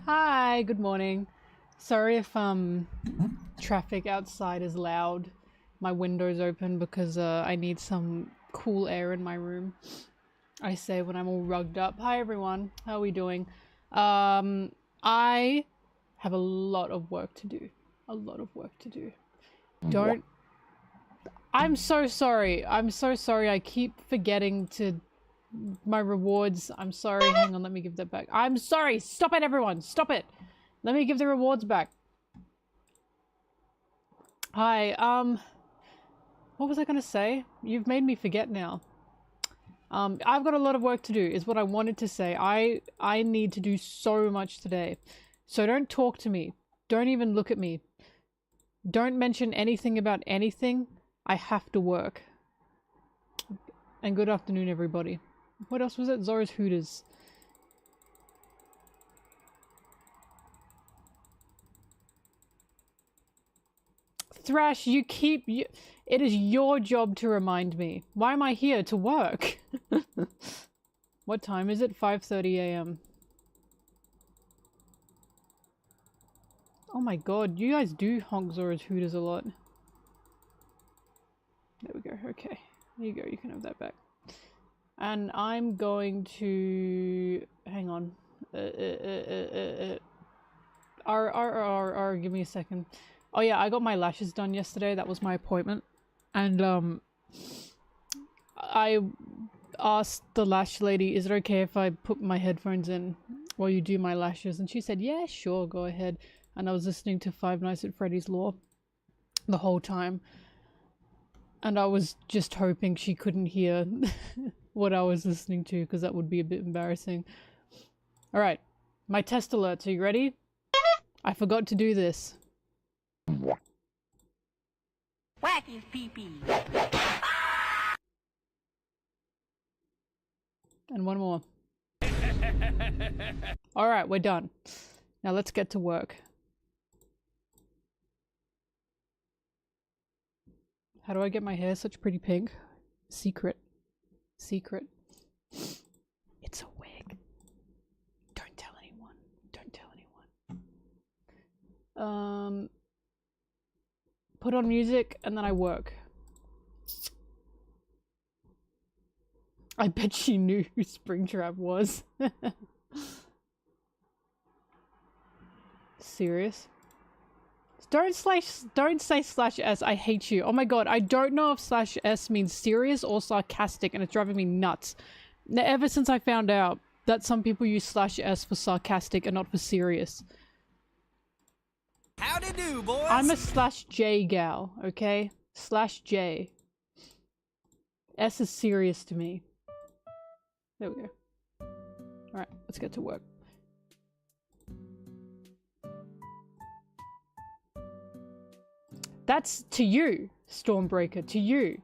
Hi, good morning. Sorry if traffic outside is loud. My window's open because I need some cool air in my room. I say when I'm all rugged up. Hi everyone, how are we doing? I have a lot of work to do. A lot of work to do. Don't... I'm so sorry. I'm so sorry. I keep forgetting to... my rewards. I'm sorry. Hang on, let me give that back. I'm sorry. Stop it, everyone. Stop it. Let me give the rewards back. Hi, what was I gonna say? You've made me forget now. I've got a lot of work to do, is what I wanted to say. I need to do so much today. So don't talk to me. Don't even look at me. Don't mention anything about anything. I have to work. And good afternoon, everybody. What else was it? Zora's Hooters. Thrash, you keep... it is your job to remind me. Why am I here? To work. What time is it? 5:30 a.m. Oh my god, you guys do honk Zora's Hooters a lot. There we go, okay. There you go, you can have that back. And I'm going to... hang on. Give me a second. Oh yeah, I got my lashes done yesterday. That was my appointment. And I asked the lash lady, is it okay if I put my headphones in while you do my lashes? And she said, yeah, sure, go ahead. And I was listening to Five Nights at Freddy's Law the whole time. And I was just hoping she couldn't hear what I was listening to, because that would be a bit embarrassing. Alright, my test alerts, are you ready? I forgot to do this. Whack his pee-pee. And one more. Alright, we're done. Now let's get to work. How do I get my hair such pretty pink? Secret. Secret. It's a wig. Don't tell anyone. Don't tell anyone. Put on music and then I work. I bet she knew who Springtrap was. Serious? Don't say /s, I hate you. Oh my god, I don't know if /s means serious or sarcastic, and it's driving me nuts. Ever since I found out that some people use /s for sarcastic and not for serious. Howdy do, boys. I'm a /j gal, okay? /j. S is serious to me. There we go. Alright, let's get to work. That's to you, Stormbreaker, to you.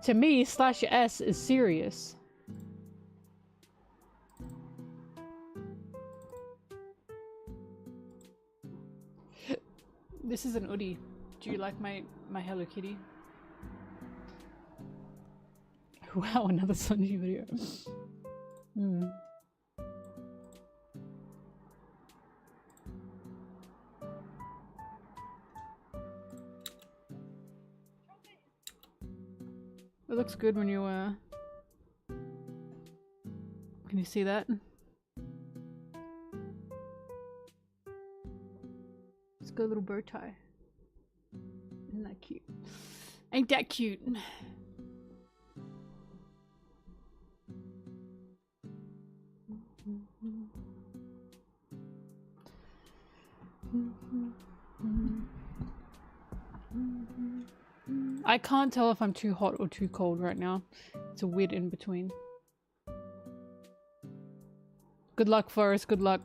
To me, /s is serious. This is an Oodie. Do you like my Hello Kitty? Wow, another Sanji video. Hmm. It looks good when you can you see that? It's got a little bow tie. Isn't that cute? Ain't that cute? I can't tell if I'm too hot or too cold right now. It's a weird in between. Good luck, Forrest. Good luck.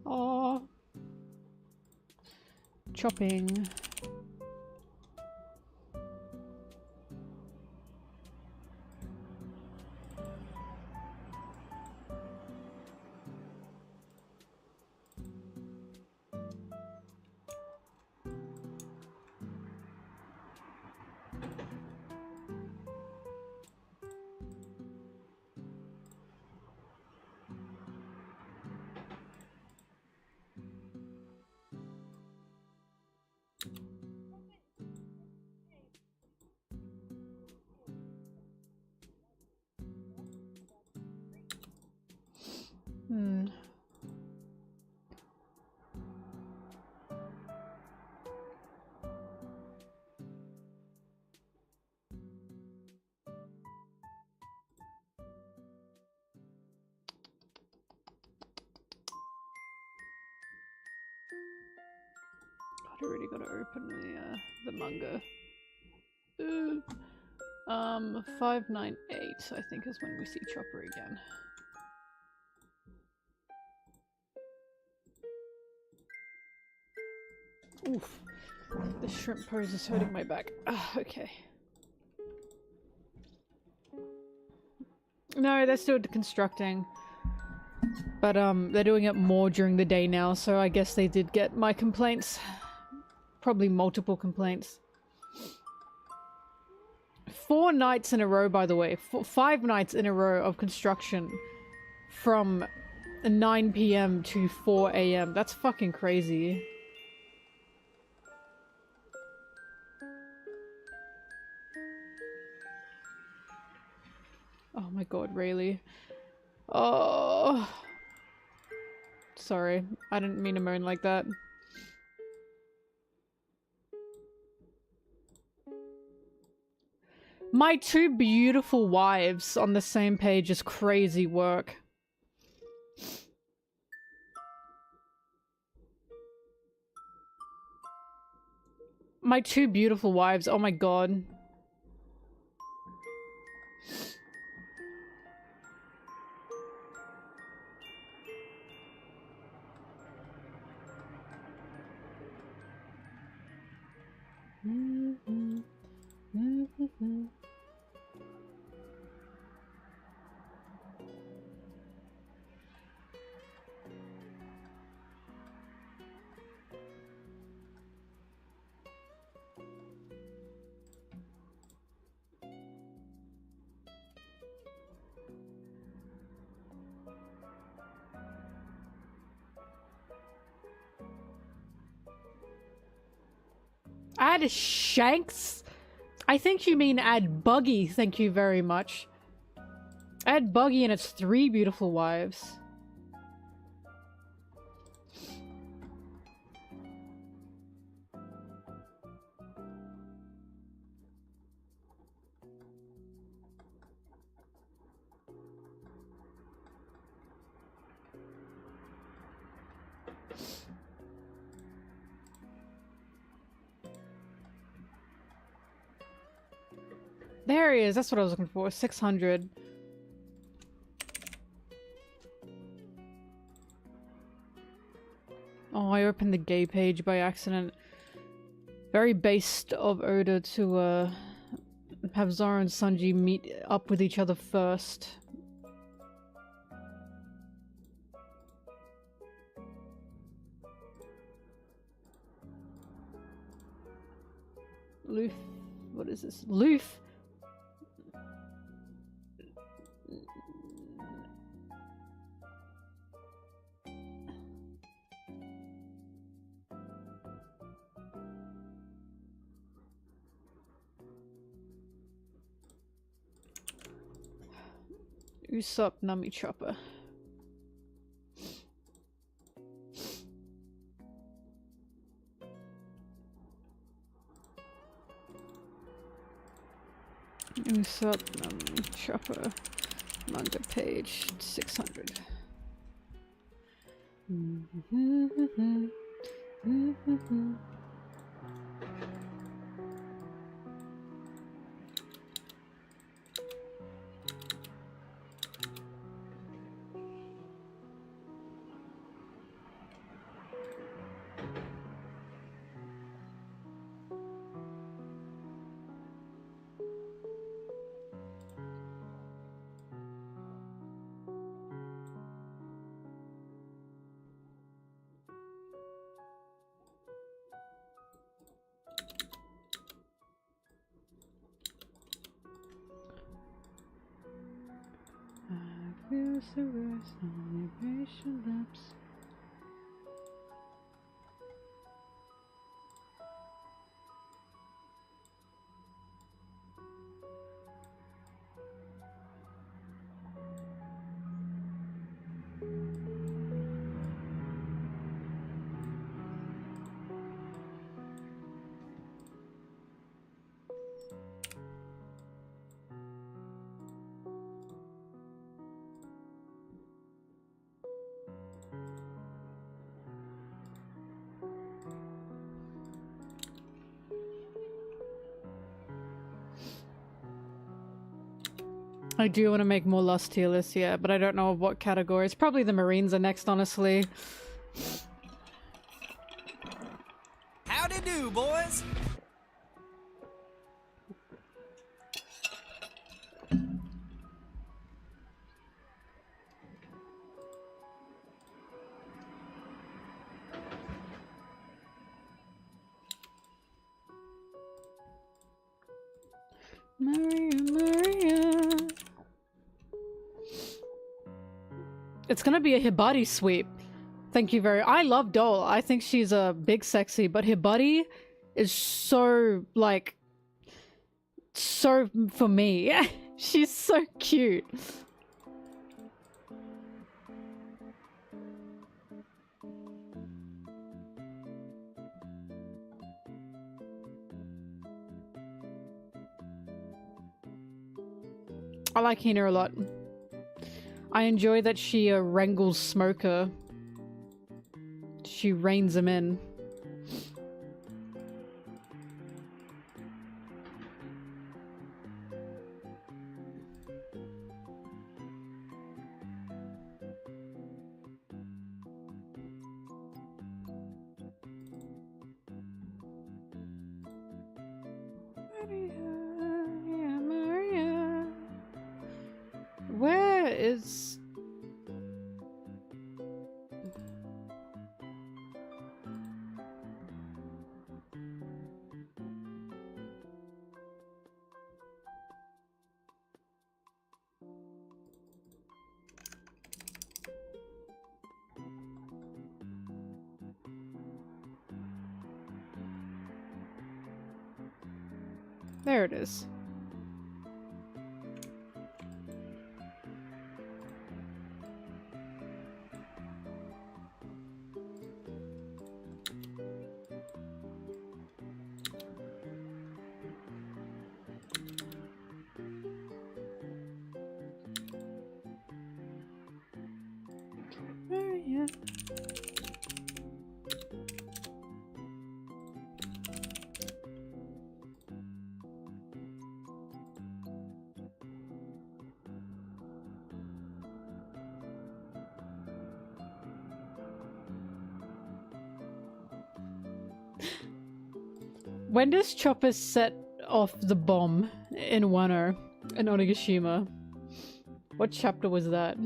Oh, chopping. Hmm. God, I really gotta open the manga. 598, I think, is when we see Chopper again. Oof. The shrimp pose is hurting my back. Okay. No, they're still deconstructing. But, they're doing it more during the day now, so I guess they did get my complaints. Probably multiple complaints. 4 nights in a row, by the way. 5 nights in a row of construction. From 9 PM to 4 AM. That's fucking crazy. Oh my god, Rayleigh. Oh. Sorry, I didn't mean to moan like that. My 2 beautiful wives on the same page is crazy work. My 2 beautiful wives, oh my god. Add Shanks? I think you mean add Buggy, thank you very much. Add Buggy and it's 3 beautiful wives. There he is, that's what I was looking for, 600. Oh, I opened the gay page by accident. Very based of Oda to have Zara and Sanji meet up with each other first. Loof. What is this? Loof? Usopp Nami Chopper. Usopp Nami Chopper. Manga page 600. The rest on your patient lips. I do want to make more Lust tier lists, yeah, but I don't know of what categories. Probably the Marines are next, honestly. Howdy do, boys. Maria, Maria. It's gonna be a Hibari sweep. Thank you very. I love Dole. I think she's a big sexy, but Hibari is so like so for me. She's so cute. I like Hina a lot. I enjoy that she wrangles Smoker. She reins him in. Where is... There it is. Maria. When does Chopper set off the bomb in Wano in Onigashima? What chapter was that?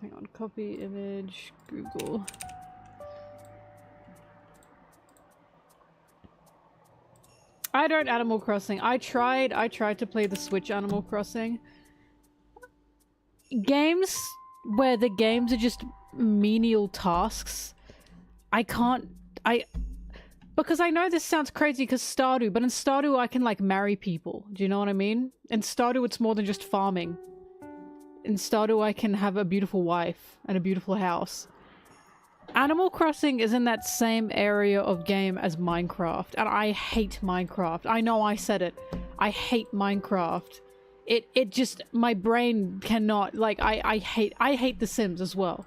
Hang on, copy image, Google. I don't Animal Crossing. I tried to play the Switch Animal Crossing. Games where the games are just menial tasks. Because I know this sounds crazy because Stardew, but in Stardew I can like marry people. Do you know what I mean? In Stardew it's more than just farming. In Stardew I can have a beautiful wife and a beautiful house. Animal Crossing is in that same area of game as Minecraft, and I hate Minecraft. I know I said it. I hate Minecraft. It just, my brain cannot, like, I hate The Sims as well.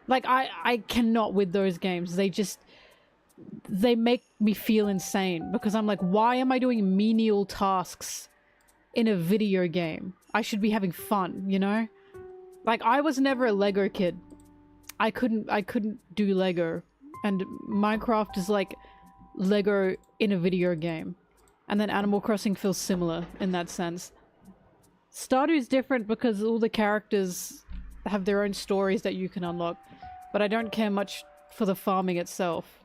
Like, I cannot with those games. They make me feel insane, because I'm like, why am I doing menial tasks in a video game? I should be having fun, you know? Like, I was never a Lego kid. I couldn't do Lego, and Minecraft is like Lego in a video game, and then Animal Crossing feels similar in that sense. Stardew is different because all the characters have their own stories that you can unlock, but I don't care much for the farming itself.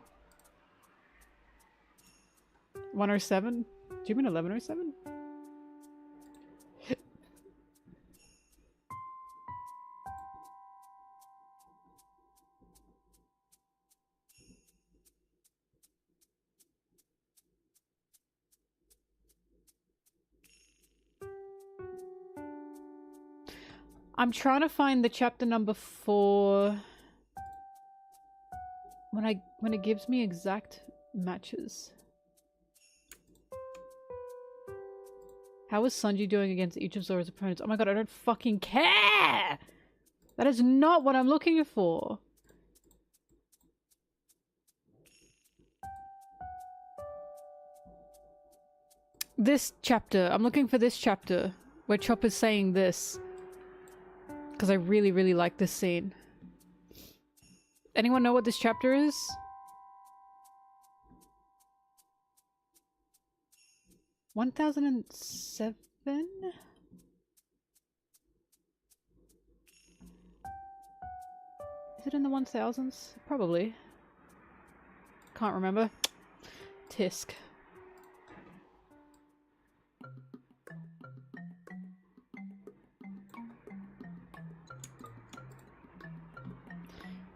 107? Do you mean 1107? I'm trying to find the chapter number 4 when it gives me exact matches. How is Sanji doing against each of Zoro's opponents? Oh my god, I don't fucking care! That is not what I'm looking for. This chapter. I'm looking for this chapter where Chopper's saying this. Because I really, really like this scene. Anyone know what this chapter is? (1007) Is it in the 1000s? Probably. Can't remember. Tisk.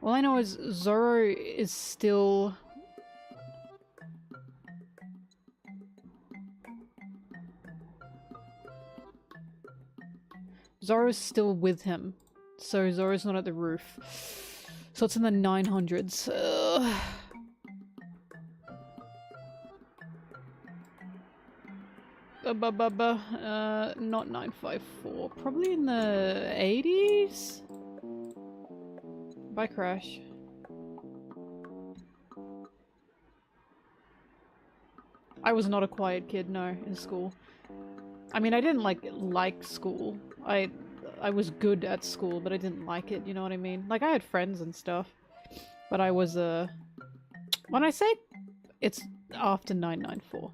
All I know is Zoro is still... Zoro's still with him. So Zoro's not at the roof. So it's in the 900s. Not 954. Probably in the 80s? Bye, Crash. I was not a quiet kid, no, in school. I mean, I didn't like school. I was good at school, but I didn't like it, you know what I mean? Like, I had friends and stuff. But I was, when I say it's after 994.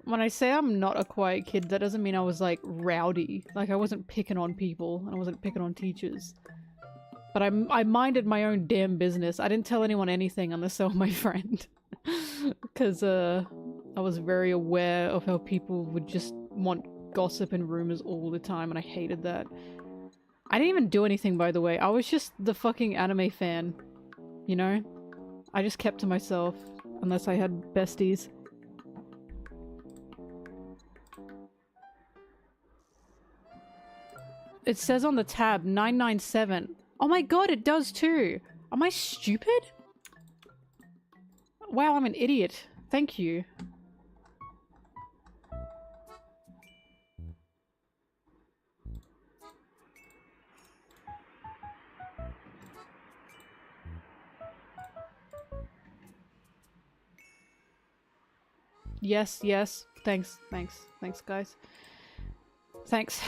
When I say I'm not a quiet kid, that doesn't mean I was, like, rowdy. Like, I wasn't picking on people, and I wasn't picking on teachers. But I minded my own damn business. I didn't tell anyone anything unless they were my friend. Because, I was very aware of how people would just want gossip and rumors all the time, and I hated that. I didn't even do anything, by the way. I was just the fucking anime fan. You know? I just kept to myself, unless I had besties. It says on the tab, 997. Oh my god, it does too! Am I stupid? Wow, I'm an idiot. Thank you. Yes, yes. Thanks, thanks. Thanks, guys. Thanks.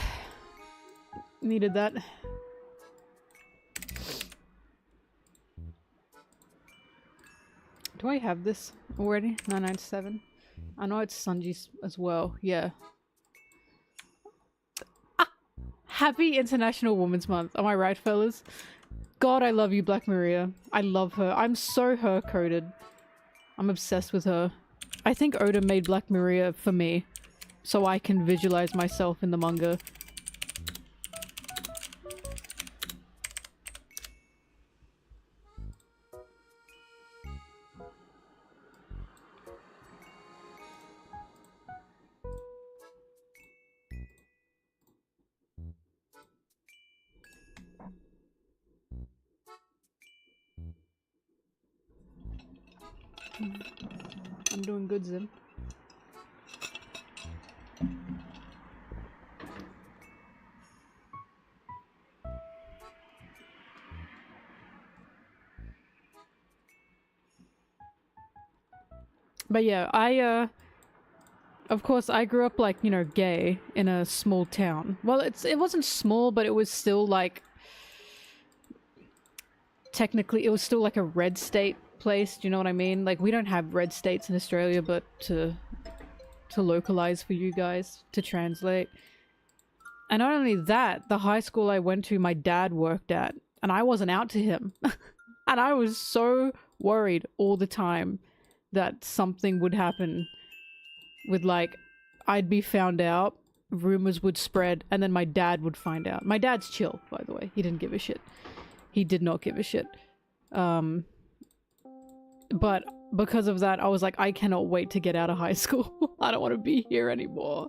Needed that. Do I have this already? 997? I know it's Sanji's as well. Yeah. Ah! Happy International Women's Month. Am I right, fellas? God, I love you, Black Maria. I love her. I'm so her-coded. I'm obsessed with her. I think Oda made Black Maria for me, so I can visualize myself in the manga. I'm doing good, Zim. But yeah, of course I grew up like, you know, gay in a small town. Well, it wasn't small, but it was still like, technically it was still like a red state place, do you know what I mean? Like, we don't have red states in Australia, but to localize for you guys, to translate. And not only that, the high school I went to, my dad worked at, and I wasn't out to him. And I was so worried all the time that something would happen with, like, I'd be found out, rumors would spread, and then my dad would find out. My dad's chill, by the way. He didn't give a shit. He did not give a shit. But because of that, I was like, I cannot wait to get out of high school. I don't want to be here anymore.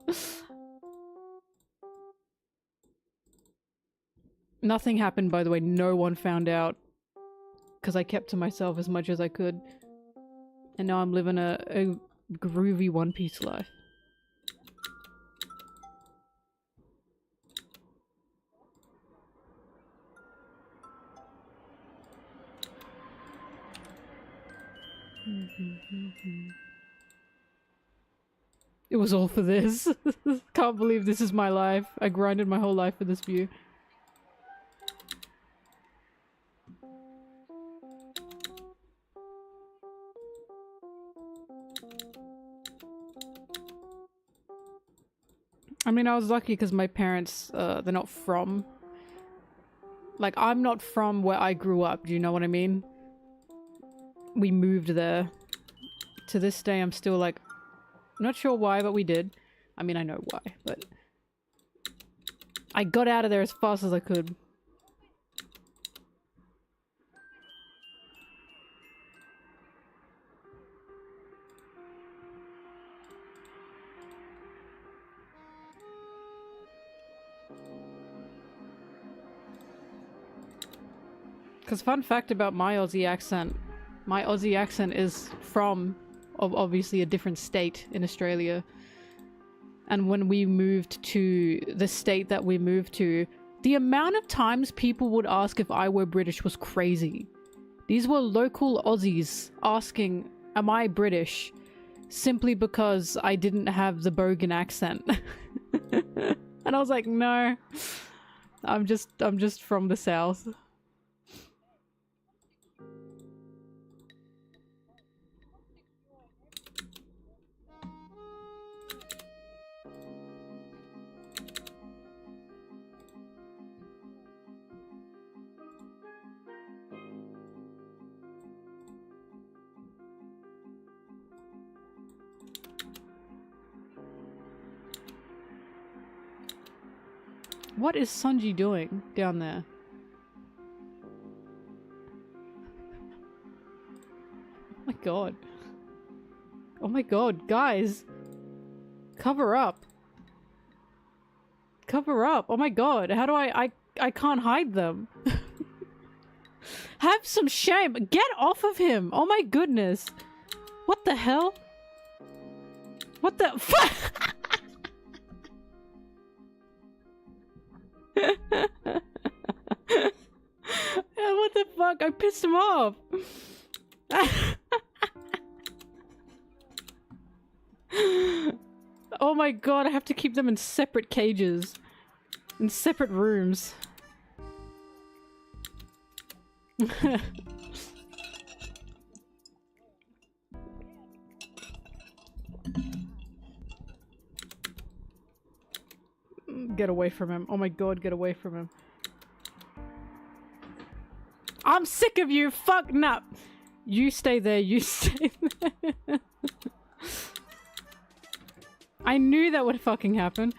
Nothing happened, by the way. No one found out. Because I kept to myself as much as I could. And now I'm living a groovy One Piece life. It was all for this. Can't believe this is my life. I grinded my whole life for this view. I mean, I was lucky because my parents, they're not from... Like, I'm not from where I grew up, do you know what I mean? We moved there. To this day, I'm still like... Not sure why, but we did. I mean, I know why, but... I got out of there as fast as I could. Because fun fact about my Aussie accent is from obviously a different state in Australia. And when we moved to the state that we moved to, the amount of times people would ask if I were British was crazy. These were local Aussies asking, am I British? Simply because I didn't have the Bogan accent. And I was like, no, I'm just from the south. What is Sunji doing down there? Oh my god. Oh my god, guys! Cover up! Cover up! Oh my god, how do I can't hide them! Have some shame! Get off of him! Oh my goodness! What the hell? What the fuck? What the fuck? I pissed him off. Oh my god, I have to keep them in separate cages. In separate rooms. Get away from him. Oh my god, get away from him. I'm sick of you! Fuck no! You stay there, you stay there. I knew that would fucking happen.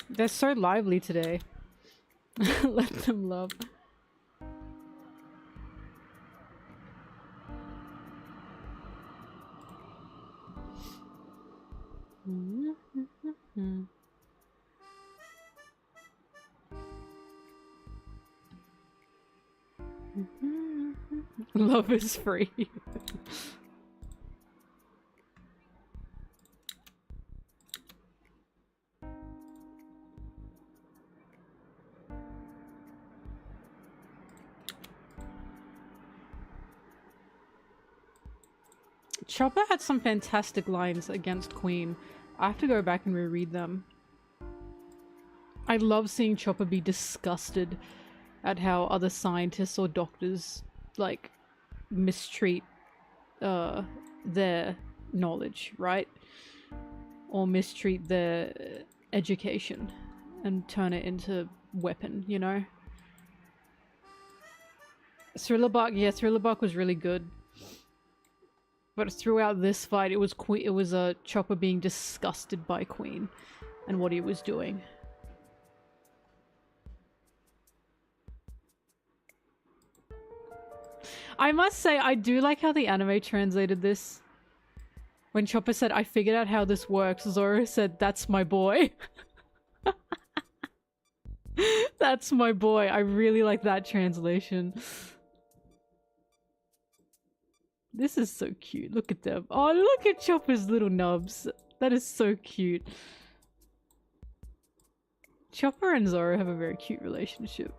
They're so lively today. Let them love. Love is free. Chopper had some fantastic lines against Queen. I have to go back and reread them. I love seeing Chopper be disgusted at how other scientists or doctors, like, mistreat their knowledge, right? Or mistreat their education and turn it into weapon, you know? Thriller Bark, yeah, Thriller Bark was really good. But throughout this fight, it was Chopper being disgusted by Queen and what he was doing. I must say, I do like how the anime translated this. When Chopper said, I figured out how this works, Zoro said, that's my boy. That's my boy. I really like that translation. This is so cute. Look at them. Oh, look at Chopper's little nubs. That is so cute. Chopper and Zoro have a very cute relationship.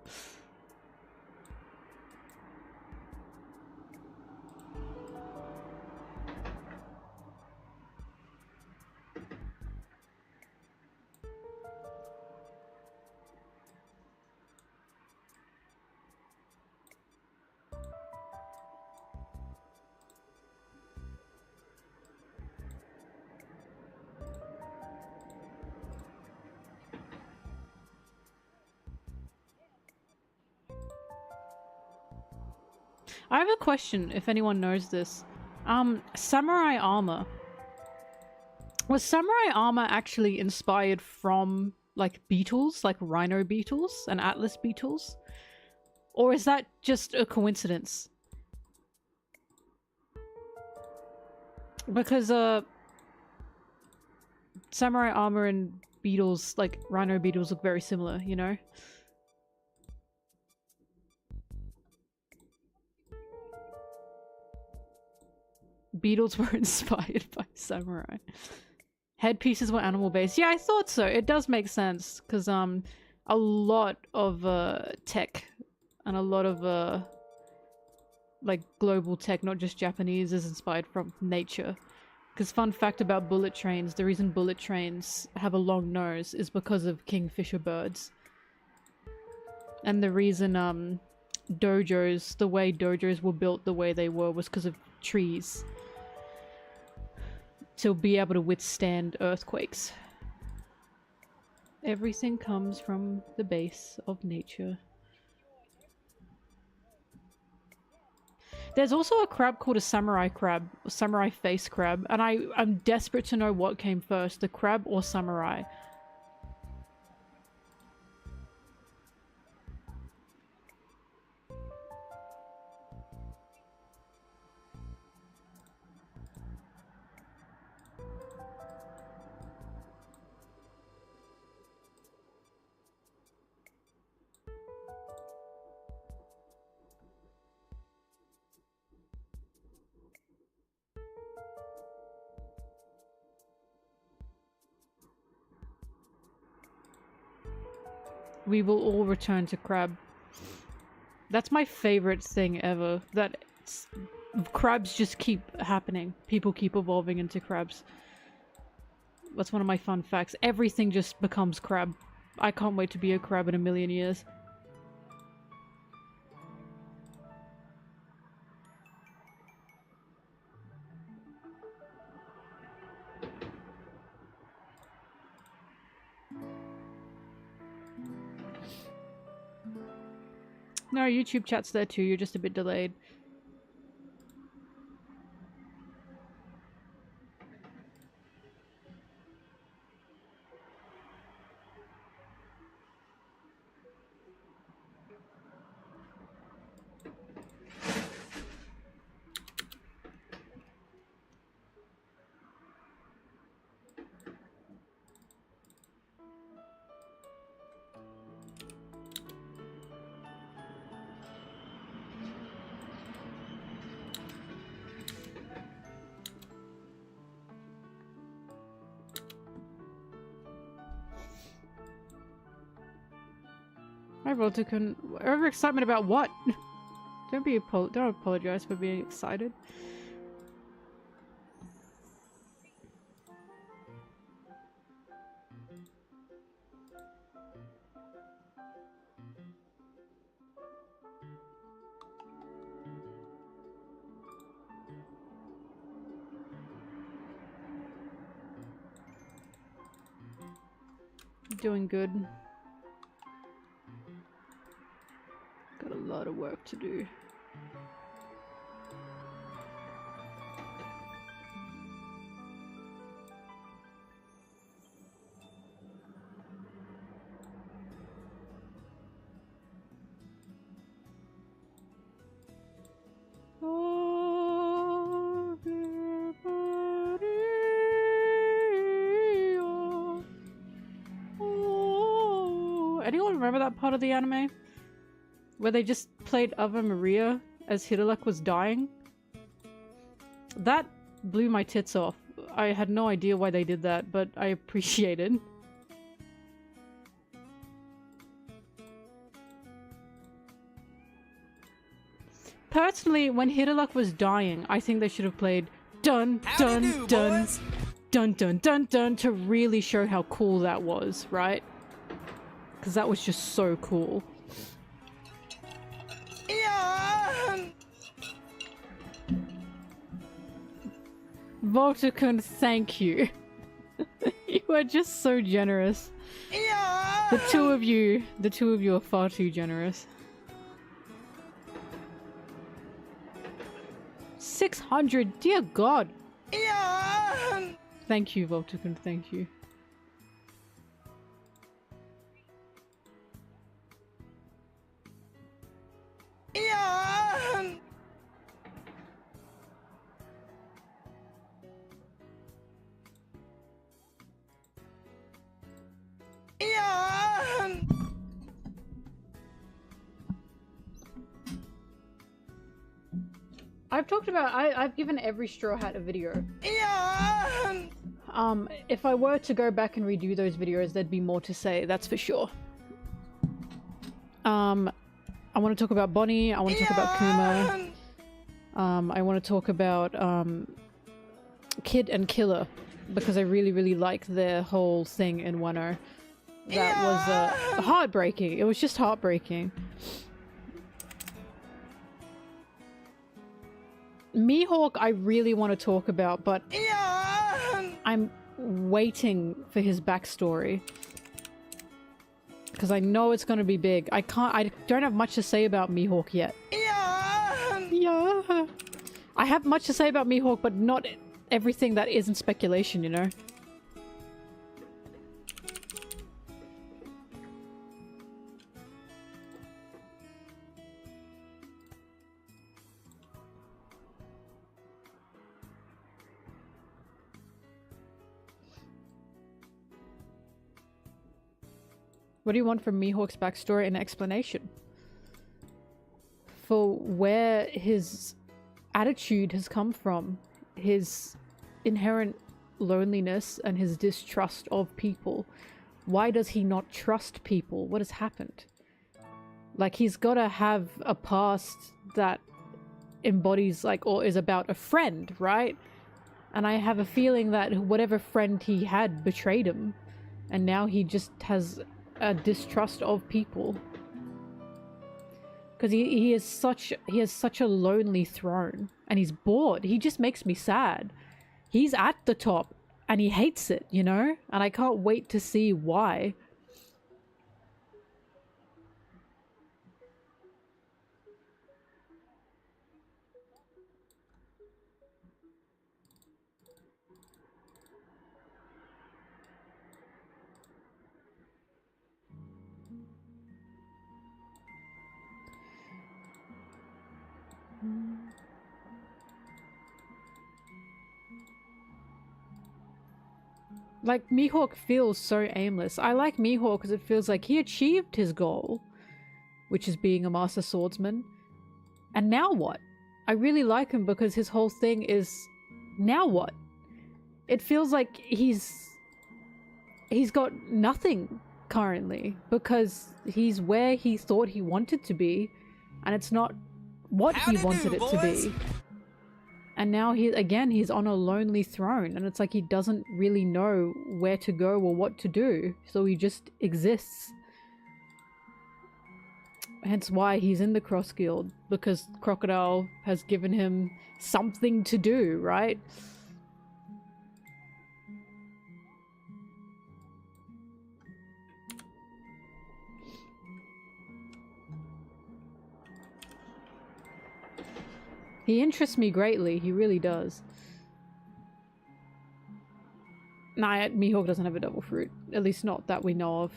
I have a question, if anyone knows this. Samurai armor. Was samurai armor actually inspired from, like, beetles? Like rhino beetles and atlas beetles? Or is that just a coincidence? Because, samurai armor and beetles, like rhino beetles, look very similar, you know? Beetles were inspired by samurai. Headpieces were animal-based. Yeah, I thought so. It does make sense, because, a lot of, tech and a lot of, like, global tech, not just Japanese, is inspired from nature. Because fun fact about bullet trains, the reason bullet trains have a long nose is because of kingfisher birds. And the reason, dojos, the way dojos were built the way they were was because of trees. To be able to withstand earthquakes. Everything comes from the base of nature. There's also a crab called a samurai crab, or samurai face crab, and I'm desperate to know what came first, the crab or samurai. We will all return to crab. That's my favorite thing ever. That crabs just keep happening. People keep evolving into crabs. That's one of my fun facts. Everything just becomes crab. I can't wait to be a crab in a million years. No, YouTube chat's there too, you're just a bit delayed. Hi, Volticon. Overexcitement about what? Don't apologize for being excited. Doing good. Got a lot of work to do. Anyone remember that part of the anime? Where they just played Ave Maria as Hidelak was dying? That blew my tits off. I had no idea why they did that, but I appreciate it. Personally, when Hidelak was dying, I think they should have played dun dun dun dun dun dun dun to really show how cool that was, right? Because that was just so cool. Voltakun, thank you. You are just so generous. The two of you are far too generous. 600, dear God. Thank you, Voltakun, thank you. I've talked about, I've given every Straw Hat a video. If I were to go back and redo those videos, there'd be more to say, that's for sure. I want to talk about Bonnie, I want to talk about Kuma. I want to talk about, Kid and Killer, because I really like their whole thing in Wano. That was, heartbreaking. It was just heartbreaking. Mihawk I really want to talk about, but I'm waiting for his backstory. Because I know it's going to be big. I don't have much to say about Mihawk yet. Yeah. I have much to say about Mihawk, but not everything that isn't speculation, you know? What do you want from Mihawk's backstory and explanation? For where his attitude has come from, his inherent loneliness and his distrust of people. Why does he not trust people? What has happened? Like, he's gotta have a past that embodies, like, or is about a friend, right? And I have a feeling that whatever friend he had betrayed him, and now he just has a distrust of people. Because he has such a lonely throne, and he's bored. He just makes me sad. He's at the top and he hates it, you know? And I can't wait to see why. Like, Mihawk feels so aimless. I like Mihawk because it feels like he achieved his goal, which is being a master swordsman. And now what? I really like him because his whole thing is, now what? It feels like he's got nothing currently because he's where he thought he wanted to be, and it's not what he wanted it to be. And now he's on a lonely throne, and it's like he doesn't really know where to go or what to do, so he just exists. Hence why he's in the Cross Guild, because Crocodile has given him something to do, right? He interests me greatly, he really does. Nah, Mihawk doesn't have a double fruit. At least not that we know of.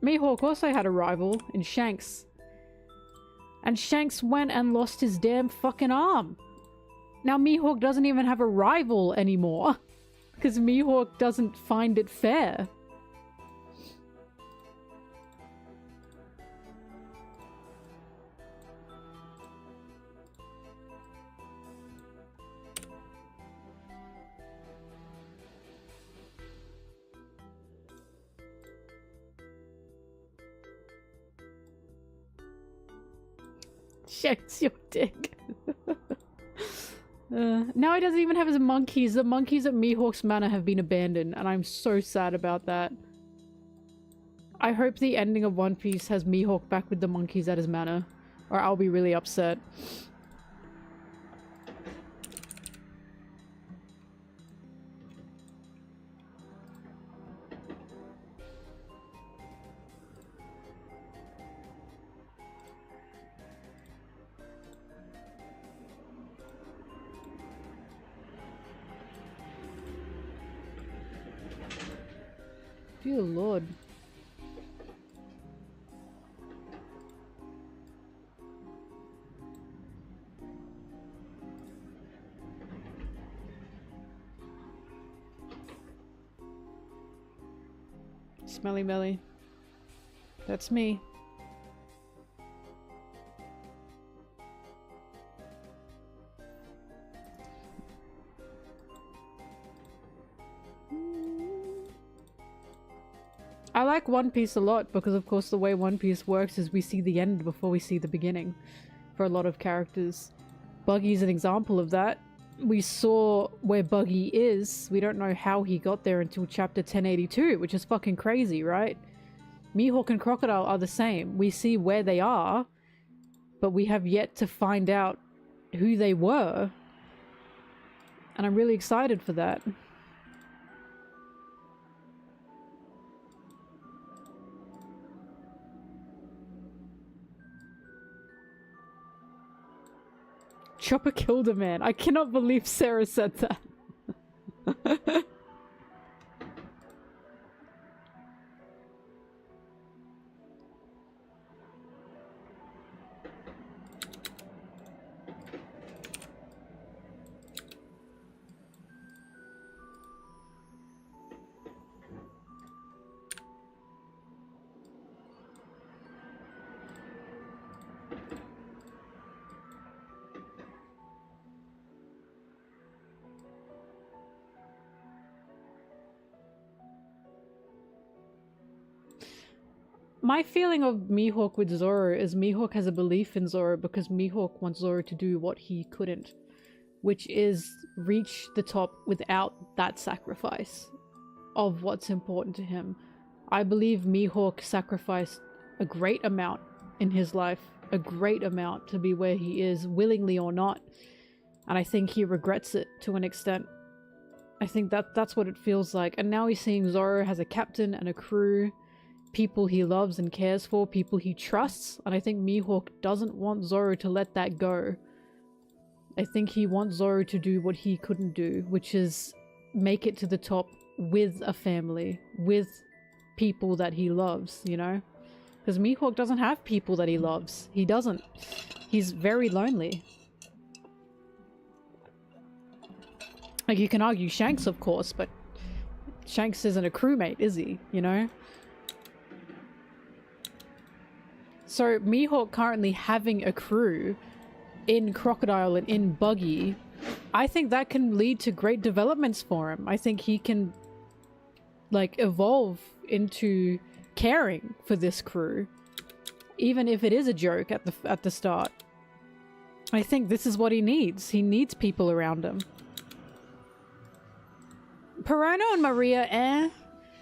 Mihawk also had a rival in Shanks. And Shanks went and lost his damn fucking arm. Now Mihawk doesn't even have a rival anymore. Because Mihawk doesn't find it fair. Shanks, your dick. Now he doesn't even have his monkeys. The monkeys at Mihawk's Manor have been abandoned, and I'm so sad about that. I hope the ending of One Piece has Mihawk back with the monkeys at his manor, or I'll be really upset. Dear Lord. Smelly Melly. That's me. I like One Piece a lot because, of course, the way One Piece works is we see the end before we see the beginning for a lot of characters. Buggy's an example of that. We saw where Buggy is. We don't know how he got there until chapter 1082, which is fucking crazy, right? Mihawk and Crocodile are the same. We see where they are, but we have yet to find out who they were. And I'm really excited for that. Chopper killed a man. I cannot believe Sarah said that. My feeling of Mihawk with Zoro is Mihawk has a belief in Zoro because Mihawk wants Zoro to do what he couldn't, which is reach the top without that sacrifice of what's important to him. I believe Mihawk sacrificed a great amount in his life, a great amount to be where he is, willingly or not, and I think he regrets it to an extent. I think that's what it feels like, and now he's seeing Zoro has a captain and a crew, people he loves and cares for, people he trusts, and I think Mihawk doesn't want Zoro to let that go. I think he wants Zoro to do what he couldn't do, which is make it to the top with a family, with people that he loves, you know? Because Mihawk doesn't have people that he loves. He doesn't. He's very lonely. Like, you can argue Shanks, of course, but Shanks isn't a crewmate, is he? You know? So Mihawk currently having a crew in Crocodile and in Buggy, I think that can lead to great developments for him. I think he can, like, evolve into caring for this crew, even if it is a joke at the start. I think this is what he needs. He needs people around him. Perona and Maria,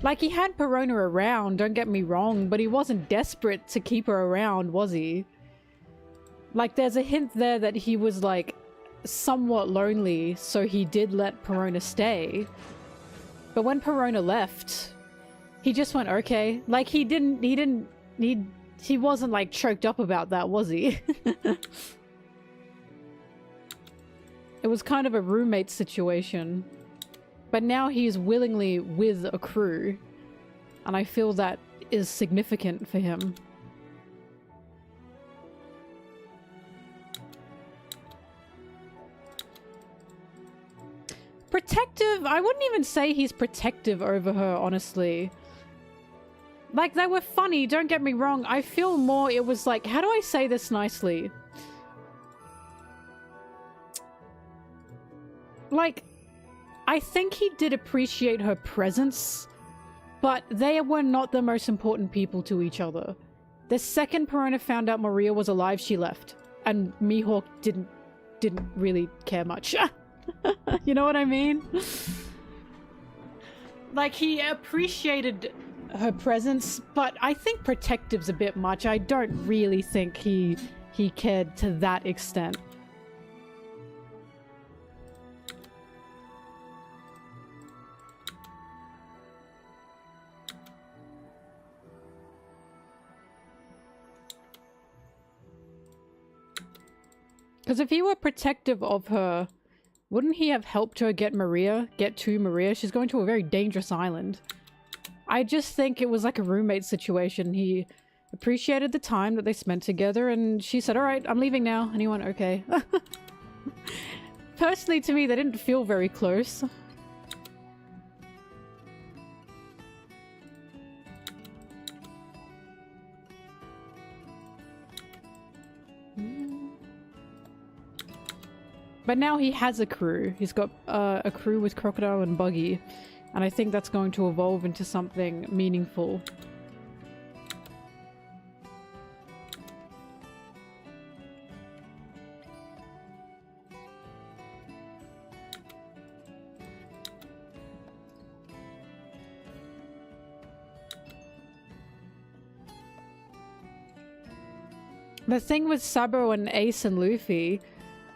like, he had Perona around, don't get me wrong, but he wasn't desperate to keep her around, was he? Like, there's a hint there that he was, like, somewhat lonely, so he did let Perona stay. But when Perona left, he just went, okay. Like, he wasn't, like, choked up about that, was he? It was kind of a roommate situation. But now he's willingly with a crew. And I feel that is significant for him. Protective? I wouldn't even say he's protective over her, honestly. Like, they were funny, don't get me wrong. I feel more it was like, how do I say this nicely? Like, I think he did appreciate her presence, but they were not the most important people to each other. The second Perona found out Maria was alive, she left. And Mihawk didn't really care much. You know what I mean? Like, he appreciated her presence, but I think protective's a bit much. I don't really think he cared to that extent. Because if he were protective of her, wouldn't he have helped her get to Maria? She's going to a very dangerous island. I just think it was like a roommate situation. He appreciated the time that they spent together, and she said, all right, I'm leaving now. And he went, okay. Personally, to me, they didn't feel very close. But now he has a crew. He's got a crew with Crocodile and Buggy. And I think that's going to evolve into something meaningful. The thing with Sabo and Ace and Luffy,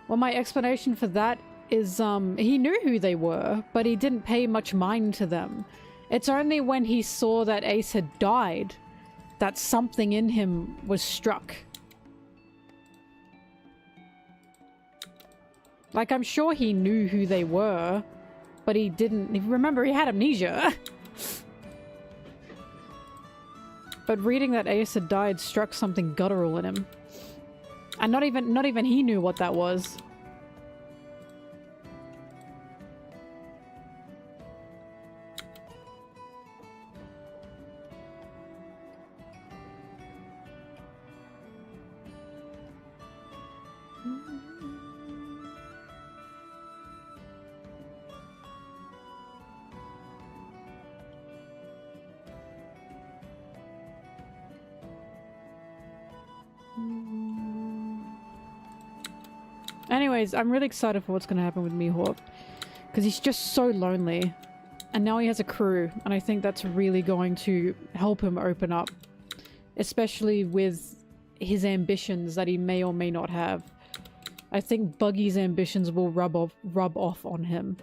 well, my explanation for that is he knew who they were, but he didn't pay much mind to them. It's only when he saw that Ace had died that something in him was struck. Like, I'm sure he knew who they were, but he didn't... Remember, he had amnesia. But reading that Ace had died struck something guttural in him. And not even he knew what that was. Anyways, I'm really excited for what's going to happen with Mihawk. Because he's just so lonely. And now he has a crew. And I think that's really going to help him open up. Especially with his ambitions that he may or may not have. I think Buggy's ambitions will rub off on him.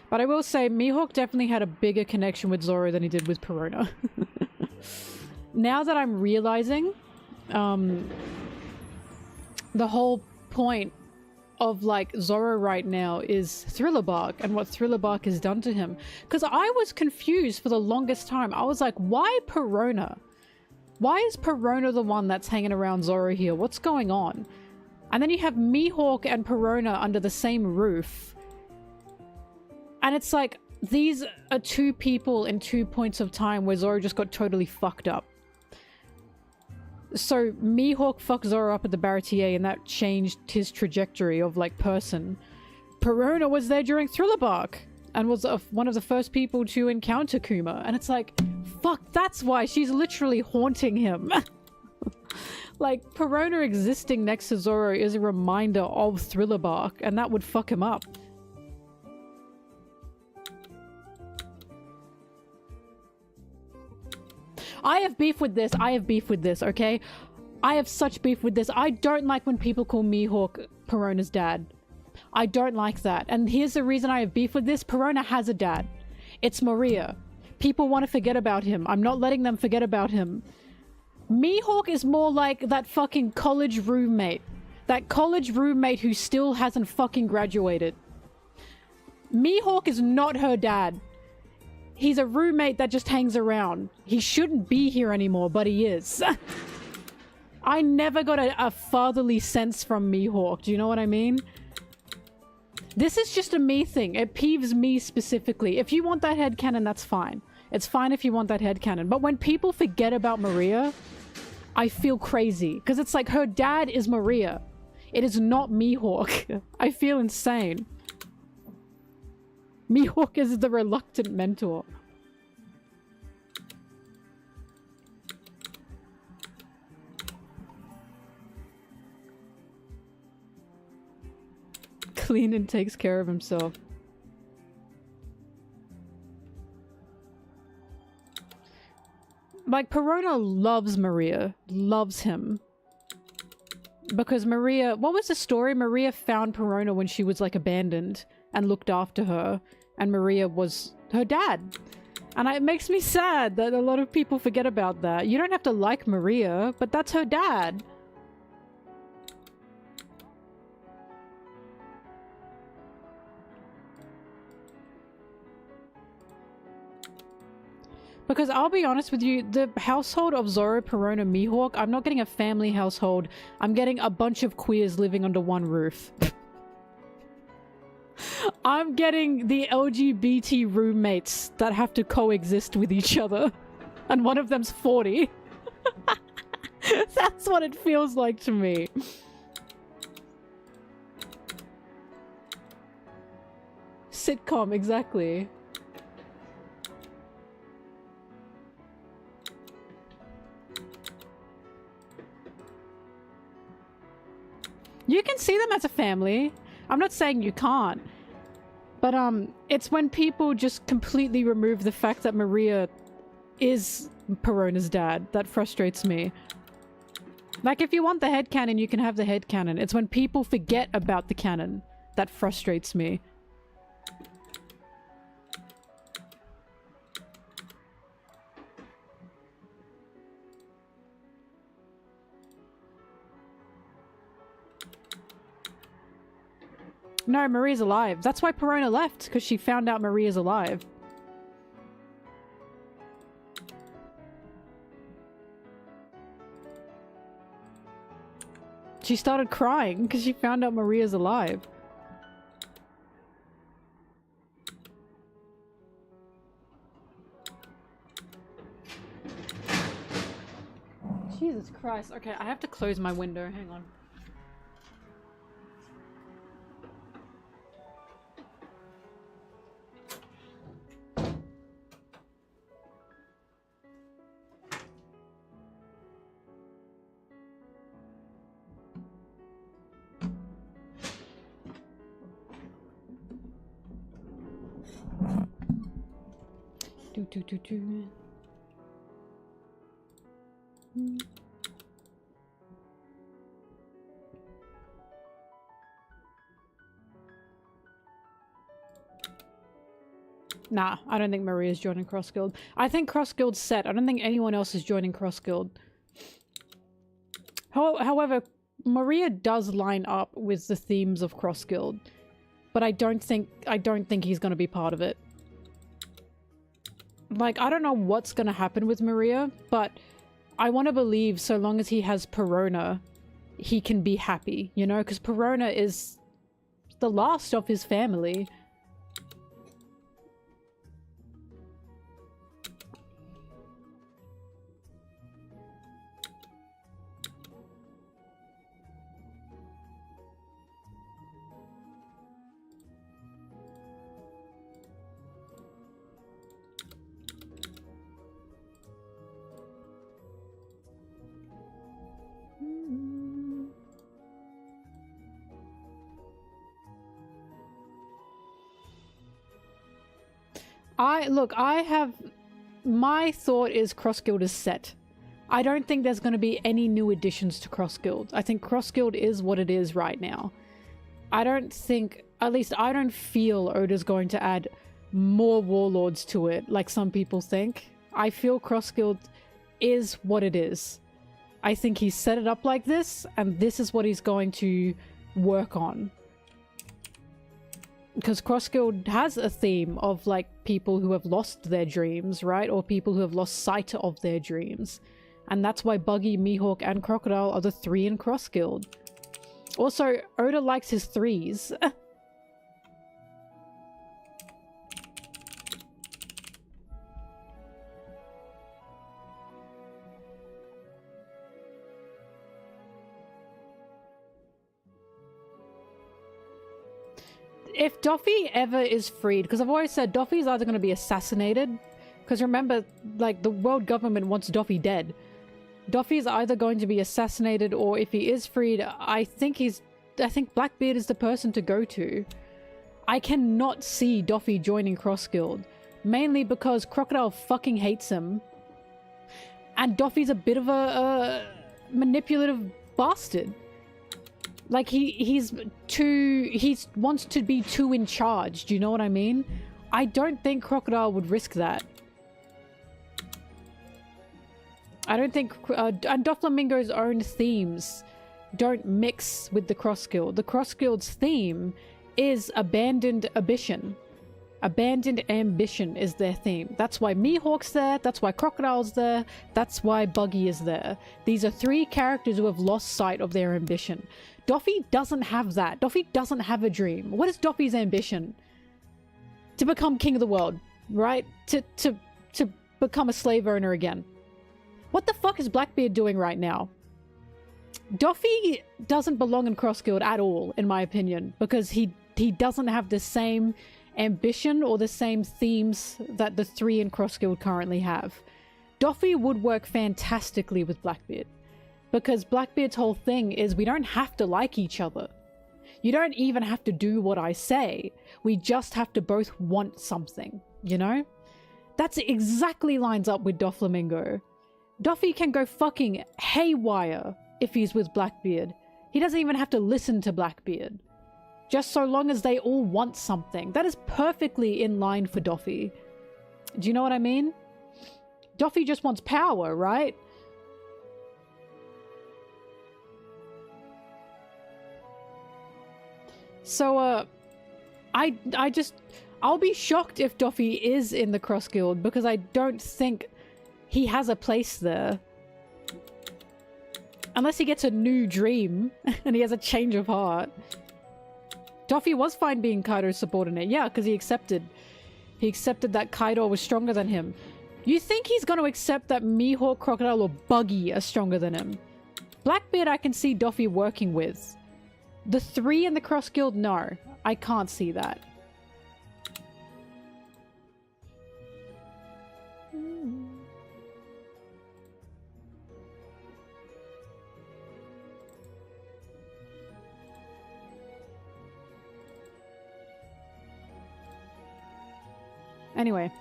But I will say, Mihawk definitely had a bigger connection with Zoro than he did with Perona. Now that I'm realizing, the whole point of, like, Zoro right now is Thriller Bark and what Thriller Bark has done to him. Because I was confused for the longest time. I was like, why Perona? Why is Perona the one that's hanging around Zoro here? What's going on? And then you have Mihawk and Perona under the same roof. And it's like, these are two people in 2 points of time where Zoro just got totally fucked up. So Mihawk fucked Zoro up at the Baratier and that changed his trajectory of, like, person. Perona was there during Thriller Bark and was one of the first people to encounter Kuma. And it's like, fuck, that's why she's literally haunting him. Like, Perona existing next to Zoro is a reminder of Thriller Bark, and that would fuck him up. I have beef with this. I have beef with this, okay? I have such beef with this. I don't like when people call Mihawk Perona's dad. I don't like that. And here's the reason I have beef with this. Perona has a dad. It's Maria. People want to forget about him. I'm not letting them forget about him. Mihawk is more like that fucking college roommate. That college roommate who still hasn't fucking graduated. Mihawk is not her dad. He's a roommate that just hangs around. He shouldn't be here anymore, but he is. I never got a fatherly sense from Mihawk. Do you know what I mean? This is just a me thing. It peeves me specifically. If you want that headcanon, that's fine. It's fine if you want that headcanon. But when people forget about Maria, I feel crazy. Because it's like her dad is Maria. It is not Mihawk. I feel insane. Mihawk is the reluctant mentor. Clean and takes care of himself. Like, Perona loves Maria. Loves him. Because Maria... What was the story? Maria found Perona when she was, like, abandoned and looked after her. And Maria was her dad. And it makes me sad that a lot of people forget about that. You don't have to like Maria, but that's her dad. Because I'll be honest with you, the household of Zoro, Perona, Mihawk, I'm not getting a family household. I'm getting a bunch of queers living under one roof. I'm getting the LGBT roommates that have to coexist with each other. And one of them's 40. That's what it feels like to me. Sitcom, exactly. You can see them as a family. I'm not saying you can't. But, it's when people just completely remove the fact that Maria is Perona's dad that frustrates me. Like, if you want the headcanon, you can have the headcanon. It's when people forget about the canon that frustrates me. No, Maria's alive. That's why Perona left, because she found out Maria's alive. She started crying because she found out Maria's alive. Jesus Christ. Okay, I have to close my window. Hang on. Nah, I don't think Maria's joining Cross Guild. I think Cross Guild's set. I don't think anyone else is joining Cross Guild. However, Maria does line up with the themes of Cross Guild, but I don't think he's gonna be part of it. Like, I don't know what's gonna happen with Maria, but I want to believe so long as he has Perona, he can be happy, you know? Because Perona is the last of his family. My thought is Cross Guild is set. I don't think there's going to be any new additions to Cross Guild. I think Cross Guild is what it is right now. I don't think, at least I don't feel Oda's going to add more warlords to it like some people think. I feel Cross Guild is what it is. I think he's set it up like this, and this is what he's going to work on. Because Cross Guild has a theme of, like, people who have lost their dreams, right? Or people who have lost sight of their dreams. And that's why Buggy, Mihawk, and Crocodile are the 3 in Cross Guild. Also, Oda likes his 3s. If Doffy ever is freed, because I've always said Doffy's either going to be assassinated, because remember, like, the world government wants Doffy dead. Doffy's either going to be assassinated, or if he is freed, I think Blackbeard is the person to go to. I cannot see Doffy joining Cross Guild, mainly because Crocodile fucking hates him, and Doffy's a bit of a manipulative bastard. Like, he wants to be too in charge, do you know what I mean? I don't think Crocodile would risk that. I don't think, and Doflamingo's own themes don't mix with the Cross Guild. The Cross Guild's theme is abandoned ambition. Abandoned ambition is their theme. That's why Mihawk's there, that's why Crocodile's there, that's why Buggy is there. These are 3 characters who have lost sight of their ambition. Doffy doesn't have that. Doffy doesn't have a dream. What is Doffy's ambition? To become king of the world, right? To become a slave owner again. What the fuck is Blackbeard doing right now? Doffy doesn't belong in Cross Guild at all, in my opinion, because he doesn't have the same ambition or the same themes that the 3 in Cross Guild currently have. Doffy would work fantastically with Blackbeard, because Blackbeard's whole thing is we don't have to like each other. You don't even have to do what I say. We just have to both want something, you know? That's exactly lines up with Doflamingo. Doffy can go fucking haywire if he's with Blackbeard. He doesn't even have to listen to Blackbeard. Just so long as they all want something. That is perfectly in line for Doffy. Do you know what I mean? Doffy just wants power, right? So, I'll be shocked if Doffy is in the Cross Guild, because I don't think he has a place there. Unless he gets a new dream and he has a change of heart. Doffy was fine being Kaido's subordinate. Yeah, because he accepted that Kaido was stronger than him. You think he's going to accept that Mihawk, Crocodile, or Buggy are stronger than him? Blackbeard I can see Doffy working with. The 3 in the Cross Guild, no. I can't see that. Anyway.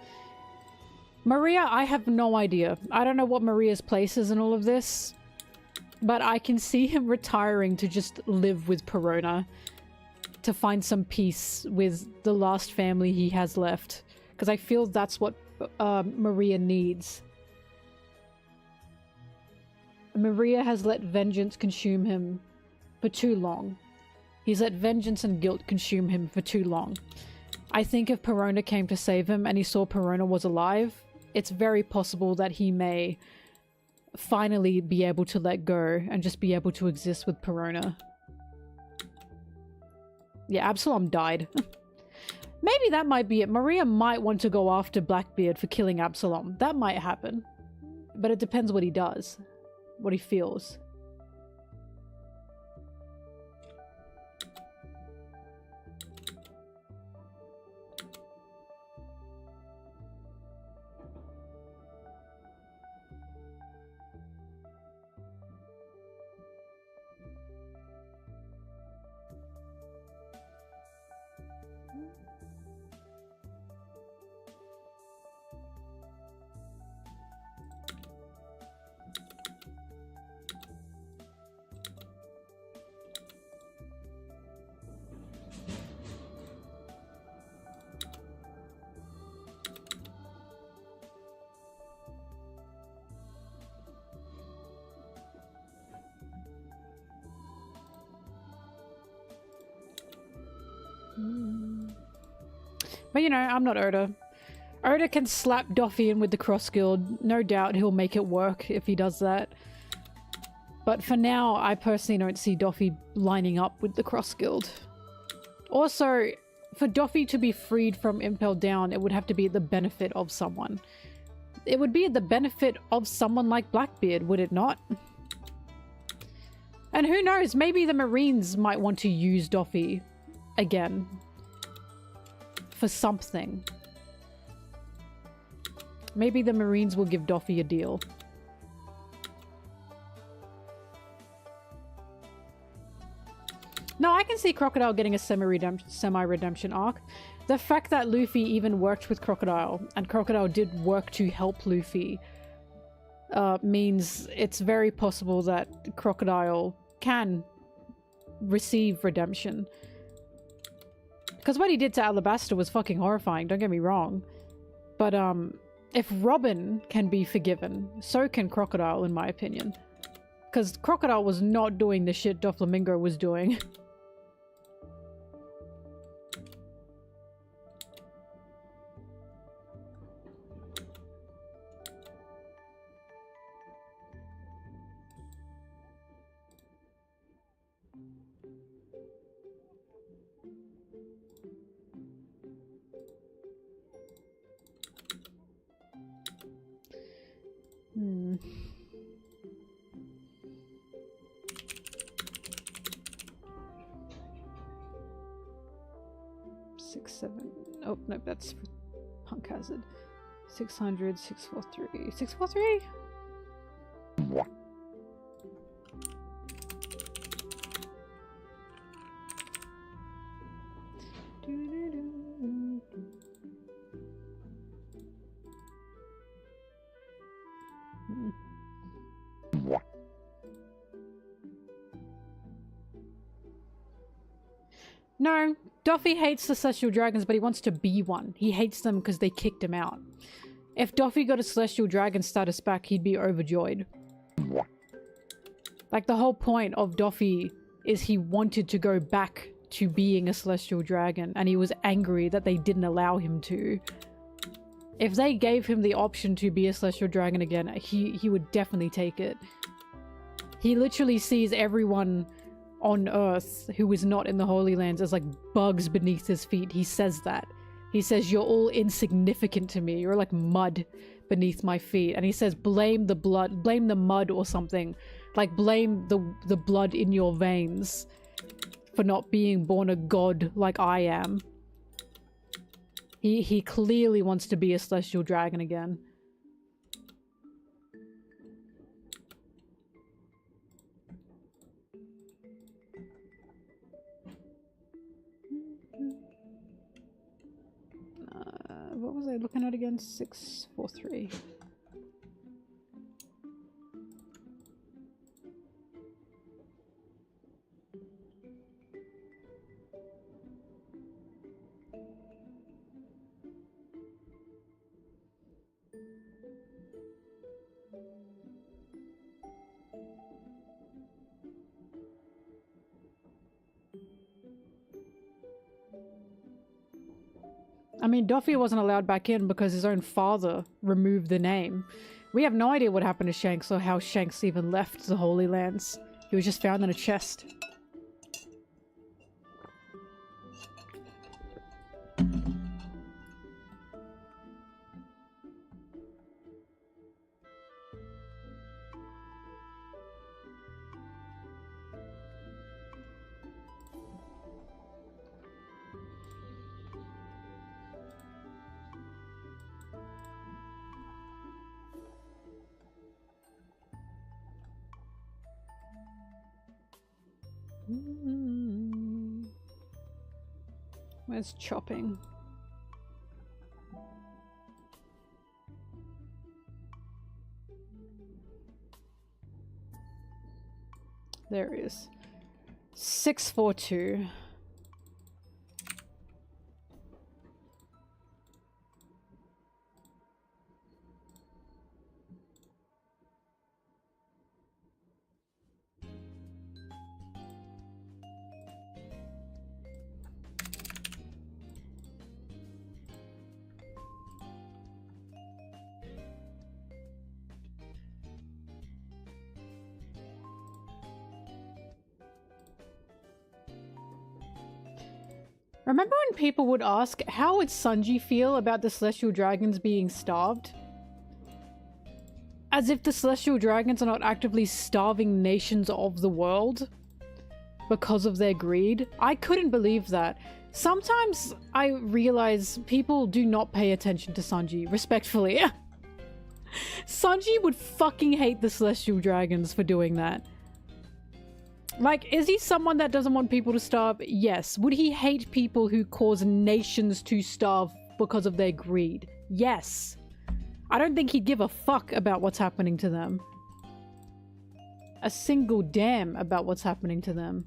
Maria, I have no idea. I don't know what Maria's place is in all of this. But I can see him retiring to just live with Perona. To find some peace with the last family he has left. Because I feel that's what Maria needs. Maria has let vengeance consume him for too long. He's let vengeance and guilt consume him for too long. I think if Perona came to save him and he saw Perona was alive, it's very possible that he may finally be able to let go and just be able to exist with Perona. Yeah, Absalom died. Maybe that might be it. Maria might want to go after Blackbeard for killing Absalom. That might happen. But it depends what he does. What he feels. But you know, I'm not Oda. Oda can slap Doffy in with the Cross Guild. No doubt he'll make it work if he does that. But for now, I personally don't see Doffy lining up with the Cross Guild. Also, for Doffy to be freed from Impel Down, it would have to be at the benefit of someone. It would be at the benefit of someone like Blackbeard, would it not? And who knows, maybe the Marines might want to use Doffy again for something. Maybe the Marines will give Doffy a deal. No, I can see Crocodile getting a semi-redemption arc. The fact that Luffy even worked with Crocodile, and Crocodile did work to help Luffy, means it's very possible that Crocodile can receive redemption. Because what he did to Alabasta was fucking horrifying, don't get me wrong. But, if Robin can be forgiven, so can Crocodile, in my opinion. Because Crocodile was not doing the shit Doflamingo was doing. Hmm. Six, seven. Oh, no, that's for Punk Hazard. 600, 643. 643? No, Doffy hates the Celestial Dragons, but he wants to be one. He hates them because they kicked him out. If Doffy got a Celestial Dragon status back, he'd be overjoyed. Like, the whole point of Doffy is he wanted to go back to being a Celestial Dragon, and he was angry that they didn't allow him to. If they gave him the option to be a Celestial Dragon again, he would definitely take it. He literally sees everyone on Earth who is not in the Holy Lands as like bugs beneath his feet. He says that. He says, you're all insignificant to me. You're like mud beneath my feet. And he says, blame the blood, blame the mud or something. Like, blame the blood in your veins for not being born a god like I am. He clearly wants to be a Celestial Dragon again. What was I looking at again? 643. I mean, Doffy wasn't allowed back in because his own father removed the name. We have no idea what happened to Shanks or how Shanks even left the Holy Lands. He was just found in a chest. Where's chopping? There it is. 642. Remember when people would ask, how would Sanji feel about the Celestial Dragons being starved? As if the Celestial Dragons are not actively starving nations of the world because of their greed. I couldn't believe that. Sometimes I realize people do not pay attention to Sanji, respectfully. Sanji would fucking hate the Celestial Dragons for doing that. Like, is he someone that doesn't want people to starve? Yes. Would he hate people who cause nations to starve because of their greed? Yes. I don't think he'd give a fuck about what's happening to them. A single damn about what's happening to them.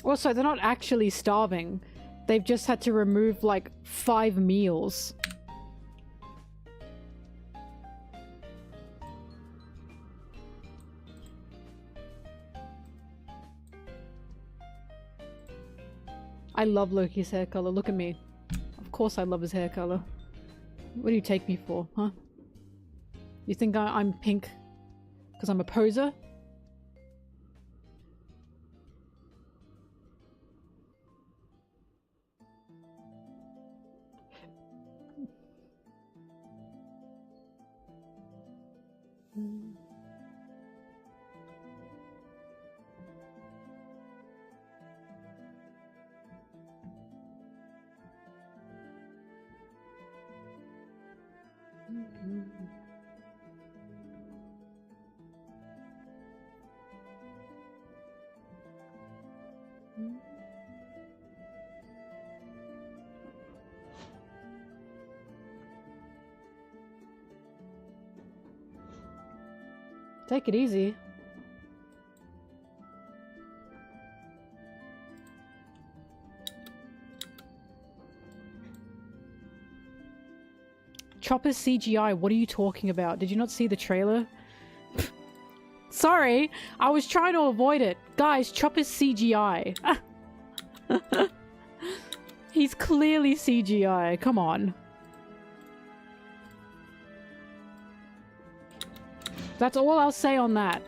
Also, they're not actually starving. They've just had to remove, like, 5 meals. I love Loki's hair color. Look at me. Of course I love his hair color. What do you take me for, huh? You think I'm pink because I'm a poser? Take it easy. Chopper's CGI, what are you talking about? Did you not see the trailer? Sorry, I was trying to avoid it. Guys, Chopper's CGI. He's clearly CGI, come on. That's all I'll say on that.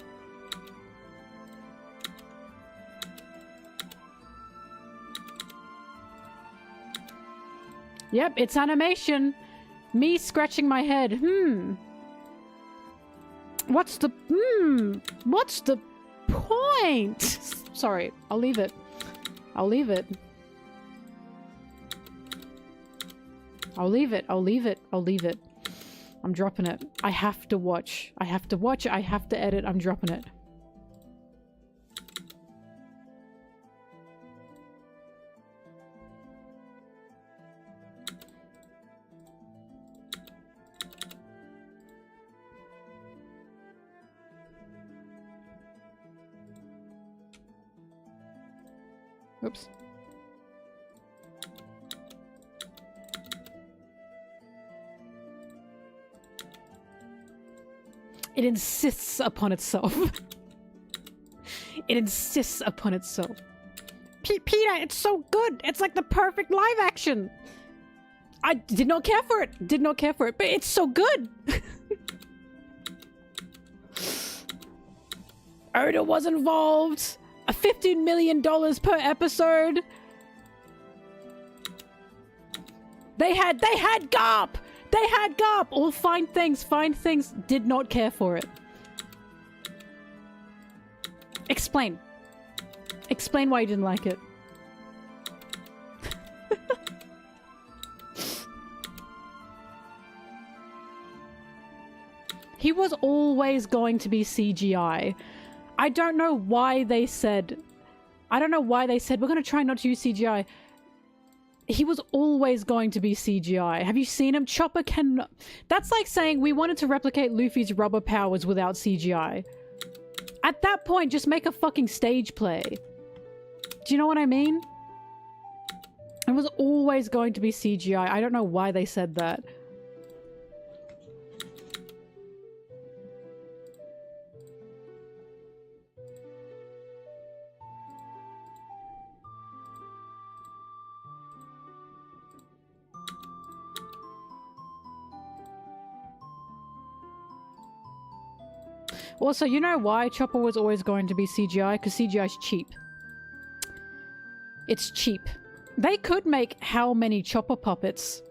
Yep, it's animation. Me scratching my head. What's the point? Sorry, I'll leave it. I'll leave it. I'll leave it. I'll leave it. I'll leave it. I'm dropping it. I have to watch. I have to watch it. I have to edit. I'm dropping it. Oops. It insists upon itself. It insists upon itself. Peter, it's so good. It's like the perfect live action. I did not care for it. Did not care for it, but it's so good. Oda was involved. A $15 million per episode. They had Garp. They had Garp. All fine things. Fine things. Did not care for it. Explain. Explain why you didn't like it. He was always going to be CGI. I don't know why they said... we're going to try not to use CGI. He was always going to be CGI. Have you seen him? Chopper can... That's like saying we wanted to replicate Luffy's rubber powers without CGI. At that point, just make a fucking stage play. Do you know what I mean? It was always going to be CGI. I don't know why they said that. Also, you know why Chopper was always going to be CGI? Because CGI is cheap. It's cheap. They could make how many Chopper puppets,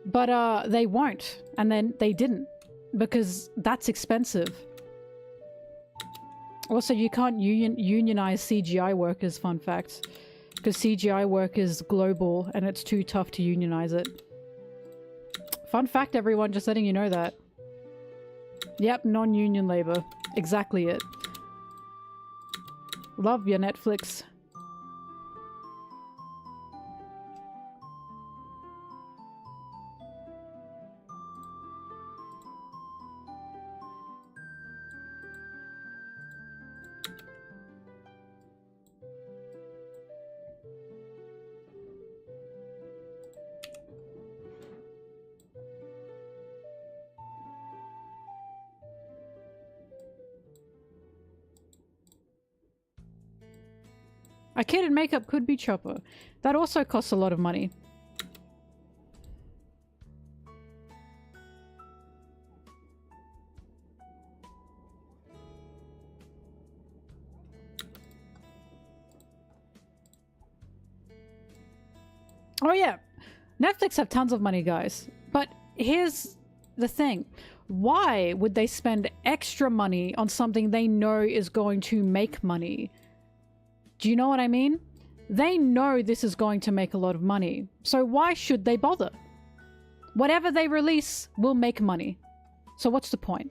but they won't. And then they didn't. Because that's expensive. Also, you can't unionize CGI workers, fun fact. Because CGI work is global and it's too tough to unionize it. Fun fact, everyone, just letting you know that. Yep, non-union labor. Exactly it. Love your Netflix. A kid in makeup could be Chopper. That also costs a lot of money. Oh yeah, Netflix have tons of money, guys. But here's the thing. Why would they spend extra money on something they know is going to make money? Do you know what I mean? They know this is going to make a lot of money. So why should they bother? Whatever they release will make money. So what's the point?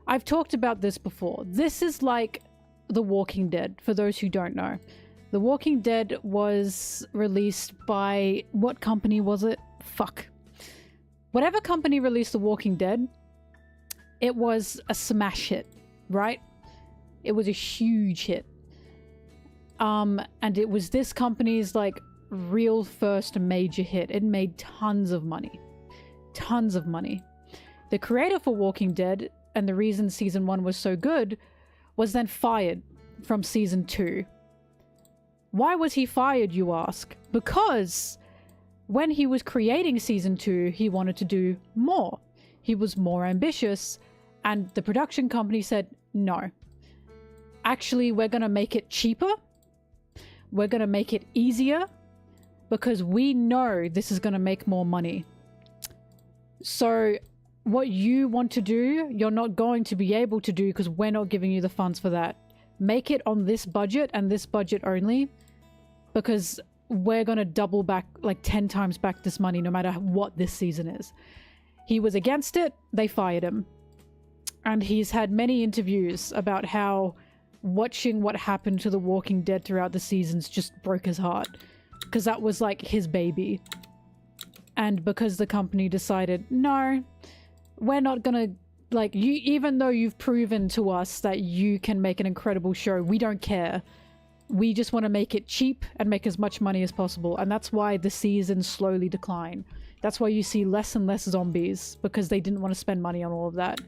I've talked about this before. This is like The Walking Dead, for those who don't know. The Walking Dead was released by... what company was it? Fuck. Whatever company released The Walking Dead, it was a smash hit, right? It was a huge hit. And it was this company's, like, real first major hit. It made tons of money. Tons of money. The creator for Walking Dead, and the reason season 1 was so good, was then fired from season 2. Why was he fired, you ask? Because when he was creating season 2, he wanted to do more. He was more ambitious, and the production company said, no. Actually, we're gonna make it cheaper. We're gonna make it easier, because we know this is gonna make more money. So what you want to do, you're not going to be able to do because we're not giving you the funds for that. Make it on this budget and this budget only, because we're gonna double back, like 10 times back this money no matter what this season is. He was against it, they fired him. And he's had many interviews about how watching what happened to The Walking Dead throughout the seasons just broke his heart. Because that was like his baby. And because the company decided, no, we're not gonna, like, you, even though you've proven to us that you can make an incredible show, we don't care. We just want to make it cheap and make as much money as possible. And that's why the seasons slowly decline. That's why you see less and less zombies, because they didn't want to spend money on all of that.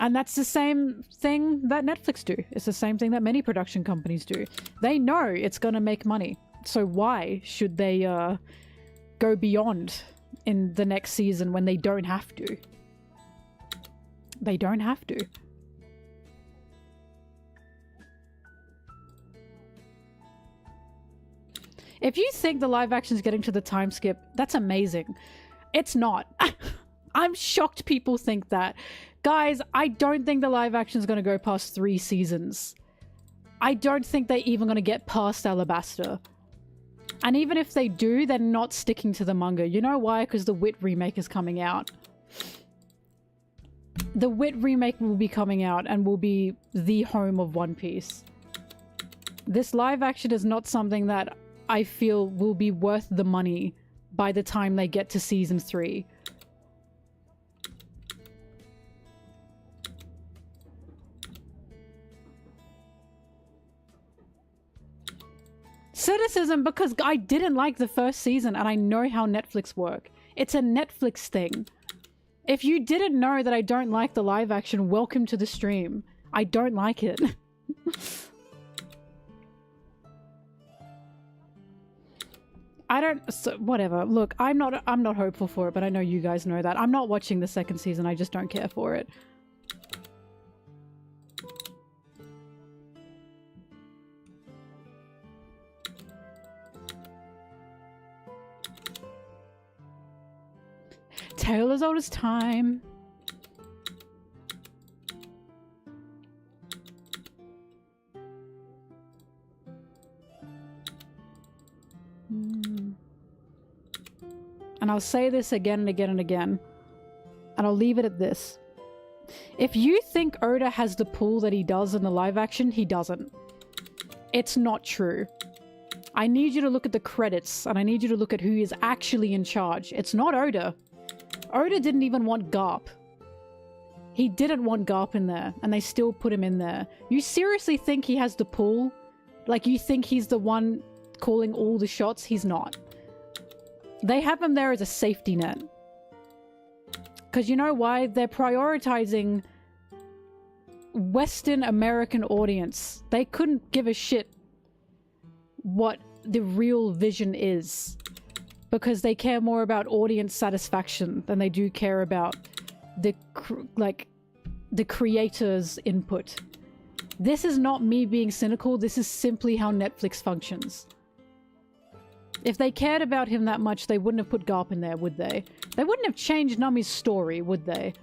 And that's the same thing that Netflix do. It's the same thing that many production companies do. They know it's gonna make money. So why should they go beyond in the next season when they don't have to? They don't have to. If you think the live action is getting to the time skip, that's amazing. It's not. I'm shocked people think that. Guys, I don't think the live action is going to go past 3 seasons. I don't think they're even going to get past Alabasta. And even if they do, they're not sticking to the manga. You know why? Because the Wit remake is coming out. The Wit remake will be coming out and will be the home of One Piece. This live action is not something that I feel will be worth the money by the time they get to season 3. Cynicism because I didn't like the first season and I know how Netflix work. It's a Netflix thing. If you didn't know that I don't like the live action, welcome to the stream. I don't like it. I don't, so whatever. Look, I'm not hopeful for it, but I know you guys know that. I'm not watching the second season. I just don't care for it. Tale as old as time. And I'll say this again and again and again. And I'll leave it at this. If you think Oda has the pull that he does in the live action, he doesn't. It's not true. I need you to look at the credits, and I need you to look at who is actually in charge. It's not Oda. Oda didn't even want Garp. He didn't want Garp in there, and they still put him in there. You seriously think he has the pull? Like, you think he's the one calling all the shots? He's not. They have him there as a safety net. Because you know why? They're prioritizing Western American audience. They couldn't give a shit what the real vision is. Because they care more about audience satisfaction than they do care about the creator's input. This is not me being cynical. This is simply how Netflix functions. If they cared about him that much, they wouldn't have put Garp in there, would they? They wouldn't have changed Nami's story, would they?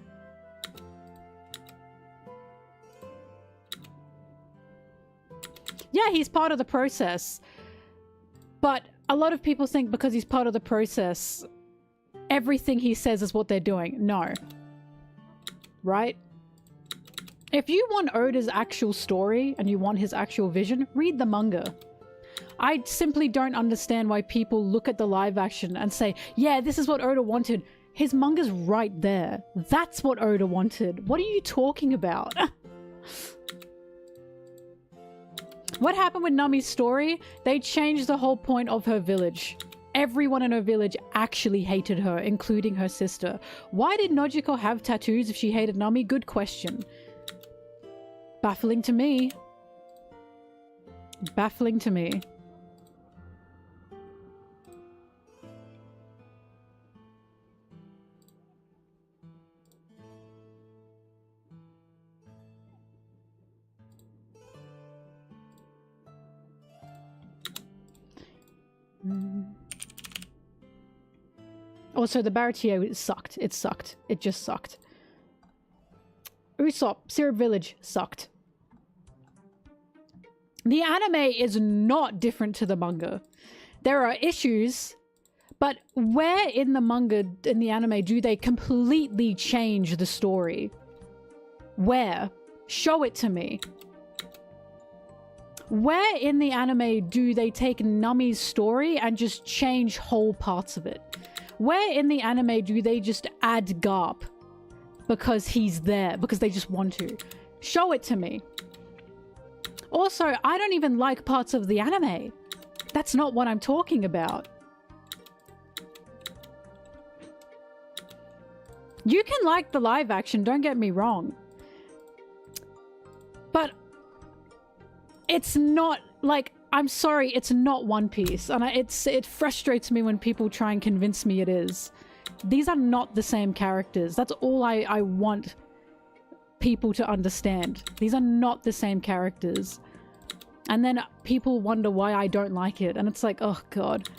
Yeah, he's part of the process. But a lot of people think because he's part of the process, everything he says is what they're doing. No. Right? If you want Oda's actual story and you want his actual vision, read the manga. I simply don't understand why people look at the live action and say, yeah, this is what Oda wanted. His manga's right there. That's what Oda wanted. What are you talking about? What happened with Nami's story? They changed the whole point of her village. Everyone in her village actually hated her, including her sister. Why did Nojiko have tattoos if she hated Nami? Good question. Baffling to me. Baffling to me. Also, the Baratier sucked. It sucked. It just sucked. Usopp, Syrup Village, sucked. The anime is not different to the manga. There are issues, but where in the manga, in the anime, do they completely change the story? Where? Show it to me. Where in the anime do they take Nami's story and just change whole parts of it? Where in the anime do they just add Garp because he's there, because they just want to? Show it to me. Also, I don't even like parts of the anime. That's not what I'm talking about. You can like the live action, don't get me wrong. But it's not, like, I'm sorry, it's not One Piece. And it frustrates me when people try and convince me it is. These are not the same characters. That's all I want people to understand. These are not the same characters. And then people wonder why I don't like it. And it's like, oh god.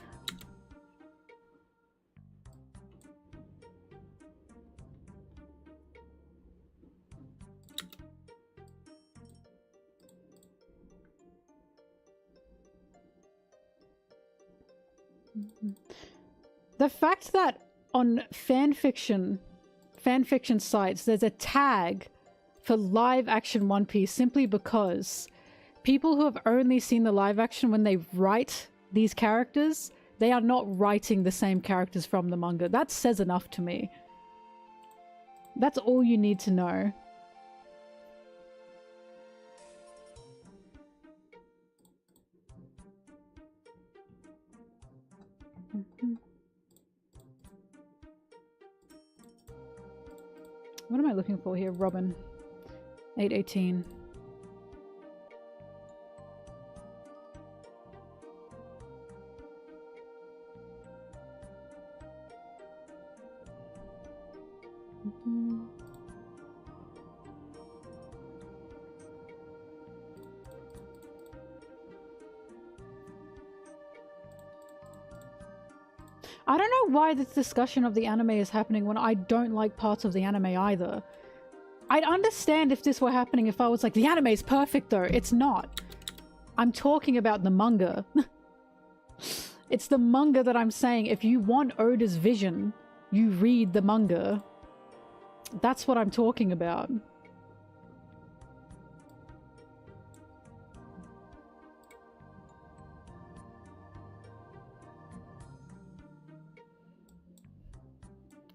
The fact that on fanfiction sites there's a tag for live action One Piece simply because people who have only seen the live action, when they write these characters, they are not writing the same characters from the manga. That says enough to me. That's all you need to know. What am I looking for here? Robin. 818. I don't know why this discussion of the anime is happening when I don't like parts of the anime either. I'd understand if this were happening if I was like, the anime is perfect though. It's not. I'm talking about the manga. It's the manga that I'm saying. If you want Oda's vision, you read the manga. That's what I'm talking about.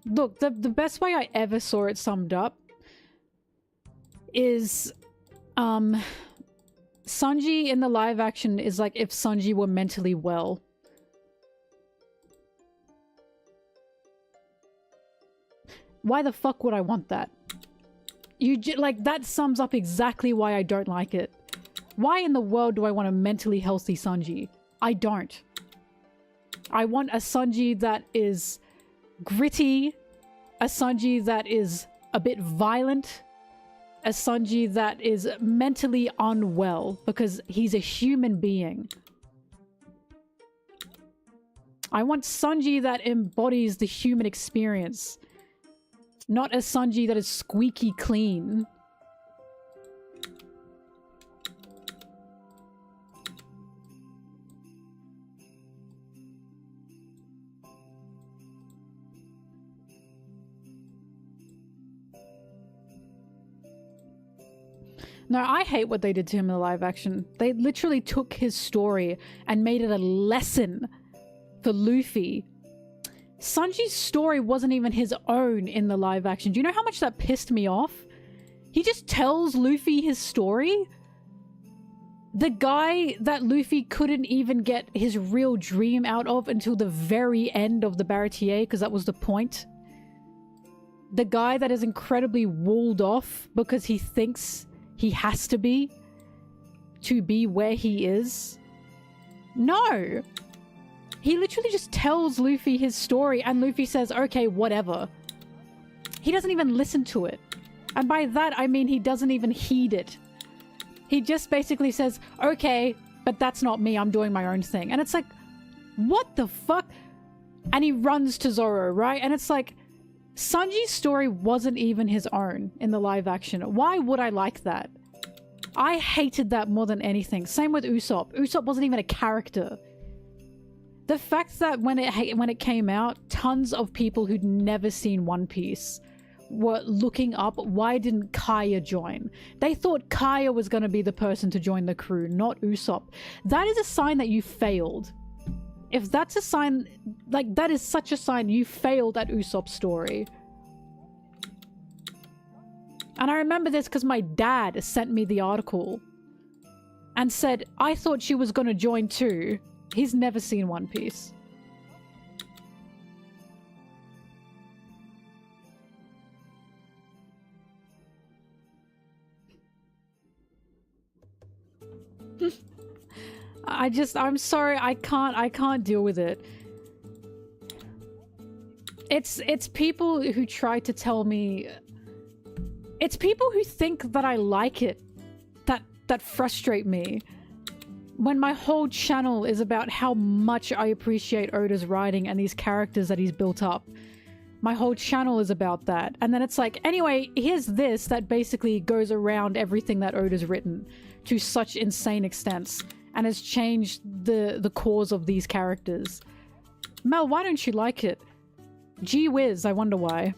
Look, the best way I ever saw it summed up is, Sanji in the live action is like if Sanji were mentally well. Why the fuck would I want that? Like, that sums up exactly why I don't like it. Why in the world do I want a mentally healthy Sanji? I don't. I want a Sanji that is gritty, a Sanji that is a bit violent, a Sanji that is mentally unwell because he's a human being. I want Sanji that embodies the human experience, not a Sanji that is squeaky clean. No, I hate what they did to him in the live action. They literally took his story and made it a lesson for Luffy. Sanji's story wasn't even his own in the live action. Do you know how much that pissed me off? He just tells Luffy his story? The guy that Luffy couldn't even get his real dream out of until the very end of the Baratier, because that was the point. The guy that is incredibly walled off because he thinks he has to be where he is. No! He literally just tells Luffy his story and Luffy says, okay, whatever. He doesn't even listen to it. And by that, I mean he doesn't even heed it. He just basically says, okay, but that's not me, I'm doing my own thing. And it's like, what the fuck? And he runs to Zoro, right? And it's like, Sanji's story wasn't even his own in the live action. Why would I like that? I hated that more than anything. Same with Usopp. Usopp wasn't even a character. The fact that when it came out, tons of people who'd never seen One Piece were looking up, why didn't Kaya join? They thought Kaya was going to be the person to join the crew, not Usopp. That is a sign that you failed. If that's a sign, like, that is such a sign you failed at Usopp's story. And I remember this because my dad sent me the article and said, I thought she was going to join too. He's never seen One Piece. I'm sorry, I can't deal with it. It's people who try to tell me, it's people who think that I like it that frustrate me. When my whole channel is about how much I appreciate Oda's writing and these characters that he's built up. My whole channel is about that. And then it's like, anyway, here's this that basically goes around everything that Oda's written to such insane extents and has changed the cause of these characters. Mel, why don't you like it? Gee whiz, I wonder why.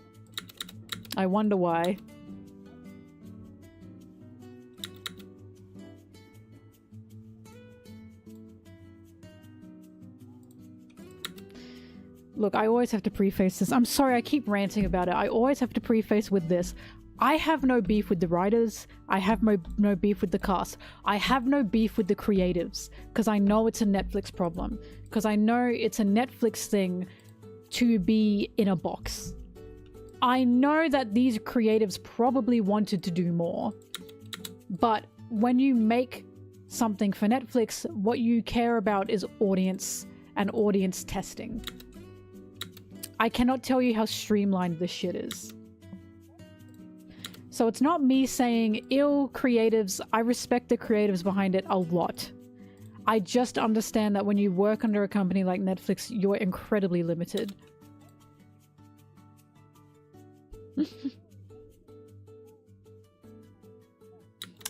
I wonder why. Look, I always have to preface this. I'm sorry, I keep ranting about it. I always have to preface with this. I have no beef with the writers. I have no beef with the cast. I have no beef with the creatives. Because I know it's a Netflix problem. Because I know it's a Netflix thing to be in a box. I know that these creatives probably wanted to do more. But when you make something for Netflix, what you care about is audience and audience testing. I cannot tell you how streamlined this shit is. So it's not me saying ill creatives. I respect the creatives behind it a lot. I just understand that when you work under a company like Netflix, you're incredibly limited.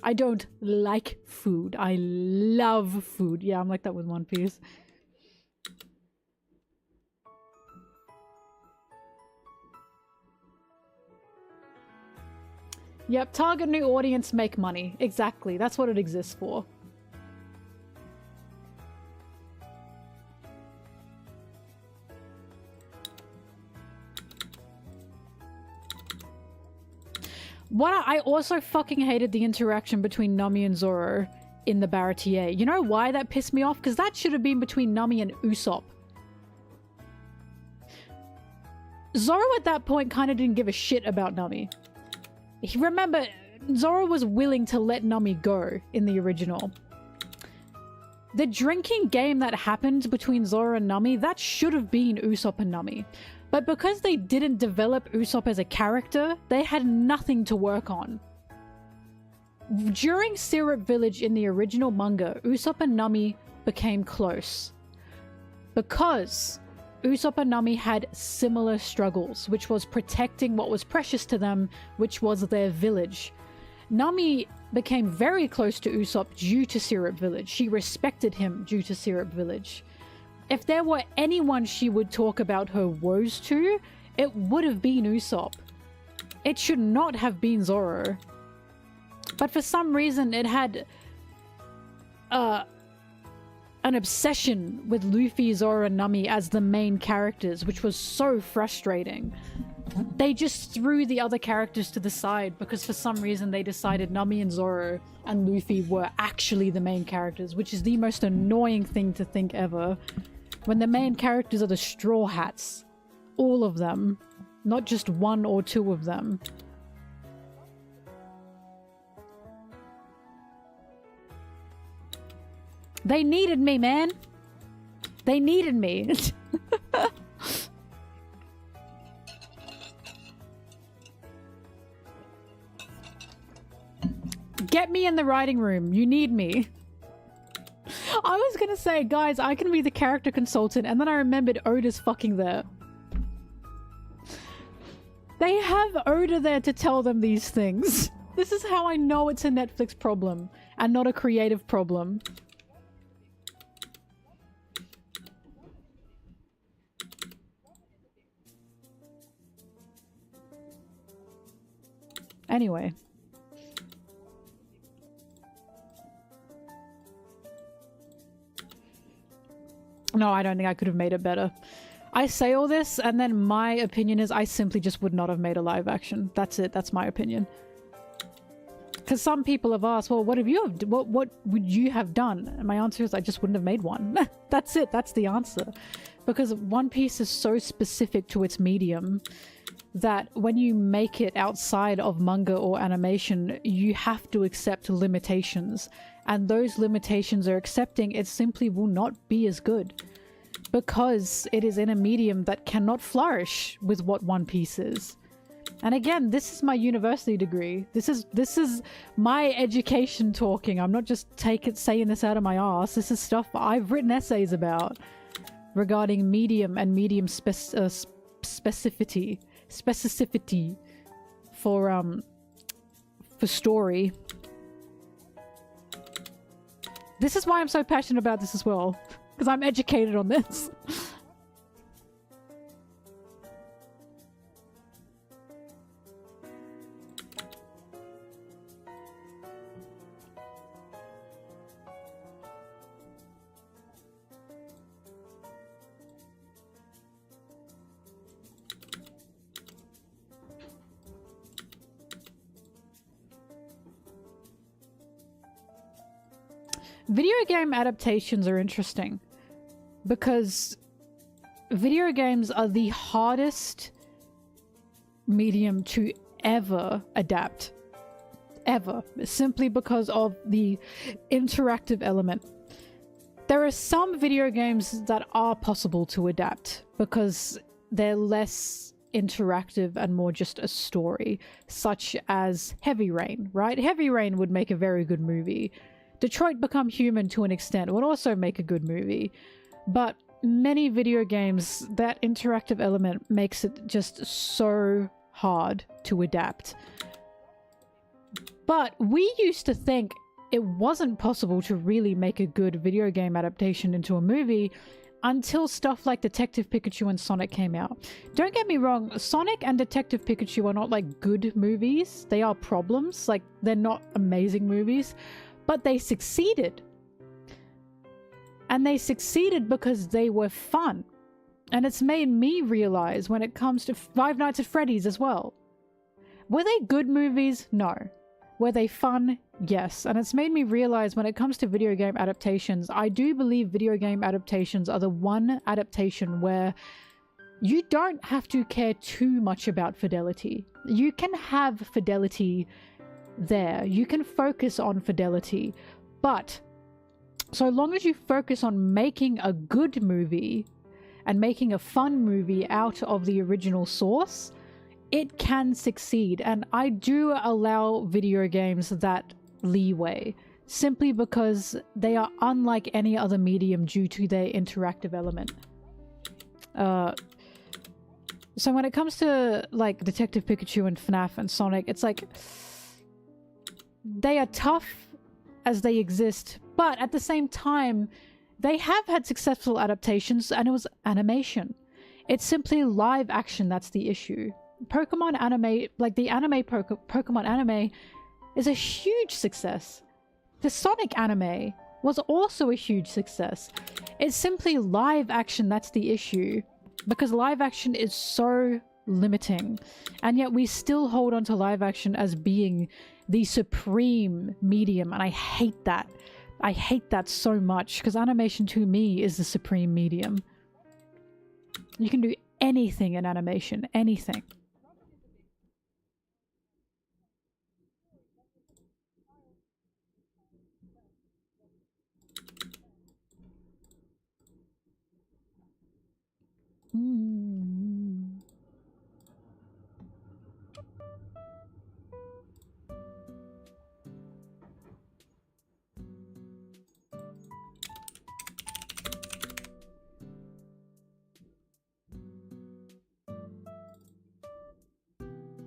I don't like food. I love food. Yeah, I'm like that with One Piece. Yep, target new audience, make money. Exactly. That's what it exists for. I also fucking hated the interaction between Nami and Zoro in the Baratier. You know why that pissed me off? Because that should have been between Nami and Usopp. Zoro at that point kind of didn't give a shit about Nami. Remember, Zoro was willing to let Nami go in the original. The drinking game that happened between Zoro and Nami, that should have been Usopp and Nami. But because they didn't develop Usopp as a character, they had nothing to work on. During Syrup Village in the original manga, Usopp and Nami became close. Because Usopp and Nami had similar struggles, which was protecting what was precious to them, which was their village. Nami became very close to Usopp due to Syrup Village. She respected him due to Syrup Village. If there were anyone she would talk about her woes to, it would have been Usopp. It should not have been Zoro. But for some reason it had an obsession with Luffy, Zoro, and Nami as the main characters, which was so frustrating. They just threw the other characters to the side because for some reason they decided Nami and Zoro and Luffy were actually the main characters, which is the most annoying thing to think ever. When the main characters are the Straw Hats. All of them. Not just one or two of them. They needed me, man. They needed me. Get me in the writing room. You need me. I was gonna say, guys, I can be the character consultant, and then I remembered Oda's fucking there. They have Oda there to tell them these things. This is how I know it's a Netflix problem, and not a creative problem. Anyway. No, I don't think I could have made it better. I say all this, and then my opinion is I simply just would not have made a live action. That's it. That's my opinion. Because some people have asked, well, what would you have done? And my answer is I just wouldn't have made one. That's it. That's the answer. Because One Piece is so specific to its medium that when you make it outside of manga or animation, you have to accept limitations. And those limitations are accepting it simply will not be as good. Because it is in a medium that cannot flourish with what One Piece is. And again, this is my university degree. This is my education talking. I'm not just saying this out of my ass. This is stuff I've written essays about regarding medium and medium specificity for story. This is why I'm so passionate about this as well, because I'm educated on this. Video game adaptations are interesting because video games are the hardest medium to ever adapt. Ever. Simply because of the interactive element. There are some video games that are possible to adapt because they're less interactive and more just a story, such as Heavy Rain, right? Heavy Rain would make a very good movie. Detroit Become Human to an extent would also make a good movie, but many video games, that interactive element makes it just so hard to adapt. But we used to think it wasn't possible to really make a good video game adaptation into a movie until stuff like Detective Pikachu and Sonic came out. Don't get me wrong, Sonic and Detective Pikachu are not like good movies. They are problems, like they're not amazing movies, but they succeeded. And they succeeded because they were fun. And it's made me realize when it comes to Five Nights at Freddy's as well. Were they good movies? No. Were they fun? Yes. And it's made me realize when it comes to video game adaptations, I do believe video game adaptations are the one adaptation where you don't have to care too much about fidelity. You can have fidelity there. You can focus on fidelity. But so long as you focus on making a good movie and making a fun movie out of the original source, it can succeed. And I do allow video games that leeway, simply because they are unlike any other medium due to their interactive element. So when it comes to like Detective Pikachu and FNAF and Sonic, it's like they are tough as they exist, but at the same time they have had successful adaptations, and it was animation. It's simply live action that's the issue. Pokemon anime, like the anime Pokemon anime, is a huge success. The Sonic anime was also a huge success. It's simply live action that's the issue, because live action is so limiting, and yet we still hold on to live action as being the supreme medium, and I hate that. I hate that so much, because animation to me is the supreme medium. You can do anything in animation, anything.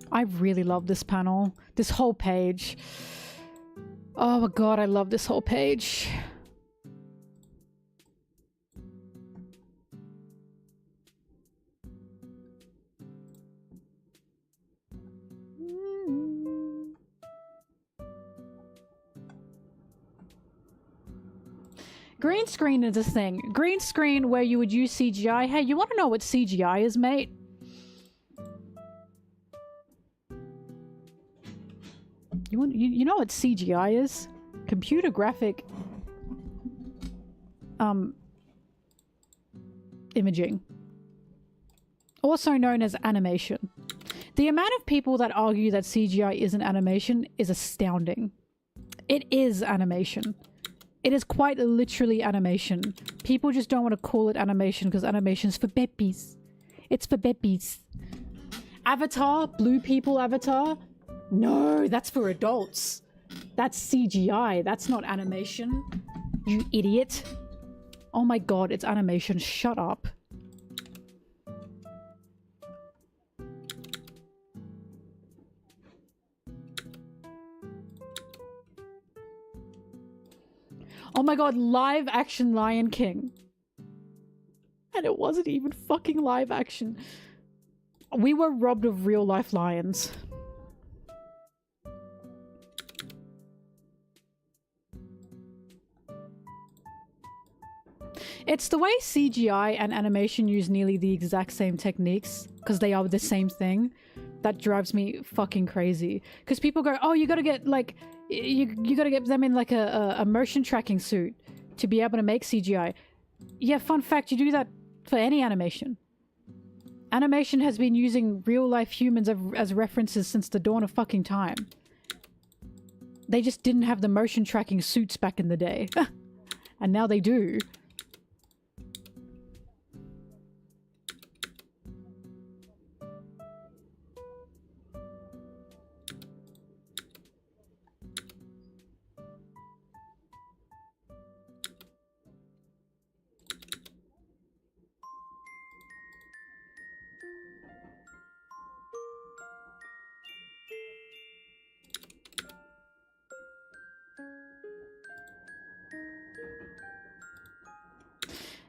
I really love this panel. This whole page. Oh my god, I love this whole page. Green screen is a thing. Green screen where you would use CGI. Hey, you want to know what CGI is, mate? You know what CGI is? Computer graphic imaging. Also known as animation. The amount of people that argue that CGI isn't animation is astounding. It is animation. It is quite literally animation. People just don't want to call it animation because animation's for babies. It's for babies. Avatar? Blue people avatar? No, that's for adults. That's CGI. That's not animation. You idiot. Oh my god, it's animation. Shut up. Oh my god, live action Lion King. And it wasn't even fucking live action. We were robbed of real life lions. It's the way CGI and animation use nearly the exact same techniques, because they are the same thing, that drives me fucking crazy. Because people go, oh, you gotta get, like, you gotta get them in, like, a motion tracking suit to be able to make CGI. Yeah, fun fact, you do that for any animation. Animation has been using real-life humans as references since the dawn of fucking time. They just didn't have the motion tracking suits back in the day. And now they do.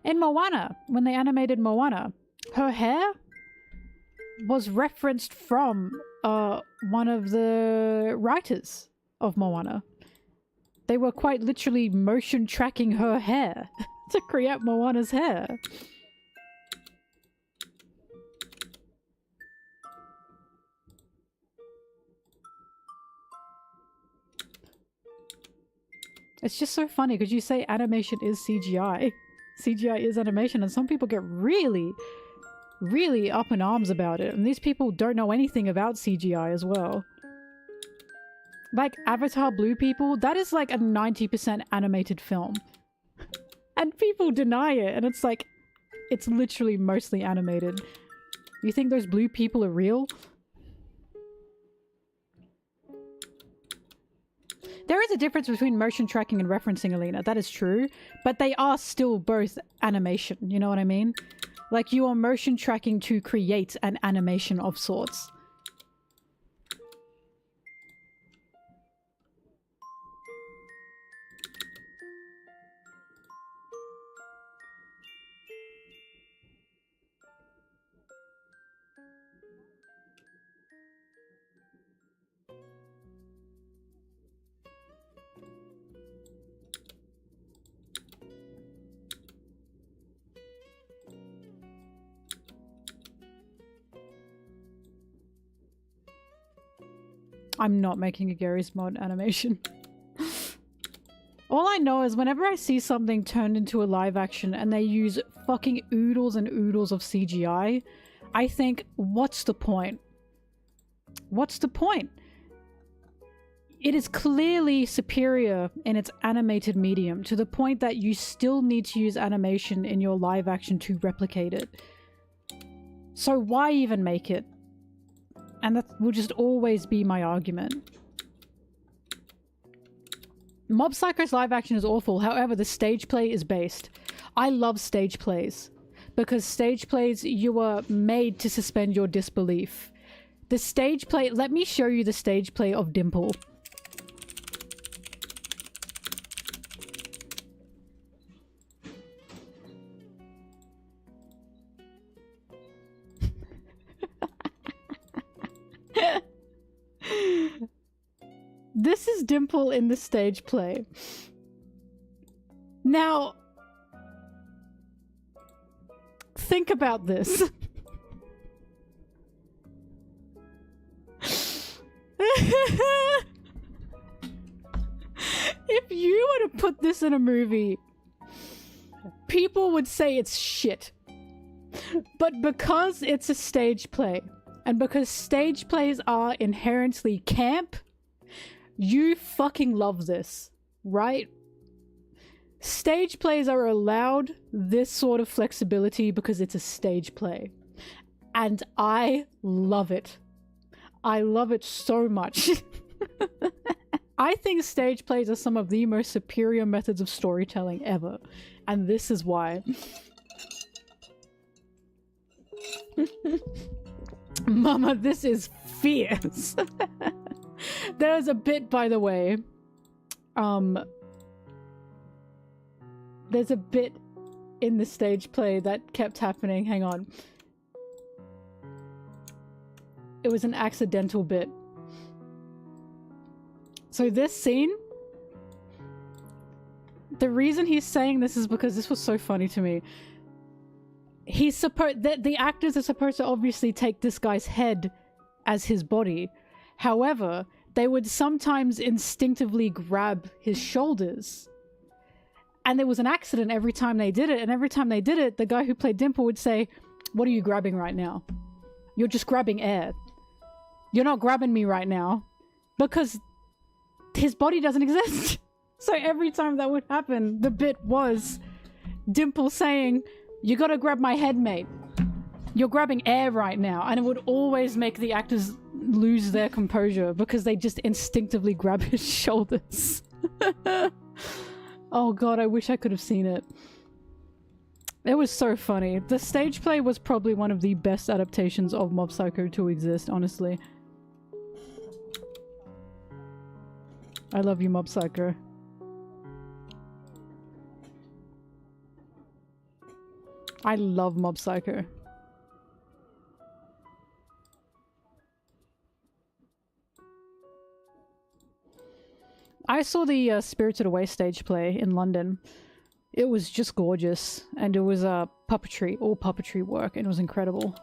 In Moana, when they animated Moana, her hair was referenced from one of the writers of Moana. They were quite literally motion tracking her hair to create Moana's hair. It's just so funny because you say animation is CGI. CGI is animation, and some people get really, really up in arms about it. And these people don't know anything about CGI as well. Like Avatar Blue people, that is like a 90% animated film. And people deny it, and it's like, it's literally mostly animated. You think those blue people are real? There is a difference between motion tracking and referencing, Alina. That is true. But they are still both animation. You know what I mean? Like, you are motion tracking to create an animation of sorts. I'm not making a Gary's Mod animation. All I know is whenever I see something turned into a live action and they use fucking oodles and oodles of CGI, I think, what's the point? What's the point? It is clearly superior in its animated medium to the point that you still need to use animation in your live action to replicate it. So why even make it? And that will just always be my argument. Mob Psycho's live action is awful, however the stage play is based. I love stage plays. Because stage plays, you are made to suspend your disbelief. The stage play, let me show you the stage play of Dimple. This is Dimple in the stage play. Now, think about this. If you were to put this in a movie, people would say it's shit. But because it's a stage play, and because stage plays are inherently camp, you fucking love this, right? Stage plays are allowed this sort of flexibility because it's a stage play. And I love it. I love it so much. I think stage plays are some of the most superior methods of storytelling ever. And this is why. Mama, this is fierce. There's a bit, by the way, there's a bit in the stage play that kept happening. Hang on. It was an accidental bit. So this scene, the reason he's saying this is because this was so funny to me. He's supposed the actors are supposed to obviously take this guy's head as his body. However, they would sometimes instinctively grab his shoulders. And there was an accident every time they did it, and every time they did it, the guy who played Dimple would say, "What are you grabbing right now? You're just grabbing air. You're not grabbing me right now." Because his body doesn't exist. So every time that would happen, the bit was Dimple saying, "You gotta grab my head, mate. You're grabbing air right now." And it would always make the actors lose their composure because they just instinctively grab his shoulders. Oh god, I wish I could have seen it. It was so funny. The stage play was probably one of the best adaptations of Mob Psycho to exist, honestly. I love you, Mob Psycho. I love Mob Psycho. I saw the Spirited Away stage play in London. It was just gorgeous, and it was puppetry, all puppetry work, and it was incredible.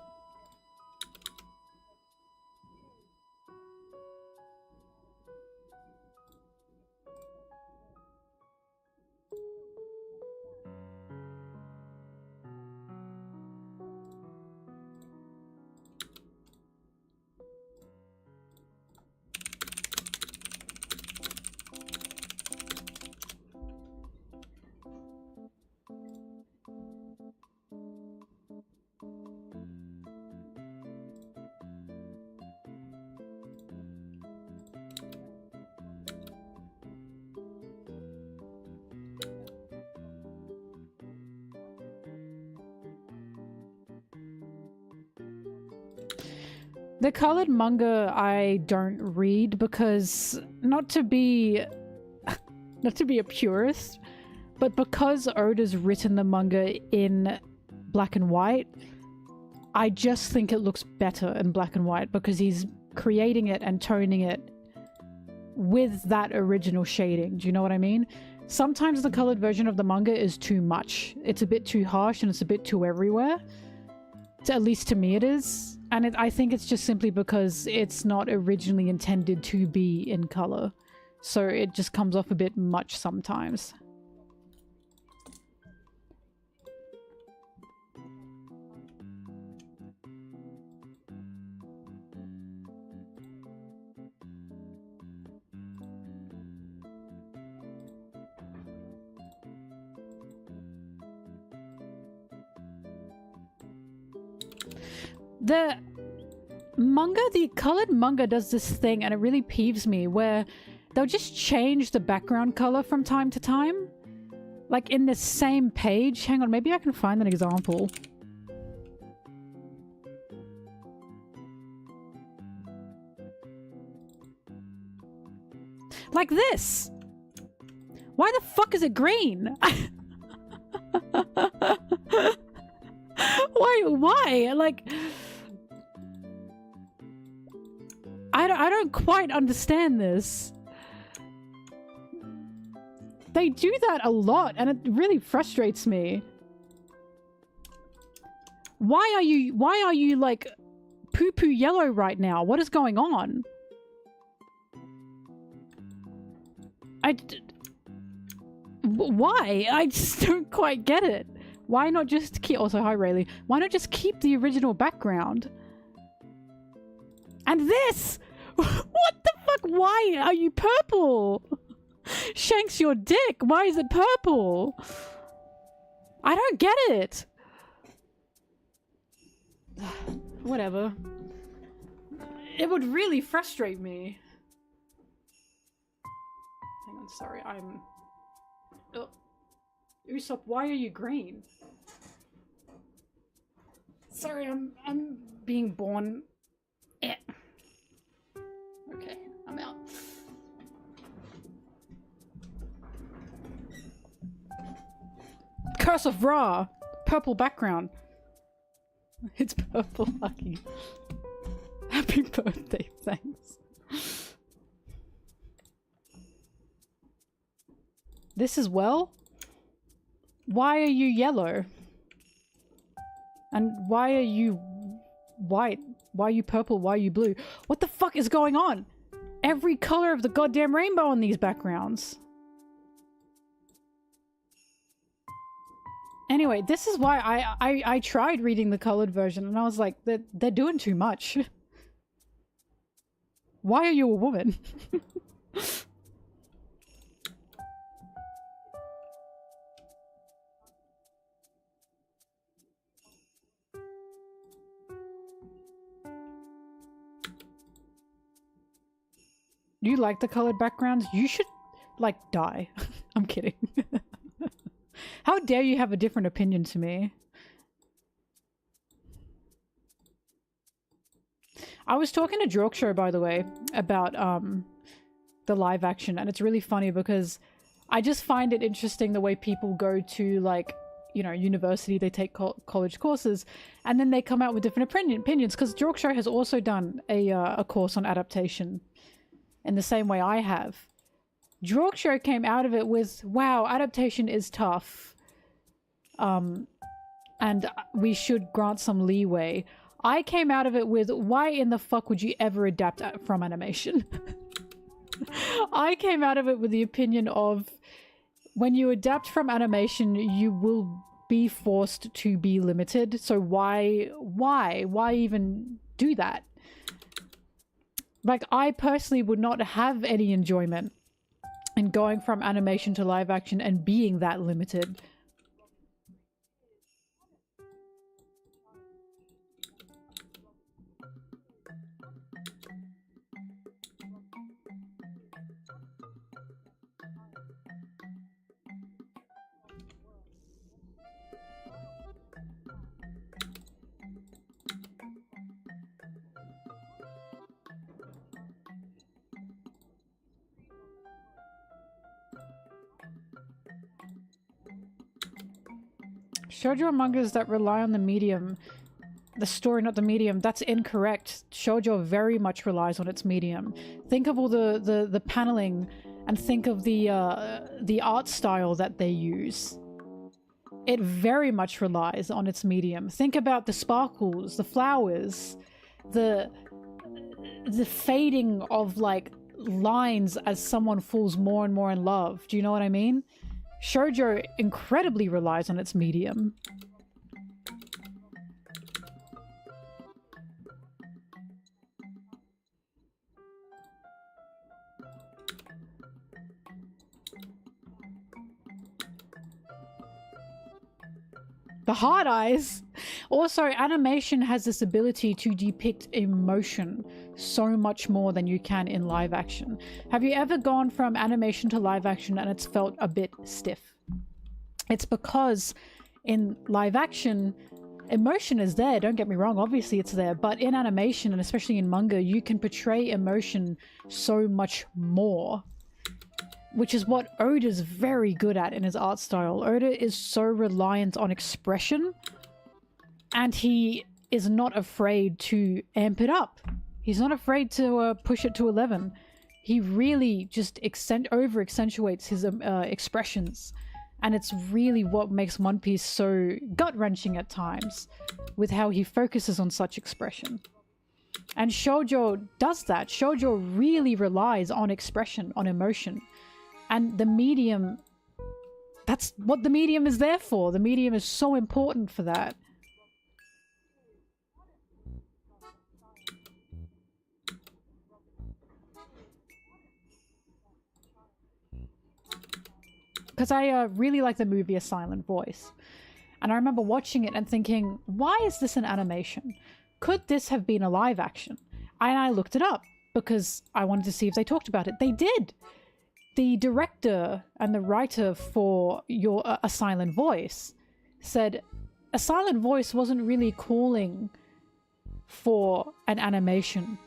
The colored manga I don't read because, not to be a purist, but because Oda's written the manga in black and white, I just think it looks better in black and white because he's creating it and toning it with that original shading. Do you know what I mean? Sometimes the colored version of the manga is too much. It's a bit too harsh and it's a bit too everywhere. At least to me it is. And I think it's just simply because it's not originally intended to be in color. So it just comes off a bit much sometimes. The colored manga does this thing, and it really peeves me, where they'll just change the background color from time to time. Like in the same page. Hang on, maybe I can find an example. Like this! Why the fuck is it green? Why? Like... I don't quite understand this. They do that a lot, and it really frustrates me. Why are you like poo-poo yellow right now? What is going on? Why? I just don't quite get it. Why not just keep... Also, hi Rayleigh. Why not just keep the original background? And this! What the fuck? Why are you purple? Shanks your dick. Why is it purple? I don't get it. Whatever. It would really frustrate me. Hang on, sorry, I'm... Oh. Usopp, why are you green? Sorry, I'm being born... Eh. Okay, I'm out. Curse of Ra! Purple background. It's purple, lucky. Happy birthday, thanks. This as well? Why are you yellow? And why are you white? Why are you purple? Why are you blue? What the fuck is going on? Every color of the goddamn rainbow on these backgrounds. Anyway, this is why I tried reading the colored version and I was like, they're doing too much. Why are you a woman? You like the colored backgrounds? You should, like, die. I'm kidding. How dare you have a different opinion to me? I was talking to Jorkshow, by the way, about the live action, and it's really funny because I just find it interesting the way people go to, like, you know, university, they take college courses, and then they come out with different opinions, because Yorkshire has also done a course on adaptation in the same way I have. Yorkshire came out of it with, wow, adaptation is tough, and we should grant some leeway. I came out of it with, why in the fuck would you ever adapt from animation? I came out of it with the opinion of, when you adapt from animation, you will be forced to be limited. So why even do that? Like, I personally would not have any enjoyment in going from animation to live action and being that limited. Shoujo mangas that rely on the medium, the story, not the medium, that's incorrect. Shoujo very much relies on its medium. Think of all the paneling, and think of the art style that they use. It very much relies on its medium. Think about the sparkles, the flowers, the fading of like lines as someone falls more and more in love. Do you know what I mean? Shoujo incredibly relies on its medium. The hard eyes! Also, animation has this ability to depict emotion so much more than you can in live action. Have you ever gone from animation to live action and it's felt a bit stiff? It's because in live action, emotion is there, don't get me wrong, obviously it's there, but in animation, and especially in manga, you can portray emotion so much more. Which is what Oda's very good at in his art style. Oda is so reliant on expression, and he is not afraid to amp it up. He's not afraid to push it to 11. He really just over-accentuates his expressions, and it's really what makes One Piece so gut-wrenching at times, with how he focuses on such expression. And Shoujo does that. Shoujo really relies on expression, on emotion. And the medium, that's what the medium is there for. The medium is so important for that. Because I really like the movie A Silent Voice. And I remember watching it and thinking, why is this an animation? Could this have been a live action? And I looked it up because I wanted to see if they talked about it. They did! The director and the writer for A Silent Voice said A Silent Voice wasn't really calling for an animation,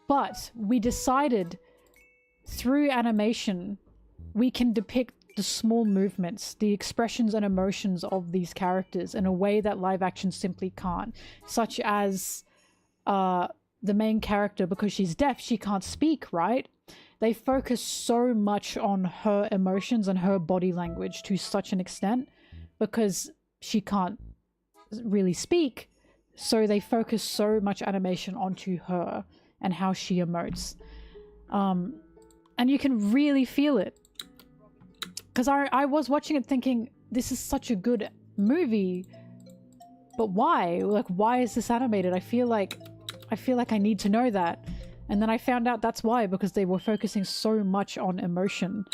but we decided through animation we can depict the small movements, the expressions and emotions of these characters in a way that live action simply can't, such as the main character, because she's deaf, she can't speak, right? They focus so much on her emotions and her body language to such an extent because she can't really speak. So they focus so much animation onto her and how she emotes. And you can really feel it. Because I was watching it thinking, this is such a good movie, but why? Like, why is this animated? I feel like I need to know that. And then I found out that's why, because they were focusing so much on emotion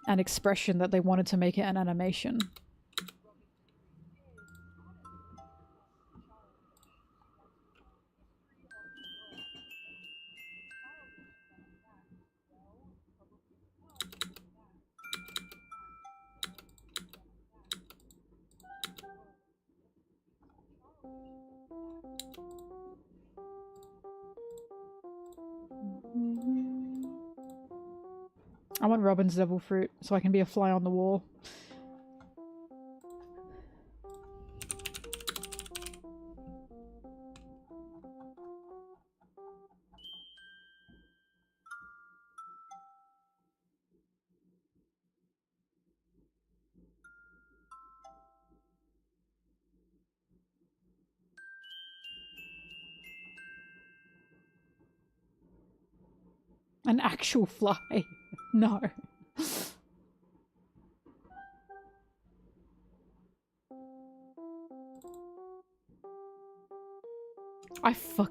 and expression that they wanted to make it an animation. I want Robin's devil fruit so I can be a fly on the wall. An actual fly. No.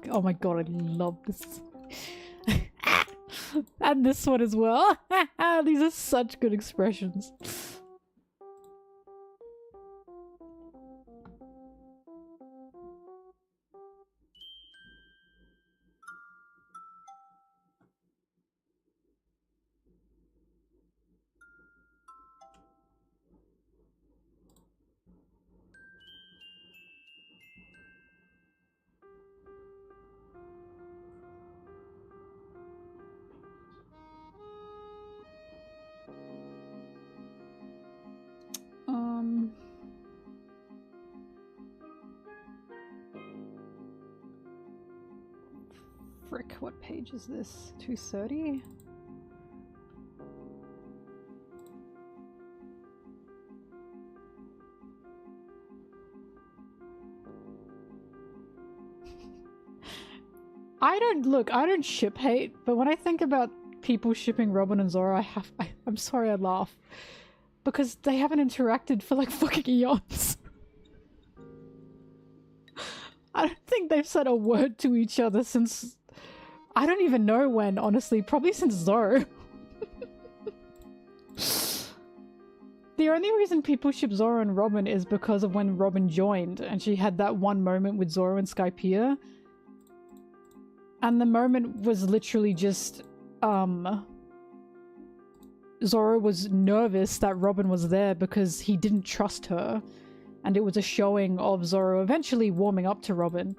Oh my god, I love this. And this one as well. These are such good expressions. Frick, what page is this? 230? I don't ship hate, but when I think about people shipping Robin and Zoro, I'm sorry I laugh. Because they haven't interacted for like fucking eons. I don't think they've said a word to each other since... I don't even know when, honestly. Probably since Zoro. The only reason people ship Zoro and Robin is because of when Robin joined and she had that one moment with Zoro and Skypiea. And the moment was literally just, Zoro was nervous that Robin was there because he didn't trust her. And it was a showing of Zoro eventually warming up to Robin.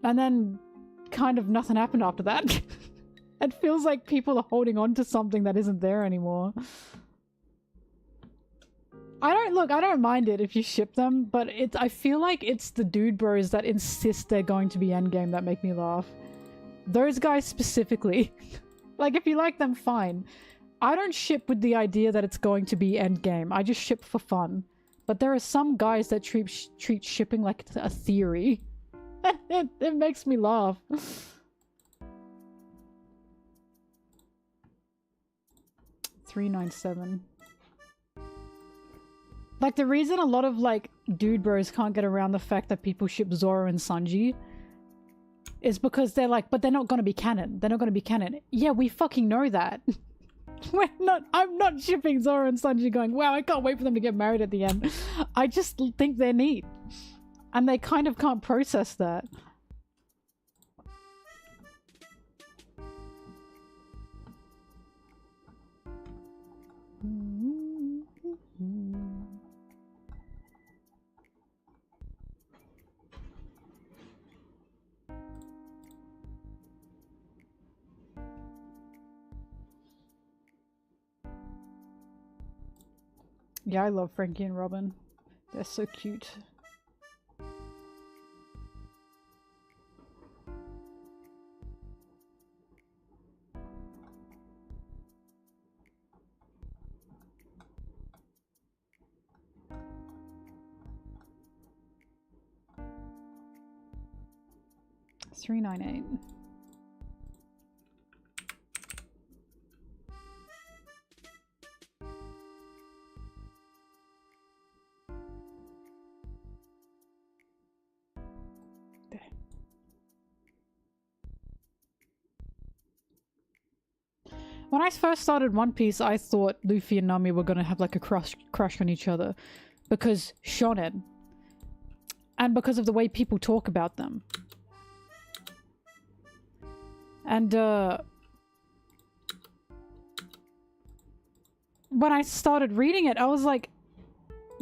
And then kind of nothing happened after that. It feels like people are holding on to something that isn't there anymore. I don't mind it if you ship them, but I feel like it's the dude bros that insist they're going to be endgame that make me laugh. Those guys specifically. Like, if you like them, fine. I don't ship with the idea that it's going to be endgame. I just ship for fun. But there are some guys that treat shipping like it's a theory. It makes me laugh. 397. Like, the reason a lot of, like, dude bros can't get around the fact that people ship Zoro and Sanji is because they're like, but they're not gonna be canon. They're not gonna be canon. Yeah, we fucking know that. I'm not shipping Zoro and Sanji going, wow, I can't wait for them to get married at the end. I just think they're neat. And they kind of can't process that. Yeah, I love Frankie and Robin. They're so cute. $398. When I first started One Piece, I thought Luffy and Nami were gonna have like a crush on each other because shonen, and because of the way people talk about them. And when I started reading it, I was like,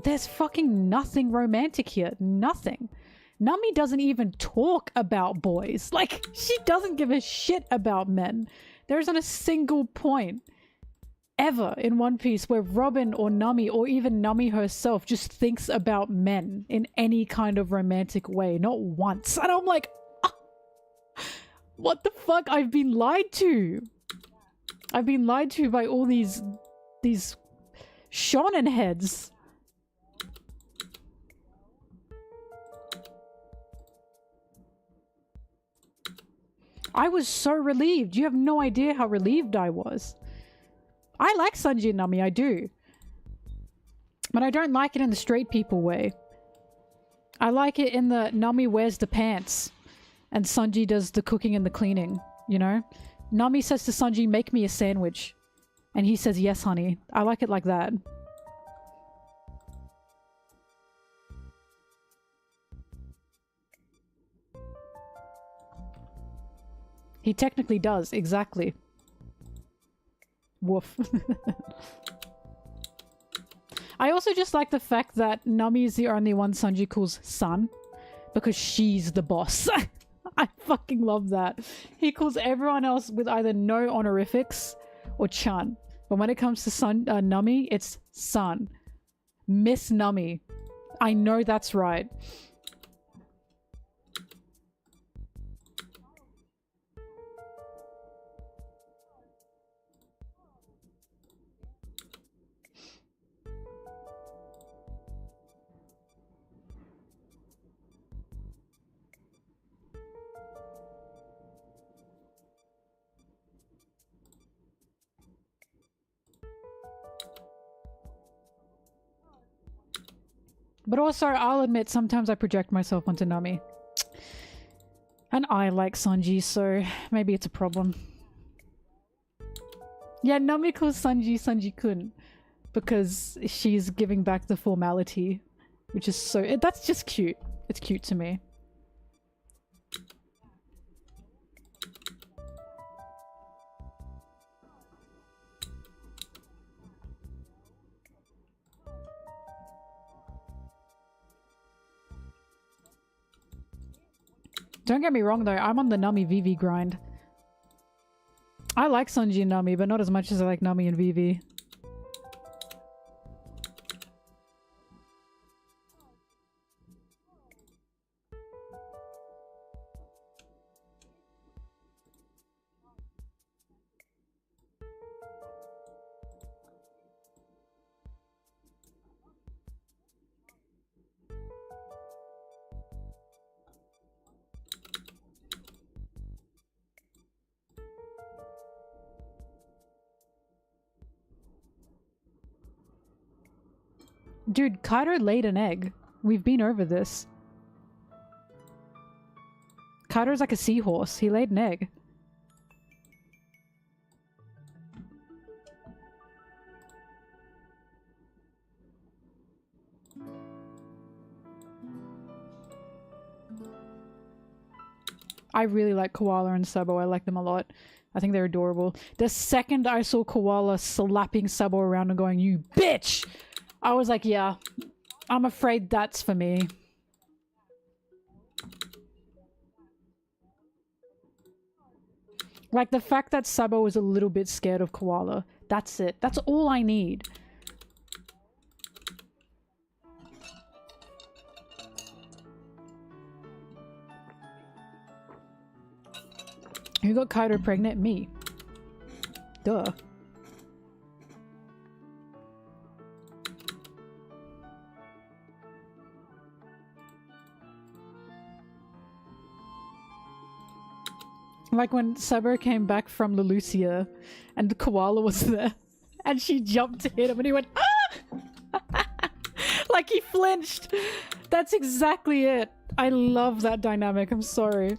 there's fucking nothing romantic here. Nothing. Nami doesn't even talk about boys. Like, she doesn't give a shit about men. There isn't a single point ever in One Piece where Robin or Nami or even Nami herself just thinks about men in any kind of romantic way. Not once. And I'm like, ah, what the fuck? I've been lied to. I've been lied to by all these shonen heads. I was so relieved. You have no idea how relieved I was. I like Sanji and Nami, I do. But I don't like it in the straight people way. I like it in the Nami wears the pants and Sanji does the cooking and the cleaning, you know? Nami says to Sanji, make me a sandwich. And he says, yes, honey. I like it like that. He technically does, exactly. Woof. I also just like the fact that Nami is the only one Sanji calls son. Because she's the boss. I fucking love that. He calls everyone else with either no honorifics or Chan. But when it comes to Nami, it's son. Miss Nami. I know that's right. But also, I'll admit, sometimes I project myself onto Nami. And I like Sanji, so maybe it's a problem. Yeah, Nami calls Sanji Sanji-kun. Because she's giving back the formality. Which is so... that's just cute. It's cute to me. Don't get me wrong though, I'm on the Nami Vivi grind. I like Sanji and Nami, but not as much as I like Nami and Vivi. Dude, Kaido laid an egg. We've been over this. Kaido's like a seahorse. He laid an egg. I really like Koala and Sabo. I like them a lot. I think they're adorable. The second I saw Koala slapping Sabo around and going, "You bitch!" I was like, yeah, I'm afraid that's for me. Like, the fact that Sabo was a little bit scared of Koala. That's it. That's all I need. Who got Kaido pregnant? Me. Duh. Like when Sabo came back from Lelucia and the koala was there and she jumped to hit him and he went, ah! Like he flinched. That's exactly it. I love that dynamic. I'm sorry.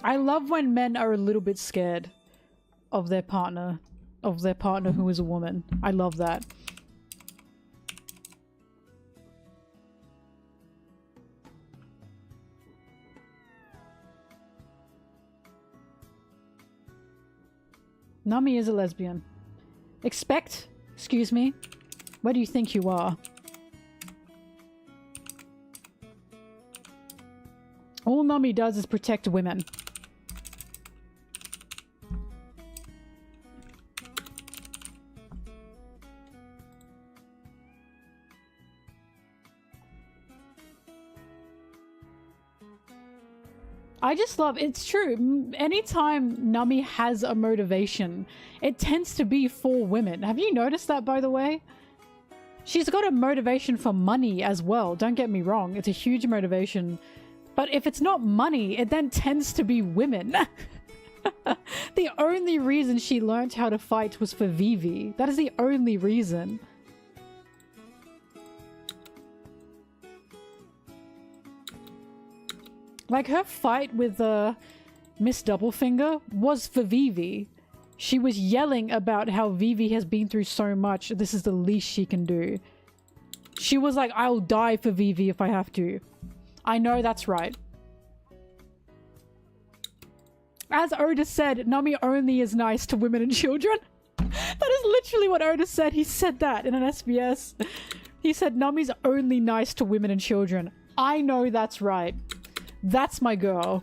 I love when men are a little bit scared of their partner who is a woman. I love that. Nami is a lesbian. Excuse me? Where do you think you are? All Nami does is protect women. I just love, it's true. Anytime Nami has a motivation, it tends to be for women. Have you noticed that, by the way? She's got a motivation for money as well. Don't get me wrong. It's a huge motivation. But if it's not money, it then tends to be women. The only reason she learned how to fight was for Vivi. That is the only reason. Like, her fight with Miss Doublefinger was for Vivi. She was yelling about how Vivi has been through so much. This is the least she can do. She was like, I'll die for Vivi if I have to. I know that's right. As Otis said, Nami only is nice to women and children. That is literally what Otis said. He said that in an SBS. He said Nami's only nice to women and children. I know that's right. That's my girl.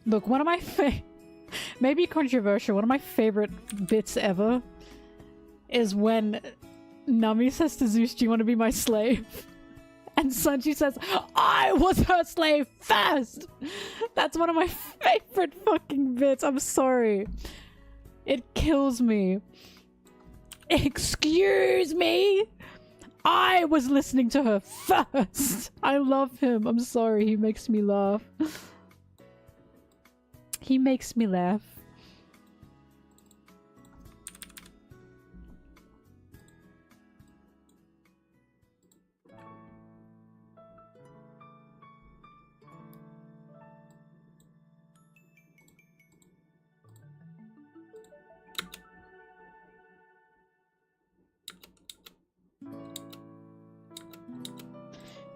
Look, one of my maybe controversial, one of my favorite bits ever is when Nami says to Zeus, do you want to be my slave? And Sanji says, I was her slave first! That's one of my favorite fucking bits. I'm sorry. It kills me. Excuse me? I was listening to her first. I love him. I'm sorry. He makes me laugh. He makes me laugh.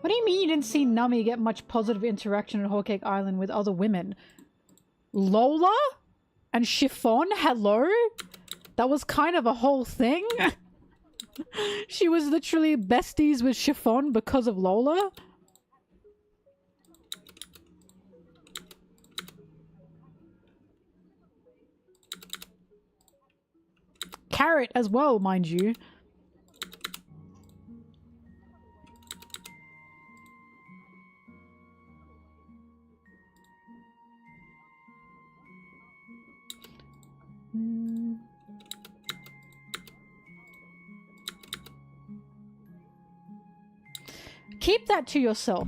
What do you mean you didn't see Nami get much positive interaction on Whole Island with other women? Lola? And Chiffon? Hello? That was kind of a whole thing? She was literally besties with Chiffon because of Lola? Carrot as well, mind you. Keep that to yourself.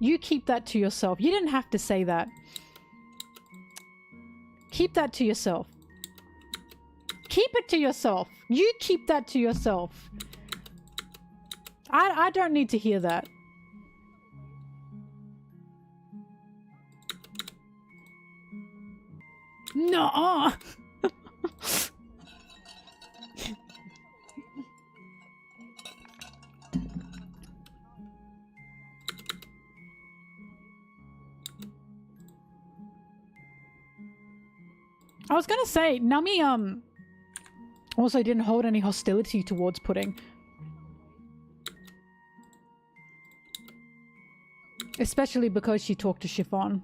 You keep that to yourself. You didn't have to say that. Keep that to yourself. Keep it to yourself. You keep that to yourself. I don't need to hear that. No. I was gonna say, Nami, also didn't hold any hostility towards Pudding. Especially because she talked to Chiffon.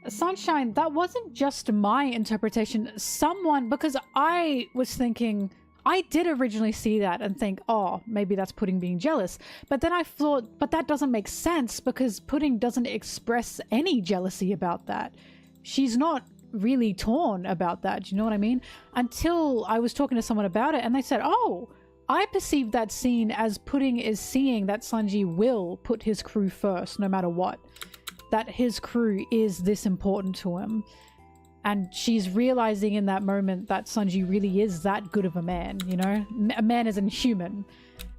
Sunshine, that wasn't just my interpretation. Someone, because I was thinking, I did originally see that and think, oh, maybe that's Pudding being jealous. But then I thought, but that doesn't make sense because Pudding doesn't express any jealousy about that. She's not really torn about that. Do you know what I mean? Until I was talking to someone about it and they said, oh, I perceive that scene as Pudding is seeing that Sanji will put his crew first no matter what. That his crew is this important to him. And she's realizing in that moment that Sanji really is that good of a man, you know? A man as in human.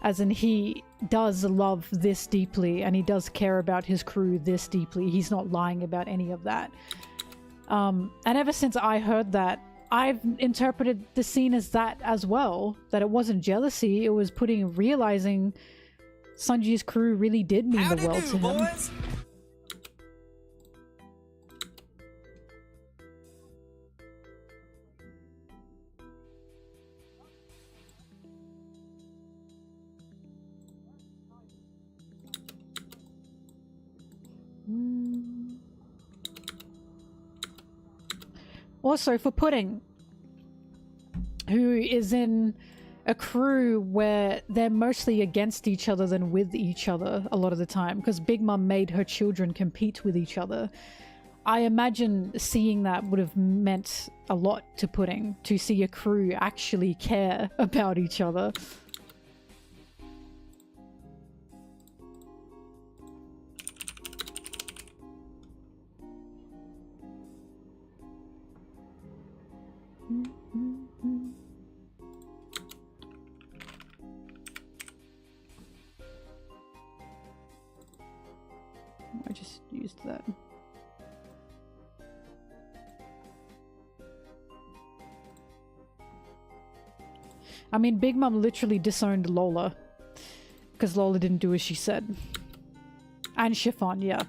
As in, he does love this deeply and he does care about his crew this deeply. He's not lying about any of that. And ever since I heard that, I've interpreted the scene as that as well. That it wasn't jealousy, it was realizing Sanji's crew really did mean the world to him. Boys? Also, for Pudding, who is in a crew where they're mostly against each other than with each other a lot of the time, because Big Mom made her children compete with each other. I imagine seeing that would have meant a lot to Pudding, to see a crew actually care about each other. I just used that. I mean, Big Mom literally disowned Lola because Lola didn't do as she said. And Chiffon, yeah.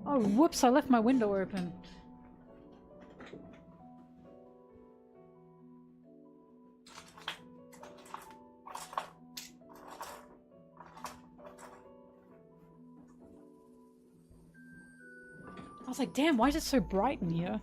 Oh, whoops, I left my window open. I was like, damn, why is it so bright in here?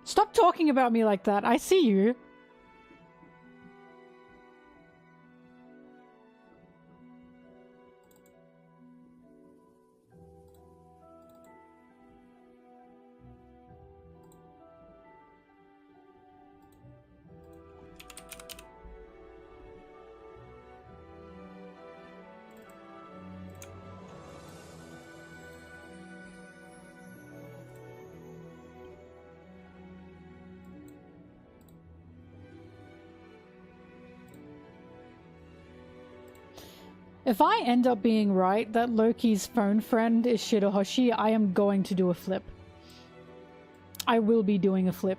Stop talking about me like that. I see you. If I end up being right that Loki's phone friend is Shirahoshi, I am going to do a flip. I will be doing a flip.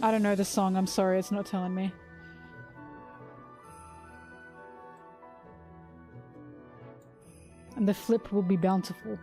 I don't know the song, I'm sorry, it's not telling me. And the flip will be bountiful.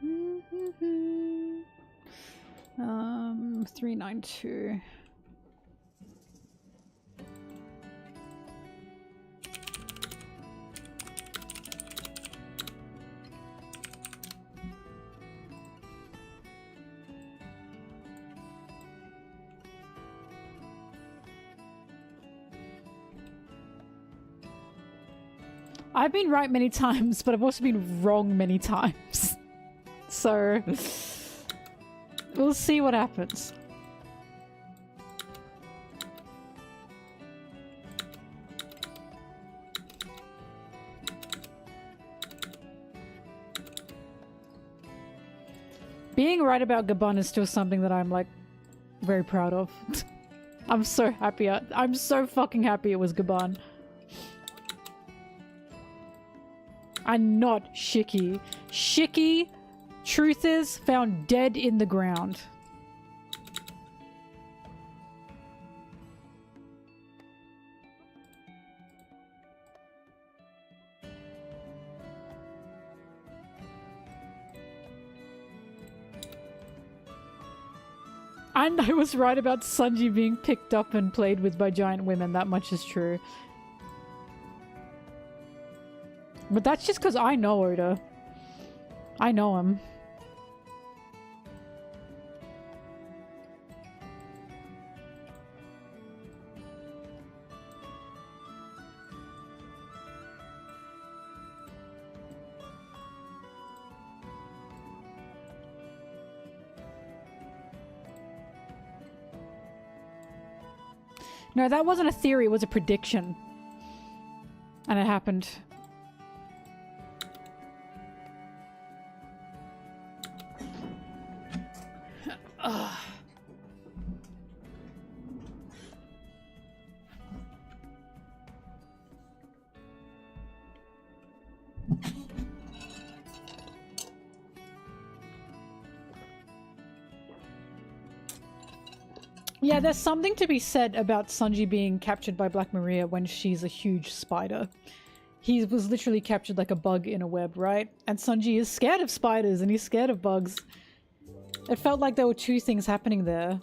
Mm-hmm. 392. I've been right many times, but I've also been wrong many times. So, we'll see what happens. Being right about Gabon is still something that I'm, like, very proud of. I'm so happy. I'm so fucking happy it was Gabon. And not Shiki. Shiki, truth is, found dead in the ground. And I was right about Sanji being picked up and played with by giant women. That much is true. But that's just because I know Oda. I know him. No, that wasn't a theory, it was a prediction. And it happened. Ugh. Yeah, there's something to be said about Sanji being captured by Black Maria when she's a huge spider. He was literally captured like a bug in a web, right? And Sanji is scared of spiders and he's scared of bugs. It felt like there were two things happening there.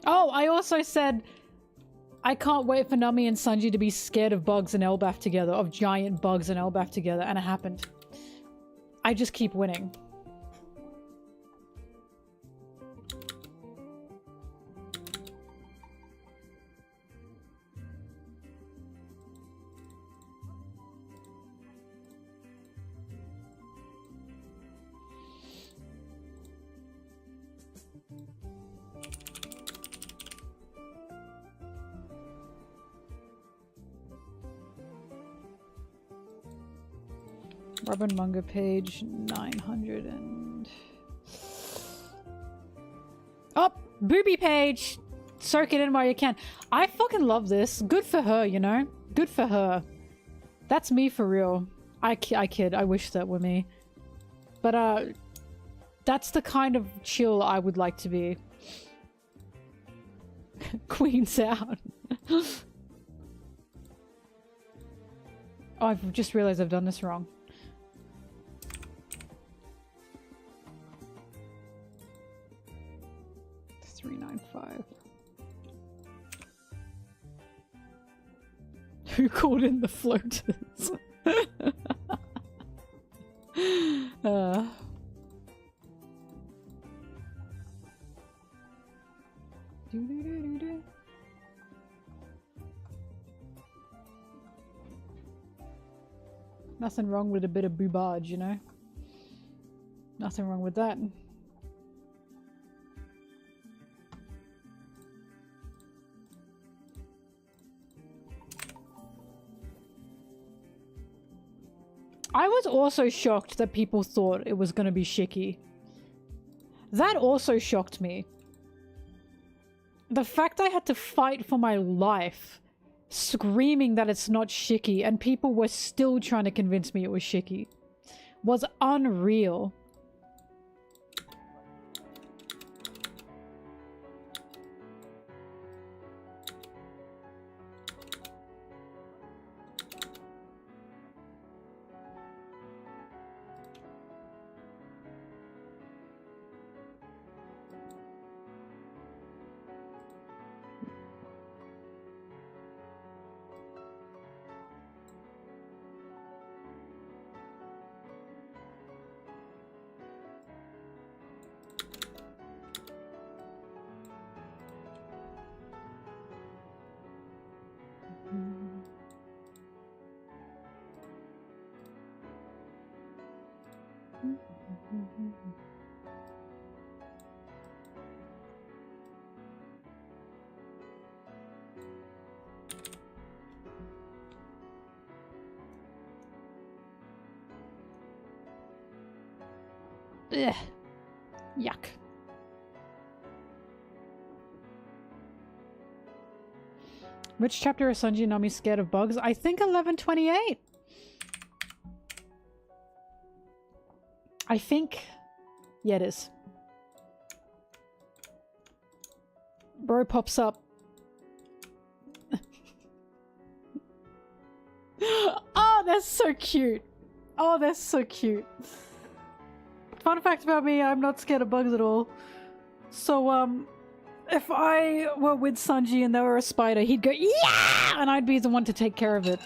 Oh, I also said I can't wait for Nami and Sanji to be scared of bugs and Elbaf together, of giant bugs and Elbaf together, and it happened. I just keep winning. Robin manga page 900 and... Oh! Booby page! Soak it in while you can. I fucking love this. Good for her, you know? Good for her. That's me for real. I kid. I wish that were me. But, that's the kind of chill I would like to be. Queen's out. Oh, I've just realized I've done this wrong. 395. Who called in the floaters? uh. Nothing wrong with a bit of boobage, you know? Nothing wrong with that. I was also shocked that people thought it was gonna be Shiki. That also shocked me. The fact I had to fight for my life, screaming that it's not Shiki, and people were still trying to convince me it was Shiki, was unreal. Ugh. Yuck. Which chapter is Sanji and Nami scared of bugs? I think 1128. I think... Yeah, it is. Bro pops up. Oh, that's so cute. Oh, that's so cute. Fun fact about me, I'm not scared of bugs at all. So, if I were with Sanji and there were a spider, he'd go, yeah! And I'd be the one to take care of it.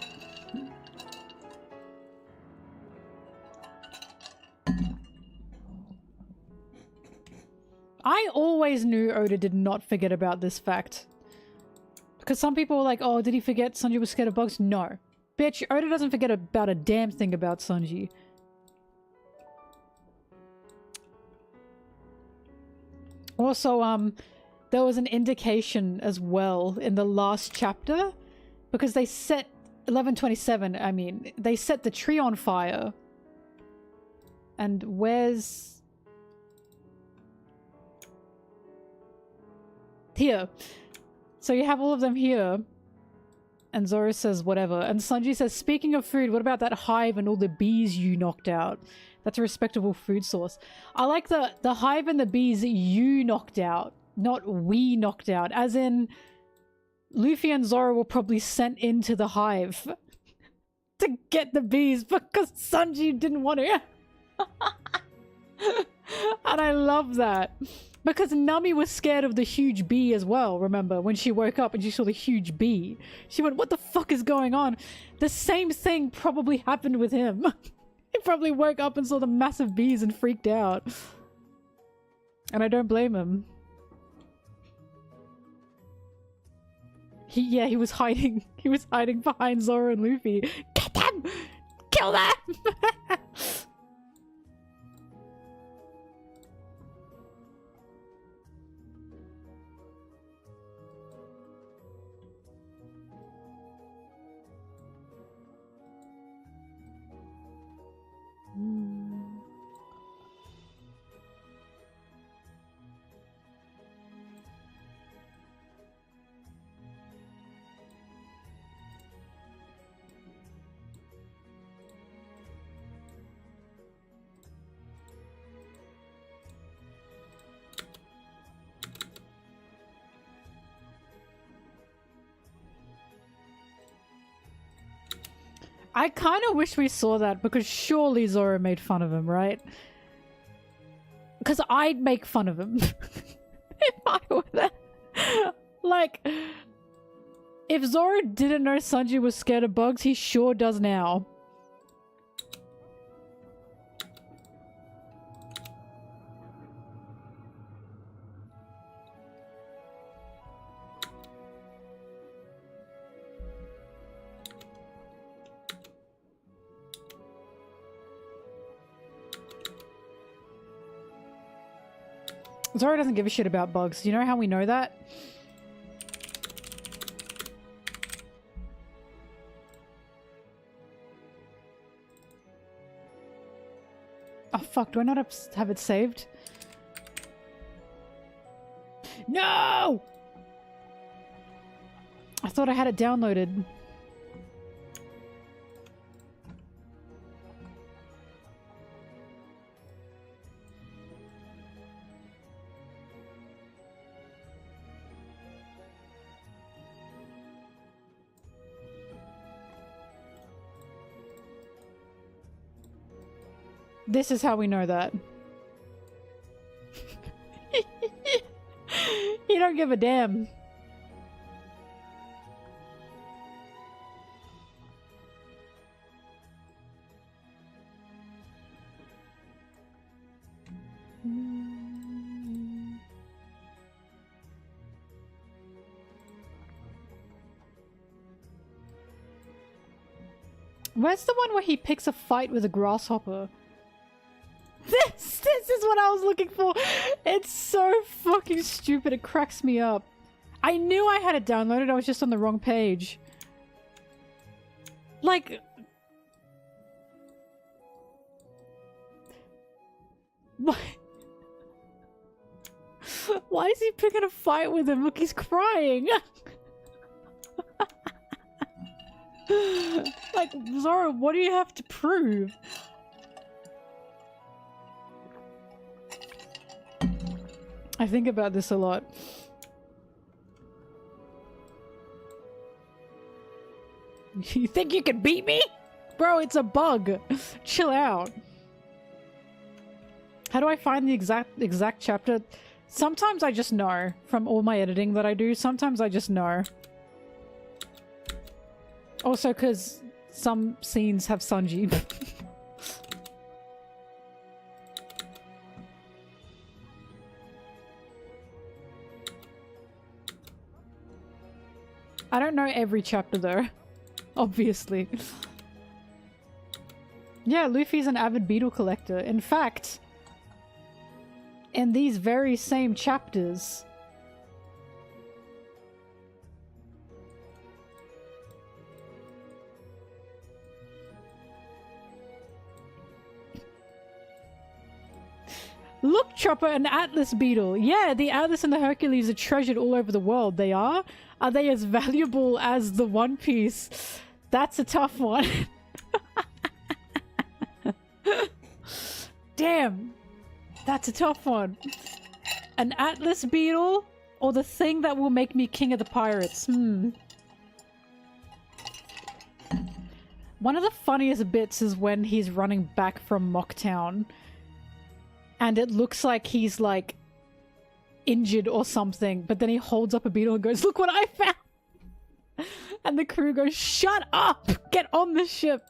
I always knew Oda did not forget about this fact. Because some people were like, oh, did he forget Sanji was scared of bugs? No. Bitch, Oda doesn't forget about a damn thing about Sanji. Also, there was an indication as well in the last chapter, because they set 1127, I mean, they set the tree on fire. And where's... Here. So you have all of them here. And Zoro says whatever. And Sanji says, speaking of food, what about that hive and all the bees you knocked out? That's a respectable food source. I like the hive and the bees you knocked out, not we knocked out. As in, Luffy and Zoro were probably sent into the hive to get the bees because Sanji didn't want to. And I love that. Because Nami was scared of the huge bee as well, remember? When she woke up and she saw the huge bee. She went, what the fuck is going on? The same thing probably happened with him. He probably woke up and saw the massive bees and freaked out. And I don't blame him. He was hiding. He was hiding behind Zoro and Luffy. Get them! Kill them! I kind of wish we saw that, because surely Zoro made fun of him, right? Because I'd make fun of him if I were there. Like, If Zoro didn't know Sanji was scared of bugs, he sure does now. Zoro doesn't give a shit about bugs. You know how we know that? Oh fuck, do I not have it saved? No! I thought I had it downloaded. This is how we know that. You don't give a damn. Where's the one where he picks a fight with a grasshopper? This is what I was looking for. It's so fucking stupid. It cracks me up. I knew I had it downloaded. I was just on the wrong page. Like... Why? Why is he picking a fight with him? Look, he's crying. Like, Zoro, what do you have to prove? I think about this a lot. You think you can beat me? Bro, it's a bug. Chill out. How do I find the exact chapter? Sometimes I just know from all my editing that I do. Sometimes I just know. Also because some scenes have Sanji. I don't know every chapter though, obviously. Yeah, Luffy's an avid beetle collector. In fact, in these very same chapters, look, Chopper, an Atlas beetle. Yeah, the Atlas and the Hercules are treasured all over the world. They are? Are they as valuable as the One Piece? That's a tough one. Damn. That's a tough one. An Atlas beetle or the thing that will make me king of the pirates? One of the funniest bits is when he's running back from Mocktown. And it looks like he's like injured or something, but then he holds up a beetle and goes, "Look what I found!" And the crew goes, "Shut up! Get on the ship!"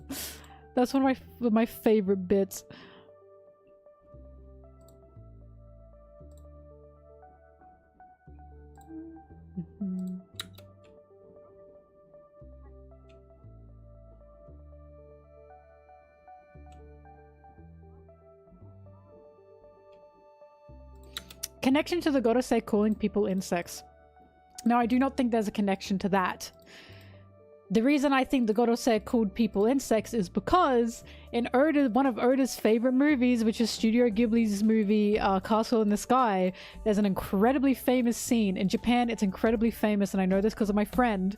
That's one of my favorite bits. Connection to the Gorosei calling people insects. Now, I do not think there's a connection to that. The reason I think the Gorosei called people insects is because in one of Oda's favorite movies, which is Studio Ghibli's movie Castle in the Sky, there's an incredibly famous scene. In Japan, it's incredibly famous, and I know this because of my friend,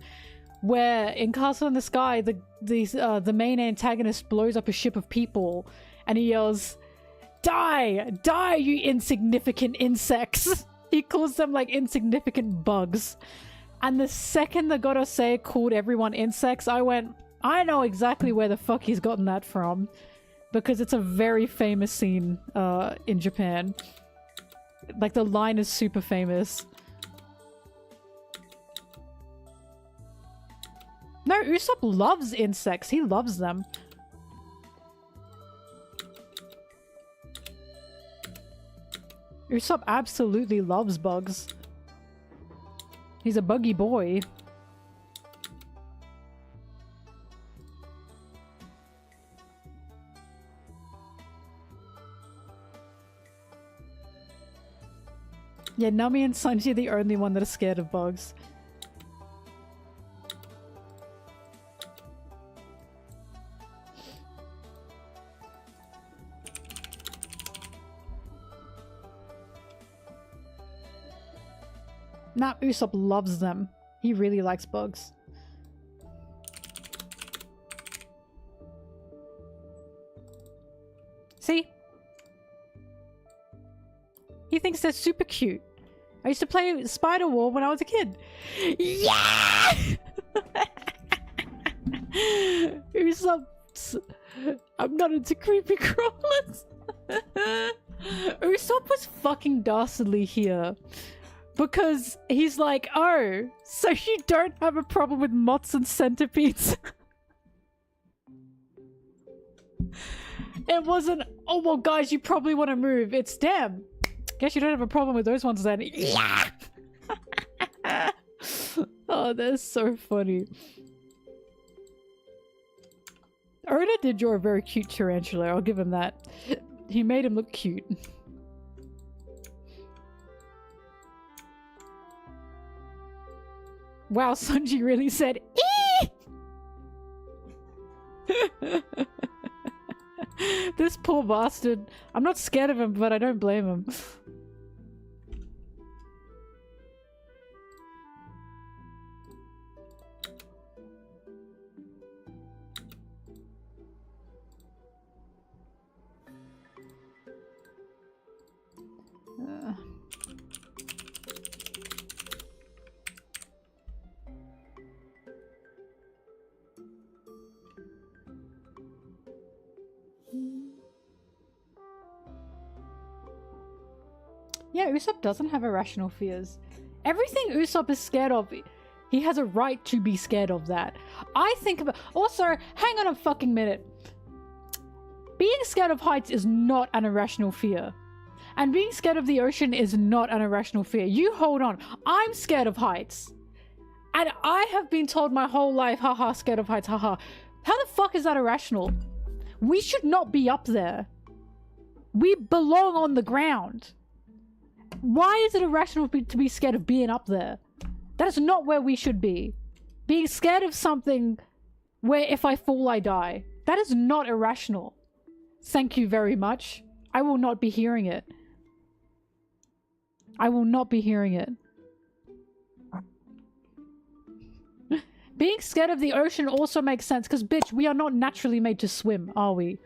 where in Castle in the Sky, the main antagonist blows up a ship of people, and he yells, "Die! Die, you insignificant insects!" He calls them like insignificant bugs. And the second the Gorosei called everyone insects, I went, I know exactly where the fuck he's gotten that from. Because it's a very famous scene in Japan. Like, the line is super famous. No, Usopp loves insects. He loves them. Usopp absolutely loves bugs. He's a buggy boy. Yeah, Nami and Sanji are the only one that are scared of bugs. Nah, Usopp loves them. He really likes bugs. See? He thinks they're super cute. I used to play Spider War when I was a kid. Yeah! Usopp... I'm not into creepy crawlers. Usopp was fucking dastardly here. Because he's like, oh, so you don't have a problem with moths and centipedes? It wasn't, oh well guys, you probably want to move. It's damn. Guess you don't have a problem with those ones then. Yeah! Oh, that's so funny. Oda did draw a very cute tarantula, I'll give him that. He made him look cute. Wow, Sanji really said, eee! This poor bastard. I'm not scared of him, but I don't blame him. Yeah, Usopp doesn't have irrational fears. Everything Usopp is scared of, he has a right to be scared of that. I think about... Also, hang on a fucking minute. Being scared of heights is not an irrational fear. And being scared of the ocean is not an irrational fear. You hold on. I'm scared of heights. And I have been told my whole life, haha, scared of heights, haha. How the fuck is that irrational? We should not be up there. We belong on the ground. Why is it irrational to be scared of being up there? That is not where we should be. Being scared of something where if I fall, I die. That is not irrational. Thank you very much. I will not be hearing it. I will not be hearing it. Being scared of the ocean also makes sense because, bitch, we are not naturally made to swim, are we?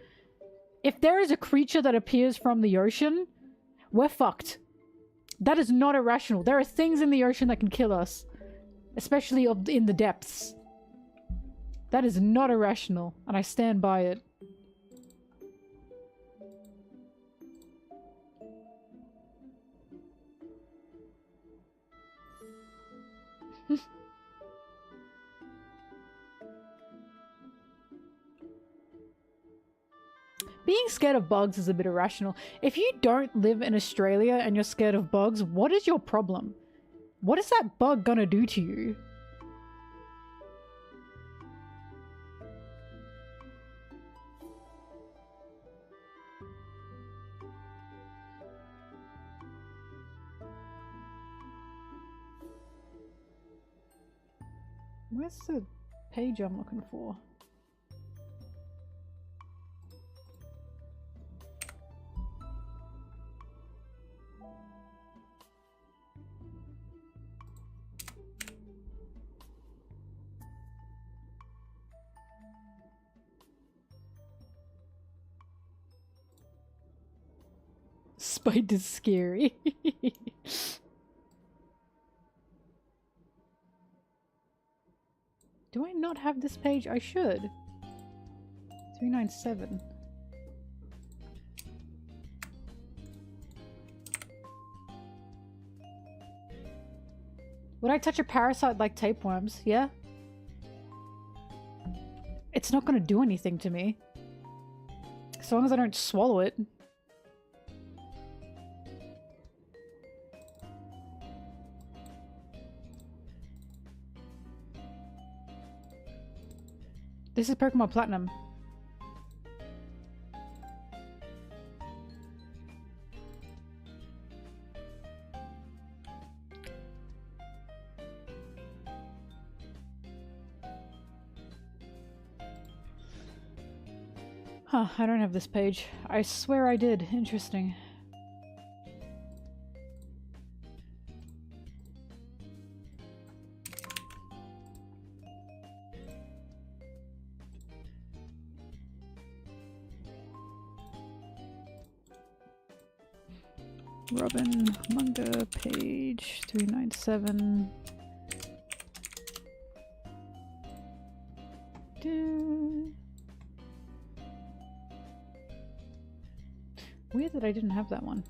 If there is a creature that appears from the ocean, we're fucked. That is not irrational. There are things in the ocean that can kill us. Especially in the depths. That is not irrational, and I stand by it. Being scared of bugs is a bit irrational. If you don't live in Australia and you're scared of bugs, what is your problem? What is that bug gonna do to you? Where's the page I'm looking for? Spider's scary. Do I not have this page? I should. 397. Would I touch a parasite like tapeworms? Yeah? It's not gonna do anything to me. As long as I don't swallow it. This is Pokemon Platinum. Huh, I don't have this page. I swear I did. Interesting. Robin manga page 397. Weird that I didn't have that one.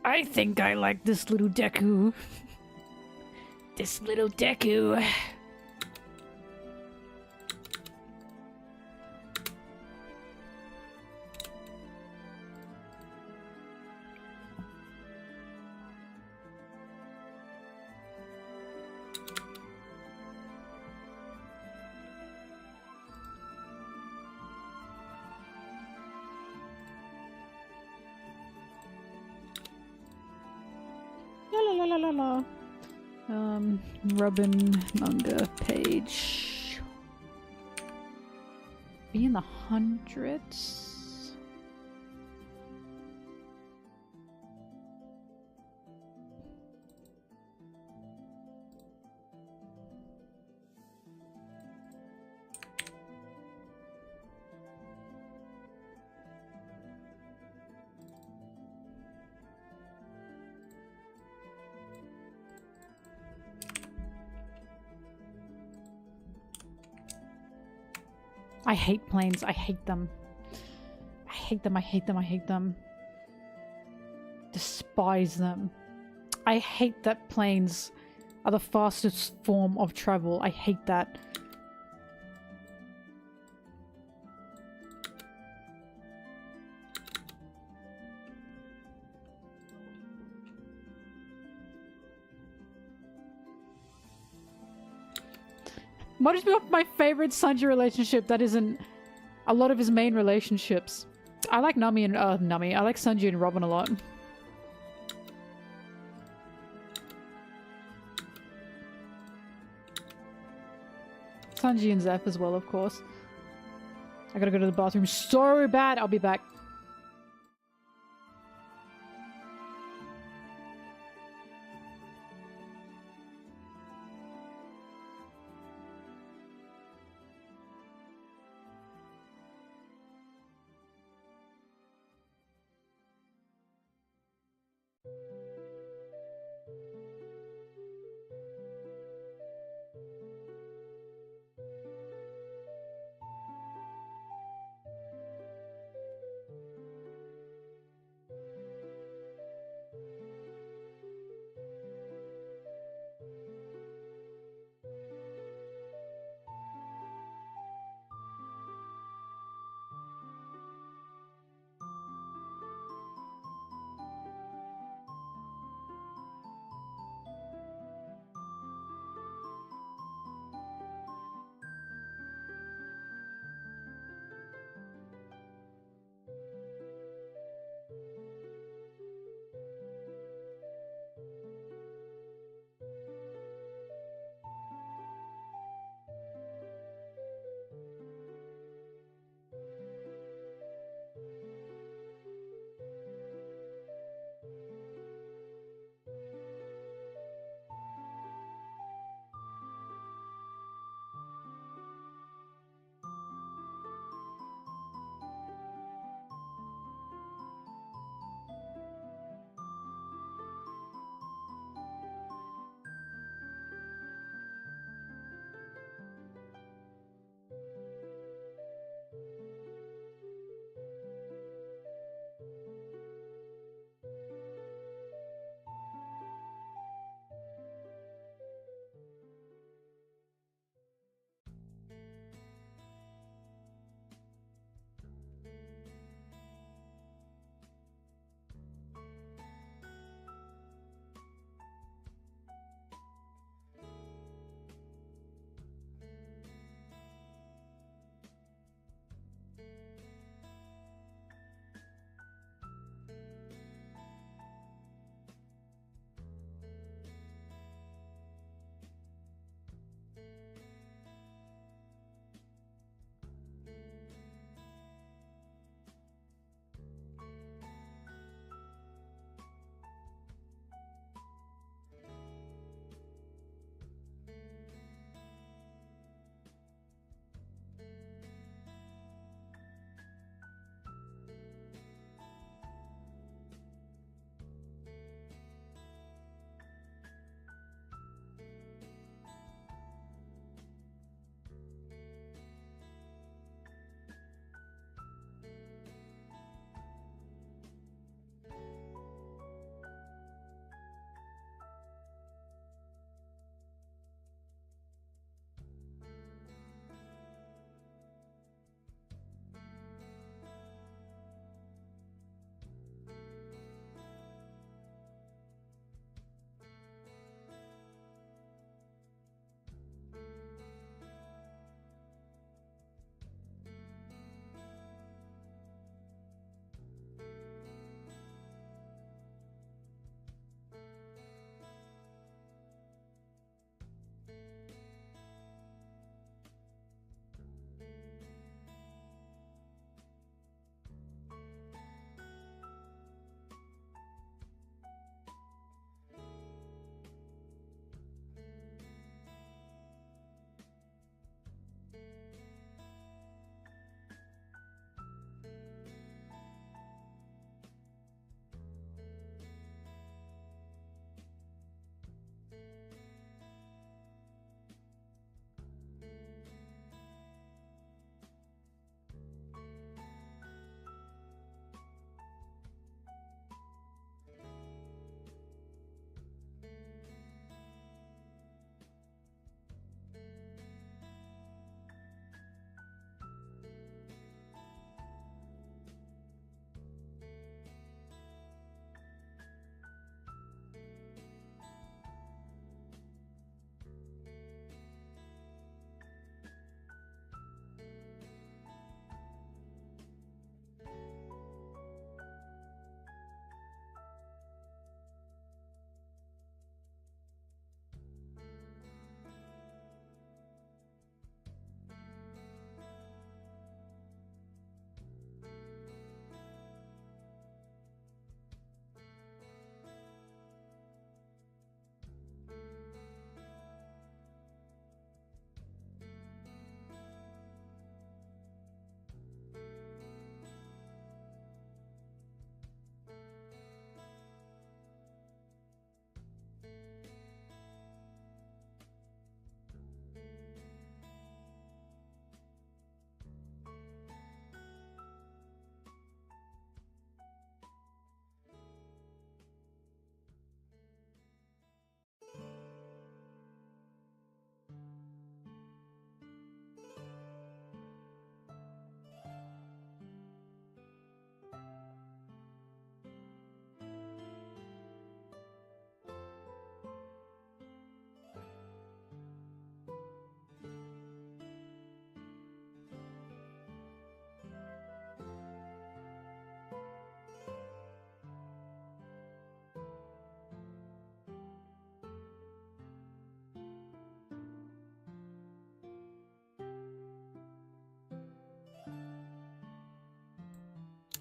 I think I like this little Deku. This little Deku. La la la la la. Robin manga page. Be in the hundreds. I hate planes. I hate them. I hate them. I hate them. I hate them. Despise them. I hate that planes are the fastest form of travel. I hate that. Might just be my favorite Sanji relationship that isn't a lot of his main relationships. I like Nami and Nami. I like Sanji and Robin a lot. Sanji and Zeph as well, of course. I gotta go to the bathroom so bad. I'll be back.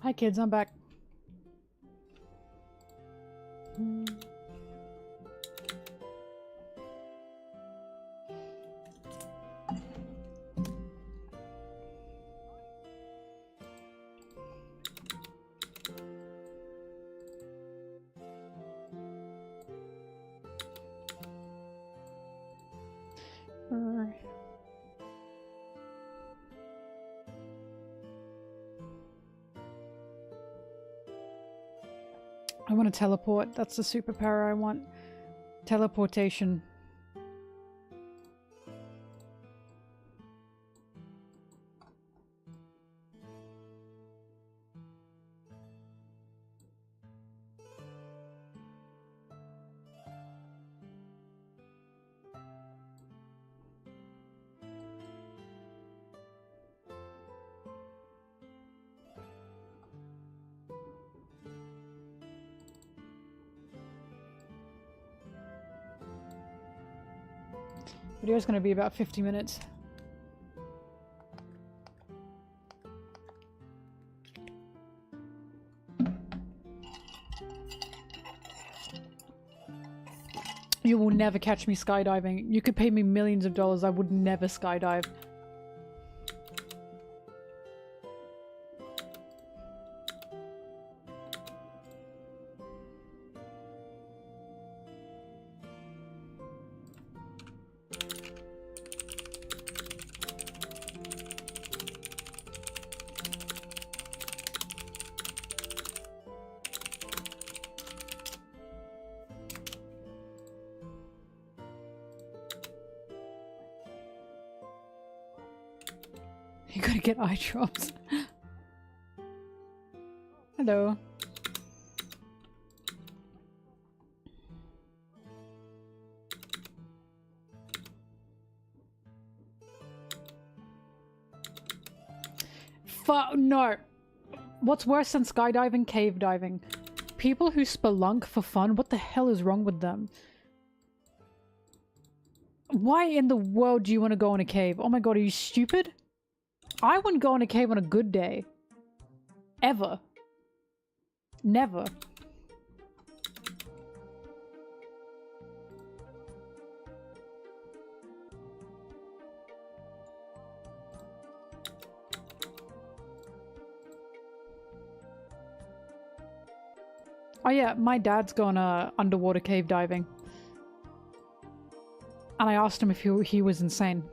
Hi kids, I'm back. I want to teleport. That's the superpower I want. Teleportation. Video's gonna be about 50 minutes. You will never catch me skydiving. You could pay me millions of dollars, I would never skydive. You gotta get eye drops. Hello. No. What's worse than skydiving? Cave diving. People who spelunk for fun, what the hell is wrong with them? Why in the world do you want to go in a cave? Oh my god, are you stupid? I wouldn't go in a cave on a good day. Ever. Never. Oh yeah, my dad's gone underwater cave diving. And I asked him if he was insane.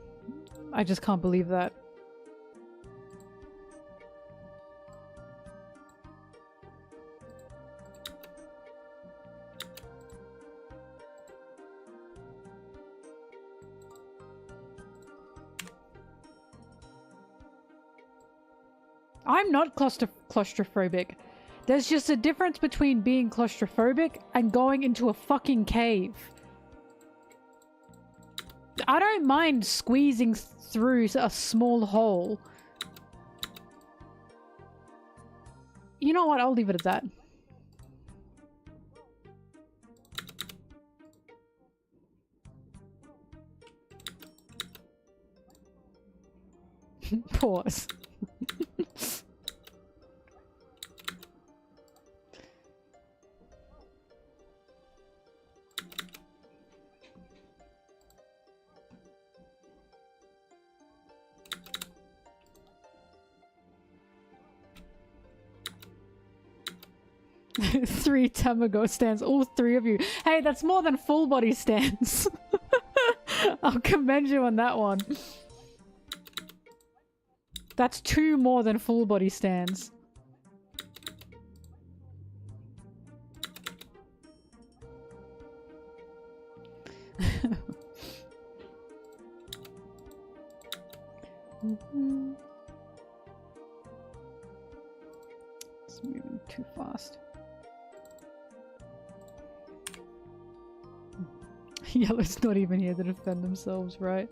I just can't believe that. I'm not claustrophobic. There's just a difference between being claustrophobic and going into a fucking cave. I don't mind squeezing through a small hole. You know what? I'll leave it at that. Pause. Three Tamago stands, all three of you. Hey, that's more than full body stands. I'll commend you on that one. That's two more than full body stands. It's moving too fast. Yellow's not even here to defend themselves, right?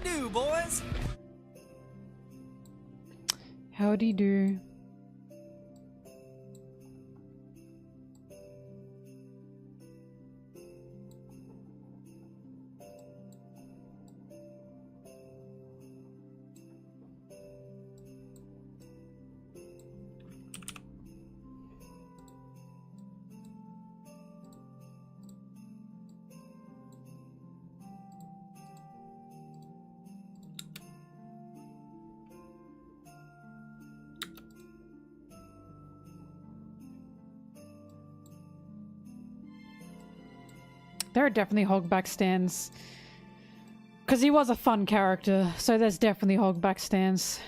do, boys? Howdy do. There are definitely hogback stands. Because he was a fun character, so there's definitely hogback stands.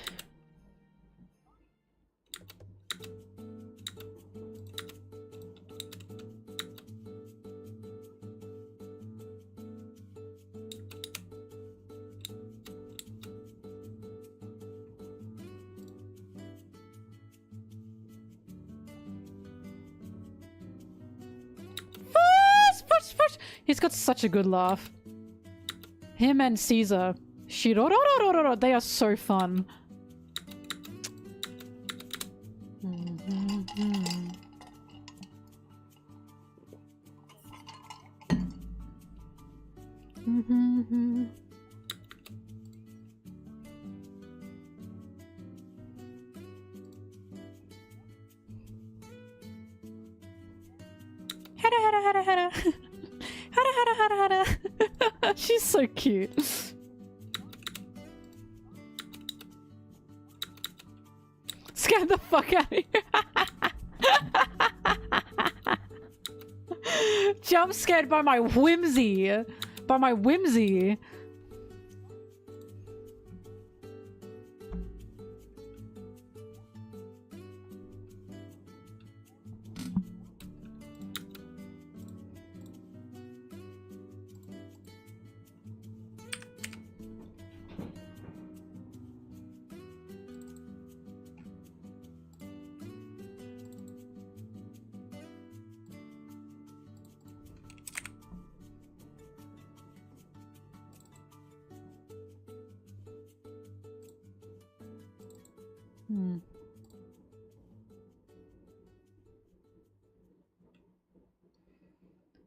He's got such a good laugh. Him and Caesar. Shirororororo, they are so fun. She's so cute. Scare the fuck out of here. Jump scared by my whimsy. By my whimsy.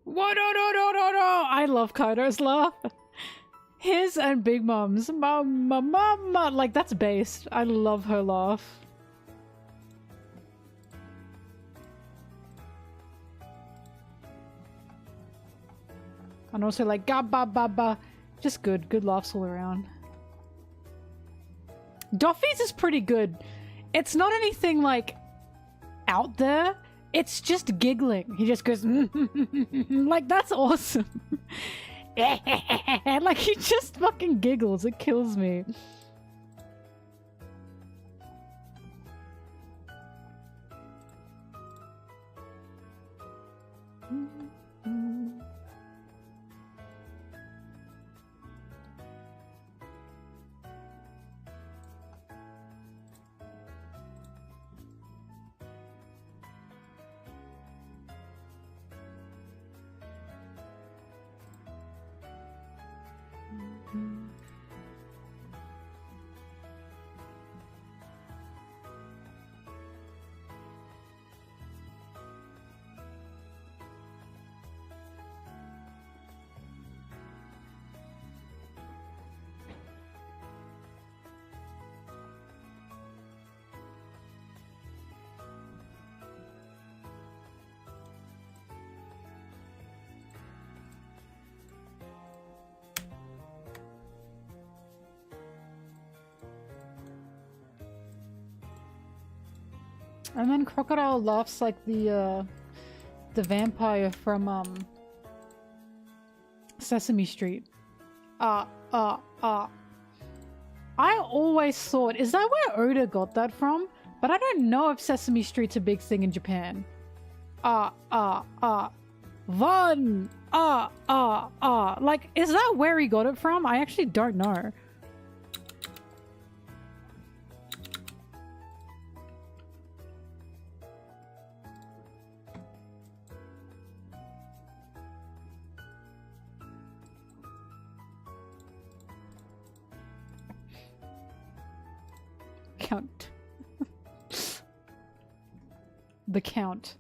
Whoa, no. I love Kaido's laugh. His and Big Mom's. Mama. Like, that's based. I love her laugh. And also like, ga ba ba ba. Just good. Good laughs all around. Doffy's is pretty good. It's not anything like out there. It's just giggling. He just goes like, that's awesome. Like, he just fucking giggles. It kills me. And then Crocodile laughs like the vampire from Sesame Street. I always thought, is that where Oda got that from? But I don't know if Sesame Street's a big thing in Japan. Van. Like, is that where he got it from? I actually don't know. Count. The Count.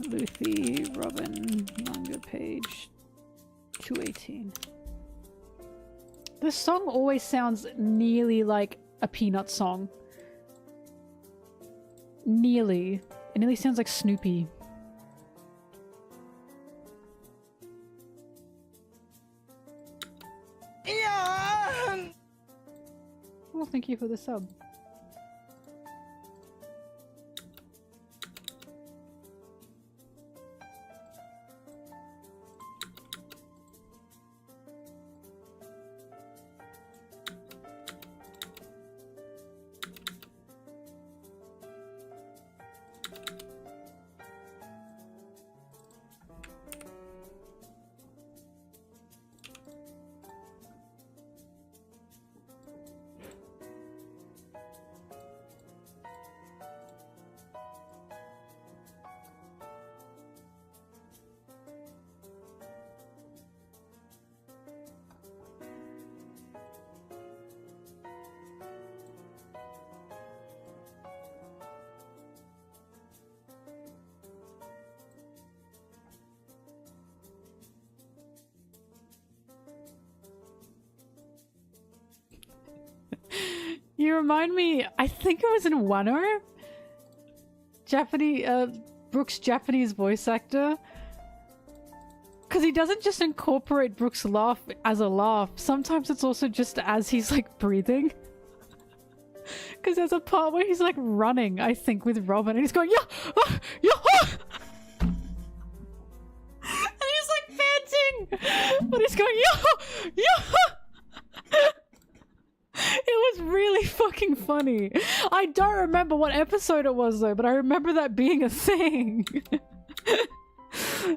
Luffy, Robin, manga page 218. This song always sounds nearly like a Peanut song. Nearly. It nearly sounds like Snoopy. Yeah. Well, thank you for the sub. You remind me, I think it was in Wano? Brooks' Japanese voice actor. Because he doesn't just incorporate Brooks' laugh as a laugh. Sometimes it's also just as he's like breathing. Because there's a part where he's like running, I think, with Robin, and he's going, yeah, yeah, and he's like panting, but he's going, yeah, yeah. It was really fucking funny. I don't remember what episode it was though, but I remember that being a thing.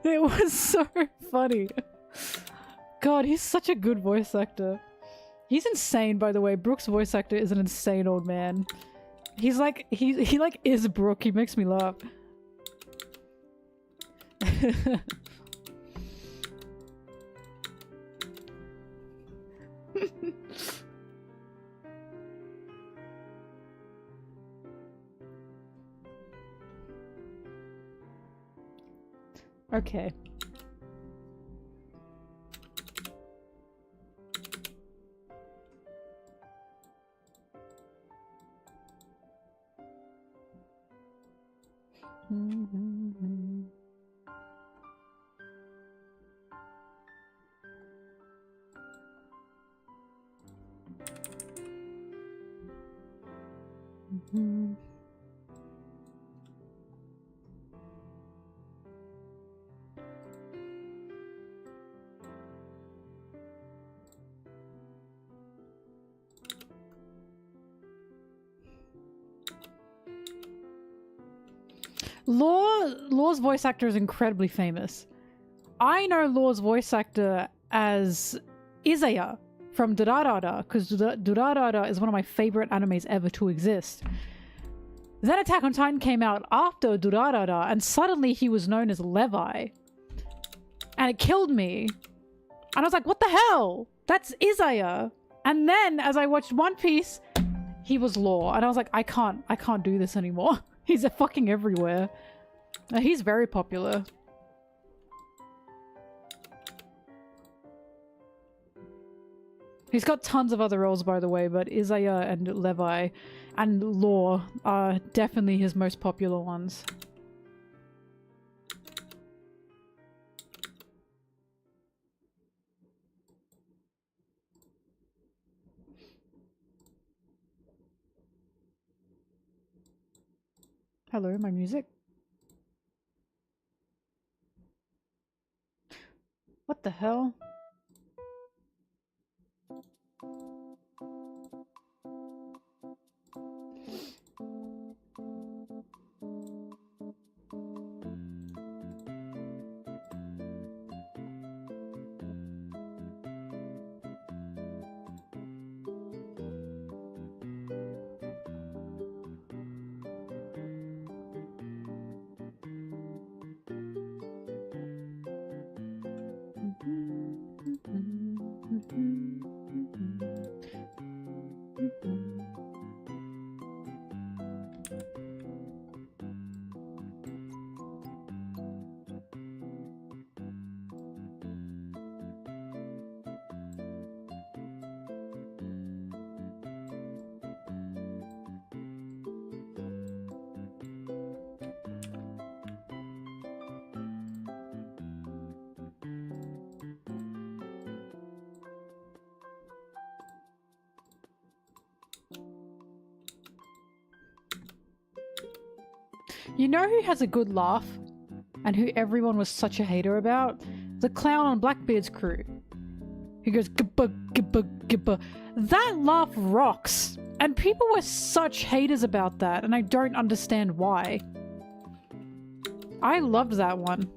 It was so funny. God, he's such a good voice actor. He's insane, by the way. Brooks' voice actor is an insane old man. He's like, he like is Brooke. He makes me laugh. Okay. Law's voice actor is incredibly famous. I know Law's voice actor as Izaya from Durarara, because Durarara is one of my favorite animes ever to exist. Then Attack on Titan came out after Durarara, and suddenly he was known as Levi. And it killed me. And I was like, what the hell? That's Izaya. And then, as I watched One Piece, he was Law. And I was like, I can't do this anymore. He's fucking everywhere. He's very popular. He's got tons of other roles, by the way, but Izaya and Levi and Law are definitely his most popular ones. Hello, my music. What the hell? You know who has a good laugh? And who everyone was such a hater about? The clown on Blackbeard's crew. He goes, gibba, gibba, gibba. That laugh rocks. And people were such haters about that, and I don't understand why. I loved that one.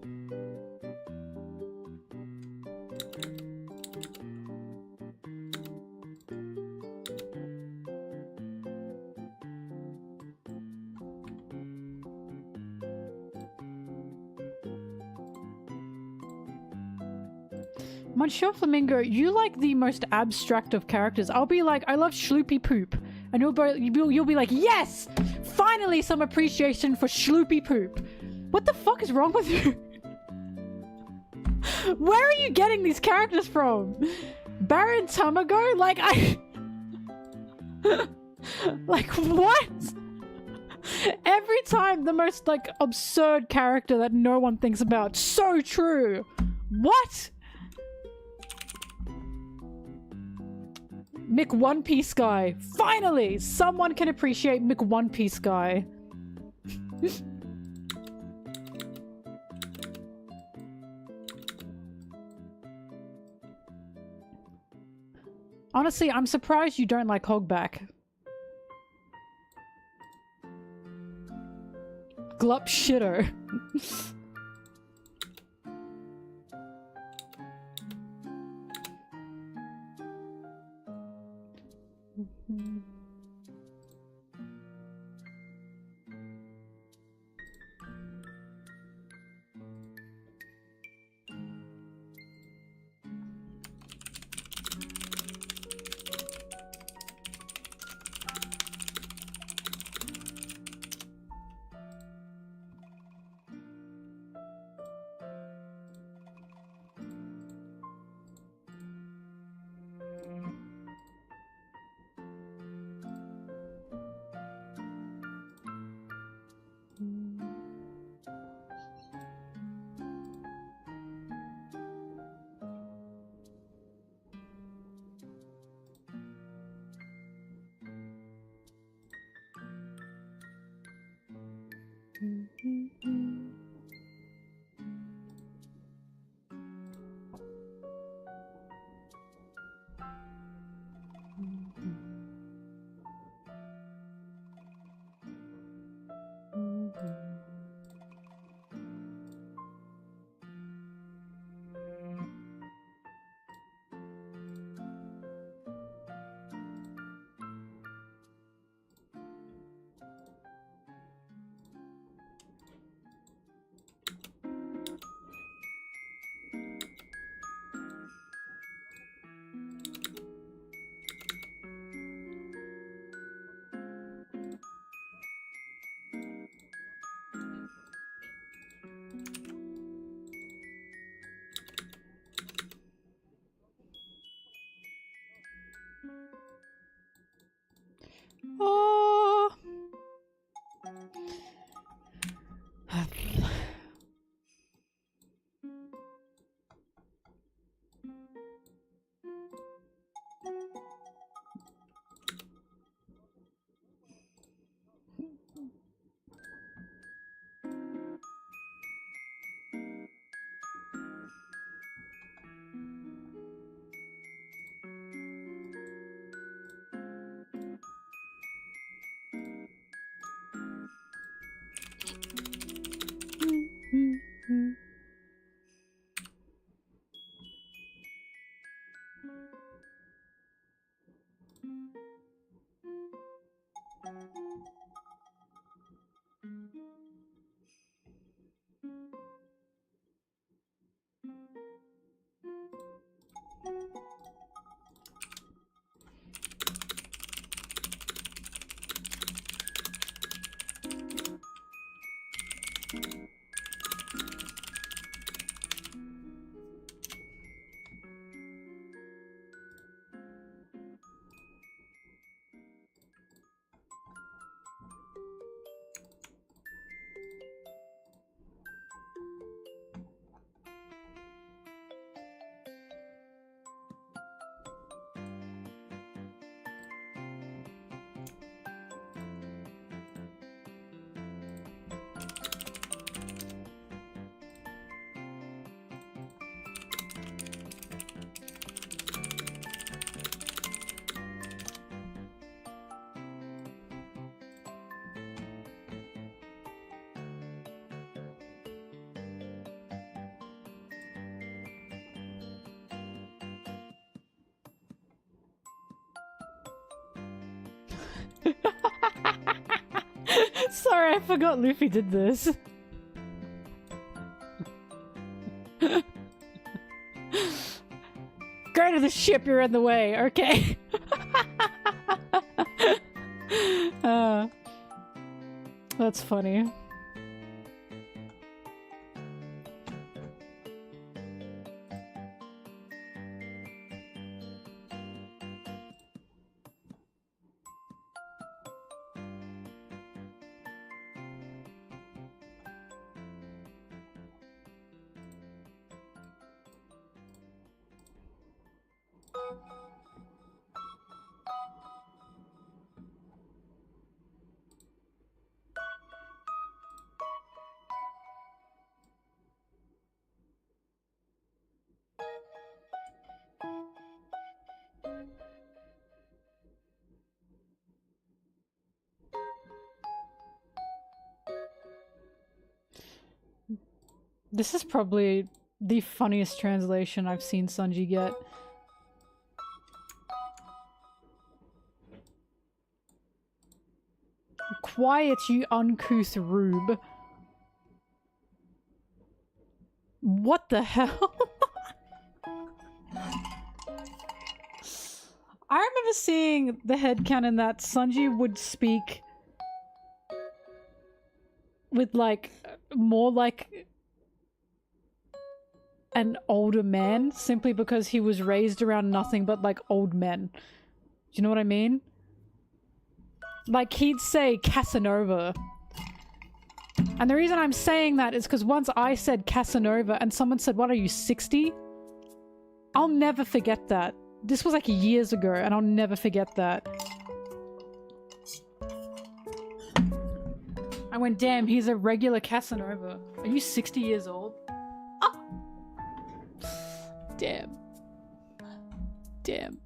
Monsieur Flamingo, you like the most abstract of characters. I'll be like, I love Schloopy Poop. And you'll be like, yes! Finally some appreciation for Schloopy Poop. What the fuck is wrong with you? Where are you getting these characters from? Baron Tamago? Like, like, what? Every time the most, like, absurd character that no one thinks about. So true. What? Mick One Piece Guy. Finally! Someone can appreciate Mick One Piece Guy. Honestly, I'm surprised you don't like Hogback. Glup shitter. Oh. Sorry, I forgot Luffy did this. Go to the ship, you're in the way. Okay. That's funny. This is probably the funniest translation I've seen Sanji get. Quiet, you uncouth rube. What the hell? I remember seeing the headcanon that Sanji would speak with like more like an older man simply because he was raised around nothing but like old men. Do you know what I mean? Like he'd say Casanova. And the reason I'm saying that is because once I said Casanova and someone said, what are you, 60? I'll never forget that. This was like years ago and I'll never forget that. I went, damn, he's a regular Casanova. Are you 60 years old? Ah! Damn. Damn.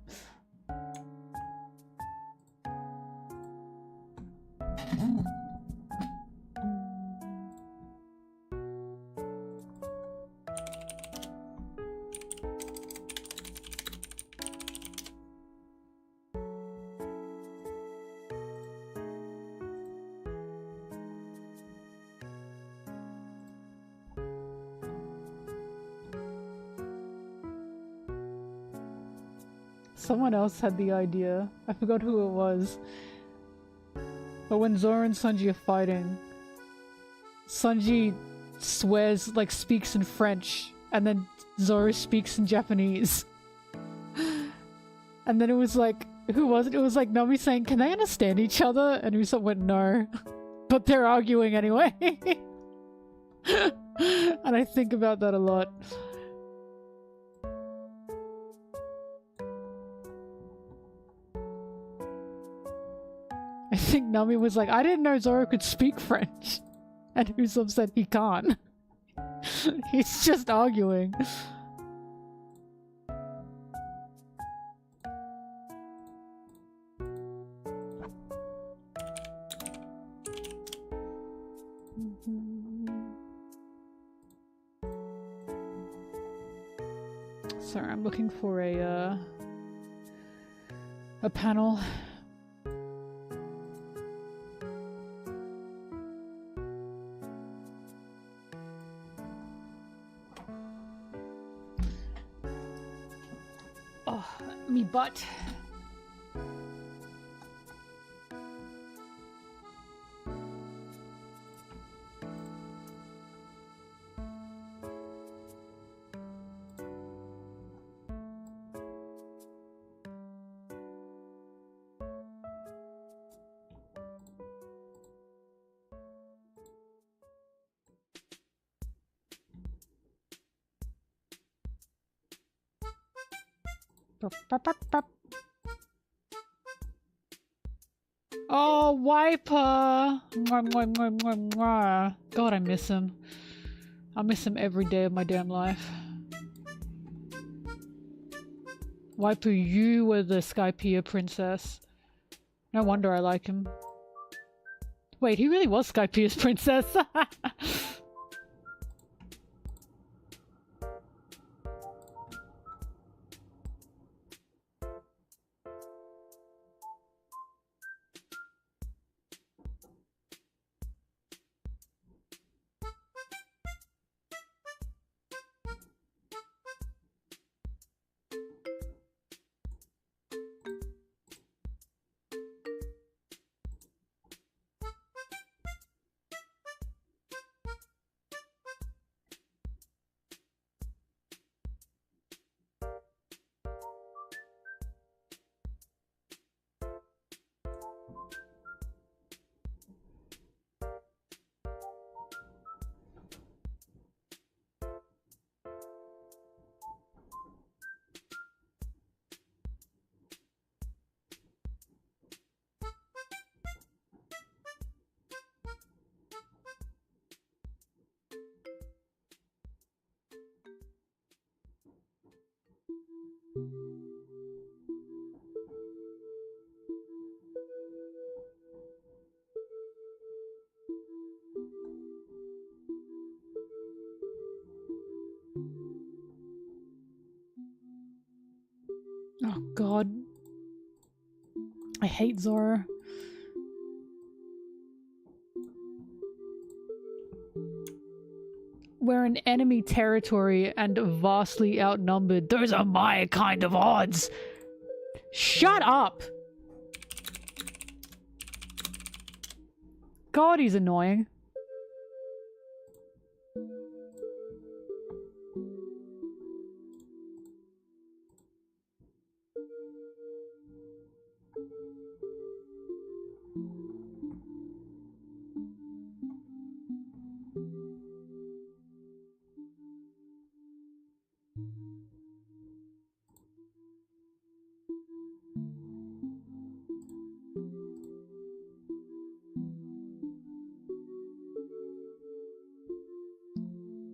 Someone else had the idea. I forgot who it was. But when Zoro and Sanji are fighting, Sanji swears, like, speaks in French, and then Zoro speaks in Japanese. And then it was like, who was it? It was like Nami saying, can they understand each other? And Usopp went, no. But they're arguing anyway. And I think about that a lot. I think Nami was like, I didn't know Zoro could speak French. And Usopp said he can't. He's just arguing. Sorry, I'm looking for a panel. Oh, me butt. Oh, Wiper! Mwah, mwah, mwah, mwah, mwah. God, I miss him. I miss him every day of my damn life. Wiper, you were the Skypiea princess. No wonder I like him. Wait, he really was Skypiea's princess. God. I hate Zoro. We're in enemy territory and vastly outnumbered. Those are my kind of odds. Shut up! God, he's annoying.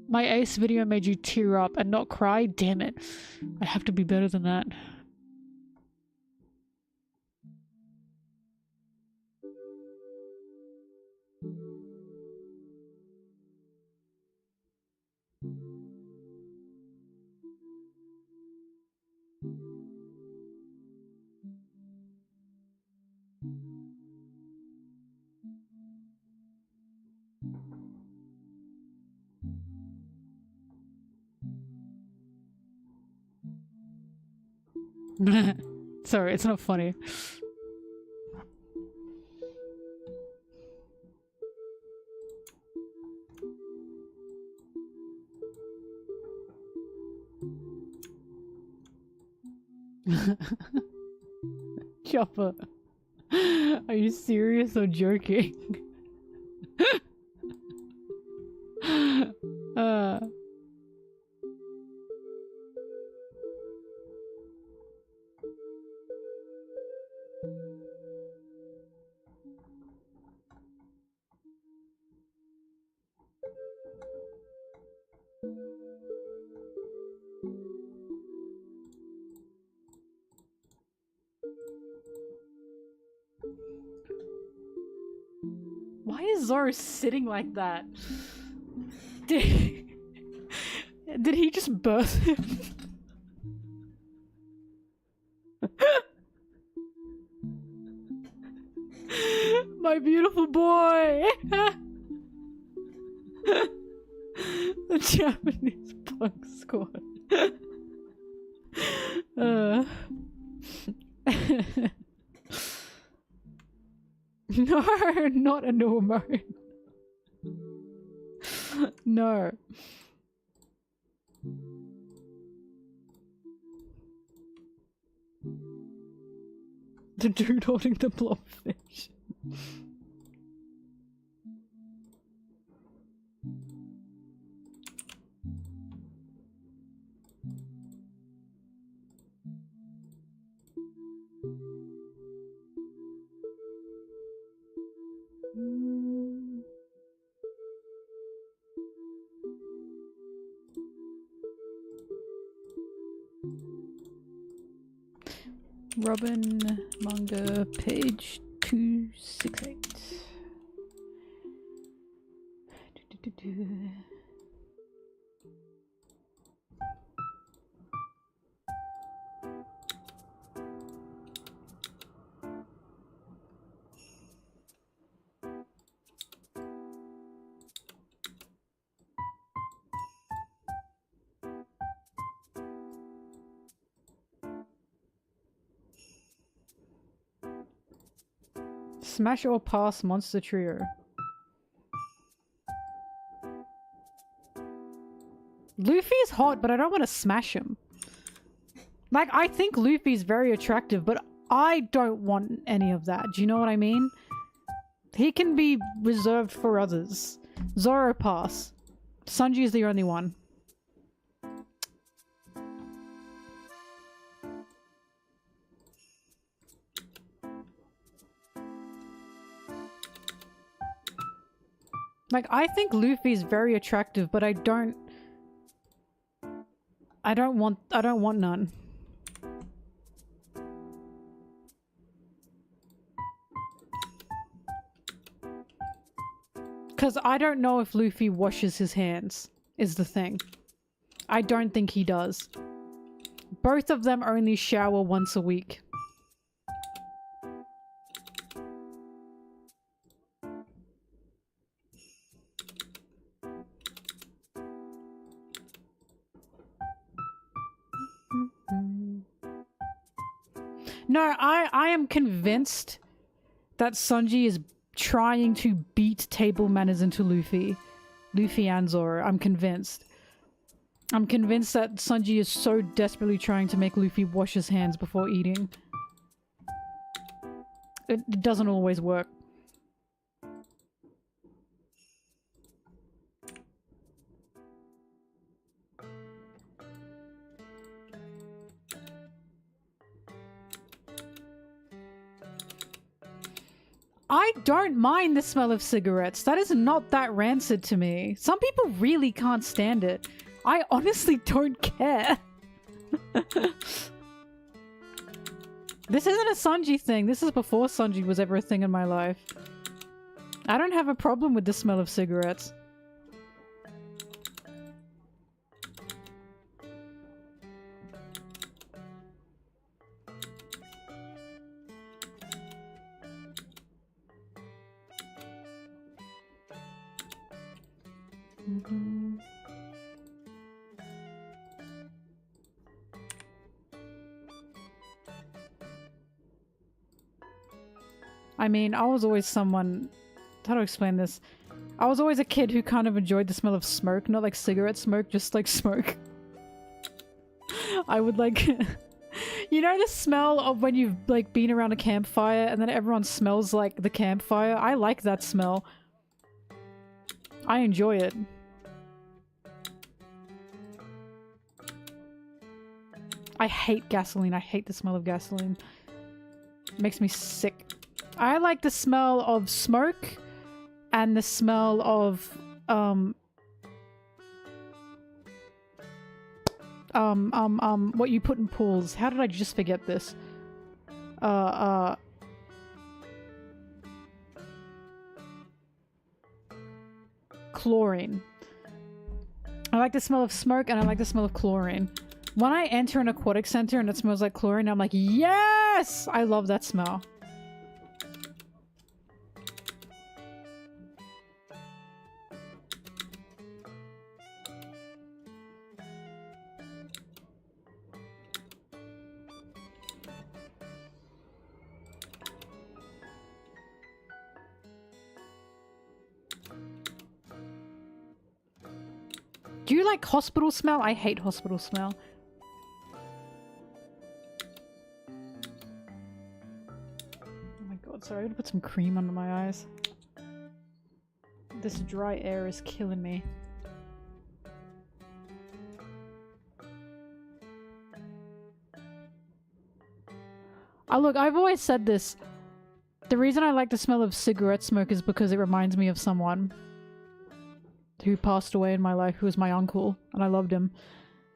My Ace video made you tear up and not cry? Damn it. I have to be better than that. Sorry, it's not funny. Chopper. Are you serious or joking? Why is Zoro sitting like that? Did he just birth him? My beautiful boy! The Japanese punk squad. No, not a new emote. No. The dude holding the blobfish. Robin manga page 268. Smash or pass Monster Trio. Luffy's hot, but I don't want to smash him. Like, I think Luffy's very attractive, but I don't want any of that. Do you know what I mean? He can be reserved for others. Zoro pass. Sanji is the only one. Like, I think Luffy's very attractive, but I don't want none. Cause I don't know if Luffy washes his hands, is the thing. I don't think he does. Both of them only shower once a week. No, I am convinced that Sanji is trying to beat table manners into Luffy. Luffy and Zoro. I'm convinced. I'm convinced that Sanji is so desperately trying to make Luffy wash his hands before eating. It doesn't always work. I don't mind the smell of cigarettes. That is not that rancid to me. Some people really can't stand it. I honestly don't care. This isn't a Sanji thing. This is before Sanji was ever a thing in my life. I don't have a problem with the smell of cigarettes. I mean, I was always someone... How to explain this? I was always a kid who kind of enjoyed the smell of smoke. Not like cigarette smoke, just like smoke. I would like... You know the smell of when you've like been around a campfire and then everyone smells like the campfire? I like that smell. I enjoy it. I hate gasoline. I hate the smell of gasoline. It makes me sick. I like the smell of smoke and the smell of what you put in pools. How did I just forget this? Chlorine. I like the smell of smoke and I like the smell of chlorine. When I enter an aquatic center and it smells like chlorine, I'm like, yes! I love that smell. Do you like hospital smell? I hate hospital smell. Oh my god, sorry, I'm gonna put some cream under my eyes. This dry air is killing me. Look, I've always said this. The reason I like the smell of cigarette smoke is because it reminds me of someone who passed away in my life, who was my uncle, and I loved him.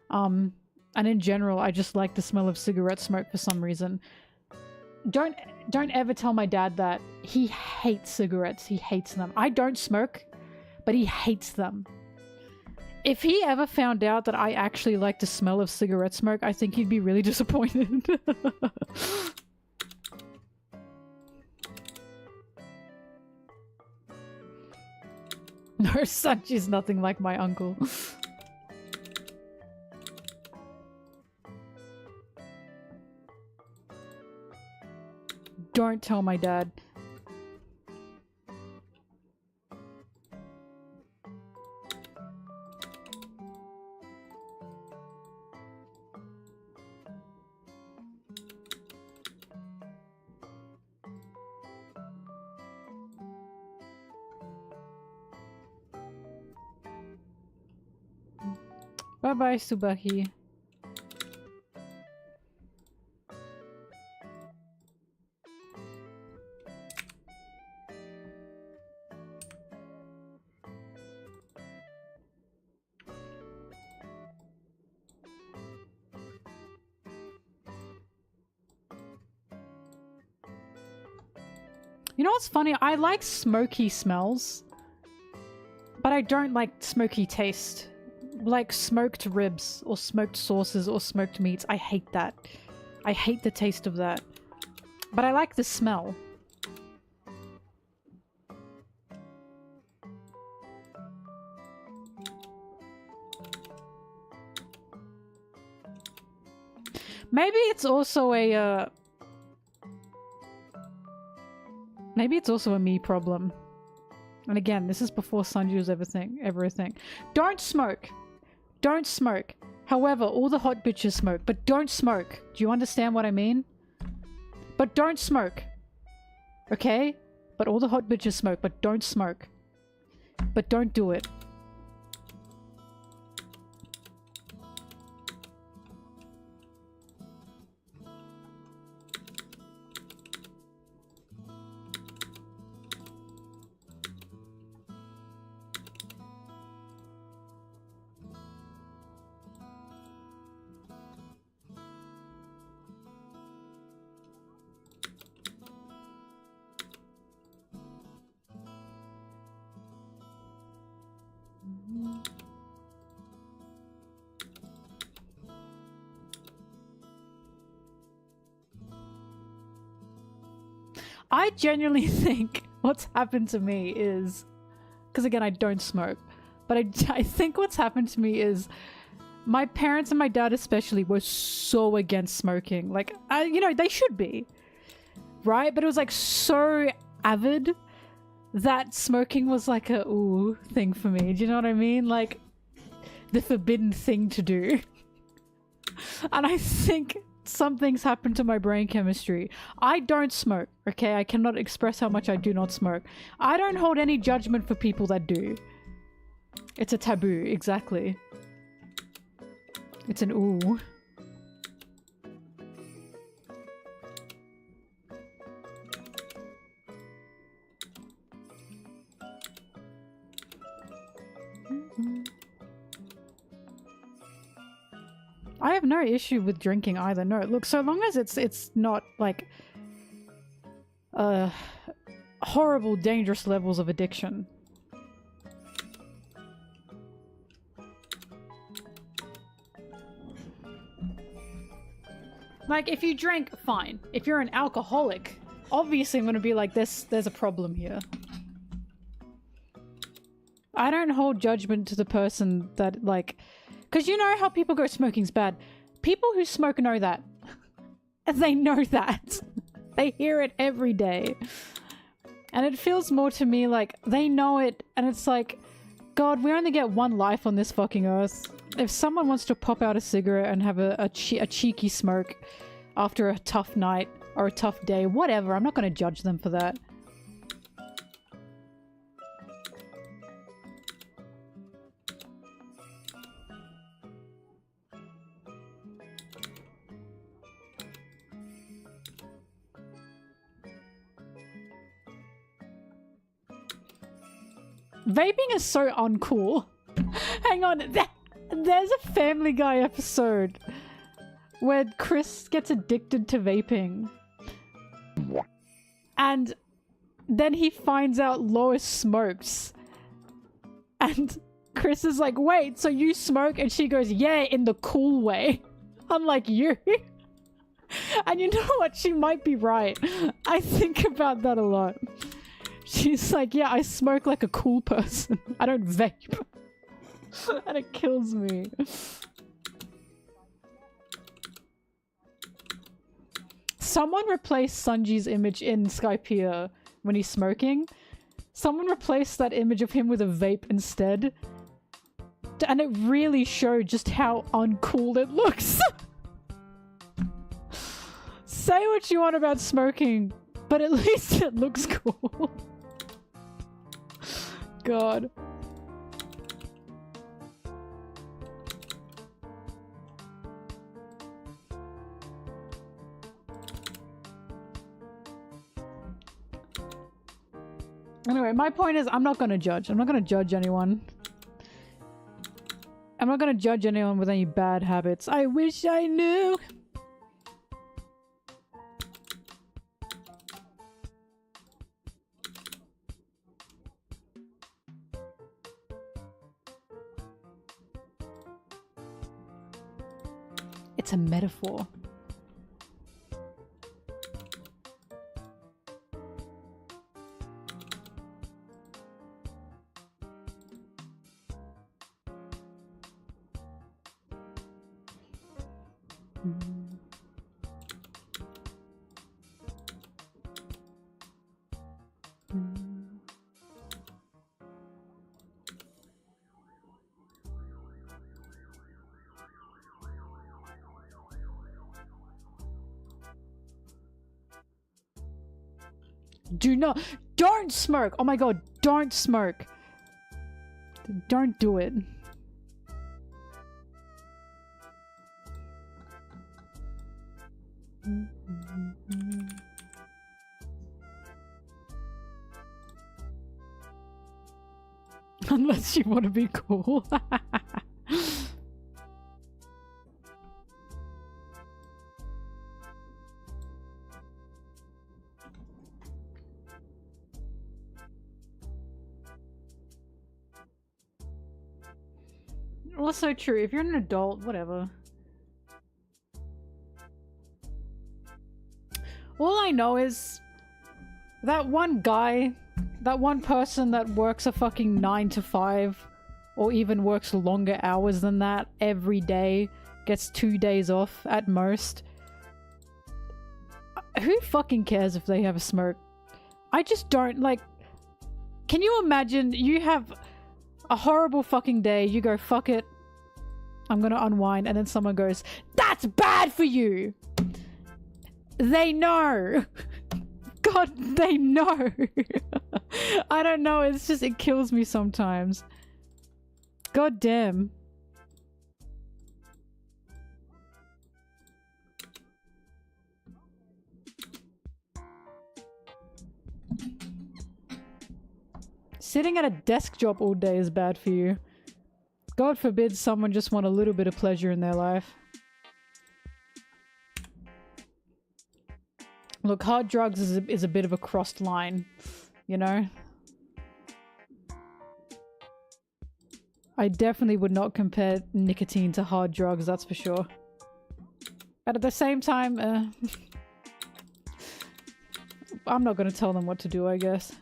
And in general, I just like the smell of cigarette smoke for some reason. Don't ever tell my dad that. He hates cigarettes. He hates them. I don't smoke, but he hates them. If he ever found out that I actually like the smell of cigarette smoke, I think he'd be really disappointed. No, Sanji's nothing like my uncle. Don't tell my dad. Bye-bye, Tsubaki. You know what's funny? I like smoky smells, but I don't like smoky taste. like smoked ribs or smoked sauces or smoked meats. I hate that. I hate the taste of that. But I like the smell. Maybe it's also a maybe it's also a me problem. And again, this is before Sanji was ever a thing. Don't smoke! Don't smoke! However, all the hot bitches smoke, but don't smoke! Do you understand what I mean? But don't smoke! Okay? But all the hot bitches smoke, but don't smoke. But don't do it. I genuinely think what's happened to me is, because again I don't smoke, but I think what's happened to me is my parents and my dad especially were so against smoking. Like, you know, they should be, right? But it was like so avid that smoking was like a ooh thing for me. Do you know what I mean? Like the forbidden thing to do. And I think something's happened to my brain chemistry. I don't smoke, okay? I cannot express how much I do not smoke. I don't hold any judgment for people that do. It's a taboo, exactly. It's an ooh. I have no issue with drinking either. No, look, so long as it's not like horrible, dangerous levels of addiction. Like, if you drink, fine. If you're an alcoholic, obviously I'm gonna be like, there's a problem here. I don't hold judgment to the person that, like... Because you know how people go smoking's bad. People who smoke know that. They know that. They hear it every day. And it feels more to me like they know it and it's like, God, we only get one life on this fucking earth. If someone wants to pop out a cigarette and have a cheeky smoke after a tough night or a tough day, whatever, I'm not going to judge them for that. Vaping is so uncool. Hang on, there's a Family Guy episode where Chris gets addicted to vaping. And then he finds out Lois smokes. And Chris is like, wait, so you smoke? And she goes, yeah, in the cool way. I'm like, you? And you know what? She might be right. I think about that a lot. She's like, yeah, I smoke like a cool person. I don't vape. And it kills me. Someone replaced Sanji's image in Skypiea when he's smoking. Someone replaced that image of him with a vape instead. And it really showed just how uncool it looks. Say what you want about smoking, but at least it looks cool. God. Anyway, my point is I'm not gonna judge. I'm not gonna judge anyone. I'm not gonna judge anyone with any bad habits. I wish I knew. It's a metaphor. Don't smoke! Oh my god, don't smoke! Don't do it. Unless you want to be cool. Also true, if you're an adult, whatever. All I know is that one guy, that one person that works a fucking 9 to 5 or even works longer hours than that every day, gets 2 days off at most. Who fucking cares if they have a smoke? I just don't, like, can you imagine you have a horrible fucking day, you go, fuck it, I'm gonna unwind, and then someone goes, that's bad for you! They know! God, they know! I don't know, it's just, it kills me sometimes. God damn. Sitting at a desk job all day is bad for you. God forbid someone just want a little bit of pleasure in their life. Look, hard drugs is a bit of a crossed line, you know? I definitely would not compare nicotine to hard drugs, that's for sure. But at the same time, I'm not gonna tell them what to do, I guess.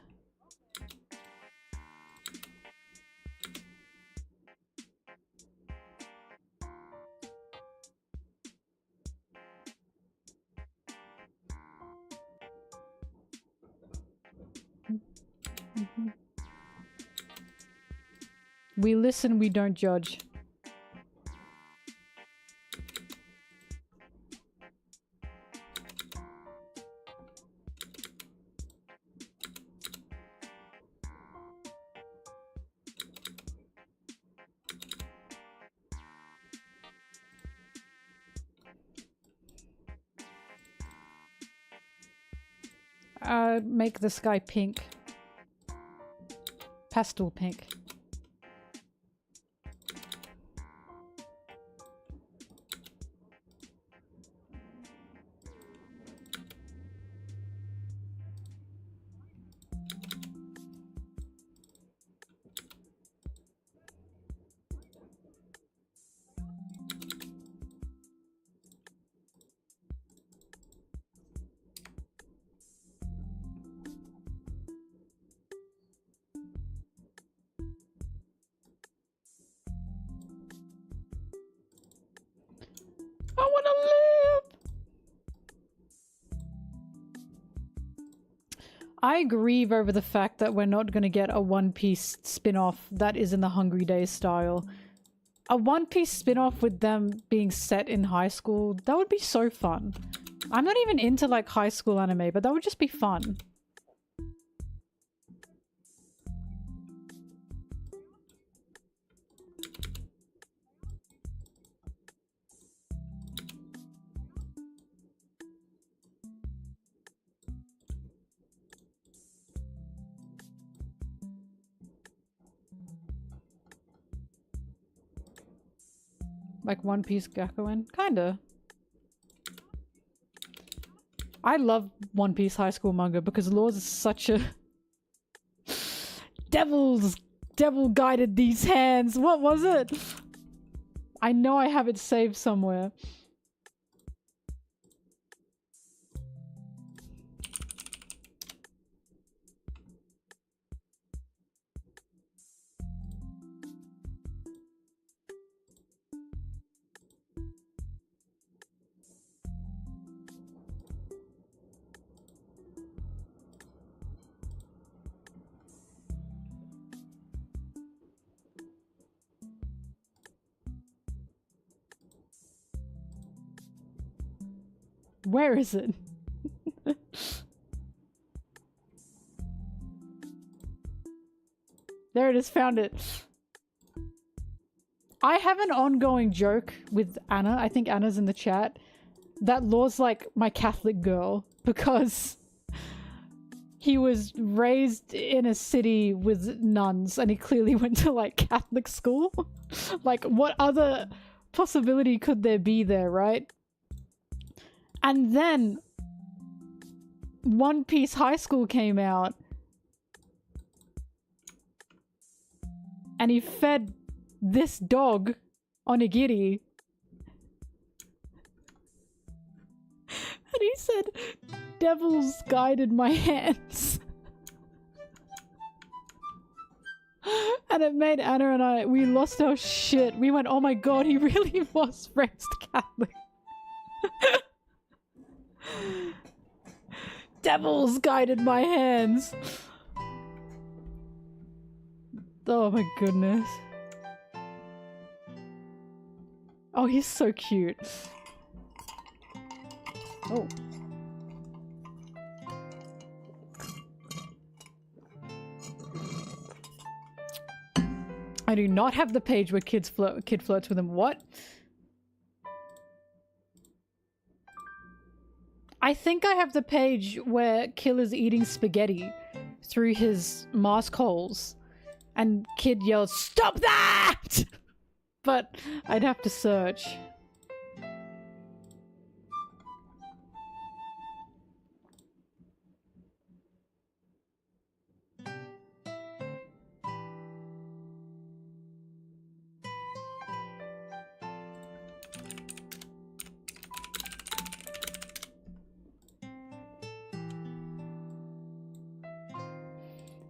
We listen, we don't judge. Make the sky pink. Pastel pink. I want to live! I grieve over the fact that we're not going to get a One Piece spin-off that is in the Hungry Days style. A One Piece spin-off with them being set in high school, that would be so fun. I'm not even into like high school anime, but that would just be fun. Like One Piece Gakuen? Kinda. I love One Piece high school manga because Laws is such a... Devil guided these hands! What was it? I know I have it saved somewhere. Where is it? There it is, found it. I have an ongoing joke with Anna. I think Anna's in the chat. That Law's like my Catholic girl because he was raised in a city with nuns and he clearly went to like Catholic school. Like what other possibility could there be there, right? And then One Piece High School came out and he fed this dog onigiri. And he said, devils guided my hands. And it made Anna and I, we lost our shit. We went, oh my god, he really was raised Catholic. Devils guided my hands. Oh my goodness. Oh, he's so cute. Oh. I do not have the page where kid flirts with him. What? I think I have the page where Kill is eating spaghetti through his mask holes and Kid yells, "Stop that!" But I'd have to search.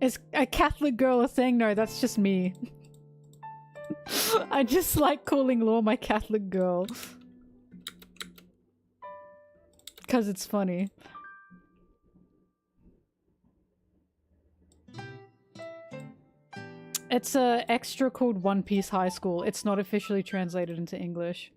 Is a Catholic girl a thing? No, that's just me. I just like calling Law my Catholic girl. Because it's funny. It's a extra called One Piece High School. It's not officially translated into English.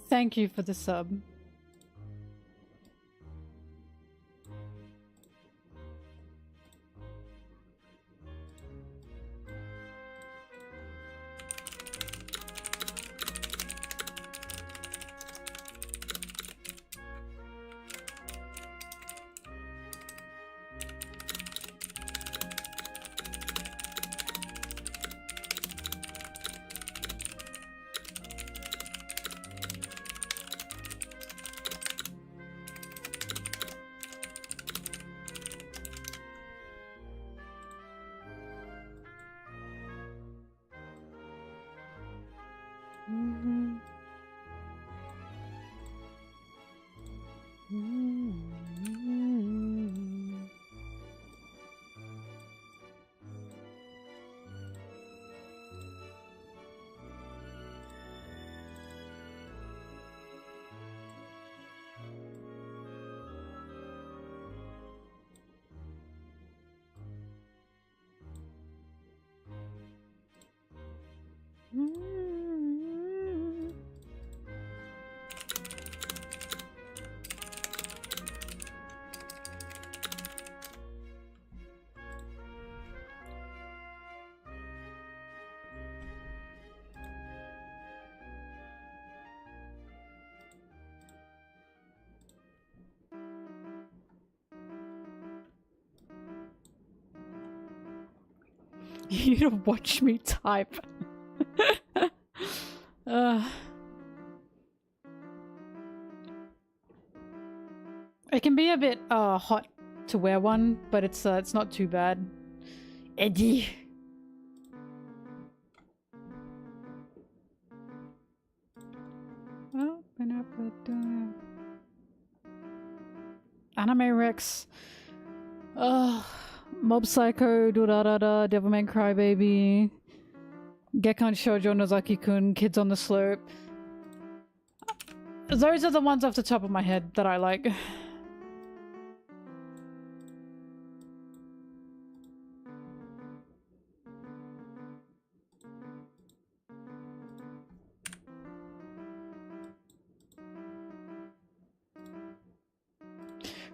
Thank you for the sub. You to watch me type. It can be a bit hot to wear one, but it's not too bad. Eddie. Open up the door. Anime Rex. Mob Psycho, Durarara, Devilman Crybaby, Gekkan Shoujo Nozaki-kun, Kids on the Slope. Those are the ones off the top of my head that I like.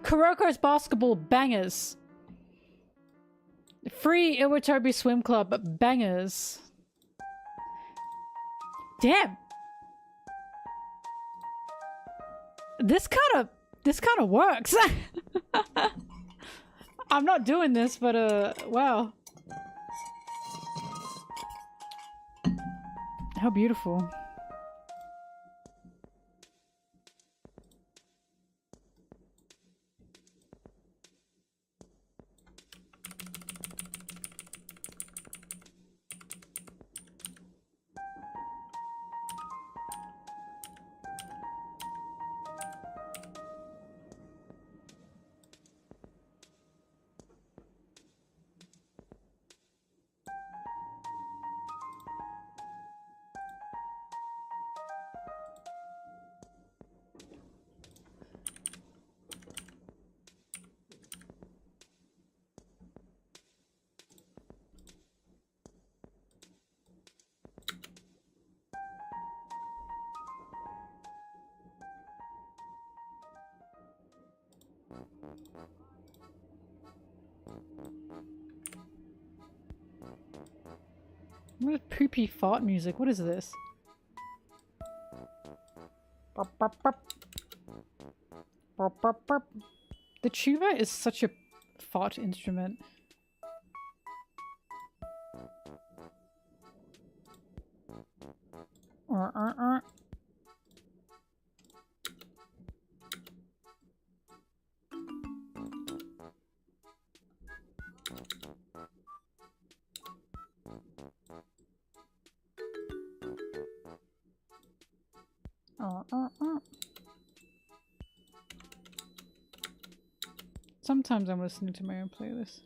Kuroko's Basketball bangers. Free Iwatobi Swim Club bangers. Damn. This kind of works. I'm not doing this, but wow. How beautiful. What poopy fart music? What is this? Burp, burp, burp. Burp, burp, burp. The tuba is such a fart instrument. Sometimes I'm listening to my own playlist.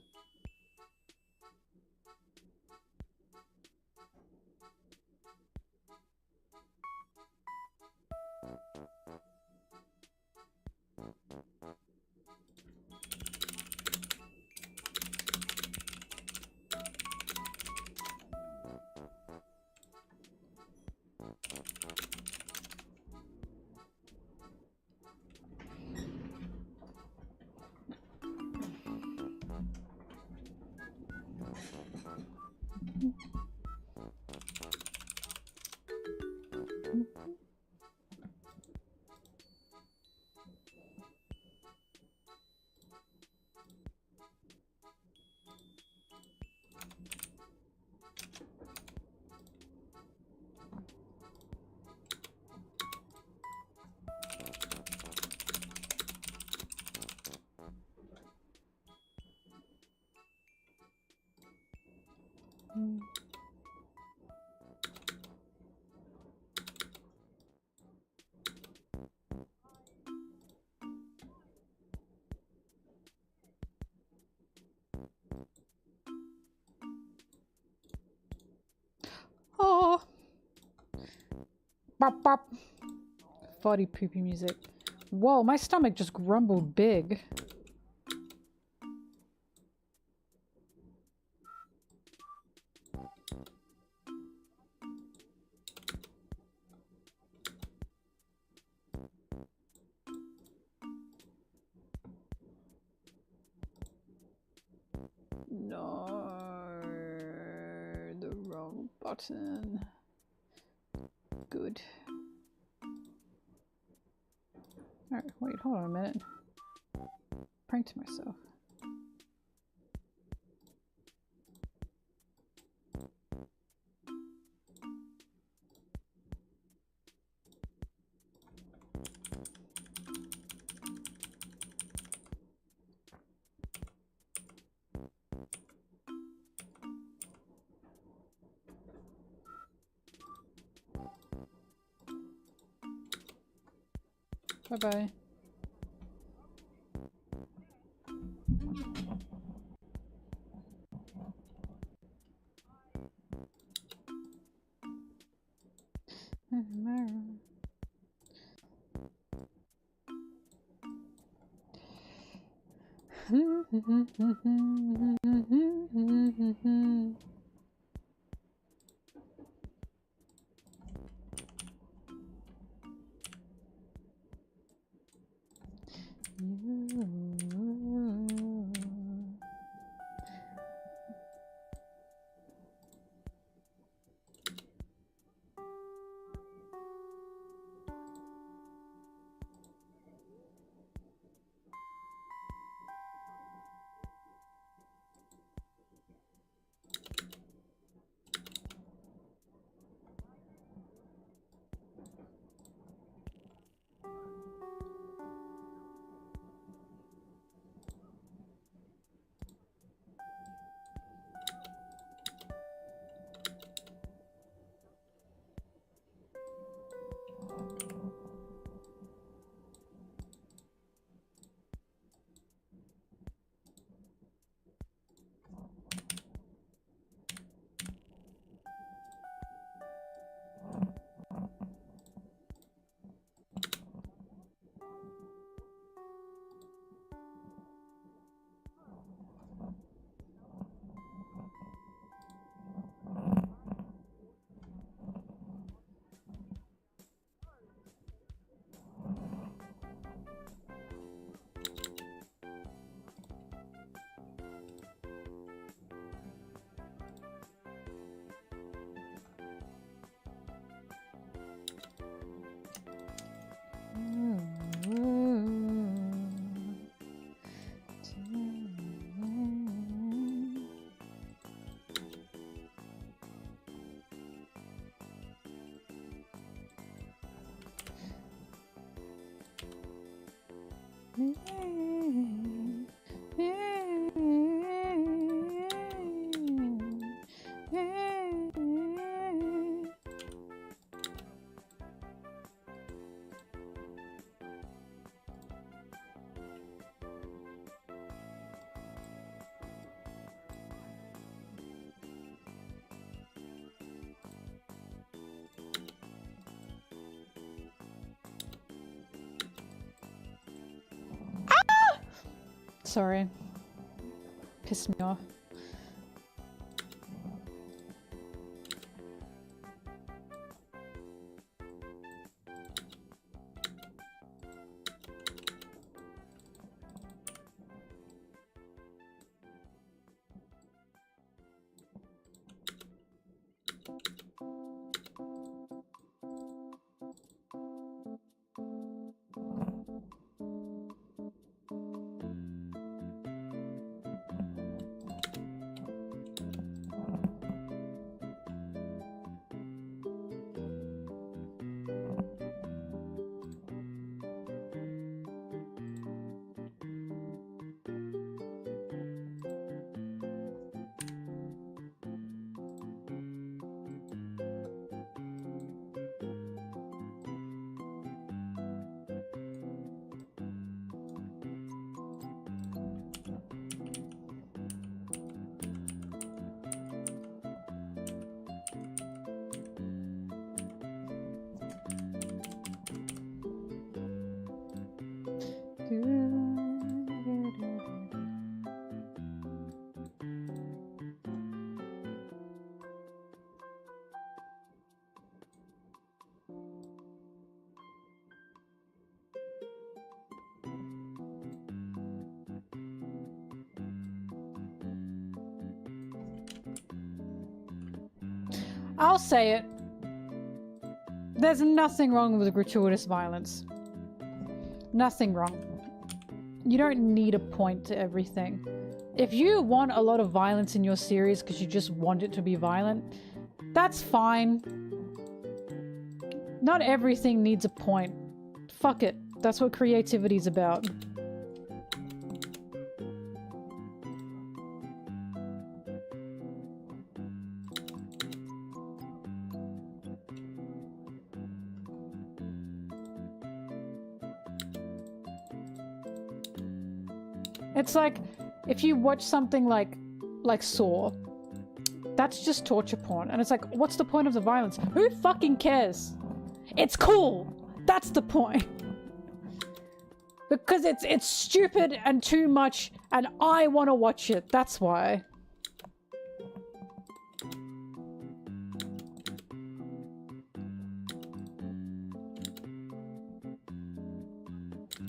Oh, bop bop. Farty poopy music. Whoa, my stomach just grumbled big. No, the wrong button. Good. Alright, wait, hold on a minute. Pranked myself. Bye bye. Sorry. Pissed me off. I'll say it. There's nothing wrong with gratuitous violence. Nothing wrong. You don't need a point to everything. If you want a lot of violence in your series because you just want it to be violent, that's fine. Not everything needs a point. Fuck it. That's what creativity's about. It's like, if you watch something like Saw, that's just torture porn. And it's like, what's the point of the violence? Who fucking cares? It's cool! That's the point! Because it's stupid and too much, and I want to watch it. That's why.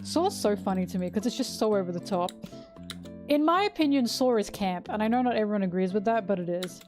Saw's so funny to me because it's just so over the top. In my opinion, Saw is camp, and I know not everyone agrees with that, but it is.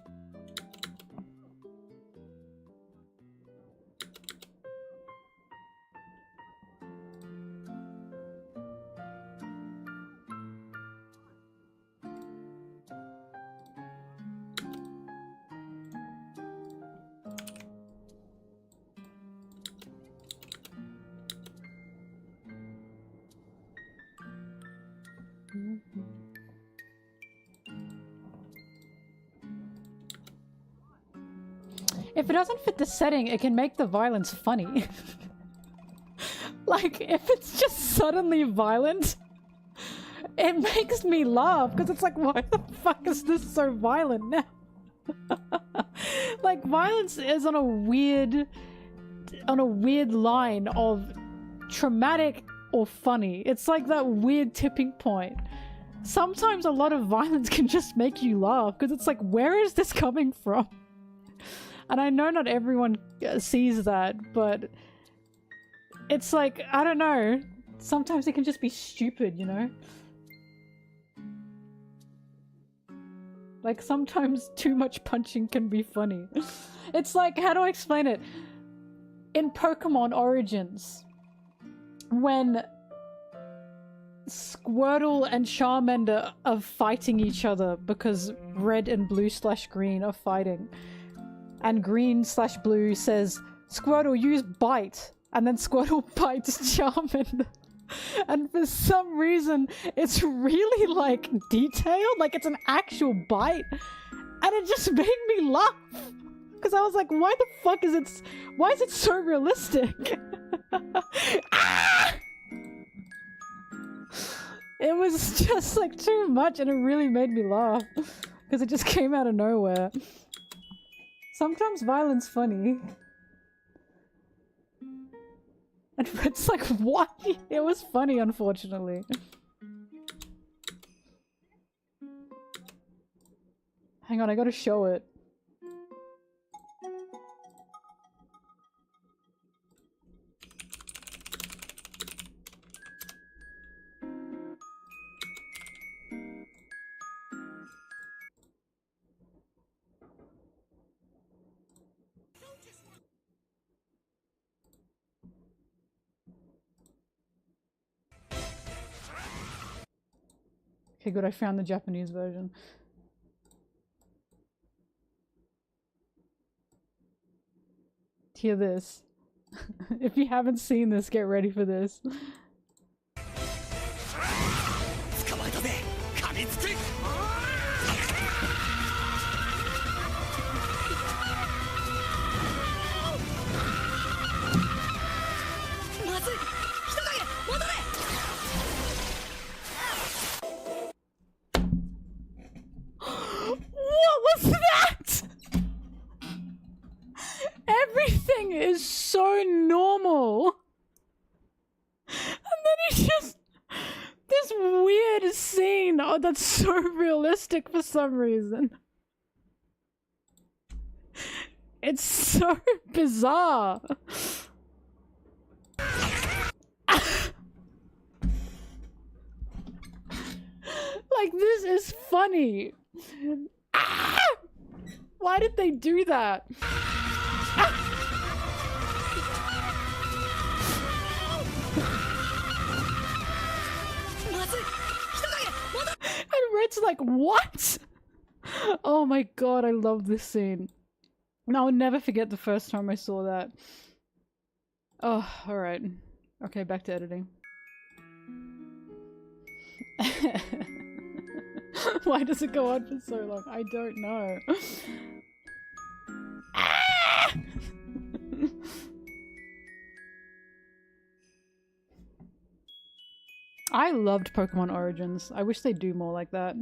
If it doesn't fit the setting, it can make the violence funny. Like, if it's just suddenly violent, it makes me laugh, because it's like, why the fuck is this so violent now? Like, violence is on a weird line of traumatic or funny. It's like that weird tipping point. Sometimes a lot of violence can just make you laugh, because it's like, where is this coming from? And I know not everyone sees that, but it's like, I don't know. Sometimes it can just be stupid, you know? Like, sometimes too much punching can be funny. It's like, how do I explain it? In Pokemon Origins, when Squirtle and Charmander are fighting each other because red and blue/green are fighting, and green/blue says, Squirtle, use bite. And then Squirtle bites Charmander. And for some reason, it's really, like, detailed. Like, it's an actual bite. And it just made me laugh. Because I was like, why the fuck is it... Why is it so realistic? Ah! It was just, like, too much. And it really made me laugh. Because it just came out of nowhere. Sometimes violence funny. And it's like, what? It was funny, unfortunately. Hang on, I gotta show it. Okay, good, I found the Japanese version. Hear this. If you haven't seen this, get ready for this. What was that? Everything is so normal. And then he just... This weird scene. Oh, that's so realistic for some reason. It's so bizarre. Like, this is funny. Ah! Why did they do that? Ah! And Red's like, what? Oh my god, I love this scene. And I'll never forget the first time I saw that. Oh, alright. Okay, back to editing. Why does it go on for so long? I don't know. Ah! I loved Pokemon Origins. I wish they'd do more like that.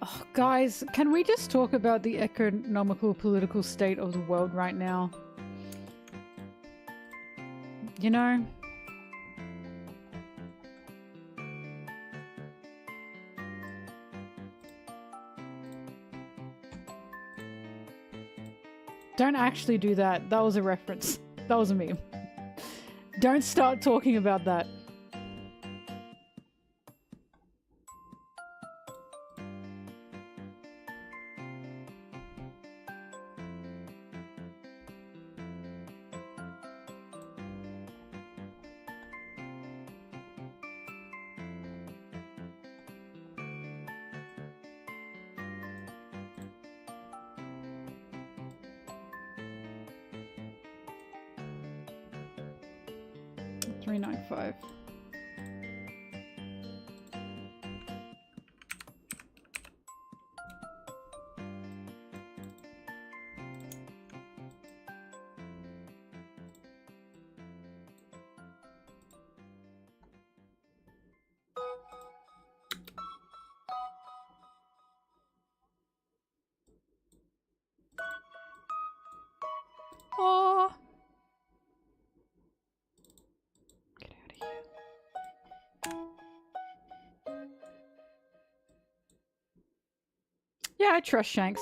Oh, guys, can we just talk about the economical political state of the world right now? You know? Don't actually do that. That was a reference. That was a meme. Don't start talking about that. $3.95. Oh. Get out of here. Yeah, I trust Shanks.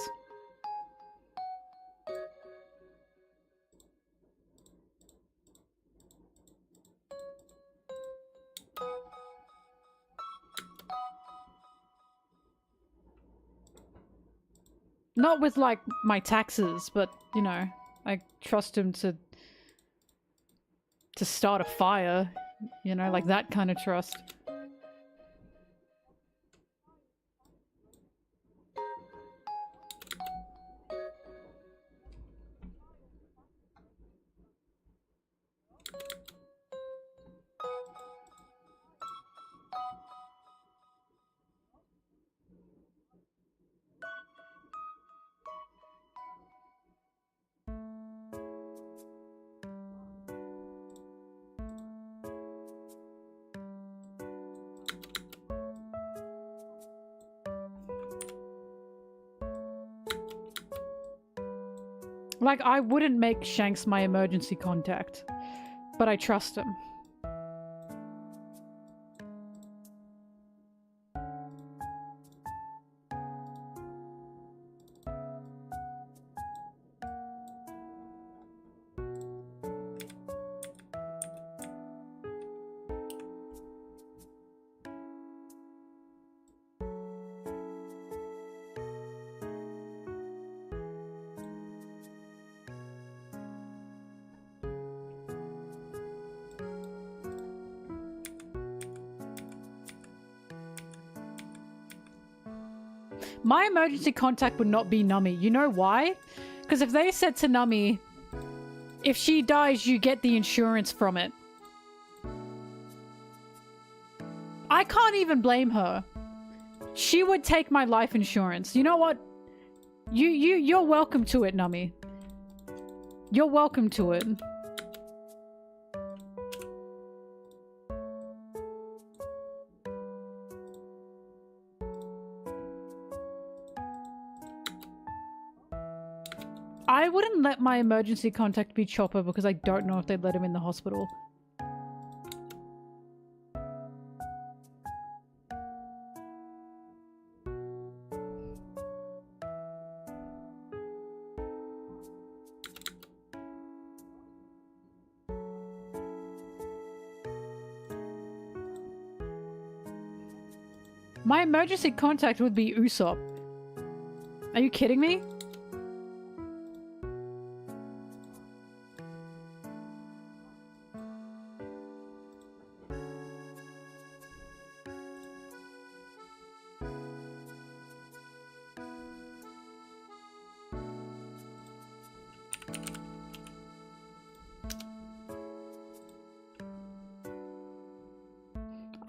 Not with, like, my taxes, but, you know, I trust him to start a fire, you know, like that kind of trust. Like, I wouldn't make Shanks my emergency contact, but I trust him. My emergency contact would not be Nummy. You know why? Because if they said to Nummy, if she dies, you get the insurance from it. I can't even blame her. She would take my life insurance. You know what? You're welcome to it, Nummy. You're welcome to it. I wouldn't let my emergency contact be Chopper because I don't know if they'd let him in the hospital. My emergency contact would be Usopp. Are you kidding me?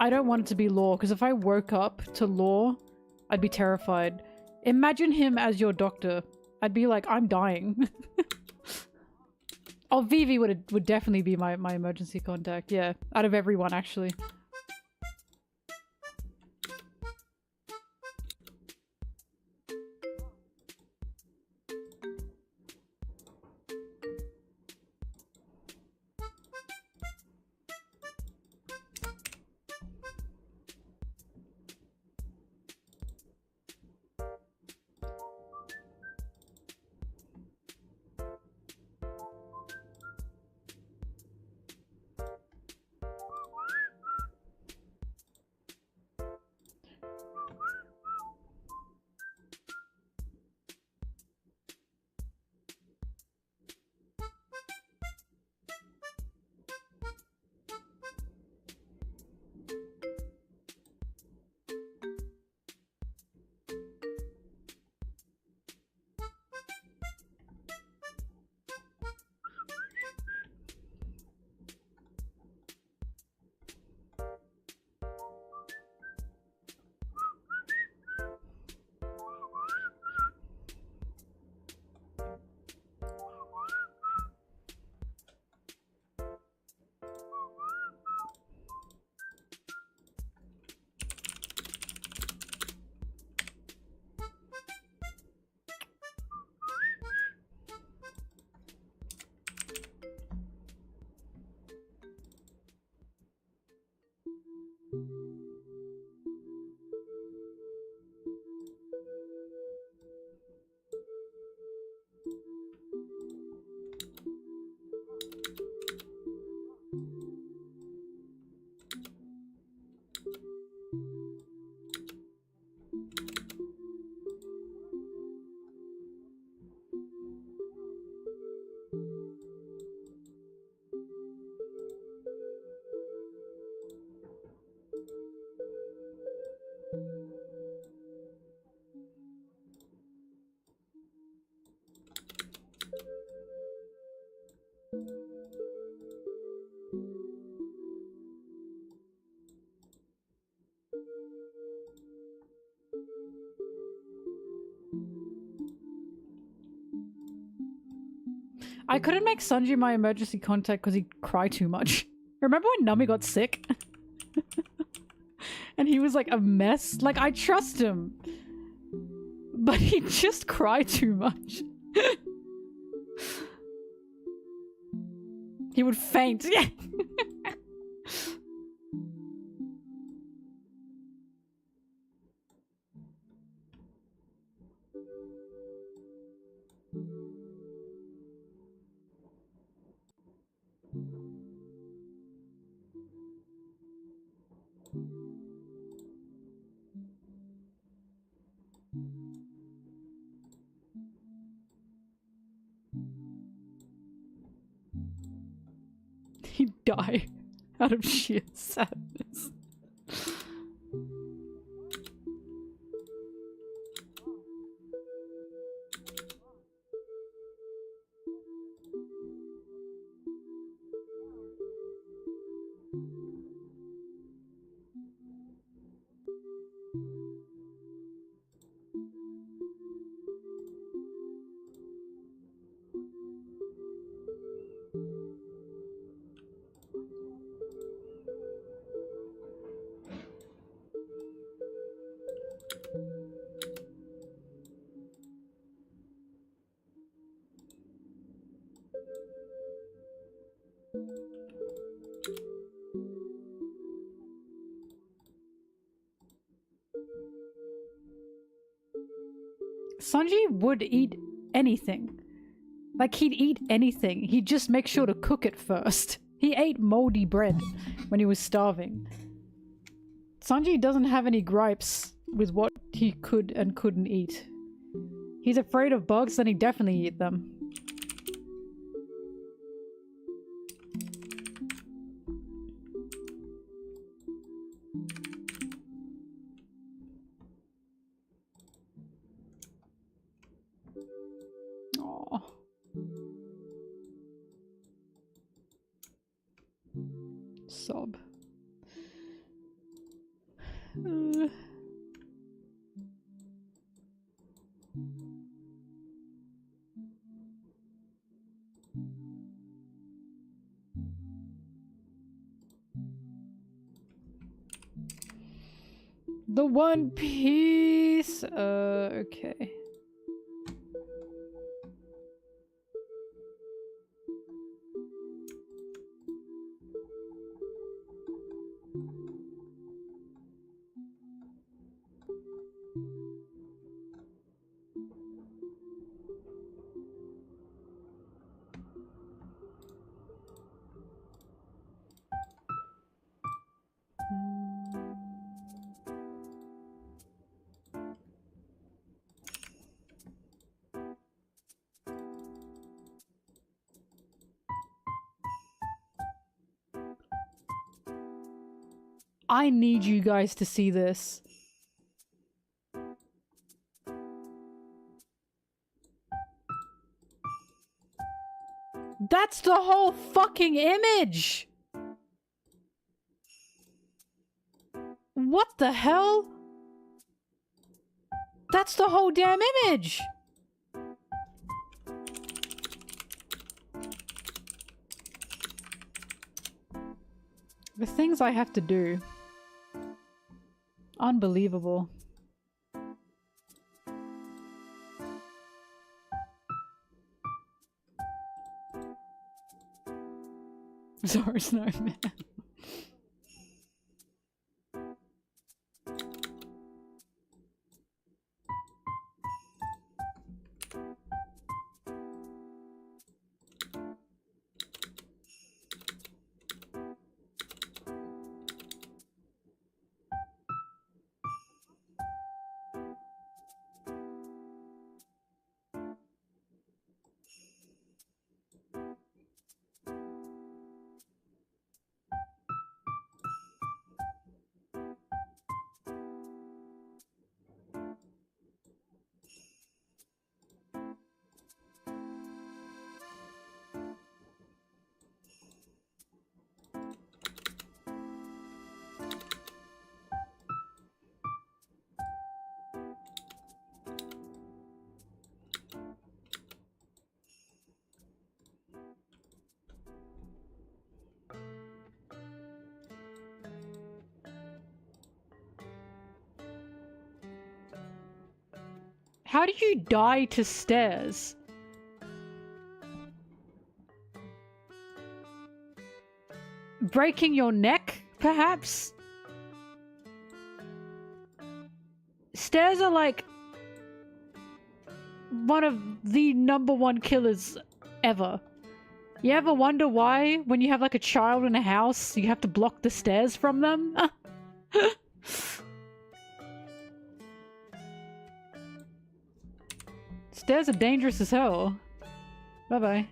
I don't want it to be Law, because if I woke up to Law, I'd be terrified. Imagine him as your doctor. I'd be like, I'm dying. Oh, Vivi would definitely be my emergency contact. Yeah, out of everyone, actually. I couldn't make Sanji my emergency contact because he'd cry too much. Remember when Nami got sick? And he was like a mess? Like, I trust him. But he'd just cry too much. He would faint. Yeah. He'd die out of sheer sadness. Sanji would eat anything. Like, he'd eat anything. He'd just make sure to cook it first. He ate moldy bread when he was starving. Sanji doesn't have any gripes with what he could and couldn't eat. He's afraid of bugs, then he definitely eat them. Aww. Sob. The One Piece! Okay. I need you guys to see this. That's the whole fucking image! What the hell? That's the whole damn image! The things I have to do. Unbelievable. Sorry, Snowman. How do you die to stairs? Breaking your neck, perhaps? Stairs are like one of the #1 killers ever. You ever wonder why, when you have like a child in a house, you have to block the stairs from them? Stairs are dangerous as hell. Bye-bye.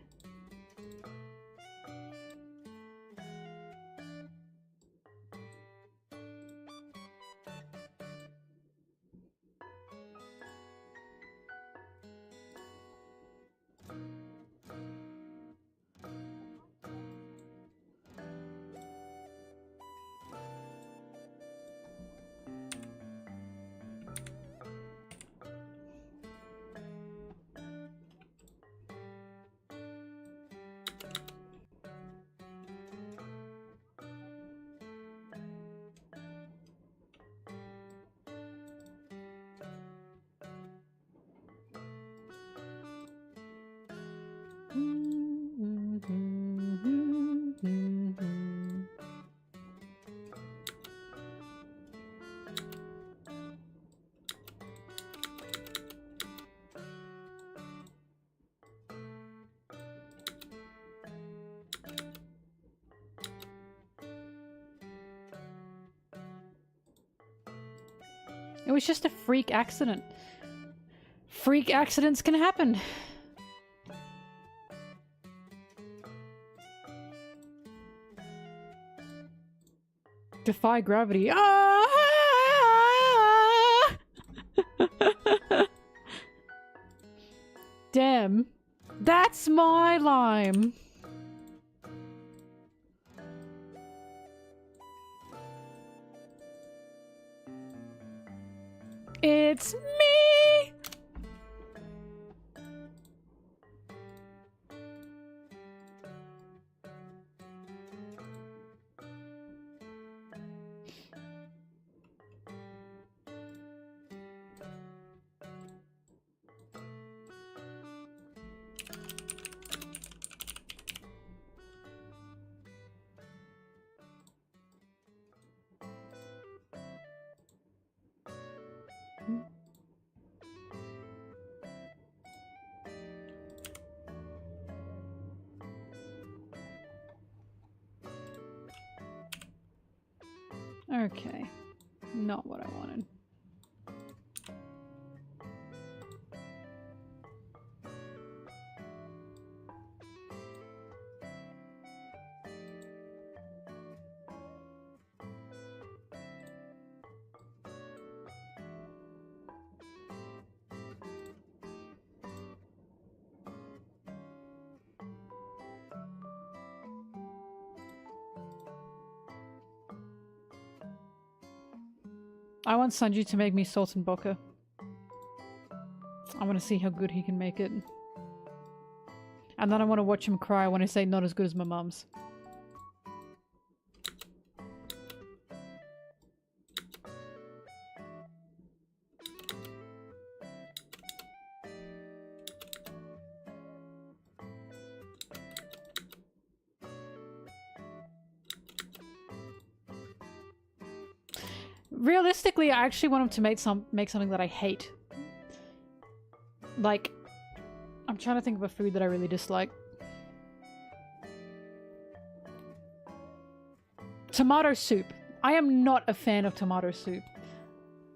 It was just a freak accident. Freak accidents can happen. Defy gravity. Ah! Damn. That's my lime. It's me! Okay. Not what I wanted. I want Sanji to make me salt and vodka. I want to see how good he can make it. And then I want to watch him cry when I say not as good as my mum's. Realistically, I actually want him to make something that I hate. Like, I'm trying to think of a food that I really dislike. Tomato soup. I am not a fan of tomato soup.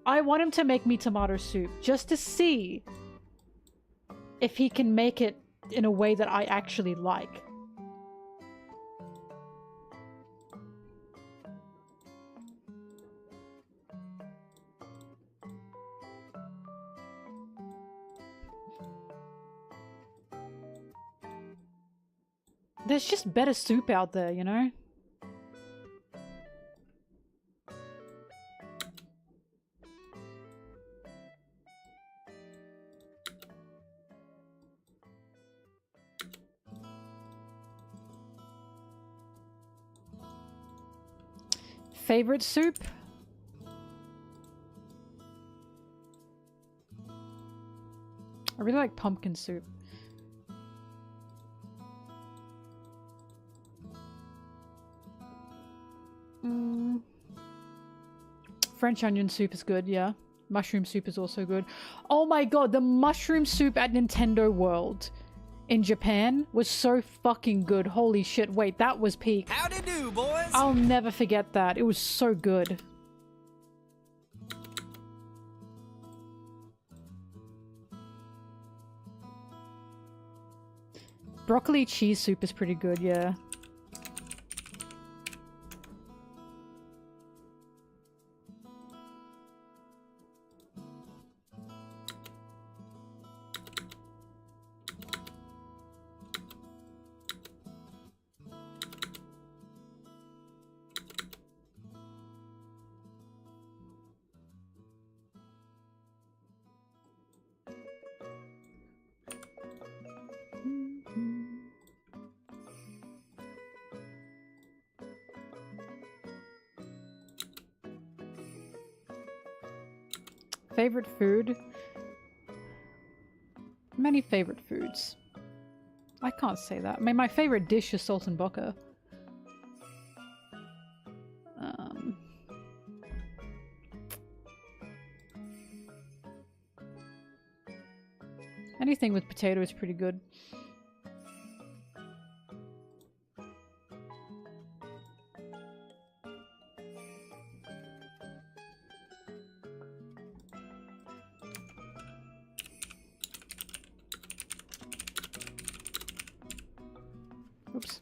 I want him to make me tomato soup just to see if he can make it in a way that I actually like. There's just better soup out there, you know? Favorite soup? I really like pumpkin soup. French onion soup is good, yeah. Mushroom soup is also good. Oh my god, the mushroom soup at Nintendo World in Japan was so fucking good. Holy shit, wait, that was peak. Howdy do, boys! I'll never forget that. It was so good. Broccoli cheese soup is pretty good, yeah. Favorite food? Many favorite foods. I can't say that. I mean, my favorite dish is salt and vodka. Anything with potato is pretty good. Oops.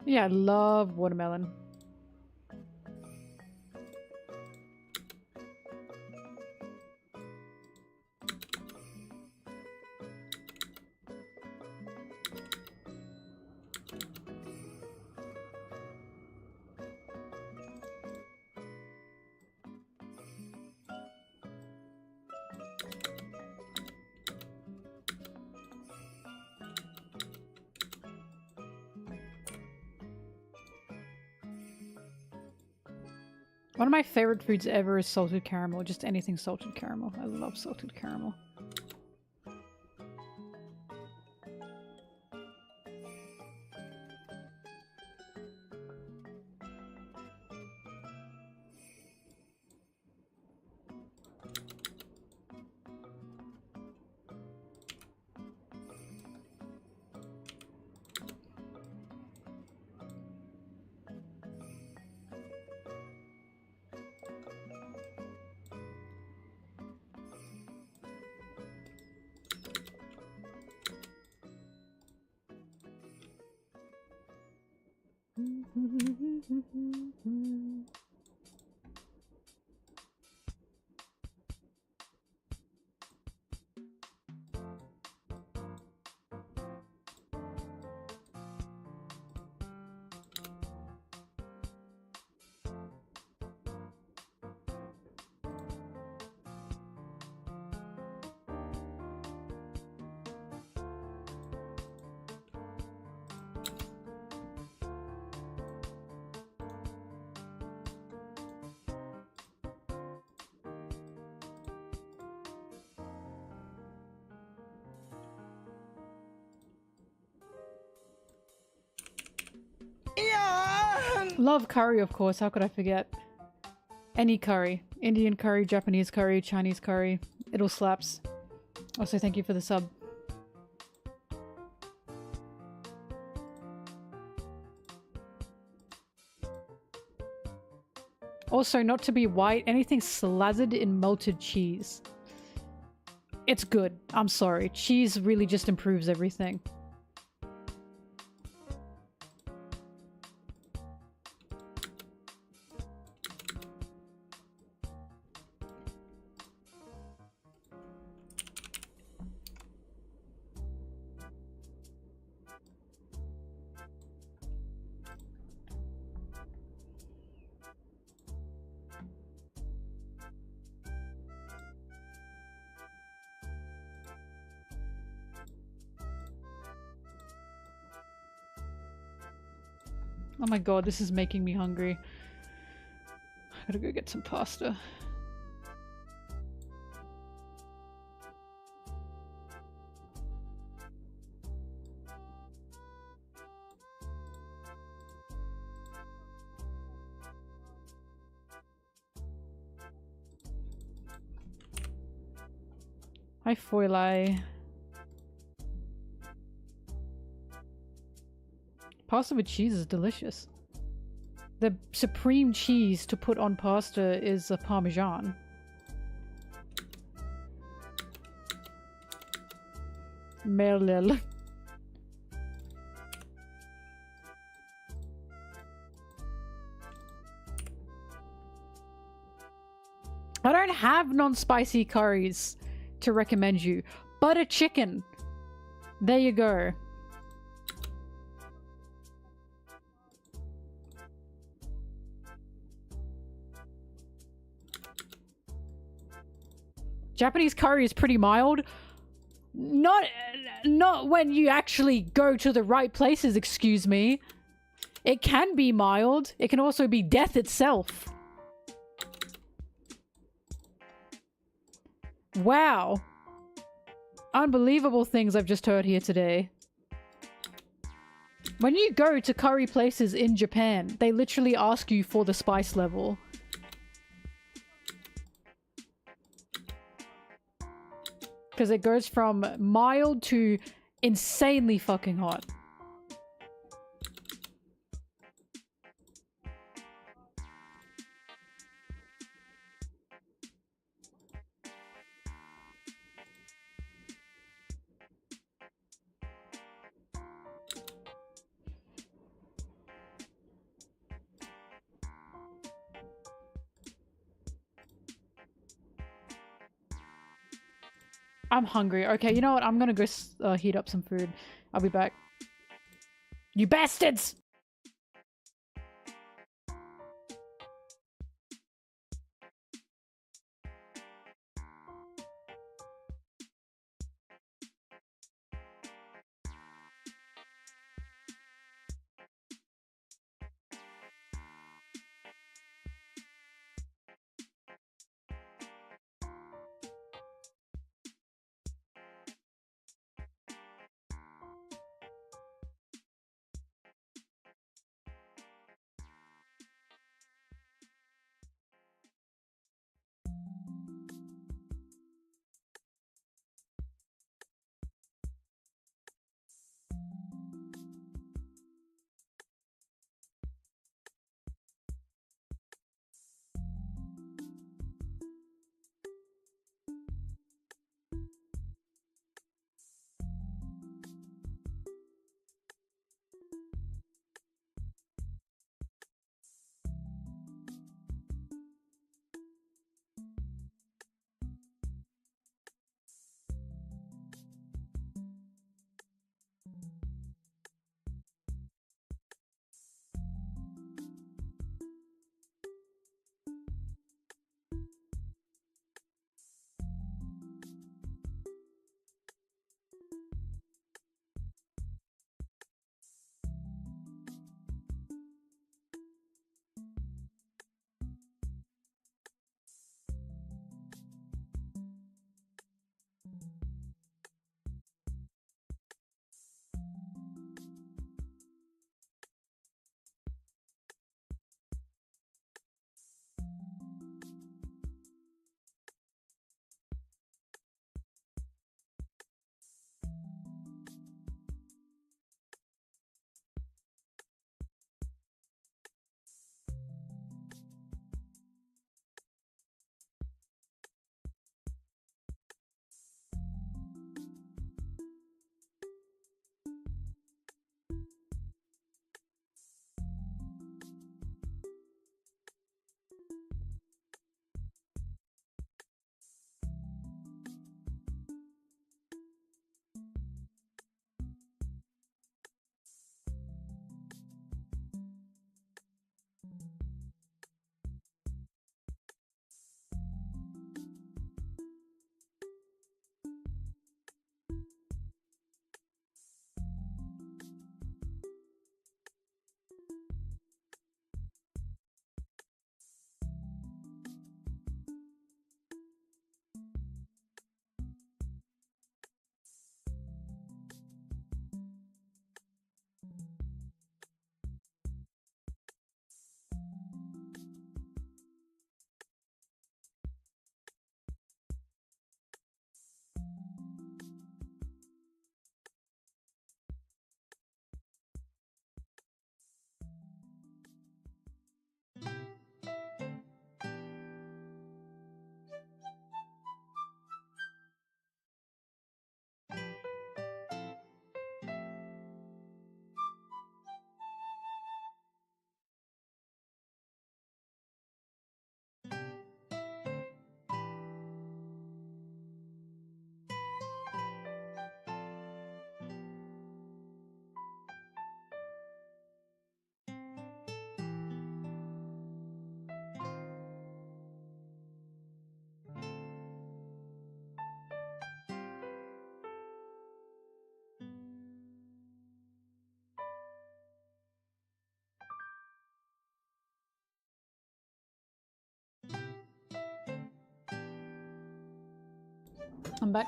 Yeah, I love watermelon. One of my favorite foods ever is salted caramel. Just anything salted caramel. I love salted caramel. Love curry, of course. How could I forget? Any curry. Indian curry, Japanese curry, Chinese curry. It all slaps. Also, thank you for the sub. Also, not to be white, anything slathered in melted cheese. It's good. I'm sorry. Cheese really just improves everything. Oh my god, this is making me hungry. I gotta go get some pasta. Hi, Foilai. Pasta with cheese is delicious. The supreme cheese to put on pasta is a Parmesan. Merlil. I don't have non-spicy curries to recommend you. Butter chicken. There you go. Japanese curry is pretty mild. Not when you actually go to the right places, excuse me. It can be mild. It can also be death itself. Wow. Unbelievable things I've just heard here today. When you go to curry places in Japan, they literally ask you for the spice level. Because it goes from mild to insanely fucking hot. I'm hungry. Okay, you know what? I'm gonna go heat up some food. I'll be back. You bastards! I'm back.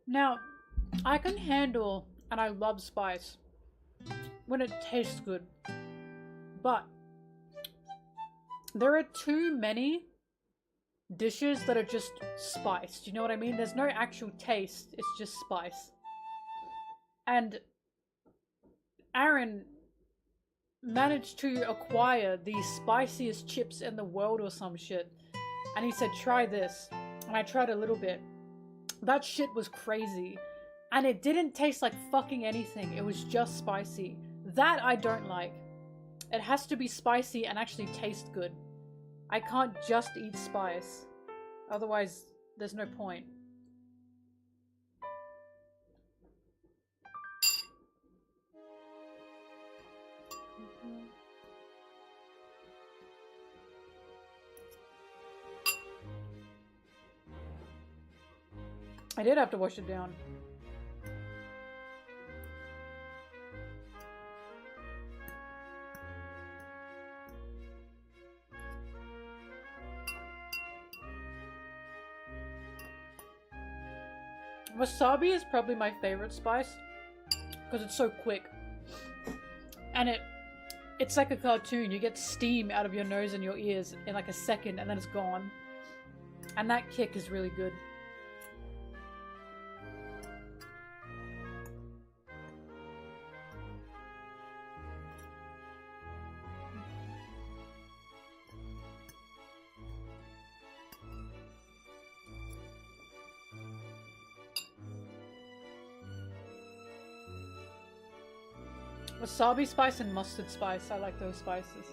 Now, I can handle, and I love spice when it tastes good. but there are too many dishes that are just spiced. You know what I mean? There's no actual taste. It's just spice. And Aaron managed to acquire the spiciest chips in the world or some shit. And he said, try this. And I tried a little bit. That shit was crazy. And it didn't taste like fucking anything. It was just spicy. That I don't like. It has to be spicy and actually taste good. I can't just eat spice. Otherwise, there's no point. I did have to wash it down. Wasabi is probably my favorite spice because it's so quick. And it's like a cartoon. You get steam out of your nose and your ears in like a second and then it's gone. And that kick is really good. Wasabi spice and mustard spice. I like those spices.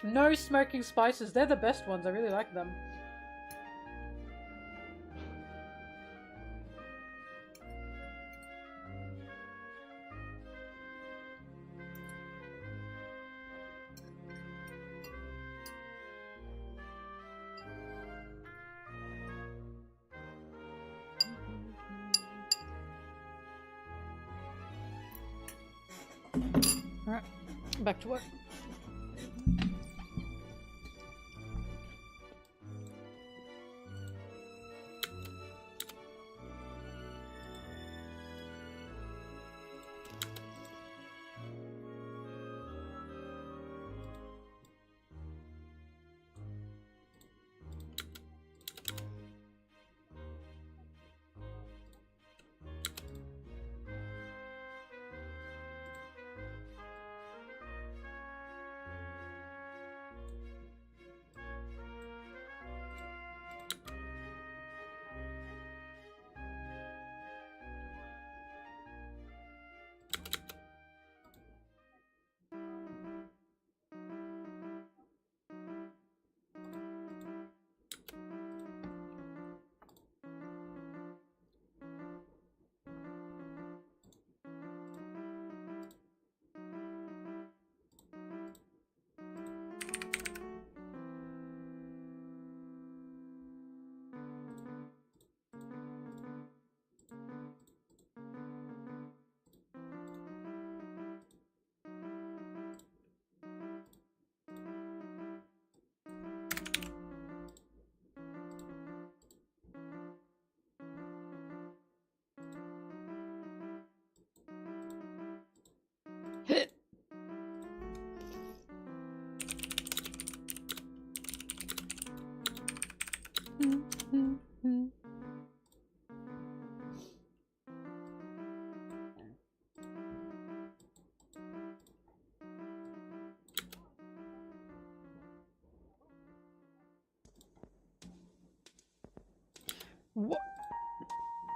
No smoking spices. They're the best ones. I really like them. Alright, back to work.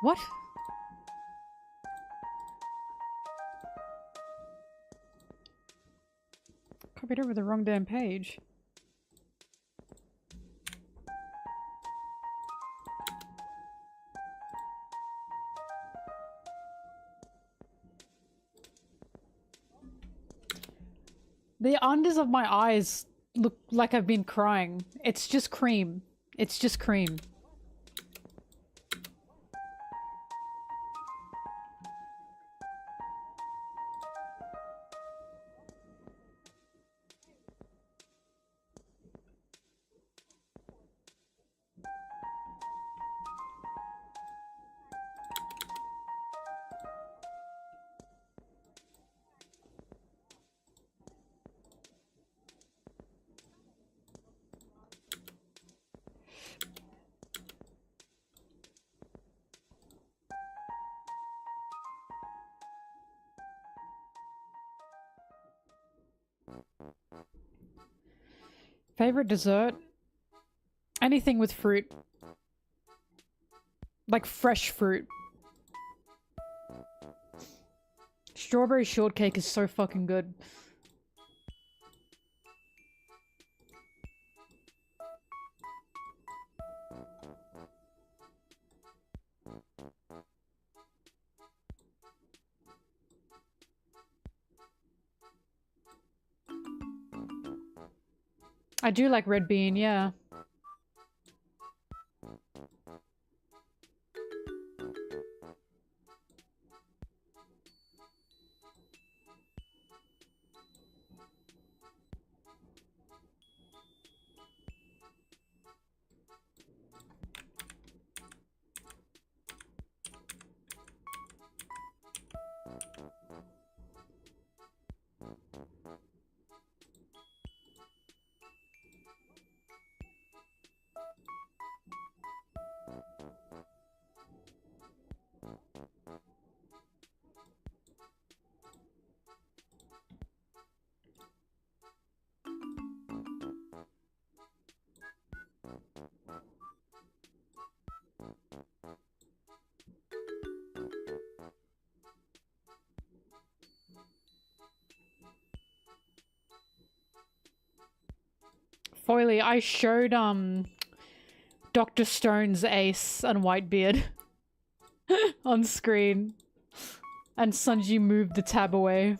What? Copied over the wrong damn page. The unders of my eyes look like I've been crying. It's just cream. It's just cream. Favorite dessert? Anything with fruit. Like fresh fruit. Strawberry shortcake is so fucking good. I do like red bean, yeah. Foily, I showed Dr. Stone's Ace and Whitebeard on screen. And Sunji moved the tab away.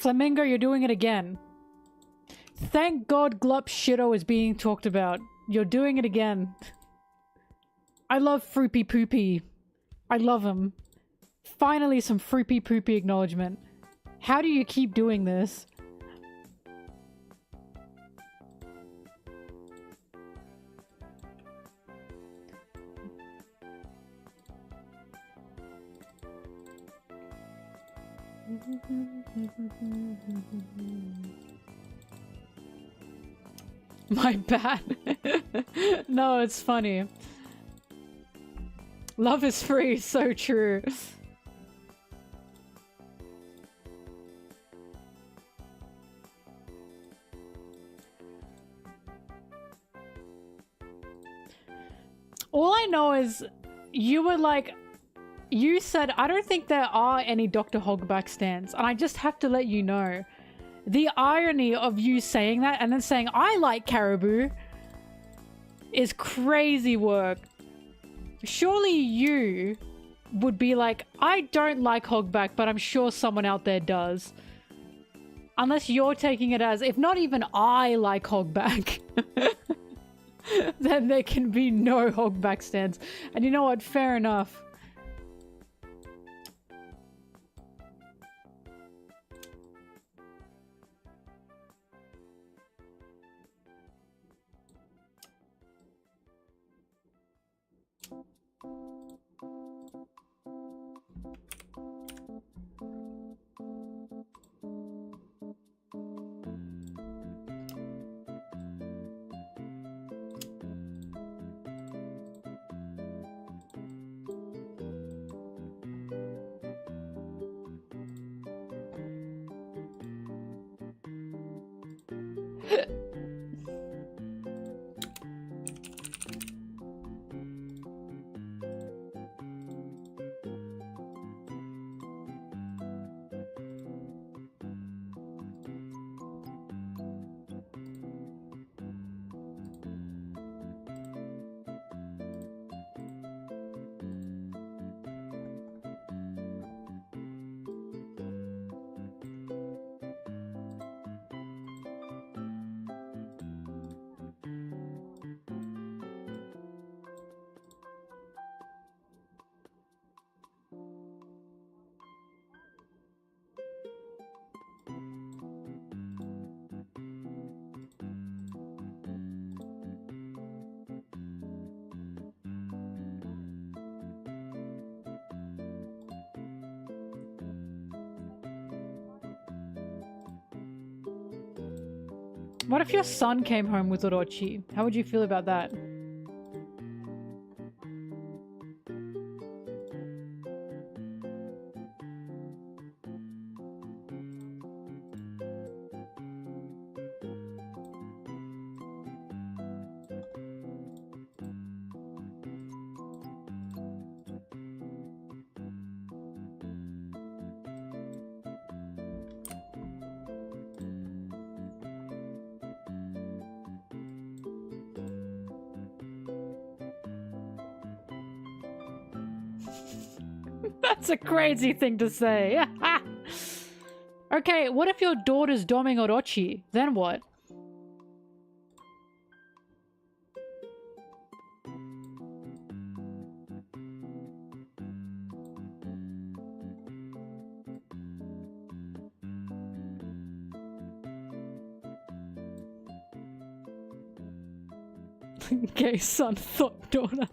Flamingo, you're doing it again. Thank God Glup Shitto is being talked about. You're doing it again. I love Fruipy Poopy. I love him. Finally some Fruipy Poopy acknowledgement. How do you keep doing this? My bad. No, it's funny. Love is free, so true. All I know is you were like, you said, I don't think there are any Dr. Hogback stands. And I just have to let you know, the irony of you saying that and then saying, I like caribou is crazy work. Surely you would be like, I don't like Hogback, but I'm sure someone out there does. Unless you're taking it as, if not even I like Hogback. Then there can be no Hogback stands. And you know what? Fair enough. What if your son came home with Orochi? How would you feel about that? That's a crazy thing to say. Okay, what if your daughter's doming Orochi? Then what? Gay son, thought daughter.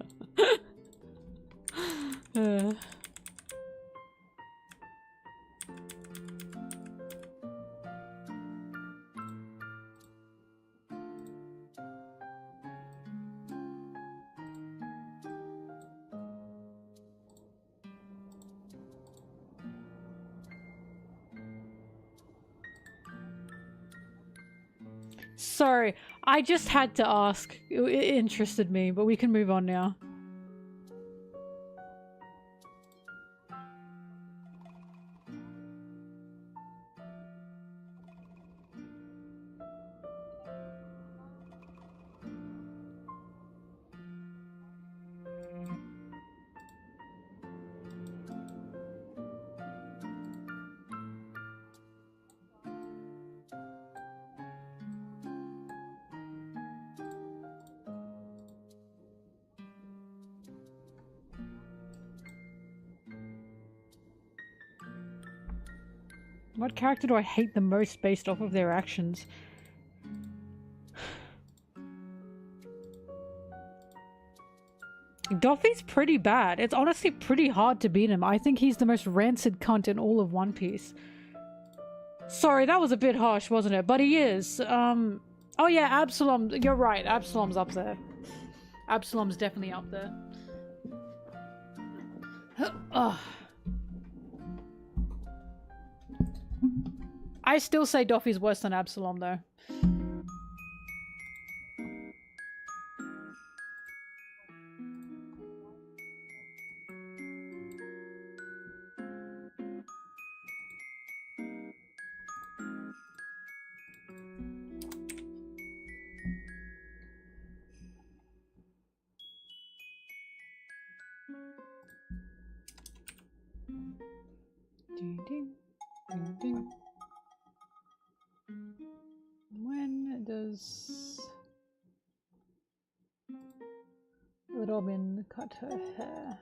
Sorry, I just had to ask. It interested me, but we can move on now. What character do I hate the most based off of their actions? Doffy's pretty bad. It's honestly pretty hard to beat him. I think he's the most rancid cunt in all of One Piece. Sorry, that was a bit harsh, wasn't it? But he is. Oh yeah, Absalom. You're right. Absalom's up there. Absalom's definitely up there. Ugh. I still say Doffy's worse than Absalom, though. When does Robin cut her hair?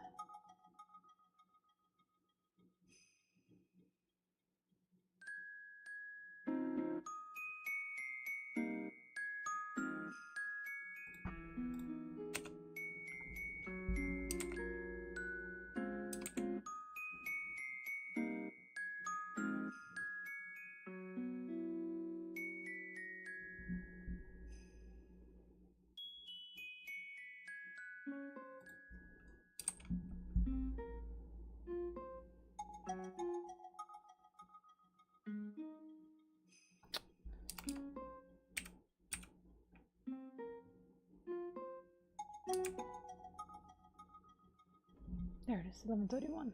There it is, 11:31.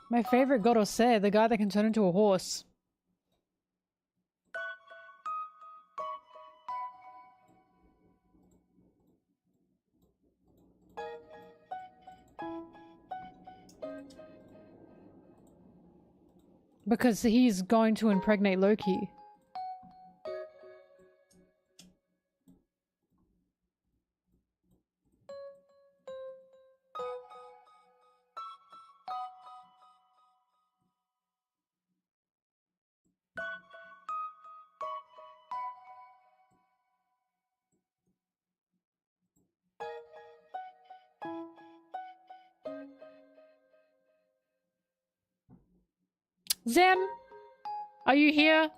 My favorite Gorosei, the guy that can turn into a horse. Because he's going to impregnate Loki. Zem, are you here?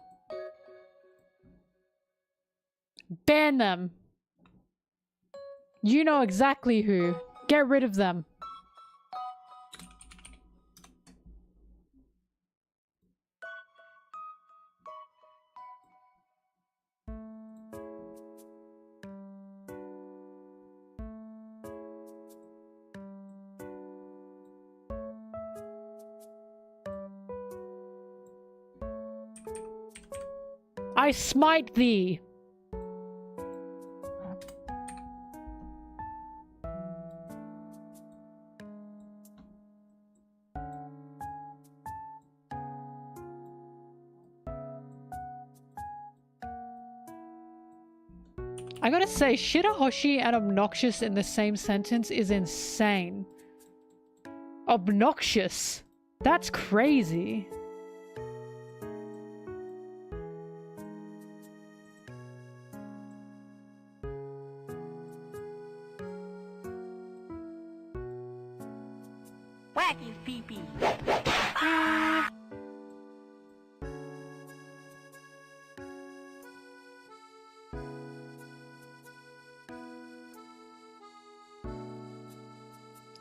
Ban them. You know exactly who. Get rid of them. I smite thee. I gotta say, Shirahoshi and obnoxious in the same sentence is insane. Obnoxious. That's crazy. Wacky pee-pee.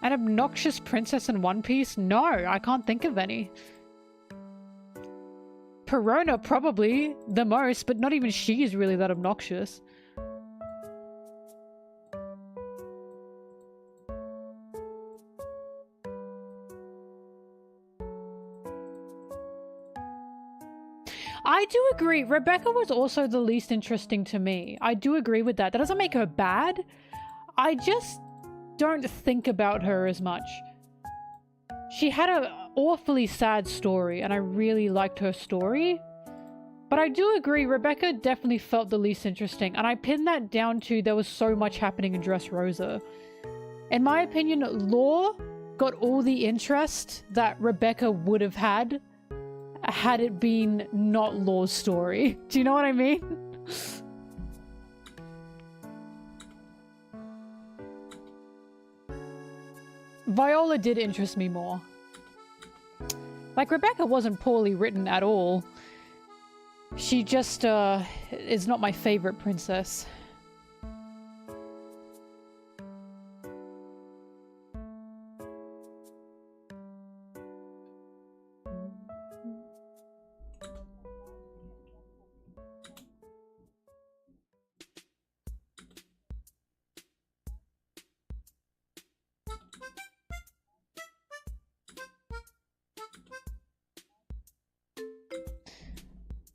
An obnoxious princess in One Piece? No, I can't think of any. Perona probably the most, but not even she is really that obnoxious. I do agree. Rebecca was also the least interesting to me. I do agree with that. That doesn't make her bad. I just don't think about her as much. She had an awfully sad story, and I really liked her story. But I do agree, Rebecca definitely felt the least interesting, and I pinned that down to there was so much happening in Dressrosa. In my opinion, Law got all the interest that Rebecca would have had it been not Law's story. Do you know what I mean? Viola did interest me more. Like, Rebecca wasn't poorly written at all. She just, is not my favorite princess.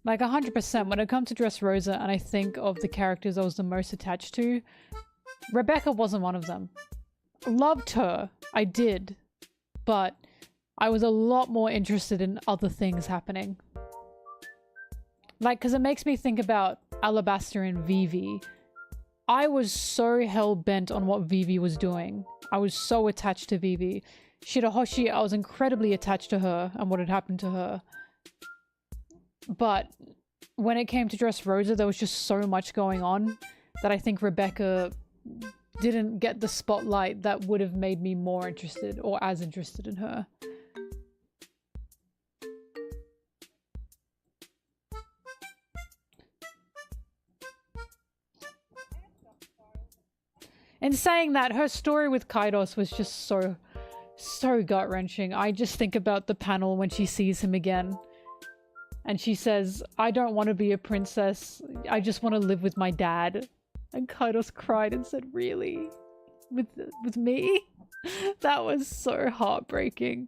Like 100%, when it comes to Dressrosa and I think of the characters I was the most attached to, Rebecca wasn't one of them. Loved her, I did, but I was a lot more interested in other things happening. Like, because it makes me think about Alabaster and Vivi. I was so hell-bent on what Vivi was doing. I was so attached to Vivi. Shirahoshi, I was incredibly attached to her and what had happened to her. But when it came to Dressrosa, there was just so much going on that I think Rebecca didn't get the spotlight that would have made me more interested or as interested in her. In saying that, her story with Kaidos was just so gut-wrenching. I just think about the panel when she sees him again. And she says, I don't want to be a princess. I just want to live with my dad. And Kaidos cried and said, really? With me? That was so heartbreaking.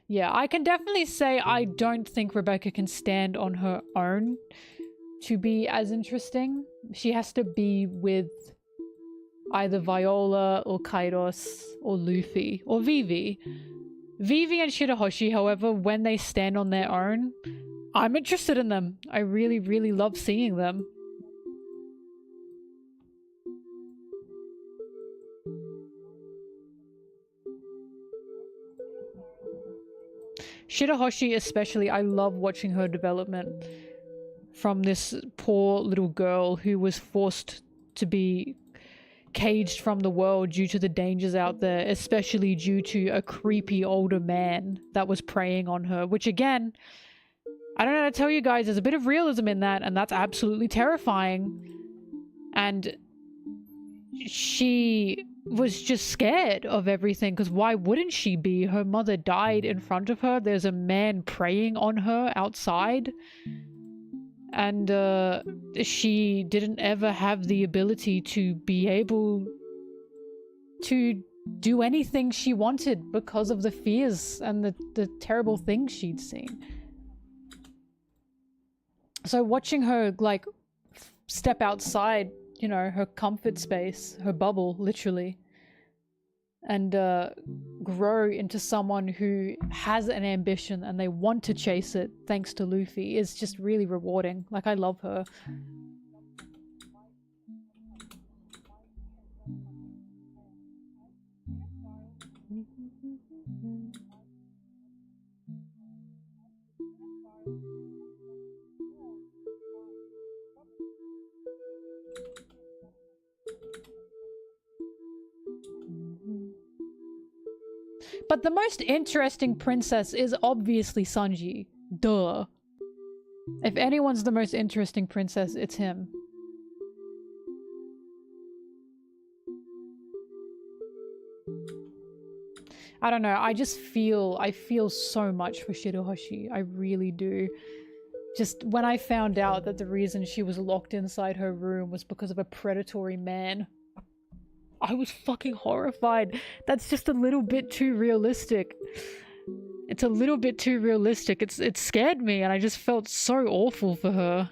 Yeah, I can definitely say I don't think Rebecca can stand on her own to be as interesting. She has to be with either Viola or Kaidos or Luffy or Vivi. Vivi and Shirahoshi, however, when they stand on their own, I'm interested in them. I really, really love seeing them. Shirahoshi especially, I love watching her development from this poor little girl who was forced to be caged from the world due to the dangers out there, especially due to a creepy older man that was preying on her, which again, I don't know how to tell you guys, there's a bit of realism in that, and that's absolutely terrifying. And she was just scared of everything, because why wouldn't she be? Her mother died in front of her. There's a man preying on her outside. And she didn't ever have the ability to be able to do anything she wanted because of the fears and the terrible things she'd seen. So watching her, like, step outside, you know, her comfort space, her bubble, literally, and grow into someone who has an ambition and they want to chase it thanks to Luffy is just really rewarding. Like, I love her. But the most interesting princess is obviously Sanji. Duh. If anyone's the most interesting princess, it's him. I don't know, I feel so much for Shirahoshi. I really do. Just when I found out that the reason she was locked inside her room was because of a predatory man, I was fucking horrified. That's just a little bit too realistic. It's a little bit too realistic. It scared me and I just felt so awful for her.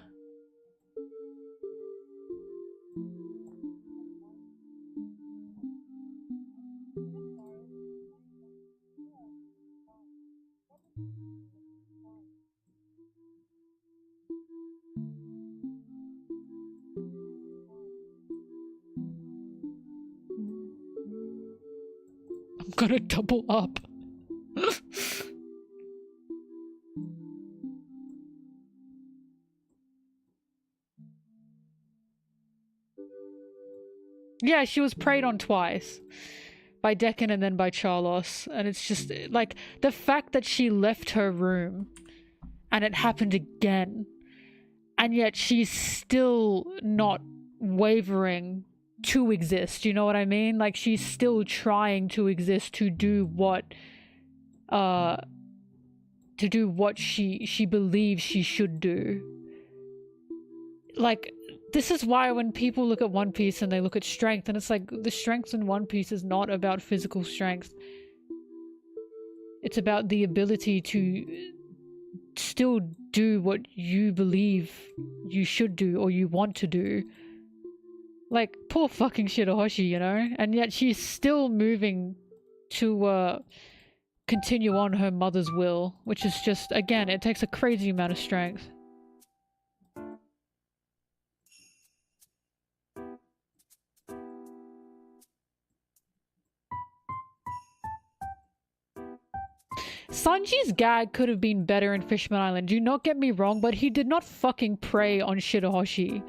I'm gonna double up. Yeah, she was preyed on twice. By Decken and then by Charlos. And it's just, like, the fact that she left her room and it happened again. And yet she's still not wavering to exist, you know what I mean? Like, she's still trying to exist to do what she believes she should do. Like, this is why when people look at One Piece and they look at strength, and it's like, the strength in One Piece is not about physical strength. It's about the ability to still do what you believe you should do or you want to do. Like, poor fucking Shirahoshi, you know? And yet she's still moving to continue on her mother's will, which is just, again, it takes a crazy amount of strength. Sanji's gag could have been better in Fishman Island, do not get me wrong, but he did not fucking prey on Shirahoshi.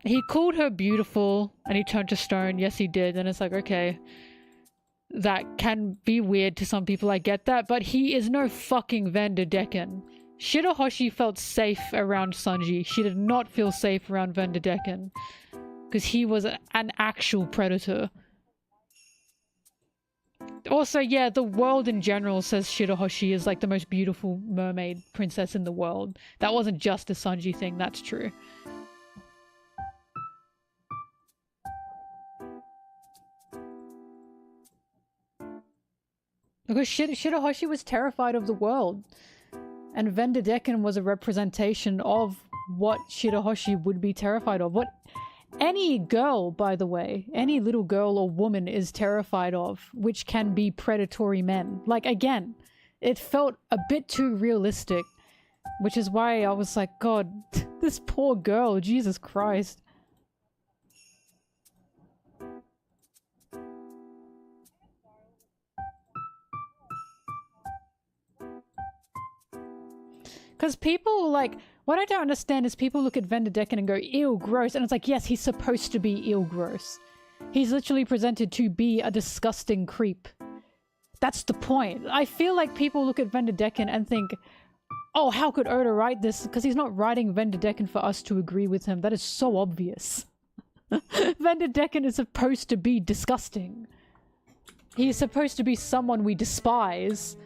He called her beautiful and he turned to stone, yes he did, and it's like, okay, that can be weird to some people, I get that, but he is no fucking Vanderdecken. Shirahoshi felt safe around Sanji. She did not feel safe around Vanderdecken. Because he was an actual predator. Also, yeah, the world in general says Shirahoshi is like the most beautiful mermaid princess in the world. That wasn't just a Sanji thing, that's true. Because Shirahoshi was terrified of the world. And Vanderdecken was a representation of what Shirahoshi would be terrified of. What any girl, by the way, any little girl or woman is terrified of, which can be predatory men. Like, again, it felt a bit too realistic, which is why I was like, God, this poor girl, Jesus Christ. Because people, like, what I don't understand is people look at Vanderdecken and go, ew, gross. And it's like, yes, he's supposed to be ew, gross. He's literally presented to be a disgusting creep. That's the point. I feel like people look at Vanderdecken and think, oh, how could Oda write this? Because he's not writing Vanderdecken for us to agree with him. That is so obvious. Vanderdecken is supposed to be disgusting. He's supposed to be someone we despise.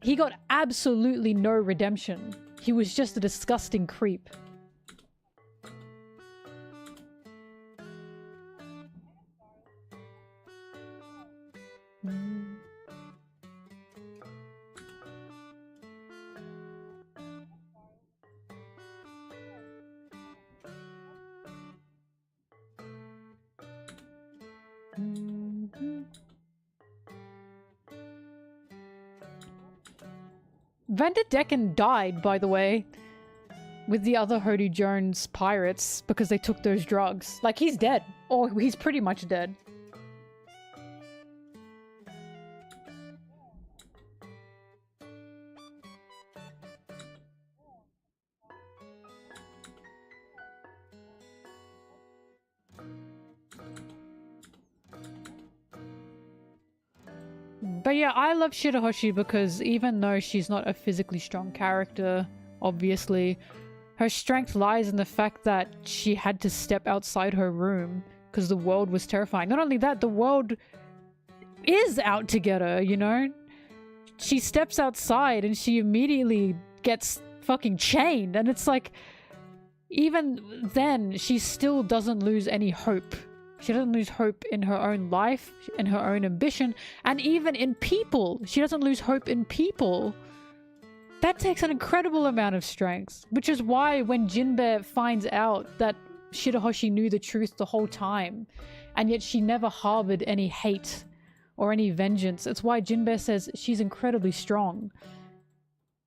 He got absolutely no redemption. He was just a disgusting creep. Vanderdecken died, by the way, with the other Hody Jones pirates because they took those drugs. Like, he's dead. Or he's pretty much dead. But yeah, I love Shirahoshi because even though she's not a physically strong character, obviously, her strength lies in the fact that she had to step outside her room because the world was terrifying. Not only that, the world is out to get her, you know? She steps outside and she immediately gets fucking chained, and it's like, even then, she still doesn't lose any hope. She doesn't lose hope in her own life, in her own ambition, and even in people. She doesn't lose hope in people. That takes an incredible amount of strength, which is why when Jinbe finds out that Shirahoshi knew the truth the whole time, and yet she never harbored any hate or any vengeance, it's why Jinbe says she's incredibly strong.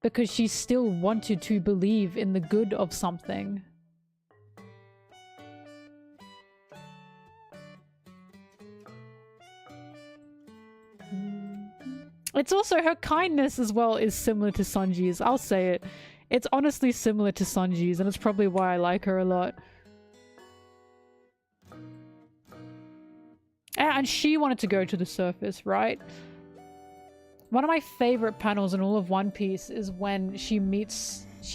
Because she still wanted to believe in the good of something. It's also her kindness as well is similar to Sanji's. I'll say it. It's honestly similar to Sanji's, and it's probably why I like her a lot. And she wanted to go to the surface, right? One of my favorite panels in all of One Piece is when she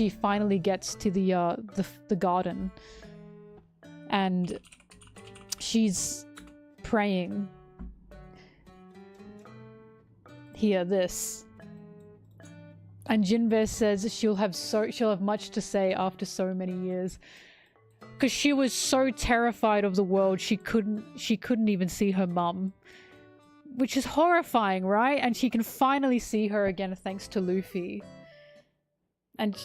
finally gets to the garden. And she's praying. Hear this. And Jinbe says she'll have much to say after so many years. Because she was so terrified of the world she couldn't even see her mum. Which is horrifying, right? And she can finally see her again thanks to Luffy. And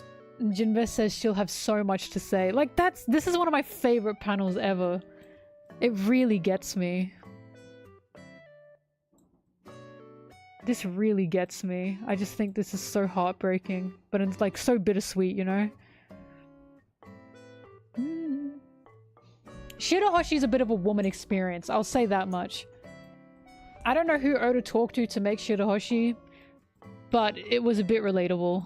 Jinbe says she'll have so much to say. Like, this is one of my favorite panels ever. It really gets me. This really gets me. I just think this is so heartbreaking. But it's like so bittersweet, you know? Shirahoshi's a bit of a woman experience. I'll say that much. I don't know who Oda talked to make Shirahoshi, but it was a bit relatable.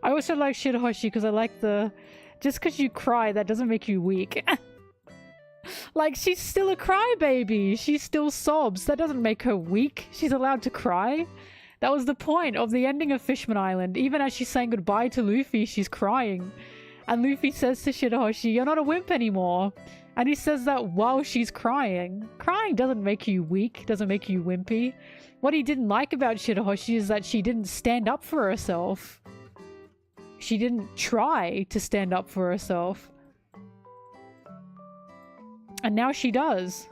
I also like Shirahoshi because I like just because you cry, that doesn't make you weak. Like, she's still a crybaby. She still sobs. That doesn't make her weak. She's allowed to cry. That was the point of the ending of Fishman Island. Even as she's saying goodbye to Luffy, she's crying. And Luffy says to Shirahoshi, "You're not a wimp anymore." And he says that while she's crying. Crying doesn't make you weak, doesn't make you wimpy. What he didn't like about Shirahoshi is that she didn't stand up for herself. She didn't try to stand up for herself. And now she does.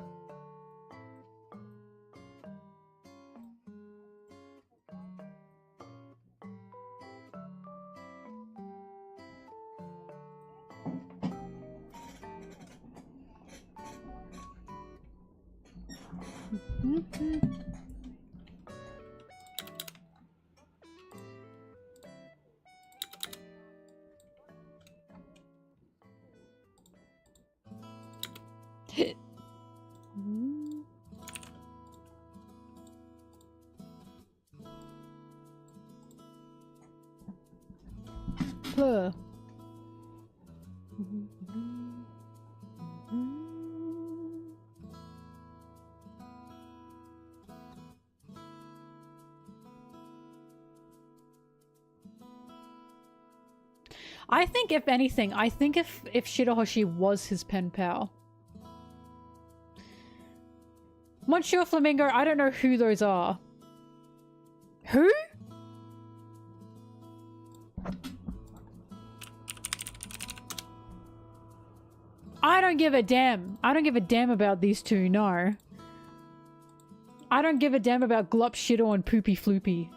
Plur. I think if anything, I think if Shirahoshi was his pen pal. Monsieur Flamingo, I don't know who those are. Who? I don't give a damn. I don't give a damn about these two, no. I don't give a damn about Glop Shitter and Poopy Floopy.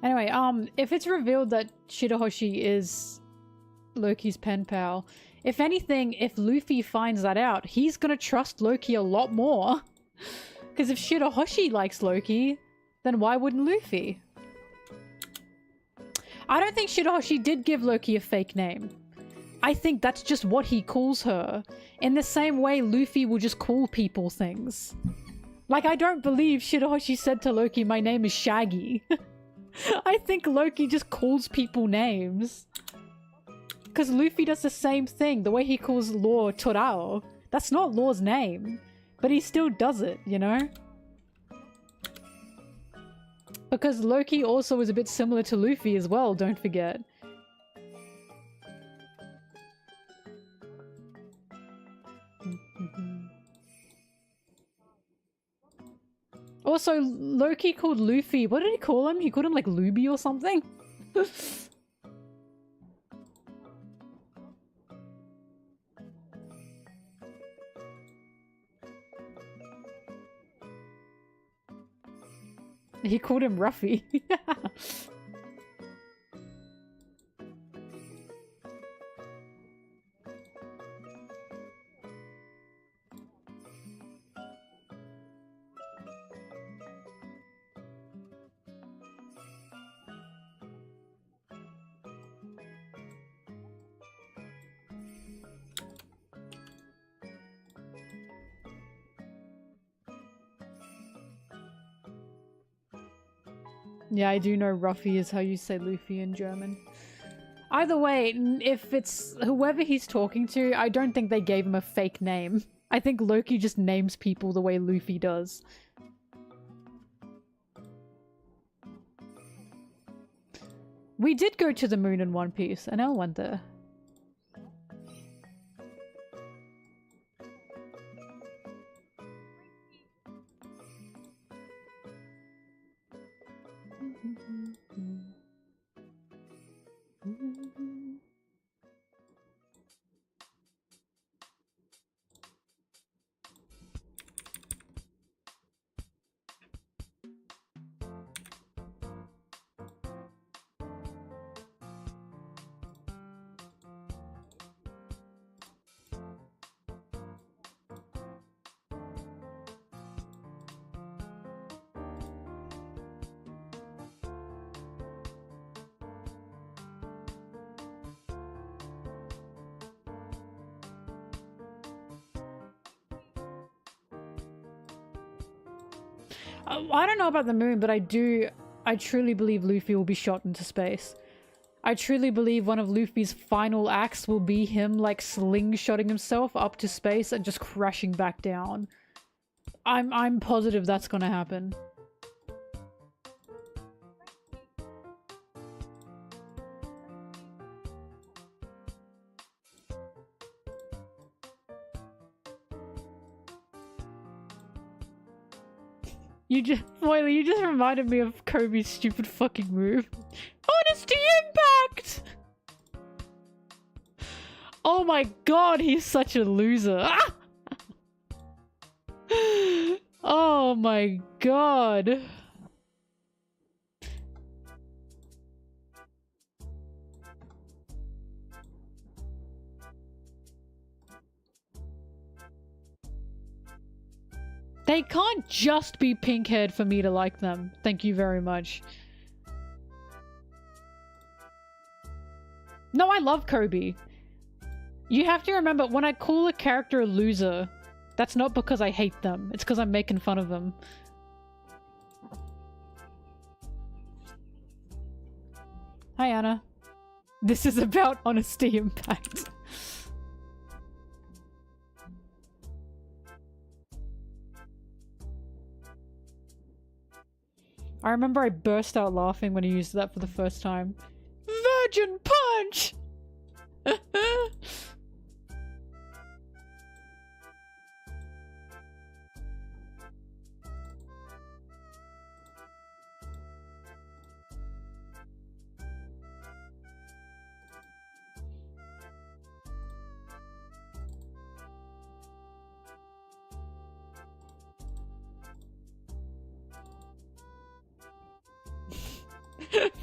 Anyway, if it's revealed that Shirahoshi is Loki's pen pal, if anything, if Luffy finds that out, he's gonna trust Loki a lot more. Because if Shirahoshi likes Loki, then why wouldn't Luffy? I don't think Shirahoshi did give Loki a fake name. I think that's just what he calls her. In the same way Luffy will just call people things. Like, I don't believe Shirahoshi said to Loki, my name is Shaggy. I think Loki just calls people names. Because Luffy does the same thing, the way he calls Law Torao. That's not Law's name. But he still does it, you know? Because Loki also is a bit similar to Luffy as well, don't forget. Also, Loki called Luffy, what did he call him? He called him like Luby or something? He called him Ruffy. Yeah, I do know Ruffy is how you say Luffy in German. Either way, if it's whoever he's talking to, I don't think they gave him a fake name. I think Loki just names people the way Luffy does. We did go to the moon in One Piece, and Elle went there. I don't know about the moon, but I truly believe Luffy will be shot into space. I truly believe one of Luffy's final acts will be him, like, slingshotting himself up to space and just crashing back down. I'm positive that's gonna happen. Moily, you just reminded me of Kobe's stupid fucking move. Honesty Impact! Oh my god, he's such a loser. Oh my god. They can't just be pink-haired for me to like them. Thank you very much. No, I love Kobe. You have to remember, when I call a character a loser, that's not because I hate them. It's because I'm making fun of them. Hi, Anna. This is about Honesty Impact. I remember I burst out laughing when he used that for the first time. Virgin Punch!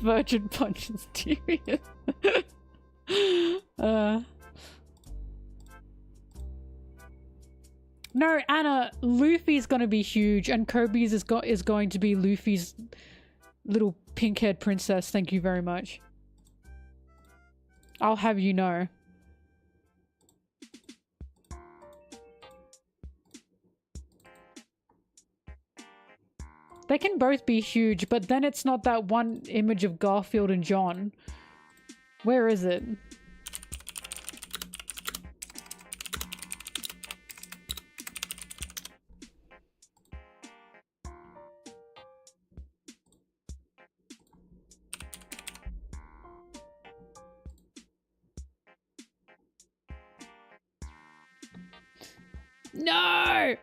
Virgin punches Tyrion. No, Anna, Luffy's gonna be huge, and Kobe's is going to be Luffy's little pink-haired princess. Thank you very much. I'll have you know. They can both be huge, but then it's not that one image of Garfield and John. Where is it? No!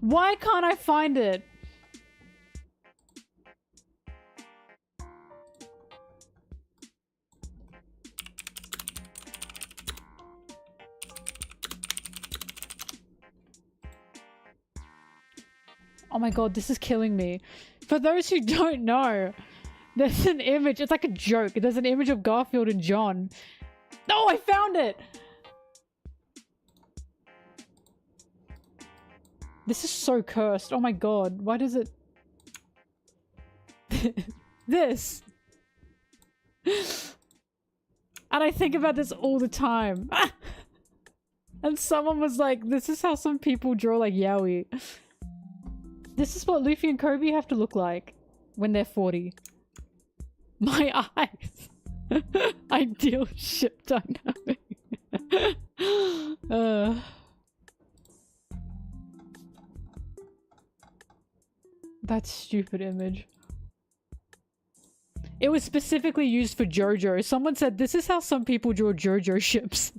Why can't I find it? Oh my god, this is killing me. For those who don't know, there's an image, it's like a joke. There's an image of Garfield and John. Oh, I found it! This is so cursed. Oh my god, why does it... This! And I think about this all the time. And someone was like, this is how some people draw like yaoi. This is what Luffy and Kobe have to look like when they're 40. My eyes. Ideal ship dynamic. That stupid image. It was specifically used for JoJo. Someone said, this is how some people draw JoJo ships.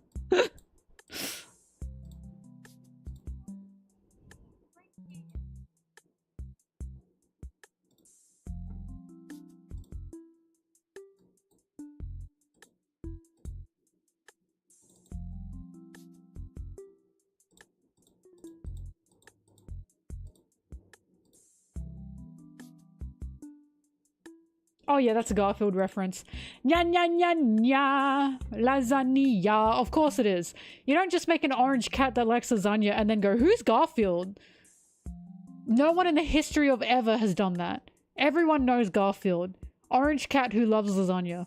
Oh yeah, that's a Garfield reference. Nya nya nya nya. Lasagna. Of course it is. You don't just make an orange cat that likes lasagna and then go, who's Garfield? No one in the history of ever has done that. Everyone knows Garfield. Orange cat who loves lasagna.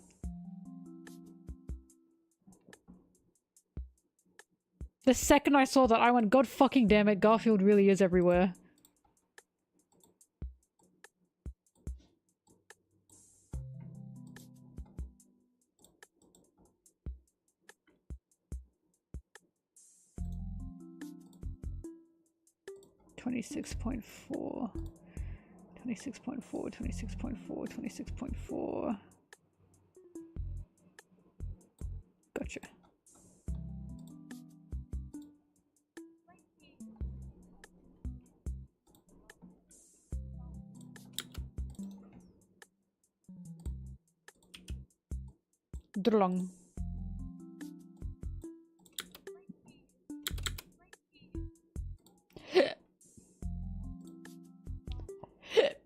The second I saw that, I went, God fucking damn it, Garfield really is everywhere. Twenty-six point four. 26.4, 26.4, 26.4. Gotcha. Drlong.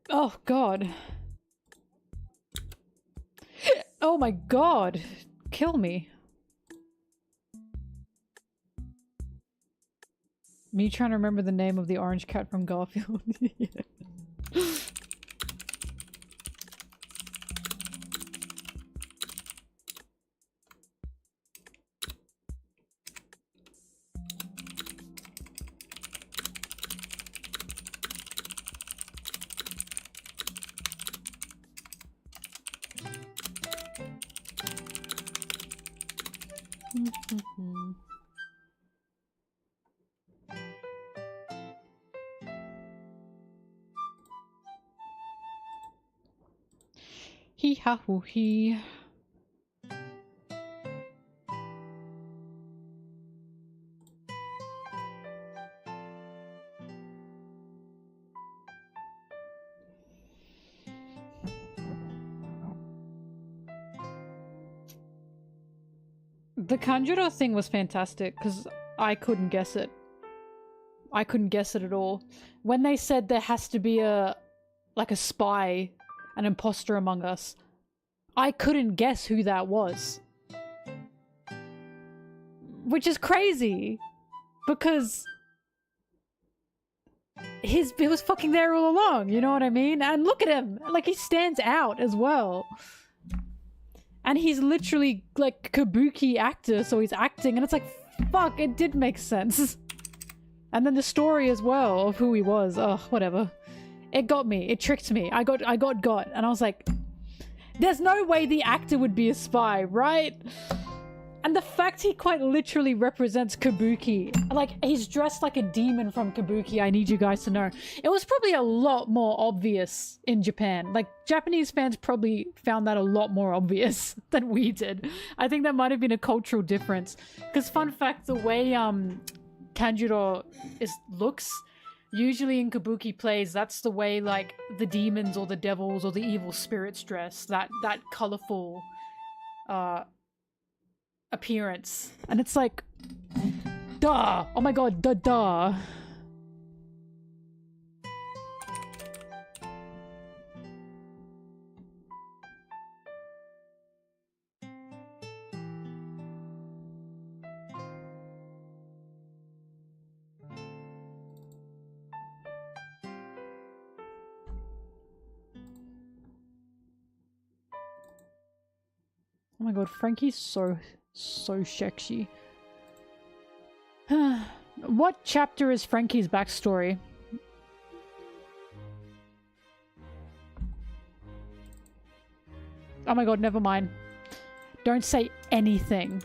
Oh god. Oh my god. Kill me. Me trying to remember the name of the orange cat from Garfield. Yeah. Hee ha hoo hee. The Kanjuro thing was fantastic because I couldn't guess it. I couldn't guess it at all. When they said there has to be like a spy, an imposter among us, I couldn't guess who that was. Which is crazy because he was fucking there all along, you know what I mean? And look at him, like he stands out as well. And he's literally like kabuki actor, so he's acting, and it's like, fuck, it did make sense. And then the story as well of who he was, oh, whatever. It got me, it tricked me, I got, and I was like, there's no way the actor would be a spy, right? And the fact he quite literally represents Kabuki, like he's dressed like a demon from Kabuki, I need you guys to know. It was probably a lot more obvious in Japan. Like Japanese fans probably found that a lot more obvious than we did. I think that might have been a cultural difference. Because fun fact, the way Kanjuro looks, usually in Kabuki plays, that's the way like the demons or the devils or the evil spirits dress. That colorful appearance. And it's like, duh! Oh my god, duh. Oh my god, Frankie's so sexy. What chapter is Frankie's backstory? Oh my god, never mind. Don't say anything.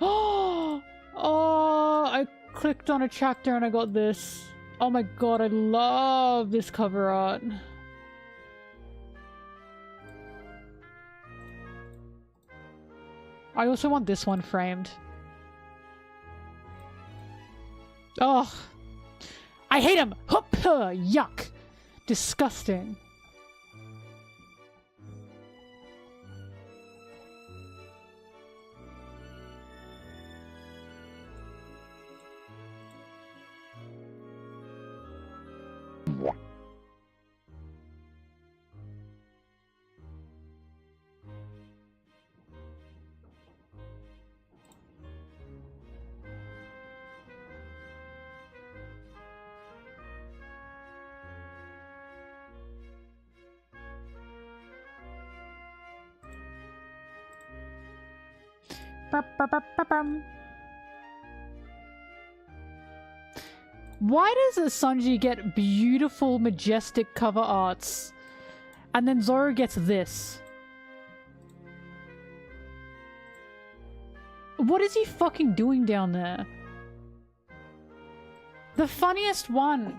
Oh, I clicked on a chapter and I got this. Oh my god, I love this cover art. I also want this one framed. Oh, I hate him! Hup, yuck! Disgusting. Why does Sanji get beautiful, majestic cover arts, and then Zoro gets this? What is he fucking doing down there? The funniest one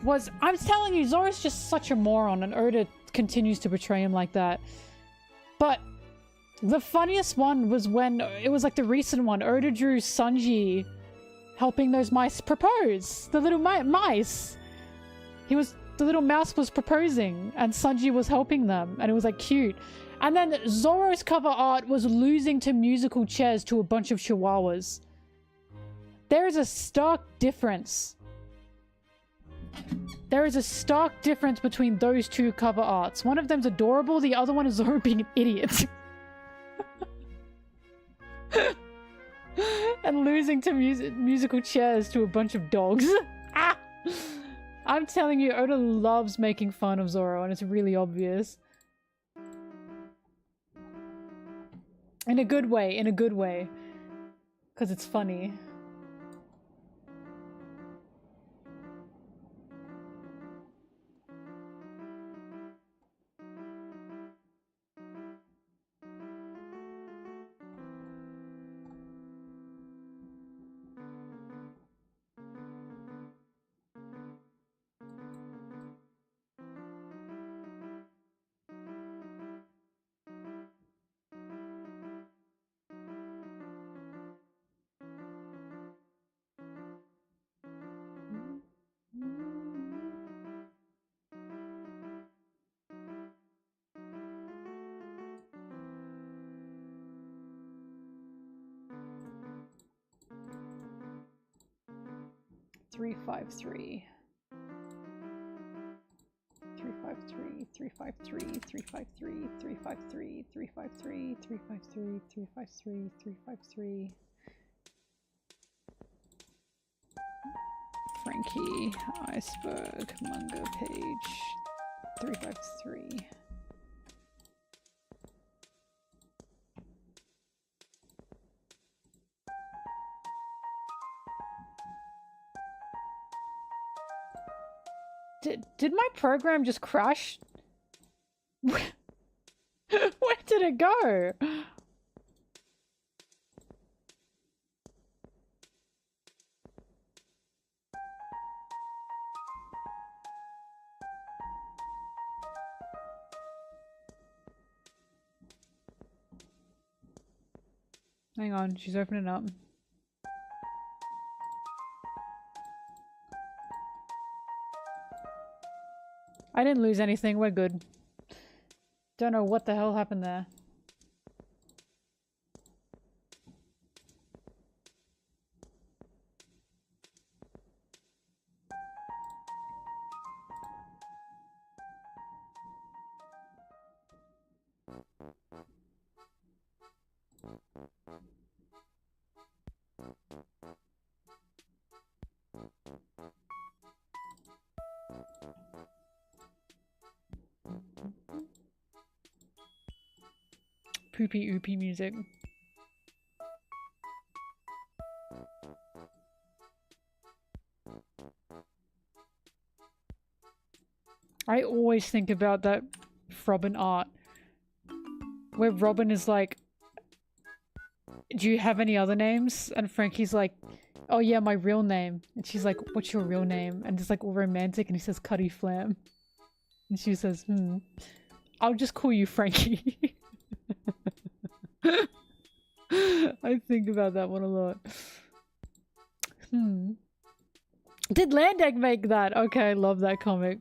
was, I'm telling you, Zoro's just such a moron, and Oda continues to portray him like that. But the funniest one was when, it was like the recent one, Oda drew Sanji helping those mice propose. The little mice. The little mouse was proposing and Sanji was helping them, and it was like cute. And then Zoro's cover art was losing to musical chairs to a bunch of chihuahuas. There is a stark difference. There is a stark difference between those two cover arts. One of them's adorable, the other one is Zoro being an idiot. And losing to musical chairs to a bunch of dogs. Ah! I'm telling you, Oda loves making fun of Zoro, and it's really obvious. In a good way, in a good way. Because it's funny. 353. 353, 353, 353, 353, 353, 353, 353, 353. Frankie, iceberg, manga page, 353. Did my program just crash? Where did it go? Hang on, she's opening up. I didn't lose anything, we're good. Don't know what the hell happened there. Poopy oopy music. I always think about that Robin art where Robin is like, do you have any other names? And Frankie's like, oh yeah, my real name. And she's like, what's your real name? And it's like all romantic and he says Cuddy Flam. And she says, I'll just call you Frankie. I think about that one a lot. Did Landegg make that? Okay, I love that comic.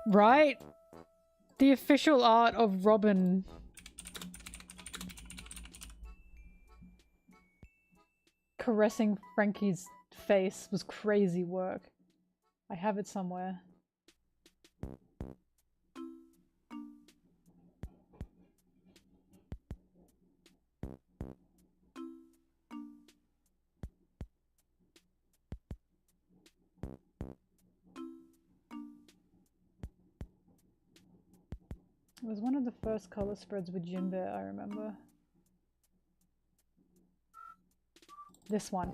Right? The official art of Robin. Caressing Frankie's face was crazy work. I have it somewhere. It was one of the first color spreads with Jinbei, I remember. This one.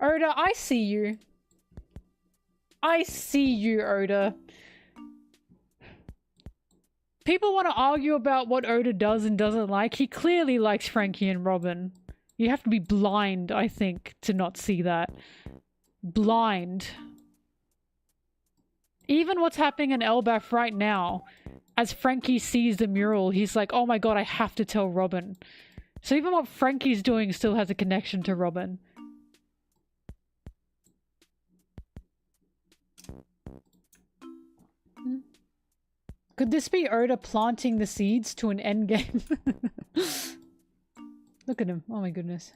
Oda, I see you. I see you, Oda. People want to argue about what Oda does and doesn't like. He clearly likes Frankie and Robin. You have to be blind, I think, to not see that. Blind. Even what's happening in Elbaf right now, as Frankie sees the mural, he's like, oh my god, I have to tell Robin. So even what Frankie's doing still has a connection to Robin. Could this be Oda planting the seeds to an endgame? Look at him. Oh my goodness.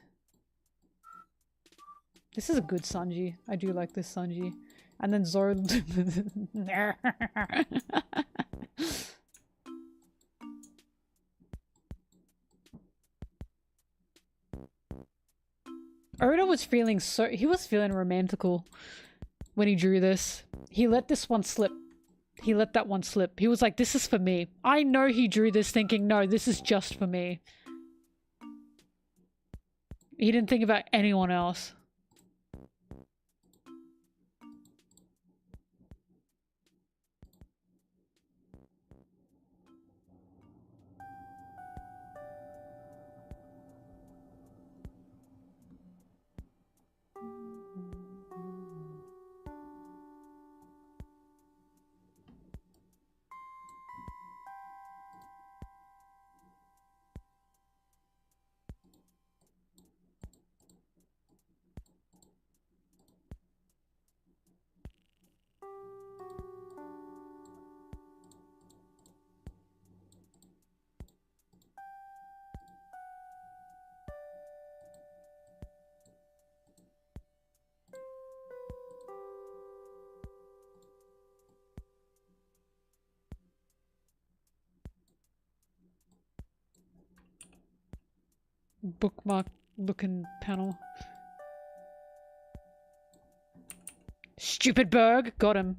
This is a good Sanji. I do like this Sanji. And then Zoro... Oda was feeling he was feeling romantical when he drew this. He let this one slip. He let that one slip. He was like, this is for me. I know he drew this thinking, no, this is just for me. He didn't think about anyone else. bookmark looking panel. Stupid Berg! Got him.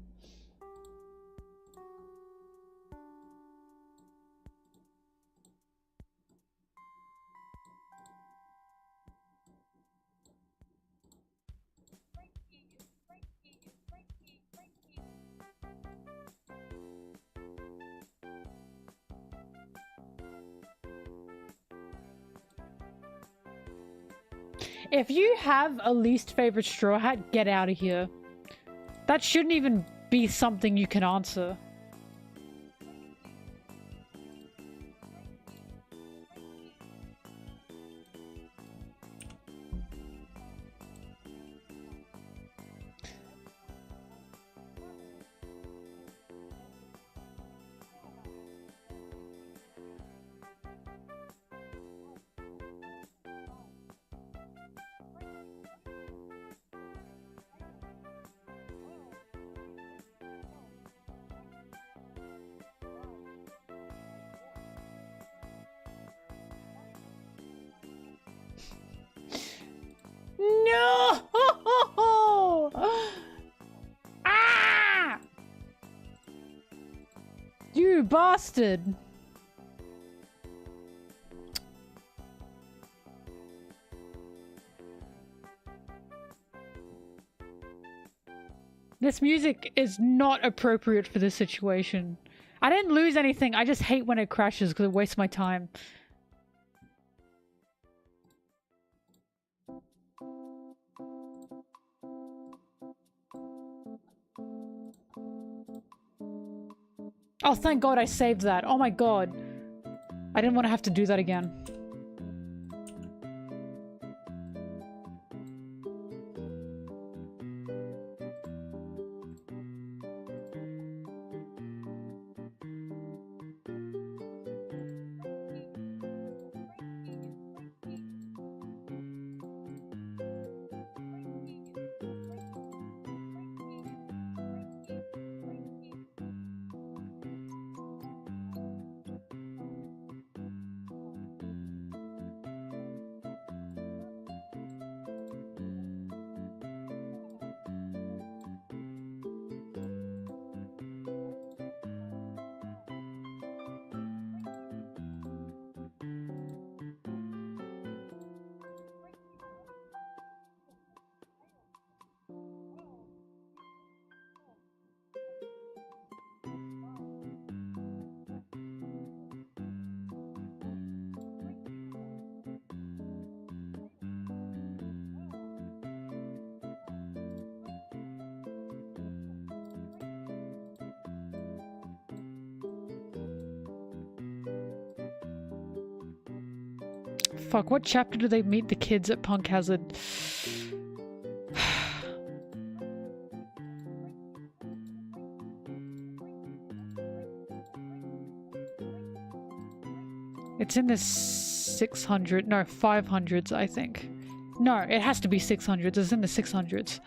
If you have a least favorite Straw Hat, get out of here. That shouldn't even be something you can answer. No! Ah! You bastard! This music is not appropriate for this situation. I didn't lose anything, I just hate when it crashes because it wastes my time. Oh, thank God I saved that. Oh my God. I didn't want to have to do that again. Fuck, what chapter do they meet the kids at Punk Hazard? It's in the 600, no, 500s, I think. No, it has to be 600s, it's in the 600s.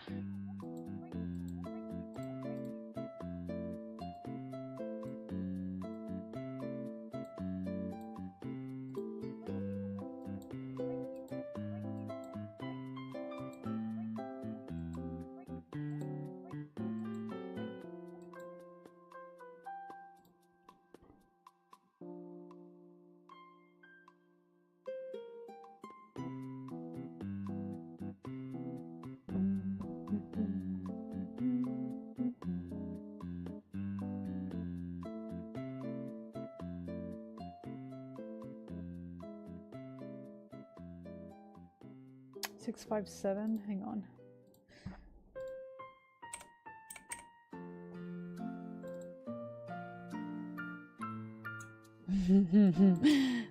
Six, 5, 7, hang on.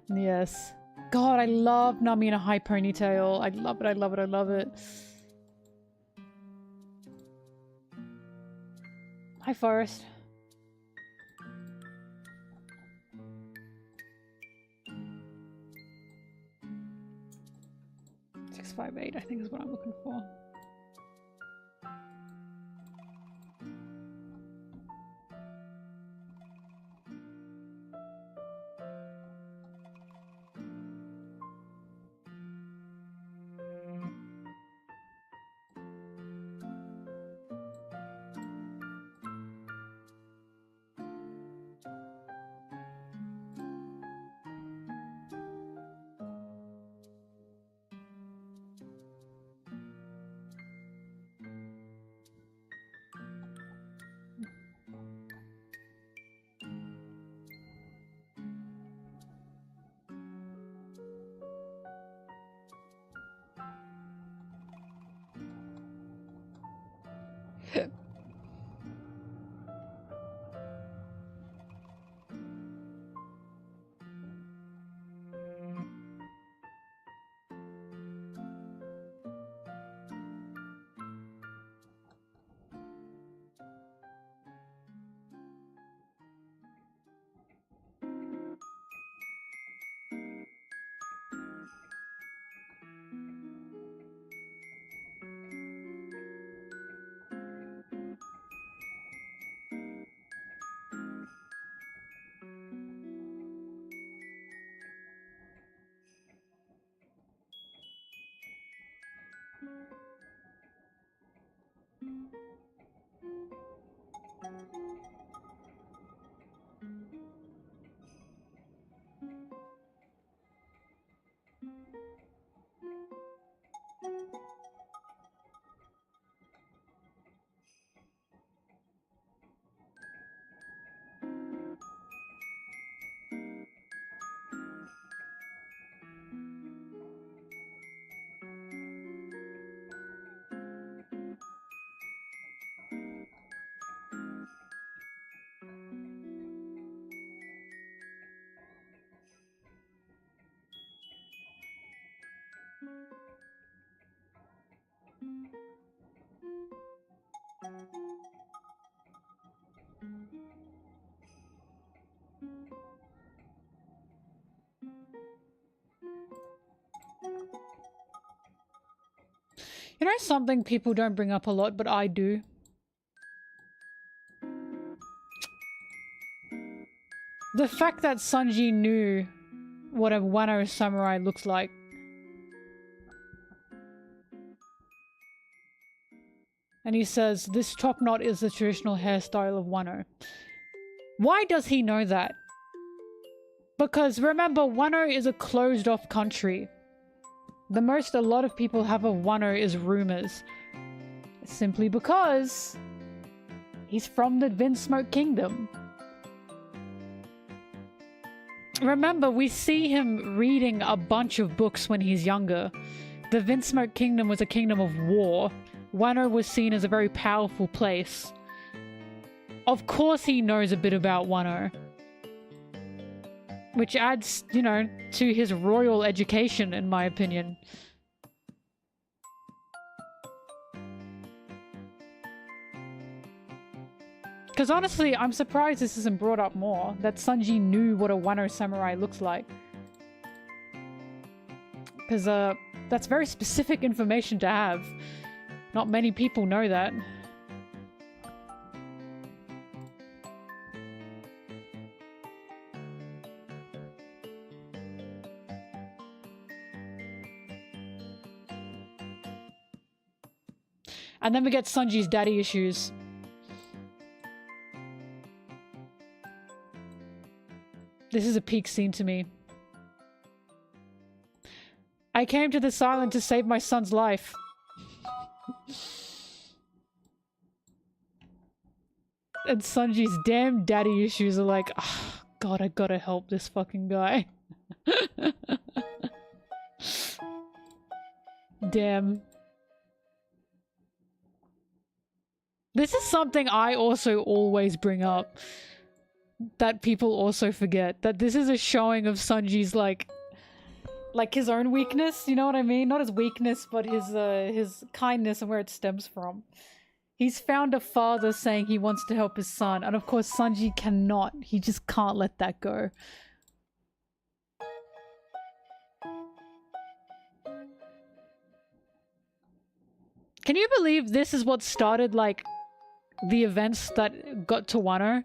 Yes. God, I love Nami in a high ponytail. I love it, I love it, I love it. Hi, Forest. Six, 5, 8, I think is what I'm looking for. You know something people don't bring up a lot, but I do? The fact that Sanji knew what a Wano samurai looks like. And he says, this top knot is the traditional hairstyle of Wano. Why does he know that? Because remember, Wano is a closed-off country. The most a lot of people have of Wano is rumors. Simply because he's from the Windsmoke Kingdom. Remember, we see him reading a bunch of books when he's younger. The Windsmoke Kingdom was a kingdom of war. Wano was seen as a very powerful place. Of course he knows a bit about Wano. Which adds, you know, to his royal education, in my opinion. Because honestly, I'm surprised this isn't brought up more. That Sanji knew what a Wano samurai looks like. Because, that's very specific information to have. Not many people know that. And then we get Sanji's daddy issues. This is a peak scene to me. I came to this island to save my son's life. And Sanji's damn daddy issues are like, oh, God, I gotta help this fucking guy. Damn. This is something I also always bring up. That people also forget. That this is a showing of Sanji's like his own weakness, you know what I mean? Not his weakness, but his kindness and where it stems from. He's found a father saying he wants to help his son, and of course Sanji cannot. He just can't let that go. Can you believe this is what started, like, the events that got to Wano?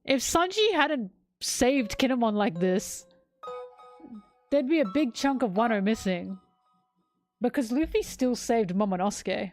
If Sanji hadn't saved Kinemon like this, there'd be a big chunk of Wano missing. Because Luffy still saved Momonosuke.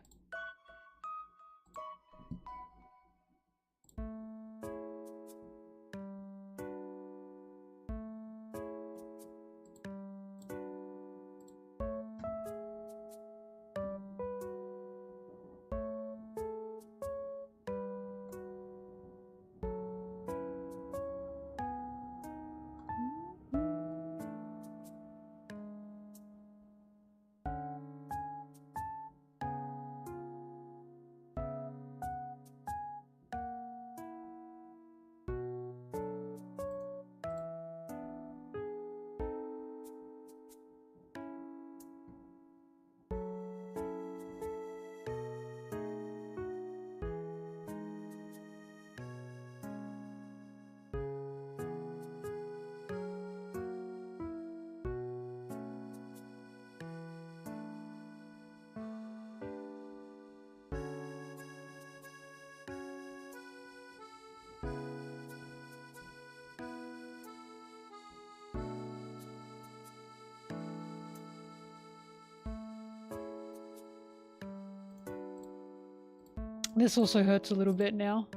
This also hurts a little bit now.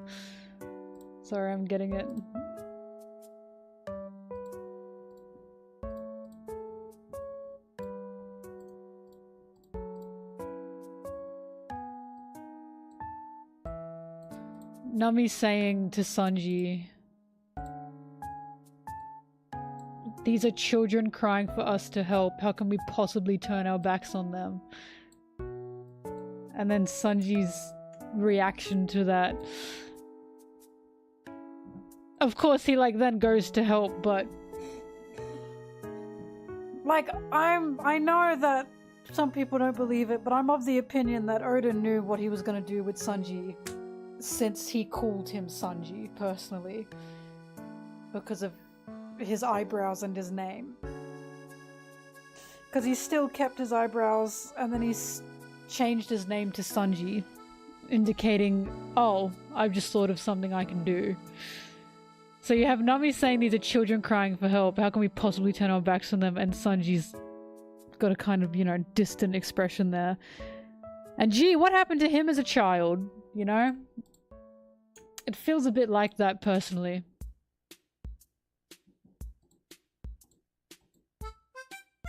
Sorry, I'm getting it. Nami saying to Sanji, "These are children crying for us to help. How can we possibly turn our backs on them?" And then Sanji's reaction to that. Of course he like then goes to help, but like I know that some people don't believe it, but I'm of the opinion that Oda knew what he was going to do with Sanji since he called him Sanji personally because of his eyebrows and his name. Because he still kept his eyebrows, and then he's changed his name to Sanji, indicating, oh, I've just thought of something I can do. So you have Nami saying these are children crying for help, how can we possibly turn our backs on them? And Sanji's got a kind of, you know, distant expression there. And gee, what happened to him as a child, you know? It feels a bit like that personally.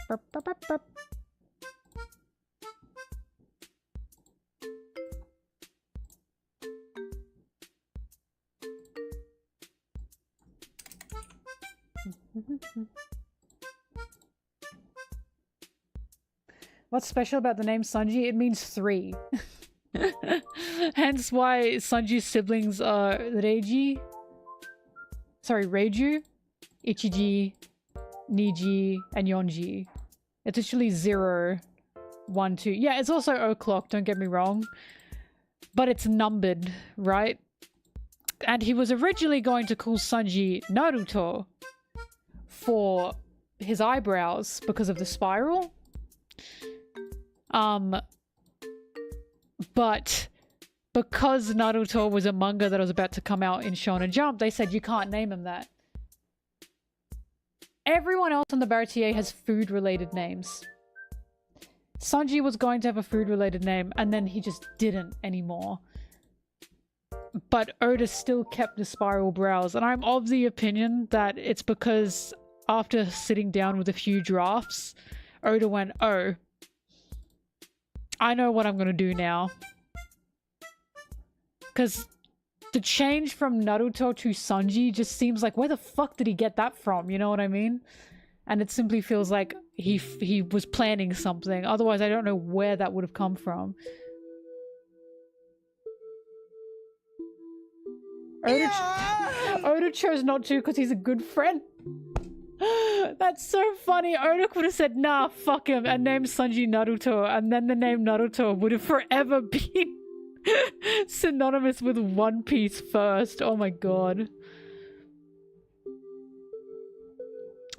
Burp, burp, burp, burp. What's special about the name Sanji? It means 3. Hence why Sanji's siblings are Reiju, Ichiji, Niji, and Yonji. It's actually 0, 1, 2. Yeah, it's also o'clock, don't get me wrong. But it's numbered, right? And he was originally going to call Sanji Naruto for his eyebrows because of the spiral. But because Naruto was a manga that was about to come out in Shonen Jump, they said you can't name him that. Everyone else on the Baratier has food-related names. Sanji was going to have a food-related name, and then he just didn't anymore. But Oda still kept the spiral brows, and I'm of the opinion that it's because after sitting down with a few drafts, Oda went, oh, I know what I'm gonna do now. Because the change from Naruto to Sanji just seems like, where the fuck did he get that from? You know what I mean? And it simply feels like he was planning something. Otherwise, I don't know where that would have come from. Oda chose not to because he's a good friend. That's so funny. Oda could have said, nah, fuck him, and named Sanji Naruto, and then the name Naruto would have forever been synonymous with One Piece first. Oh my god.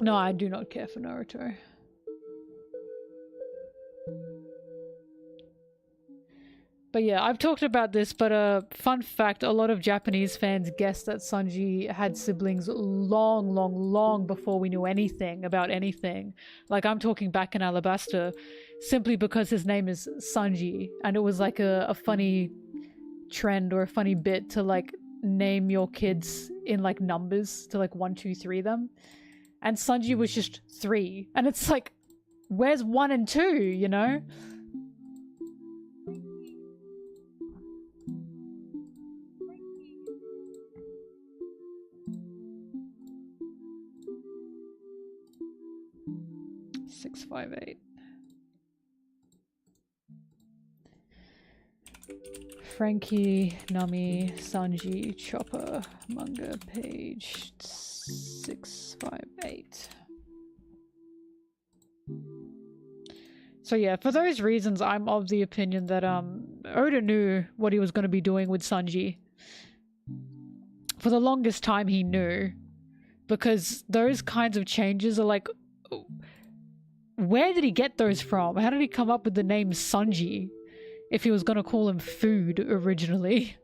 No, I do not care for Naruto. But yeah, I've talked about this, but fun fact, a lot of Japanese fans guessed that Sanji had siblings long before we knew anything about anything. Like, I'm talking back in Alabasta, simply because his name is Sanji, and it was like a funny trend or a funny bit to like name your kids in like numbers, to like 1, 2, 3 them. And Sanji was just 3. And it's like, where's 1 and 2, you know? Six, 5, 8. Frankie, Nami, Sanji, Chopper, manga, page 658. So yeah, for those reasons, I'm of the opinion that Oda knew what he was going to be doing with Sanji. For the longest time, he knew, because those kinds of changes are like, where did he get those from? How did he come up with the name Sanji if he was going to call him food originally?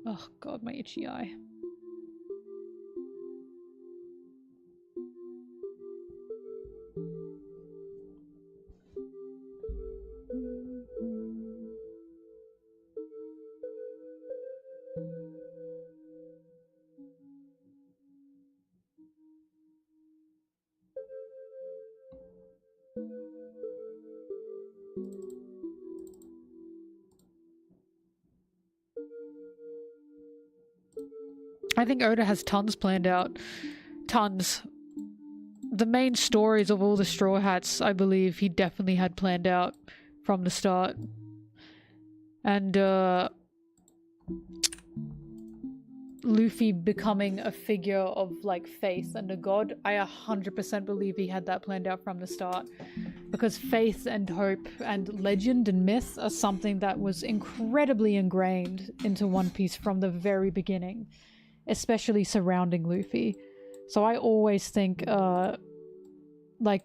Oh god, my itchy eye. I think Oda has tons planned out. Tons. The main stories of all the Straw Hats, I believe, he definitely had planned out from the start. And, Luffy becoming a figure of like faith and a god, I 100% believe he had that planned out from the start. Because faith and hope and legend and myth are something that was incredibly ingrained into One Piece from the very beginning, especially surrounding Luffy. So I always think like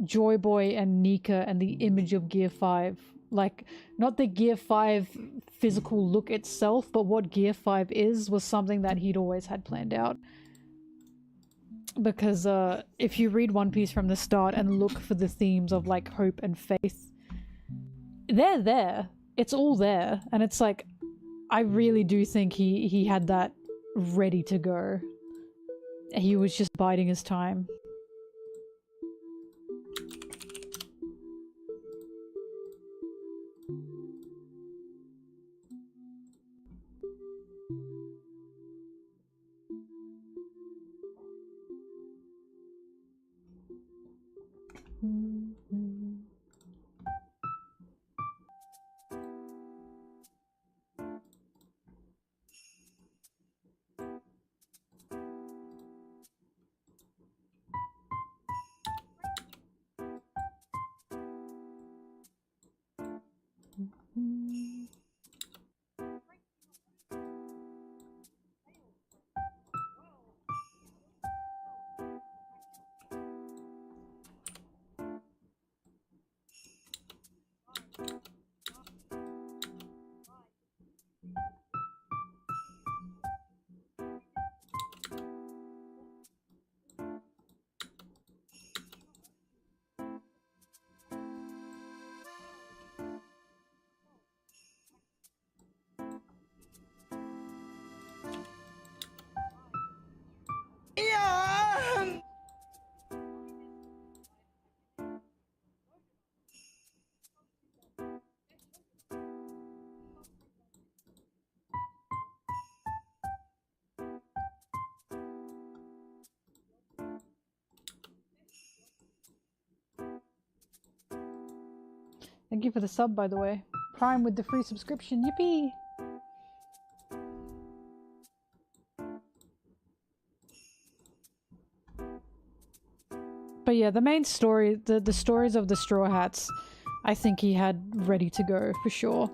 Joy Boy and Nika and the image of Gear 5, like not the Gear 5 physical look itself, but what Gear 5 is, was something that he'd always had planned out. Because if you read One Piece from the start and look for the themes of like hope and faith, they're there. It's all there. And it's like, I really do think he had that ready to go. He was just biding his time. Yeah. Thank you for the sub, by the way. Prime with the free subscription, yippee! But yeah, the main story, the stories of the Straw Hats, I think he had ready to go, for sure.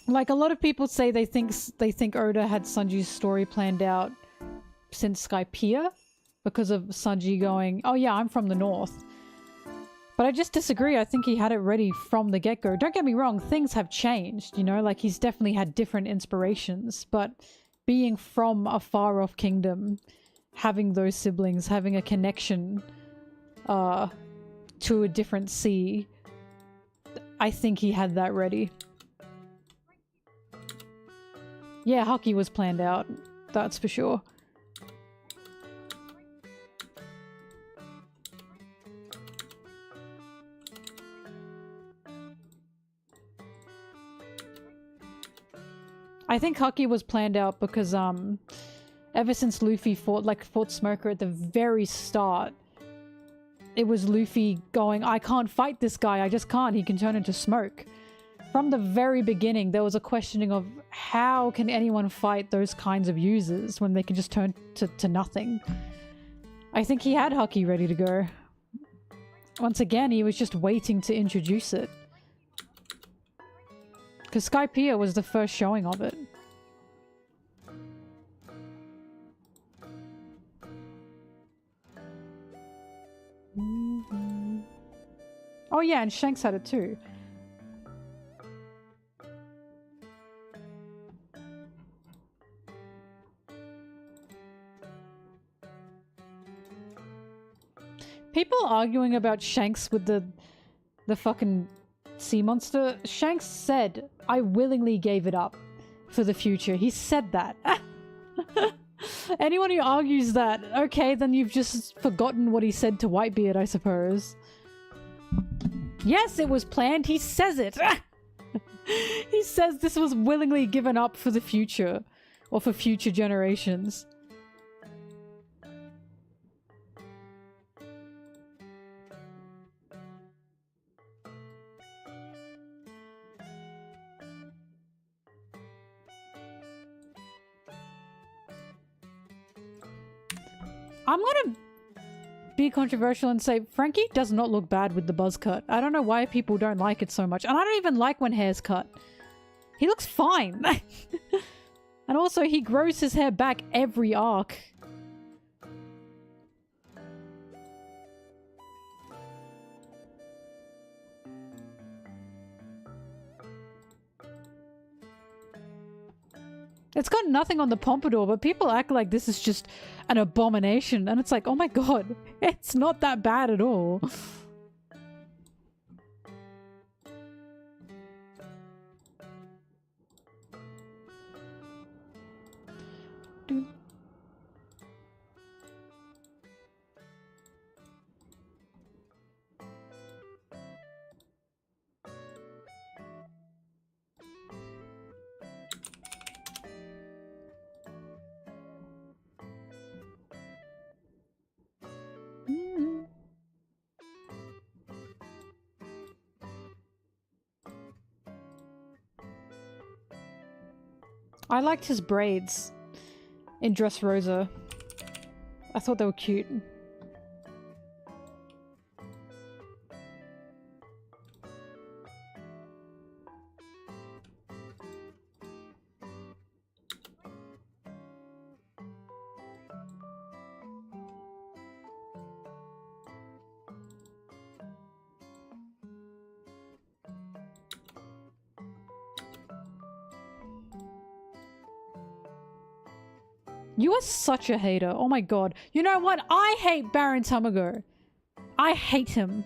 Like, a lot of people say they think Oda had Sanji's story planned out since Skypiea, because of Sanji going, oh yeah, I'm from the north. But I just disagree. I think he had it ready from the get-go. Don't get me wrong, things have changed, you know? Like, he's definitely had different inspirations, but being from a far-off kingdom, having those siblings, having a connection to a different sea, I think he had that ready. Yeah, Haki was planned out, that's for sure. I think Haki was planned out because ever since Luffy fought Smoker at the very start, it was Luffy going, I can't fight this guy, I just can't, he can turn into smoke. From the very beginning, there was a questioning of how can anyone fight those kinds of users when they can just turn to nothing. I think he had Haki ready to go. Once again, he was just waiting to introduce it. Because Skypiea was the first showing of it. Oh yeah, and Shanks had it too. People arguing about Shanks with the fucking sea monster. Shanks said, I willingly gave it up for the future. He said that. Anyone who argues that, okay, then you've just forgotten what he said to Whitebeard, I suppose. Yes, it was planned. He says it. He says this was willingly given up for the future, or for future generations. I'm gonna be controversial and say Frankie does not look bad with the buzz cut. I don't know why people don't like it so much. And I don't even like when hair's cut. He looks fine. And also he grows his hair back every arc. It's got nothing on the pompadour, but people act like this is just an abomination. And it's like, oh my god, it's not that bad at all. Dude. I liked his braids in Dressrosa. I thought they were cute. You are such a hater. Oh my god. You know what? I hate Baron Tamago. I hate him.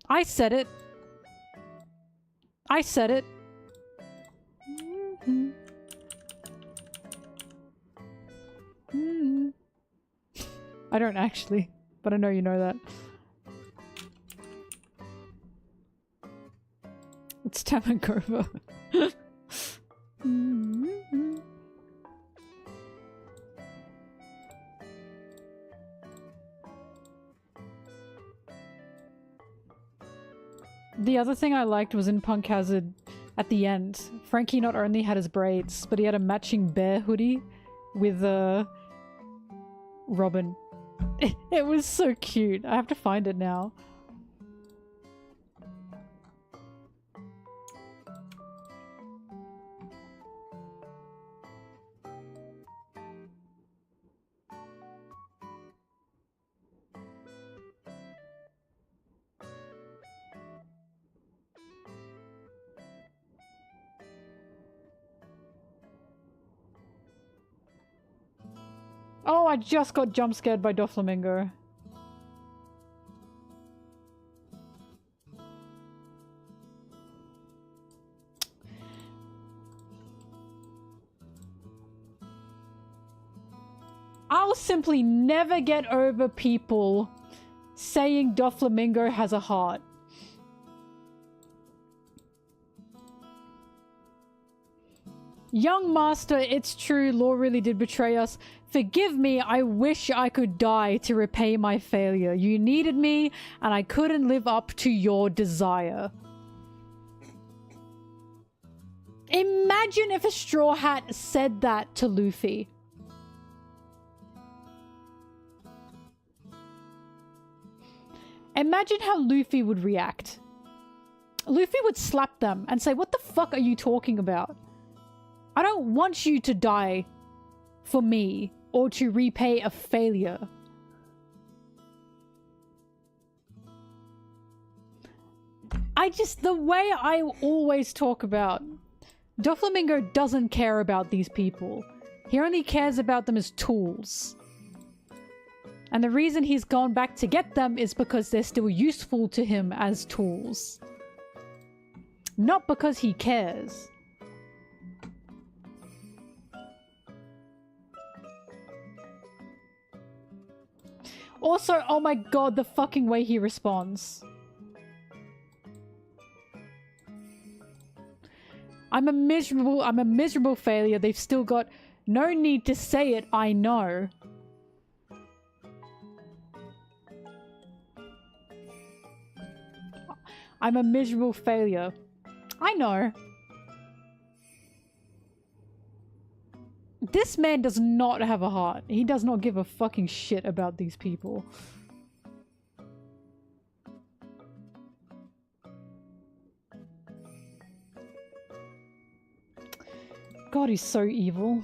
I said it. I said it. I don't actually, but I know you know that. It's Tamagova. The other thing I liked was in Punk Hazard at the end. Frankie not only had his braids, but he had a matching bear hoodie with Robin. It was so cute. I have to find it now. Oh, I just got jump scared by Doflamingo. I'll simply never get over people saying Doflamingo has a heart. Young master, it's true, Law really did betray us. Forgive me, I wish I could die to repay my failure. You needed me, and I couldn't live up to your desire. Imagine if a Straw Hat said that to Luffy. Imagine how Luffy would react. Luffy would slap them and say, what the fuck are you talking about? I don't want you to die for me or to repay a failure. The way I always talk about, Doflamingo doesn't care about these people. He only cares about them as tools. And the reason he's gone back to get them is because they're still useful to him as tools. Not because he cares. Also, oh my god, the fucking way he responds. I'm a miserable failure. They've still got no need to say it, I know. I'm a miserable failure. I know. This man does not have a heart. He does not give a fucking shit about these people. God, he's so evil.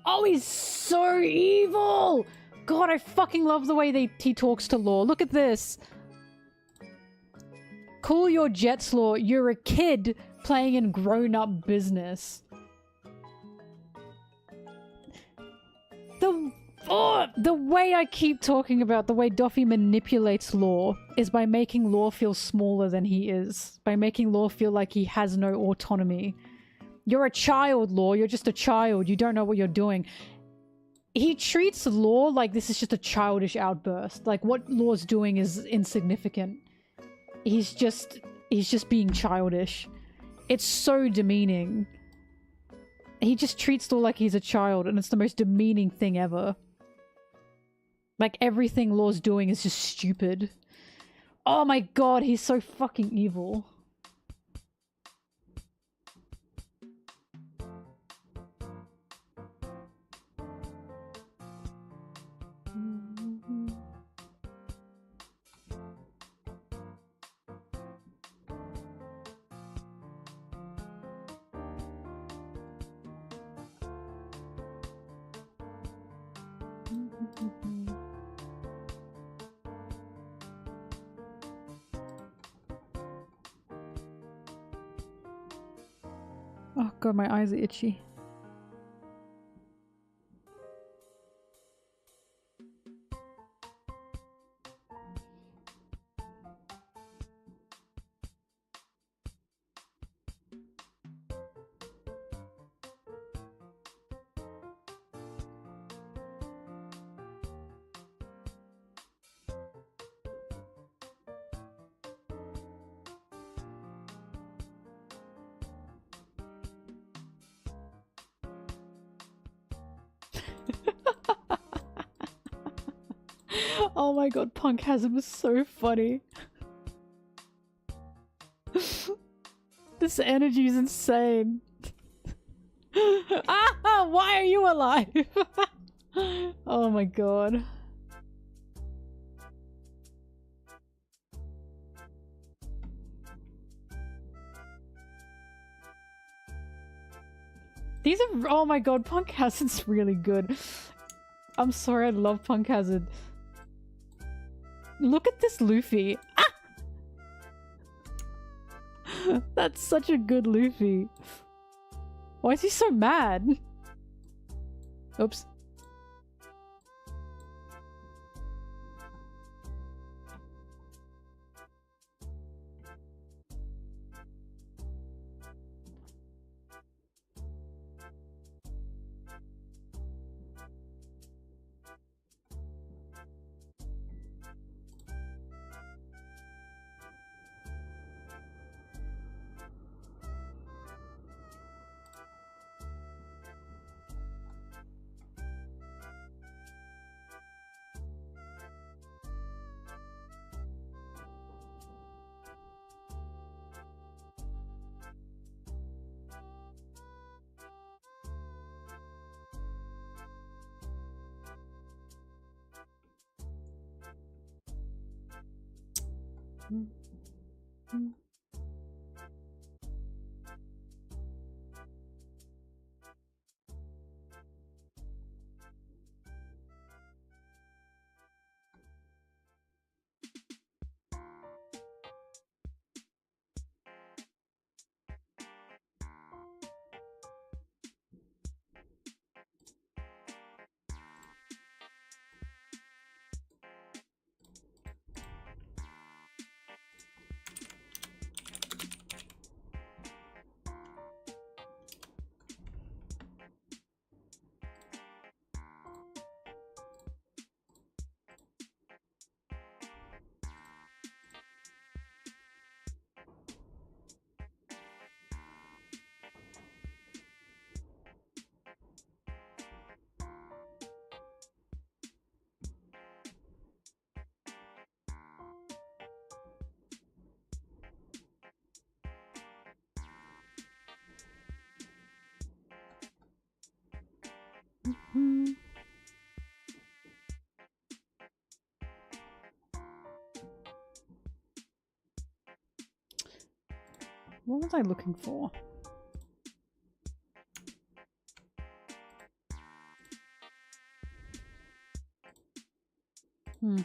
Oh, he's so evil! God, I fucking love the way he talks to Law. Look at this. Cool your jets, Law. You're a kid playing in grown-up business. The way I keep talking about the way Duffy manipulates Law is by making Law feel smaller than he is. By making Law feel like he has no autonomy. You're a child, Law. You're just a child. You don't know what you're doing. He treats Law like this is just a childish outburst. Like what Law's doing is insignificant. He's just being childish. It's so demeaning. He just treats Law like he's a child, and it's the most demeaning thing ever. Like everything Law's doing is just stupid. Oh my god, he's so fucking evil. Oh god, my eyes are itchy. Oh my god, Punkasm is so funny. This energy is insane. Ah! Why are you alive? Oh my god. These are- oh my god, Punk Hazard's really good. I'm sorry, I love Punk Hazard. Look at this Luffy. Ah! That's such a good Luffy. Why is he so mad? Oops. What was I looking for? Hmm.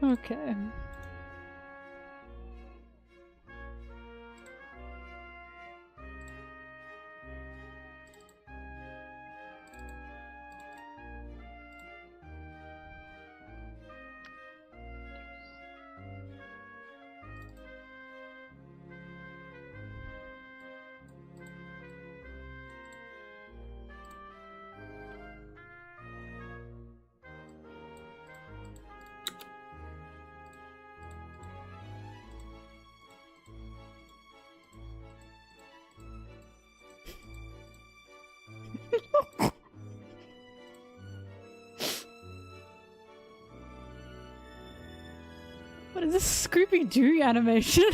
Okay. What is this Scooby-Doo animation?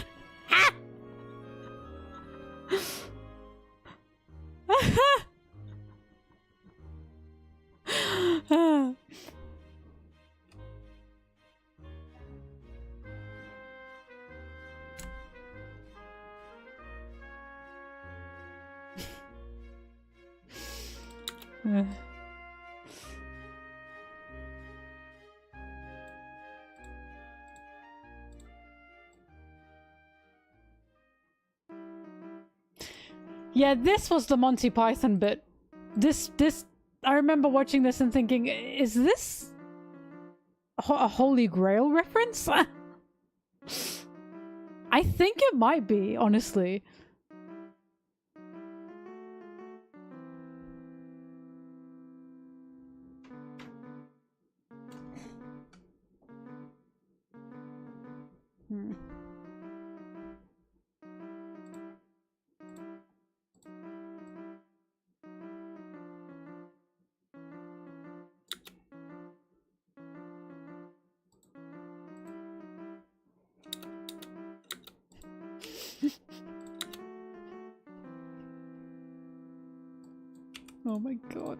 Yeah, this was the Monty Python bit. I remember watching this and thinking, is this a Holy Grail reference? I think it might be, honestly. Oh my god.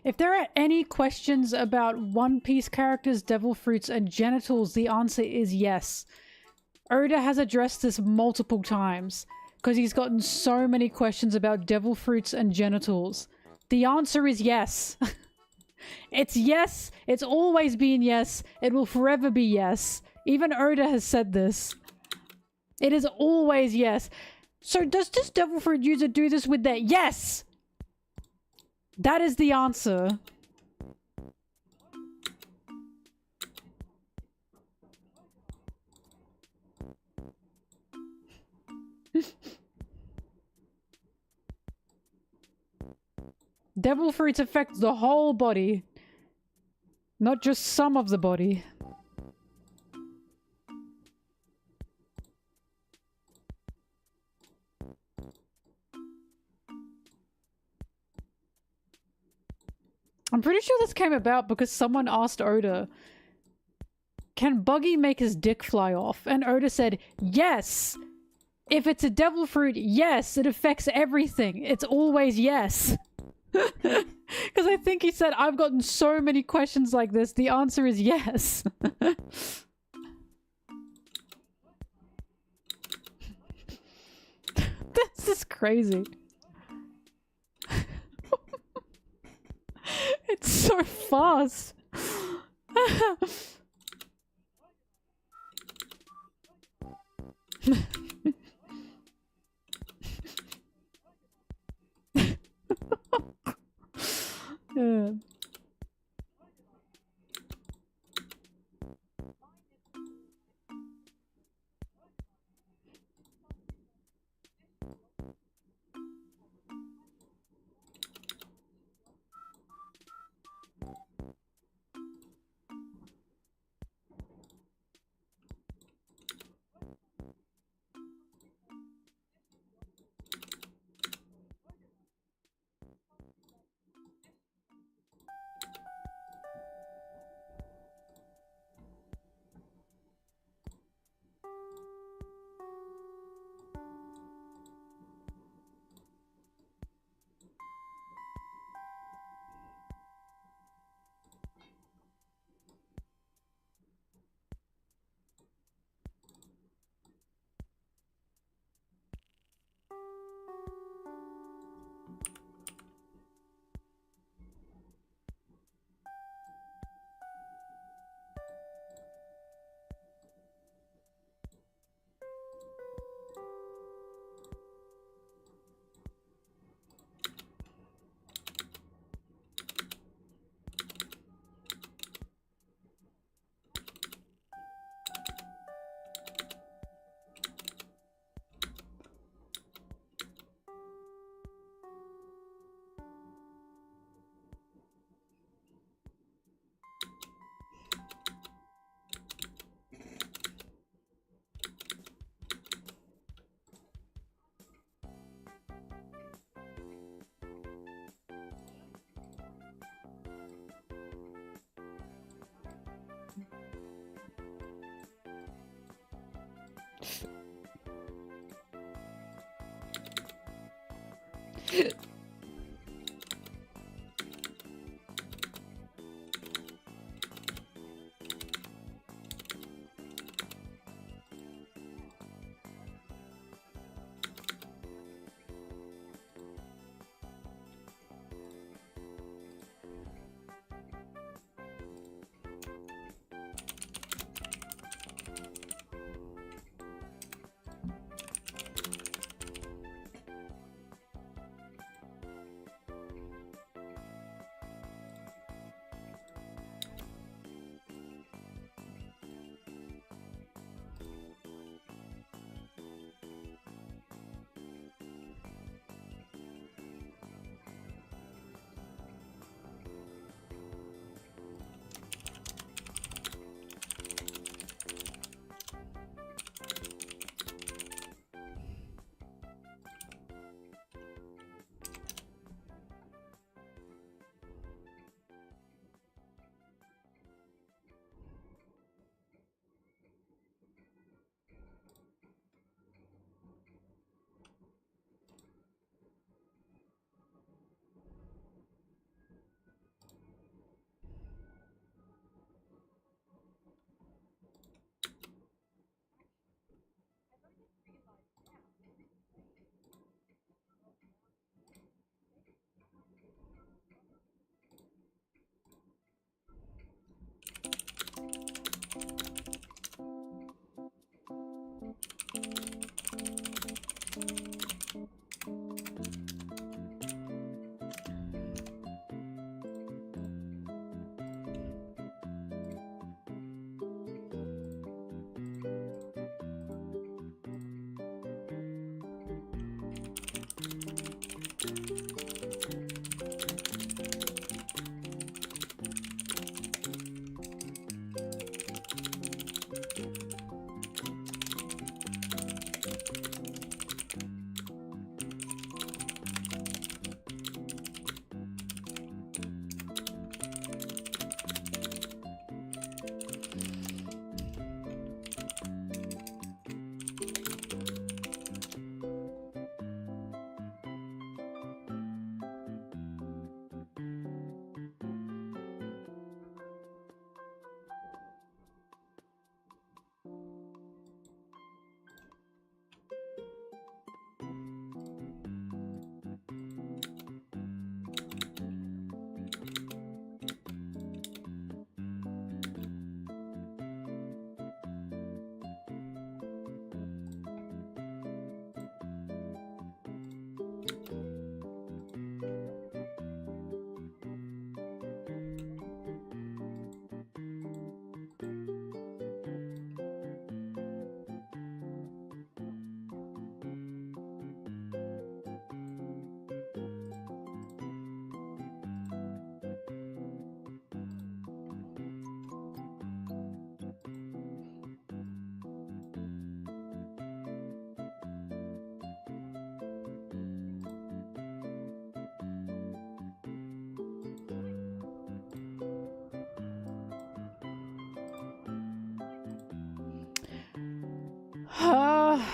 If there are any questions about One Piece characters, devil fruits, and genitals, the answer is yes. Oda has addressed this multiple times, because he's gotten so many questions about devil fruits and genitals. The answer is yes. It's yes. It's always been yes. It will forever be yes. Even Oda has said this. It is always yes. So does this devil fruit user do this with their... Yes! That is the answer. Devil fruits affect the whole body. Not just some of the body. I'm pretty sure this came about because someone asked Oda, can Buggy make his dick fly off? And Oda said, yes! If it's a devil fruit, yes! It affects everything. It's always yes. Because I think he said, I've gotten so many questions like this. The answer is yes. This is crazy. It's so fast. Yeah.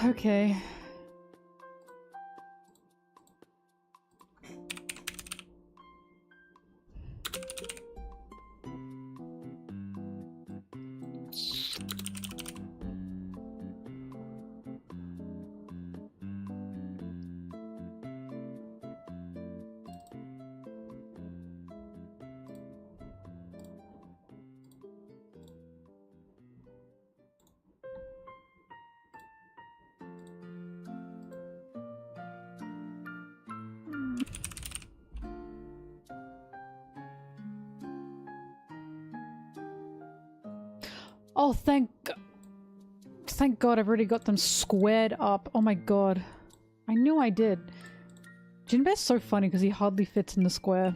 Okay. Oh, thank God I've already got them squared up. Oh my god. I knew I did. Jinbei's so funny because he hardly fits in the square.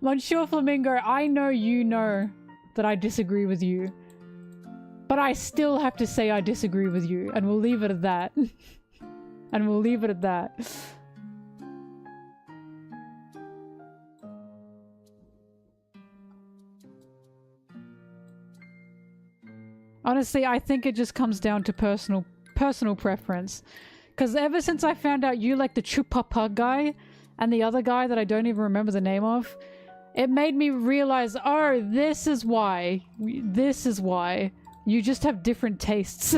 Monsieur Flamingo, I know you know that I disagree with you. But I still have to say I disagree with you, and we'll leave it at that. And we'll leave it at that. Honestly, I think it just comes down to personal preference. Because ever since I found out you like the Chupapa guy, and the other guy that I don't even remember the name of, it made me realize, oh, this is why. This is why. You just have different tastes.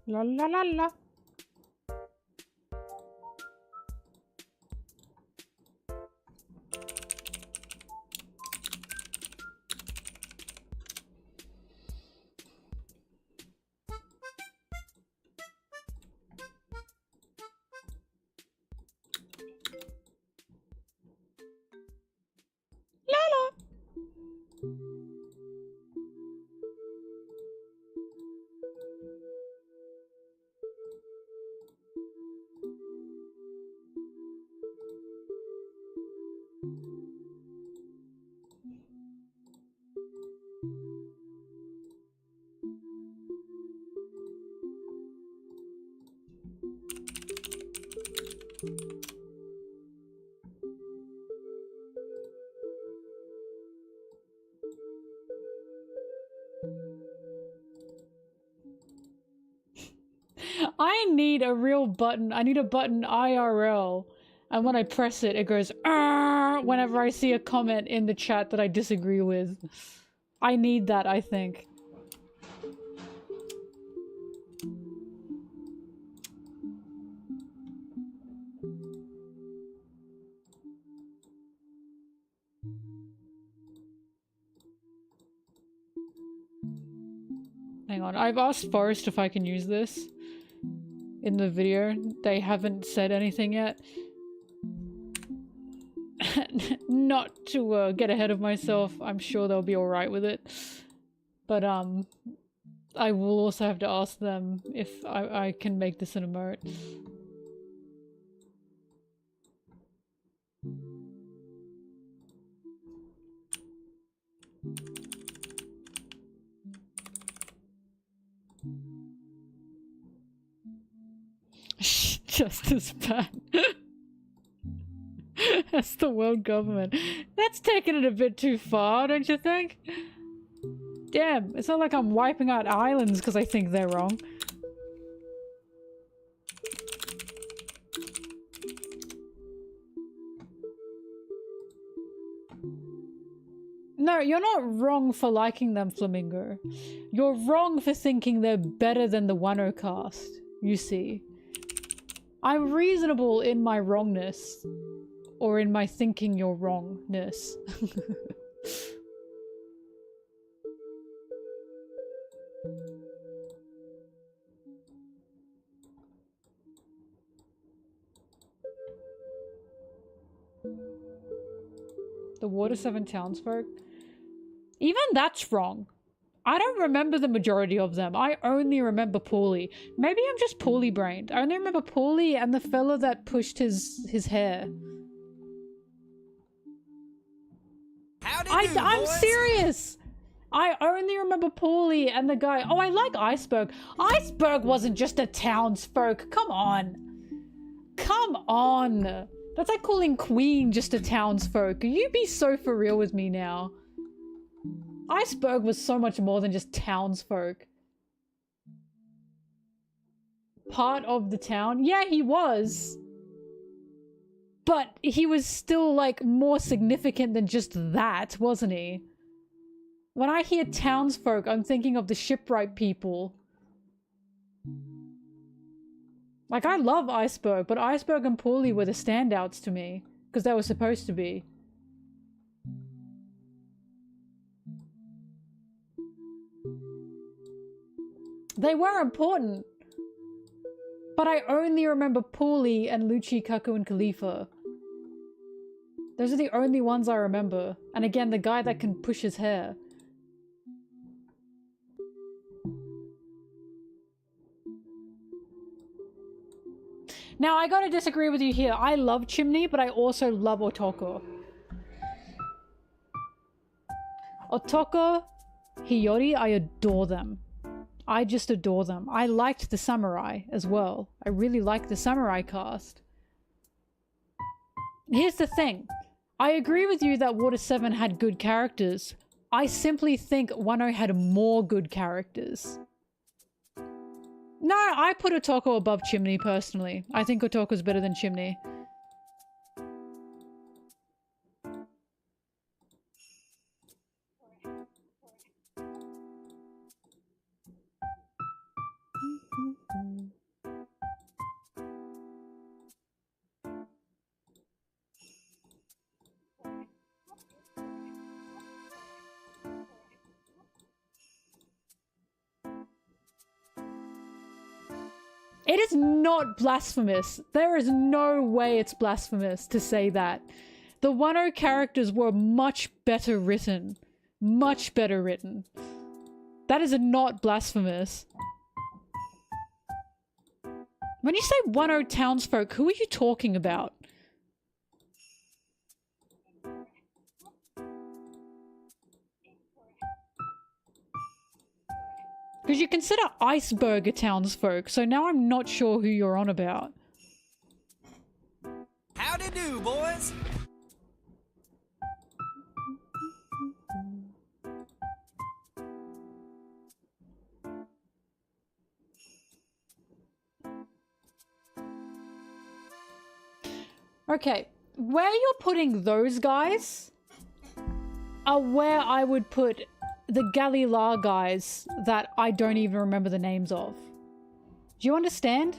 La la la la. I need a real button. I need a button IRL. And when I press it, it goes "Arr!" whenever I see a comment in the chat that I disagree with. I need that, I think. Hang on, I've asked Forrest if I can use this in the video. They haven't said anything yet. Not to get ahead of myself, I'm sure they'll be alright with it. But I will also have to ask them if I can make this an emote. Just as bad. That's the world government. That's taking it a bit too far, don't you think? Damn, it's not like I'm wiping out islands because I think they're wrong. No, you're not wrong for liking them, Flamingo. You're wrong for thinking they're better than the Wano cast, you see. I'm reasonable in my wrongness. Or in my thinking you're wrongness. The Water 7 townsfolk? Even that's wrong. I don't remember the majority of them. I only remember Paulie. Maybe I'm just Paulie brained. I only remember Paulie and the fella that pushed his hair. I'm serious! I only remember Paulie and the guy. Oh, I like Iceberg. Iceberg wasn't just a townsfolk. Come on. Come on. That's like calling Queen just a townsfolk. You be so for real with me now. Iceberg was so much more than just townsfolk. Part of the town? Yeah, he was. But he was still, like, more significant than just that, wasn't he? When I hear townsfolk, I'm thinking of the shipwright people. Like, I love Iceberg, but Iceberg and Paulie were the standouts to me. Because they were supposed to be. They were important. But I only remember Paulie and Lucci, Kaku, and Khalifa. Those are the only ones I remember. And again, the guy that can push his hair. Now, I gotta disagree with you here. I love Chimney, but I also love Otoko. Otoko, Hiyori, I adore them. I just adore them. I liked the samurai as well. I really liked the samurai cast. Here's the thing. I agree with you that Water 7 had good characters. I simply think Wano had more good characters. No, I put Otoko above Chimney personally. I think Otoko's better than Chimney. It is not blasphemous. There is no way it's blasphemous to say that. The Wano characters were much better written. Much better written. That is not blasphemous. When you say Wano townsfolk, who are you talking about? Because you consider Iceberg a townsfolk, so now I'm not sure who you're on about. Howdy do, boys. Okay, where you're putting those guys are where I would put the Galila guys that I don't even remember the names of. Do you understand?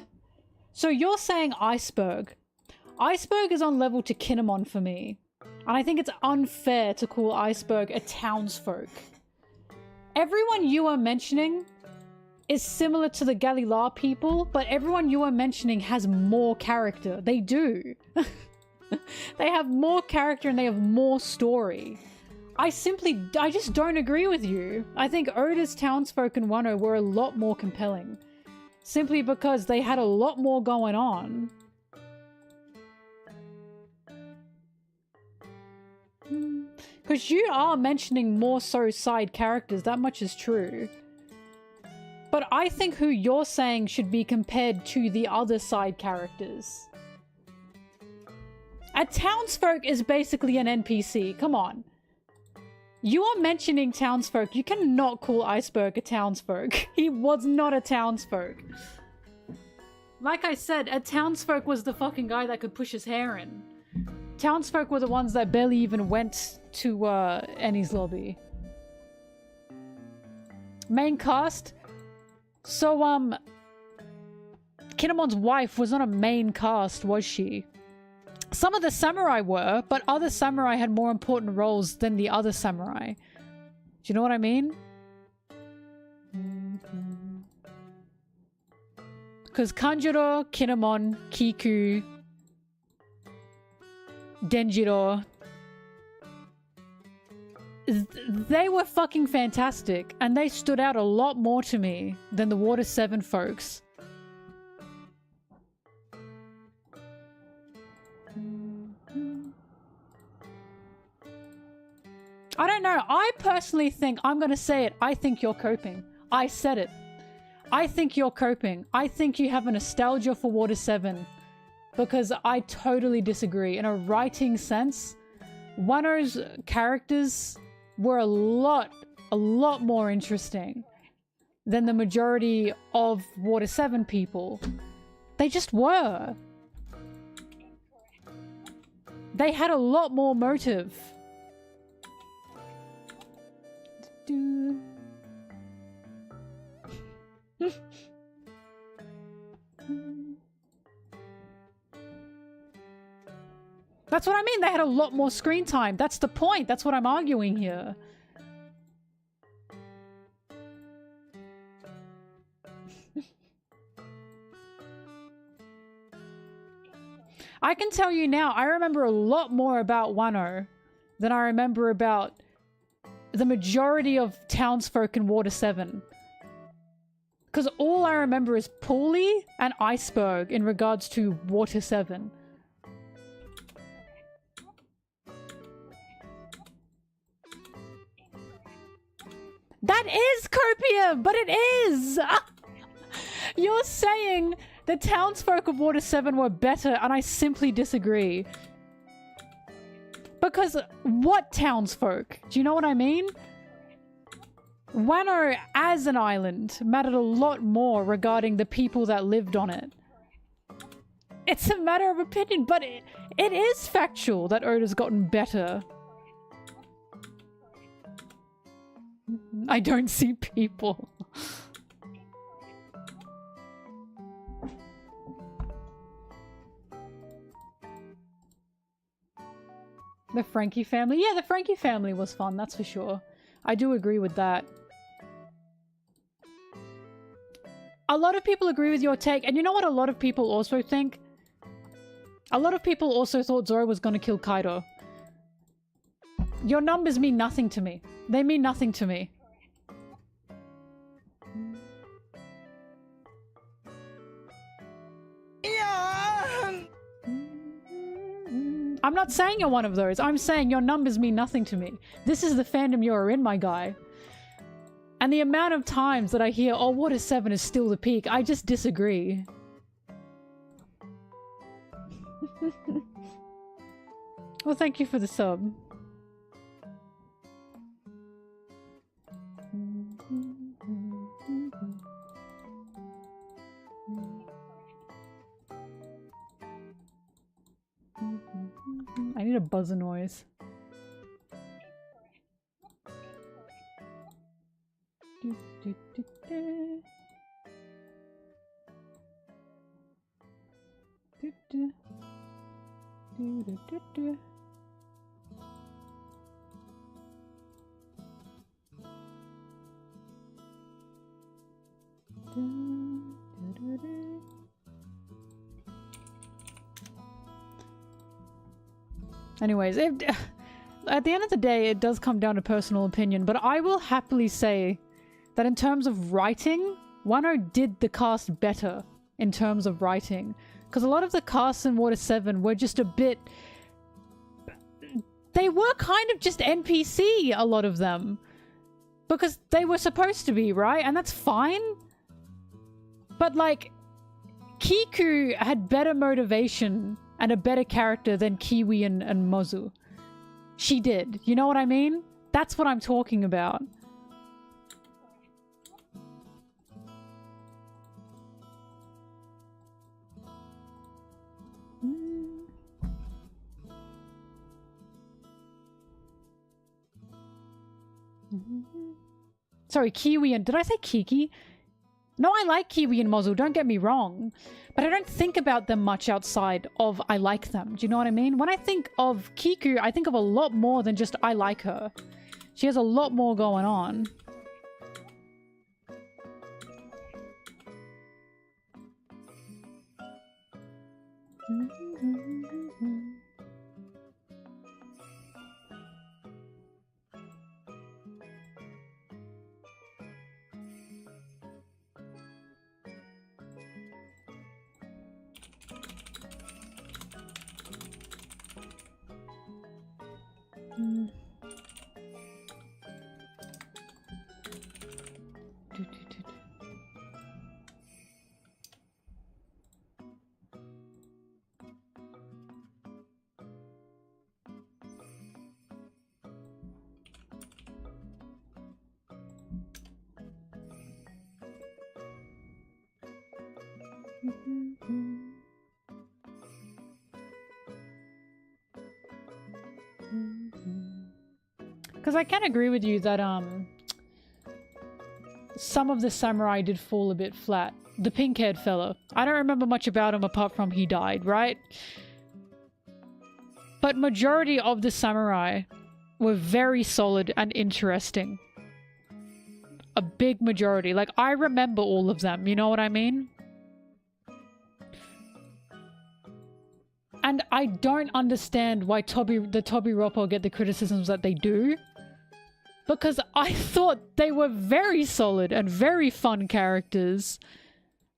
So you're saying Iceberg. Iceberg is on level to Kinemon for me. And I think it's unfair to call Iceberg a townsfolk. Everyone you are mentioning is similar to the Galila people, but everyone you are mentioning has more character. They do. They have more character and they have more story. I just don't agree with you. I think Oda's townsfolk in Wano were a lot more compelling. Simply because they had a lot more going on. Because you are mentioning more so side characters, that much is true. But I think who you're saying should be compared to the other side characters. A townsfolk is basically an NPC, come on. You are mentioning townsfolk, you cannot call Iceberg a townsfolk. He was not a townsfolk. Like I said, a townsfolk was the fucking guy that could push his hair in. Townsfolk were the ones that barely even went to Annie's lobby. Main cast? So, Kinemon's wife was not a main cast, was she? Some of the samurai were, but other samurai had more important roles than the other samurai. Do you know what I mean? Because Kanjuro, Kinemon, Kiku, Denjiro, they were fucking fantastic, and they stood out a lot more to me than the Water 7 folks. I don't know. I personally think, I'm going to say it, I think you're coping. I said it. I think you're coping. I think you have a nostalgia for Water 7. Because I totally disagree. In a writing sense, Wano's characters were a lot more interesting than the majority of Water 7 people. They just were. They had a lot more motive. That's what I mean. They had a lot more screen time. That's the point. That's what I'm arguing here. I can tell you now, I remember a lot more about Wano than I remember about the majority of townsfolk in Water 7. Because all I remember is Paulie and Iceberg in regards to Water 7. That is copium, but it is! You're saying the townsfolk of Water 7 were better, and I simply disagree. Because what townsfolk? Do you know what I mean? Wano as an island mattered a lot more regarding the people that lived on it. It's a matter of opinion, but it is factual that Oda's gotten better. I don't see people. The Frankie family? Yeah, the Frankie family was fun, that's for sure. I do agree with that. a lot of people agree with your take, and you know what a lot of people also think? A lot of people also thought Zoro was gonna kill Kaido. Your numbers mean nothing to me. They mean nothing to me. I'm not saying you're one of those. I'm saying your numbers mean nothing to me. This is the fandom you're in, my guy. And the amount of times that I hear, oh, Water 7 is still the peak, I just disagree. Well, thank you for the sub. I need a buzzer noise. Anyways, at the end of the day, it does come down to personal opinion, but I will happily say that in terms of writing, Wano did the cast better in terms of writing. Because a lot of the casts in Water 7 were just a bit... They were kind of just NPC, a lot of them. Because they were supposed to be, right? And that's fine. But like, Kiku had better motivation and a better character than Kiwi and Mozu. She did. You know what I mean? That's what I'm talking about. Sorry, Kiwi and... Did I say Kiki? No, I like Kiwi and Mozu, don't get me wrong. But I don't think about them much outside of I like them. Do you know what I mean? When I think of Kiku, I think of a lot more than just I like her. She has a lot more going on. Because I can agree with you that some of the samurai did fall a bit flat. The pink-haired fella. I don't remember much about him apart from he died, right? But majority of the samurai were very solid and interesting. A big majority. Like, I remember all of them, you know what I mean? And I don't understand why the Tobiroppo get the criticisms that they do. Because I thought they were very solid and very fun characters.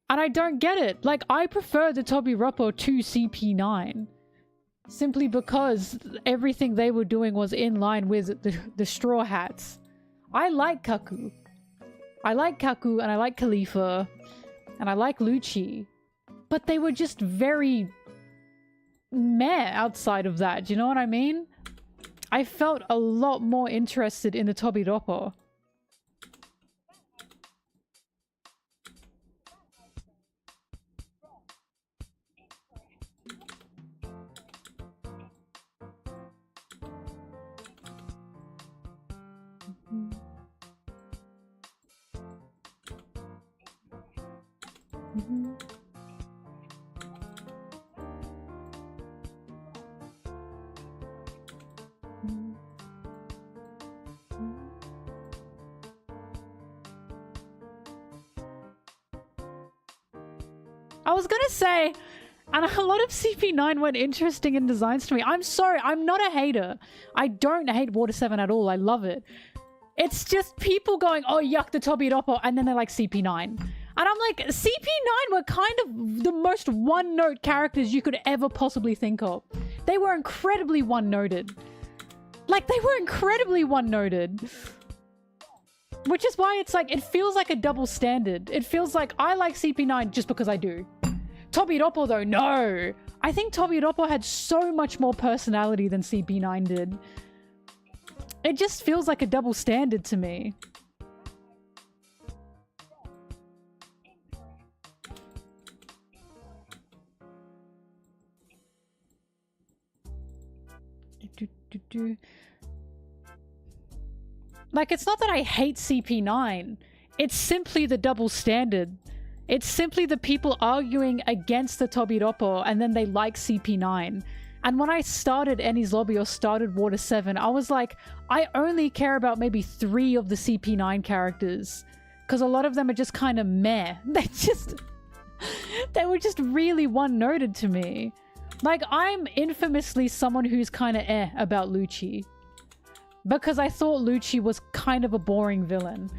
And I don't get it. Like, I prefer the Tobiroppo to CP9. Simply because everything they were doing was in line with the Straw Hats. I like Kaku. I like Kaku and I like Khalifa. And I like Lucci. But they were just very meh outside of that. Do you know what I mean? I felt a lot more interested in the Tobiroppo. I was gonna say, and a lot of CP9 weren't interesting in designs to me. I'm sorry, I'm not a hater. I don't hate Water 7 at all. I love it. It's just people going, oh, yuck, the Tobidopo, and then they're like CP9. And I'm like, CP9 were kind of the most one-note characters you could ever possibly think of. They were incredibly one-noted. Like, they were incredibly one-noted. Which is why it's like, it feels like a double standard. It feels like I like CP9 just because I do. Tobidopo, though, no. I think Tobidopo had so much more personality than CP9 did. It just feels like a double standard to me. Like, it's not that I hate CP9. It's simply the double standard. It's simply the people arguing against the Tobidopo and then they like CP9. And when I started Enies Lobby or started Water 7, I was like, I only care about maybe 3 of the CP9 characters. Because a lot of them are just kind of meh. They were just really one-noted to me. Like, I'm infamously someone who's kind of about Lucci. Because I thought Lucci was kind of a boring villain.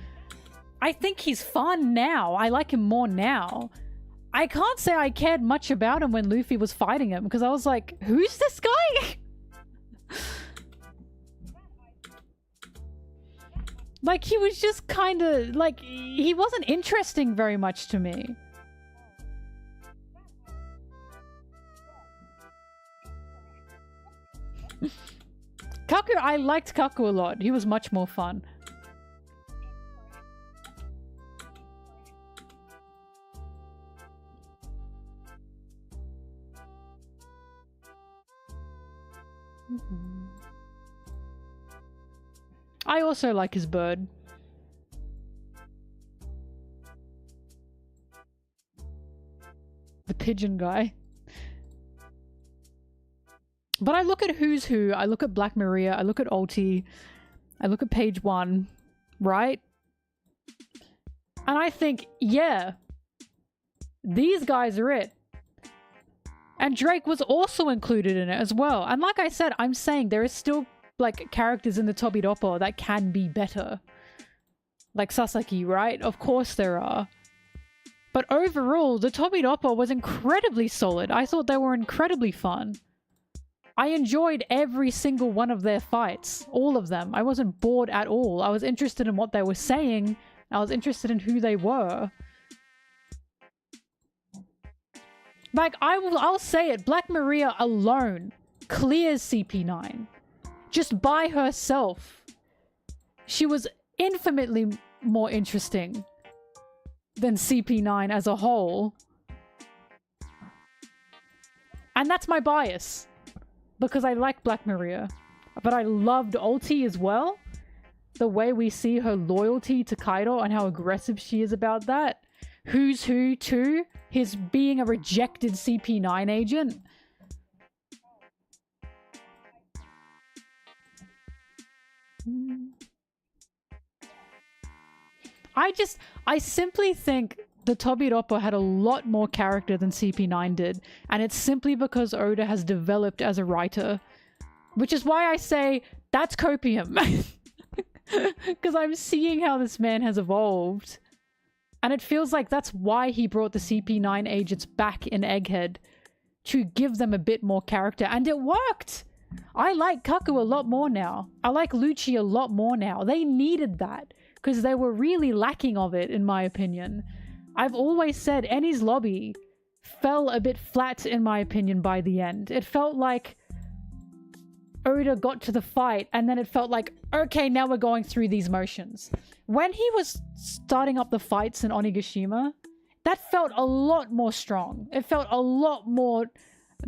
I think he's fun now. I like him more now. I can't say I cared much about him when Luffy was fighting him, because I was like, who's this guy? Like, he was just kind of, like, he wasn't interesting very much to me. Kaku, I liked Kaku a lot. He was much more fun. I also like his bird. The pigeon guy. But I look at Who's Who, I look at Black Maria, I look at Ulti, I look at page 1, right? And I think, yeah, these guys are it. And Drake was also included in it as well. And like I said, I'm saying there is still, like, characters in the Tobidopo that can be better. Like Sasaki, right? Of course there are. But overall, the Tobidopo was incredibly solid. I thought they were incredibly fun. I enjoyed every single one of their fights. All of them. I wasn't bored at all. I was interested in what they were saying. I was interested in who they were. Like, I'll say it, Black Maria alone clears CP9. Just by herself. She was infinitely more interesting than CP9 as a whole. And that's my bias. Because I like Black Maria. But I loved Ulti as well. The way we see her loyalty to Kaido and how aggressive she is about that. Who's Who too. His being a rejected CP9 agent. I simply think the Tobidopo had a lot more character than CP9 did, and it's simply because Oda has developed as a writer. Which is why I say, that's copium. Because I'm seeing how this man has evolved. And it feels like that's why he brought the CP9 agents back in Egghead. To give them a bit more character, and it worked! I like Kaku a lot more now. I like Lucci a lot more now. They needed that. Because they were really lacking of it, in my opinion. I've always said Enies Lobby fell a bit flat, in my opinion, by the end. It felt like Oda got to the fight, and then it felt like, okay, now we're going through these motions. When he was starting up the fights in Onigashima, that felt a lot more strong. It felt a lot more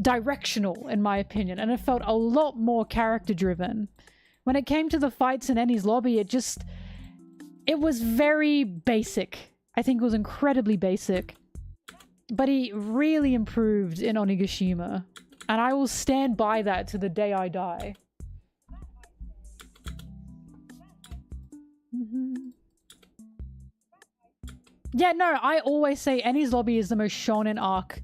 directional, in my opinion, and it felt a lot more character-driven. When it came to the fights in Enies Lobby, it was very basic. I think it was incredibly basic. But he really improved in Onigashima. And I will stand by that to the day I die. Yeah, no, I always say Enies Lobby is the most shonen arc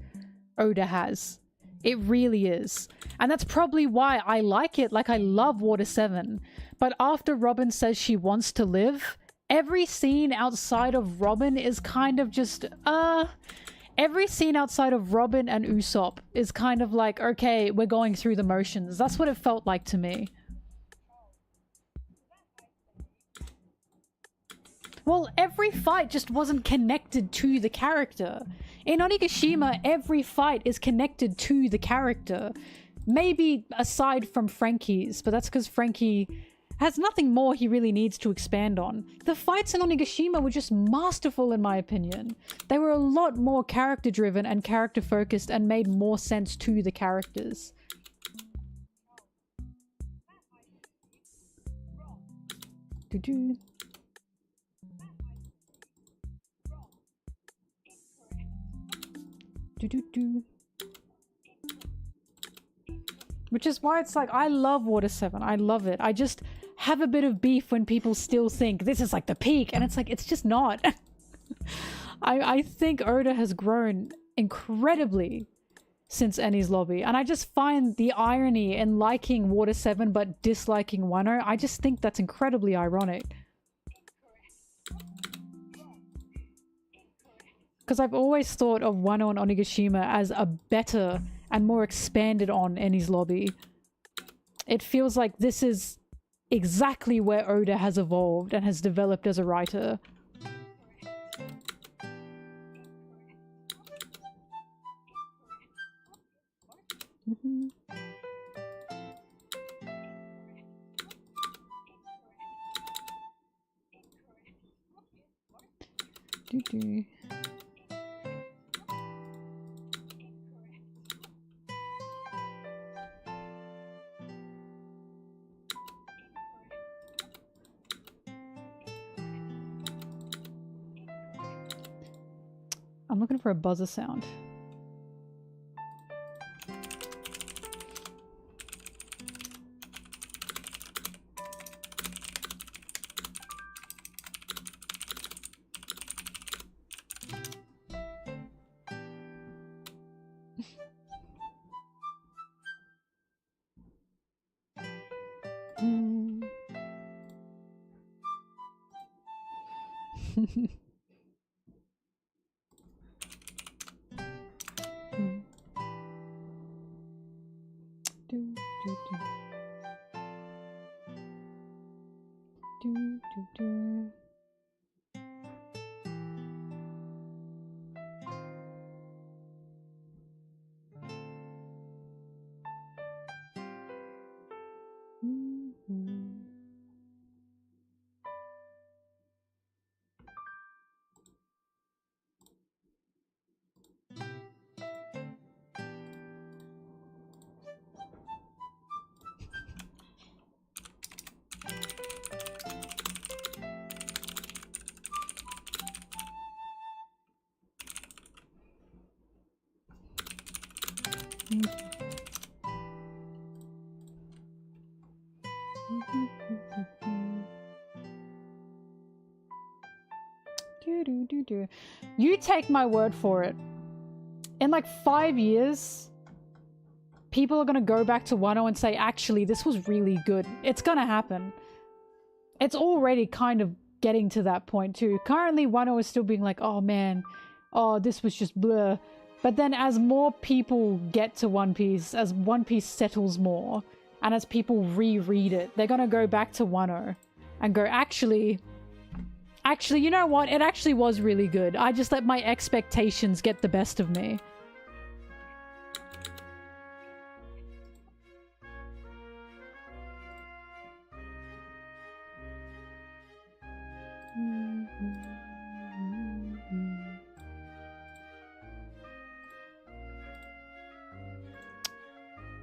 Oda has. It really is. And that's probably why I like it. Like, I love Water 7. But after Robin says she wants to live, every scene outside of Robin is kind of just, every scene outside of Robin and Usopp is kind of like, okay, we're going through the motions. That's what it felt like to me. Well, every fight just wasn't connected to the character. In Onigashima, every fight is connected to the character. Maybe aside from Frankie's, but that's because Frankie has nothing more he really needs to expand on. The fights in Onigashima were just masterful in my opinion. They were a lot more character driven and character focused and made more sense to the characters. Doo-doo. Do-do-do. Which is why it's like, I love Water 7. I love it. I just have a bit of beef when people still think this is like the peak. And it's like, it's just not. I think Oda has grown incredibly since Enies Lobby. And I just find the irony in liking Water 7 but disliking Wano. I just think that's incredibly ironic. Because I've always thought of Wano and Onigashima as a better and more expanded on Enies Lobby. It feels like this is exactly where Oda has evolved and has developed as a writer. Mm-hmm. Doo-doo. I'm looking for a buzzer sound. You take my word for it. In like 5 years, people are gonna go back to Wano and say, actually, this was really good. It's gonna happen. It's already kind of getting to that point too. Currently, Wano is still being like, oh man, oh, this was just blur. But then as more people get to One Piece, as One Piece settles more, and as people reread it, they're gonna go back to Wano and go, actually, you know what? It actually was really good. I just let my expectations get the best of me.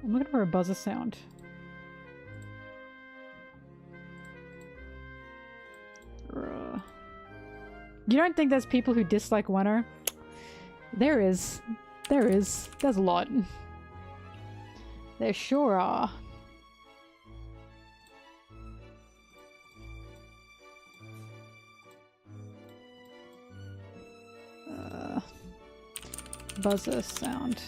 I'm looking for a buzzer sound. You don't think there's people who dislike Wano? There is. There is. There's a lot. There sure are. buzzer sound.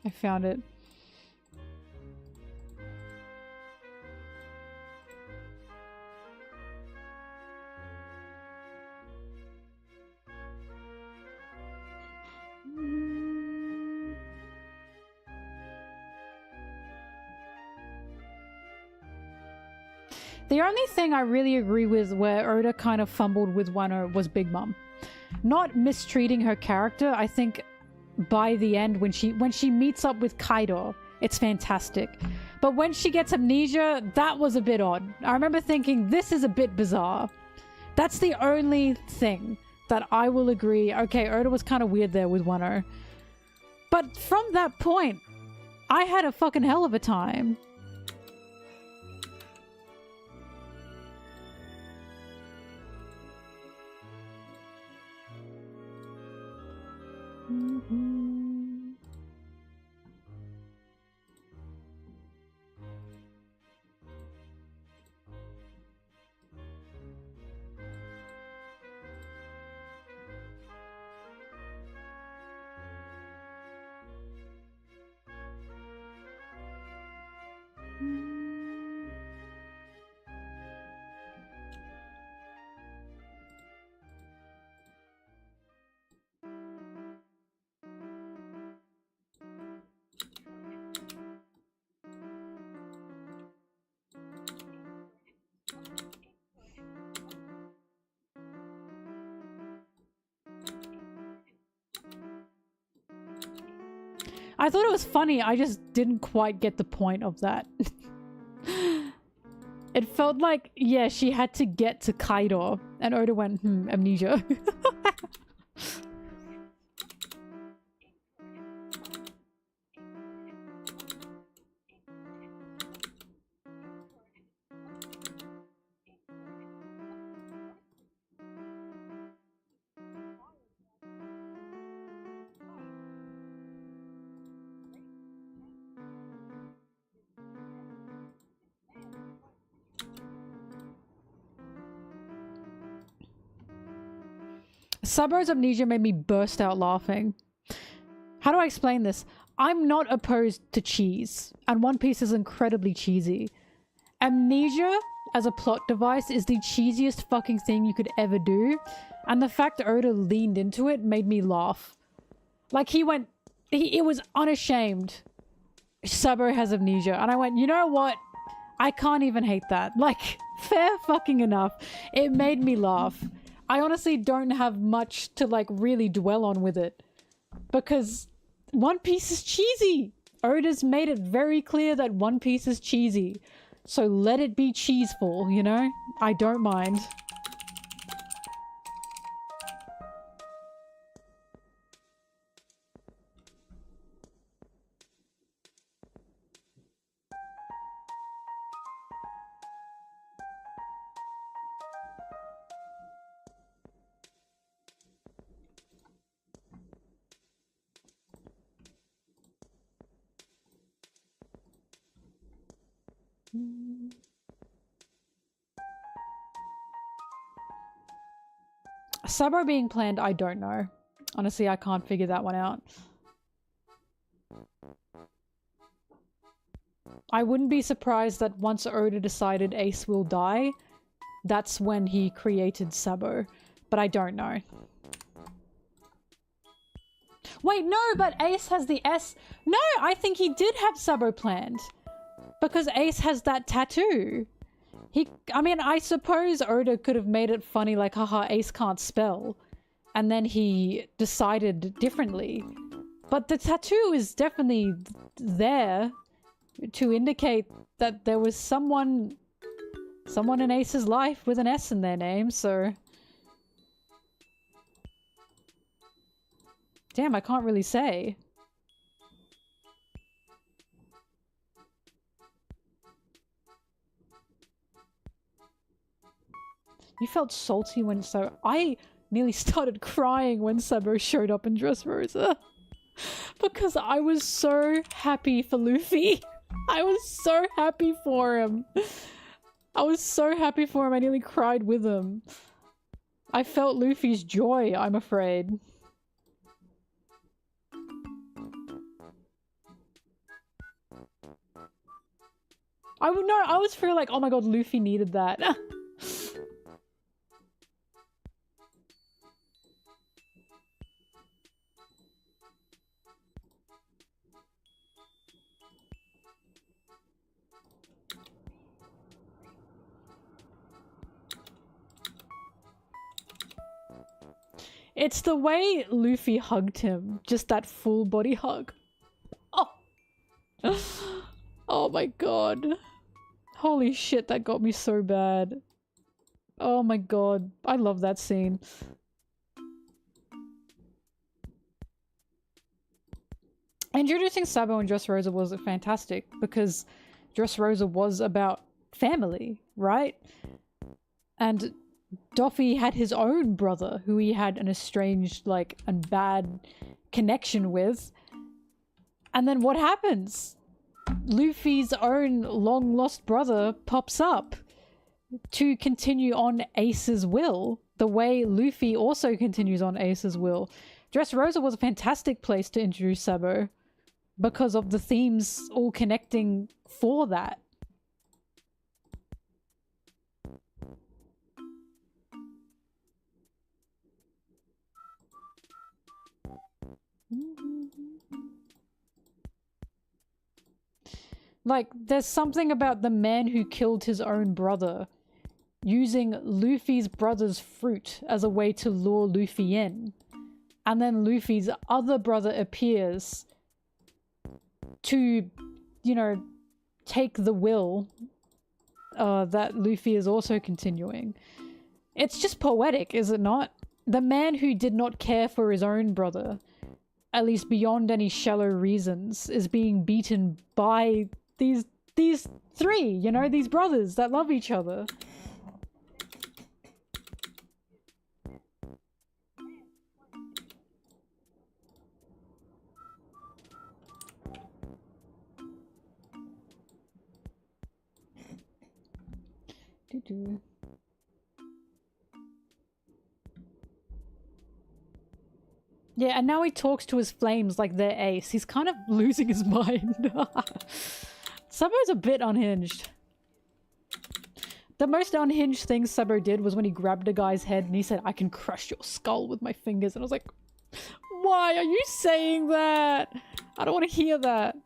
I found it. The only thing I really agree with where Oda kind of fumbled with Wano was Big Mom. Not mistreating her character. I think by the end when she meets up with Kaido, it's fantastic. But when she gets amnesia, that was a bit odd. I remember thinking, this is a bit bizarre. That's the only thing that I will agree. Okay, Oda was kind of weird there with Wano. But from that point, I had a fucking hell of a time. I thought it was funny, I just didn't quite get the point of that. It felt like, yeah, she had to get to Kaido, and Oda went, amnesia. Sabo's amnesia made me burst out laughing. How do I explain this? I'm not opposed to cheese, and One Piece is incredibly cheesy. Amnesia as a plot device is the cheesiest fucking thing you could ever do, and the fact Oda leaned into it made me laugh. Like it was unashamed. Sabo has amnesia, and I went, you know what? I can't even hate that. Like, fair fucking enough. It made me laugh. I honestly don't have much to like really dwell on with it because One Piece is cheesy. Oda's made it very clear that One Piece is cheesy. So let it be cheeseful, you know? I don't mind. Sabo being planned, I don't know. Honestly, I can't figure that one out. I wouldn't be surprised that once Oda decided Ace will die, that's when he created Sabo. But I don't know. Wait, no, but Ace has the S. No, I think he did have Sabo planned. Because Ace has that tattoo. I mean, I suppose Oda could have made it funny, like, haha, Ace can't spell. And then he decided differently. But the tattoo is definitely there to indicate that there was someone in Ace's life with an S in their name, so... Damn, I can't really say. You felt salty when I nearly started crying when Sabo showed up in Dressrosa. Because I was so happy for Luffy. I was so happy for him. I was so happy for him, I nearly cried with him. I felt Luffy's joy, I'm afraid. I would know, I was feeling like, oh my god, Luffy needed that. It's the way Luffy hugged him. Just that full body hug. Oh. Oh my god. Holy shit, that got me so bad. Oh my god. I love that scene. Introducing Sabo and Dressrosa was fantastic because Dressrosa was about family, right? And Doffy had his own brother who he had an estranged, like, and bad connection with. And then what happens? Luffy's own long-lost brother pops up to continue on Ace's will, the way Luffy also continues on Ace's will. Dressrosa was a fantastic place to introduce Sabo because of the themes all connecting for that. Like, there's something about the man who killed his own brother using Luffy's brother's fruit as a way to lure Luffy in. And then Luffy's other brother appears to, you know, take the will that Luffy is also continuing. It's just poetic, is it not? The man who did not care for his own brother, at least beyond any shallow reasons, is being beaten by these three, you know, these brothers that love each other. Doo-doo. Yeah, and now he talks to his flames like they're Ace. He's kind of losing his mind. Sabo's a bit unhinged. The most unhinged thing Sabo did was when he grabbed a guy's head and he said, "I can crush your skull with my fingers." And I was like, why are you saying that? I don't want to hear that.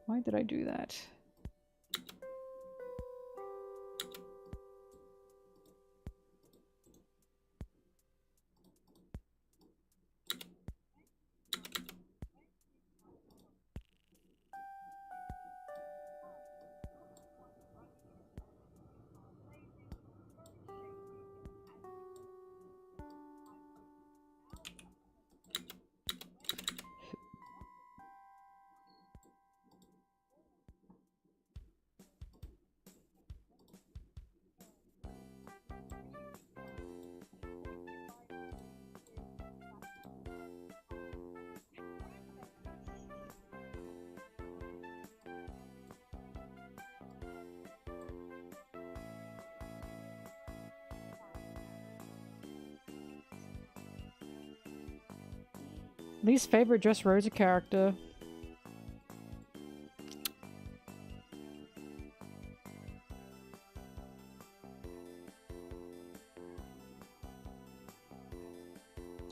Why did I do that? Least favorite Dressrosa character.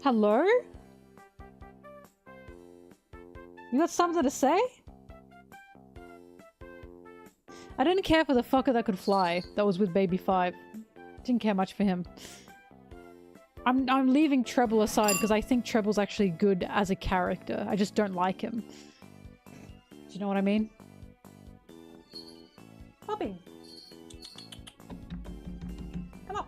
Hello? You got something to say? I didn't care for the fucker that could fly that was with Baby 5. Didn't care much for him. I'm leaving Treble aside because I think Treble's actually good as a character. I just don't like him. Do you know what I mean? Bobby! Come on!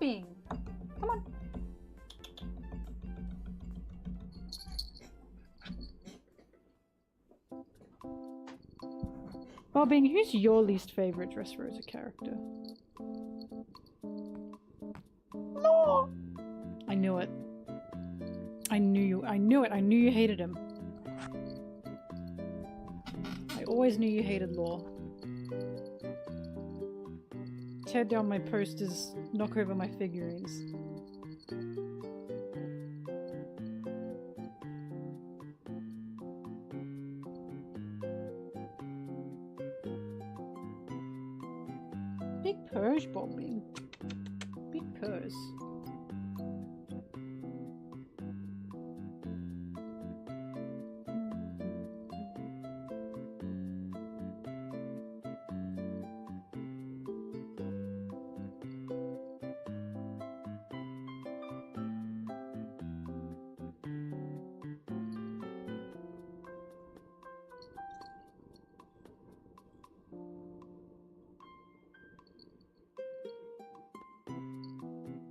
Bobbing! Come on. Bobbing, who's your least favorite Dressrosa character? No! I knew it. I knew it. I knew you hated him. I always knew you hated Law. Tear down my posters, knock over my figurines. Big purse, Bobbing. Big purse.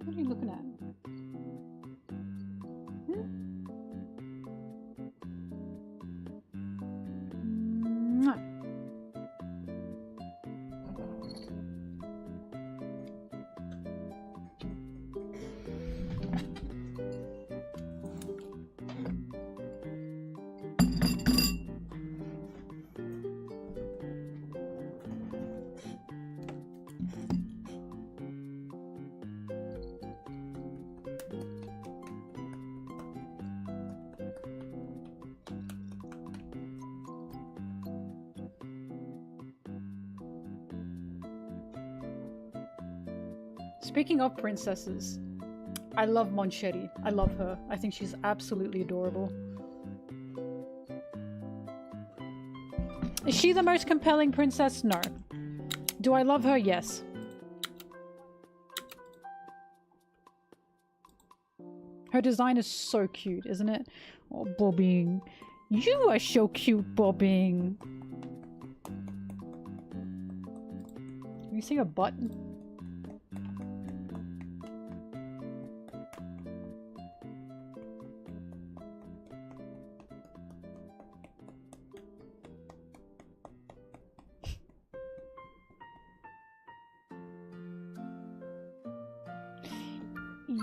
What are you looking at? Mwah. Speaking of princesses, I love Monchetti. I love her. I think she's absolutely adorable. Is she the most compelling princess? No. Do I love her? Yes. Her design is so cute, isn't it? Oh, Bobbing. You are so cute, Bobbing. Can you see her butt?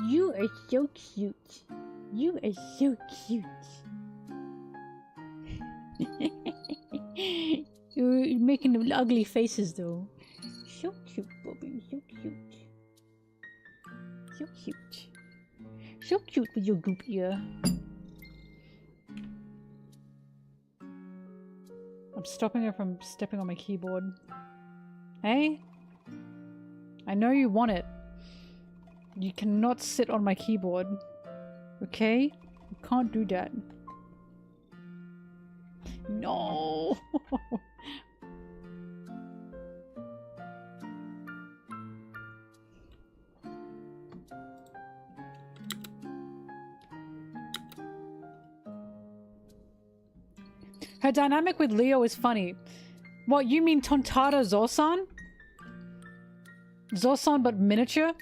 You are so cute. You are so cute. You're making ugly faces though. So cute, Bobby. So cute. So cute. So cute with your goop ear. I'm stopping her from stepping on my keyboard. Hey? I know you want it. You cannot sit on my keyboard. Okay? You can't do that. No! Her dynamic with Leo is funny. What, you mean Tontara Zorsan? Zorsan but miniature?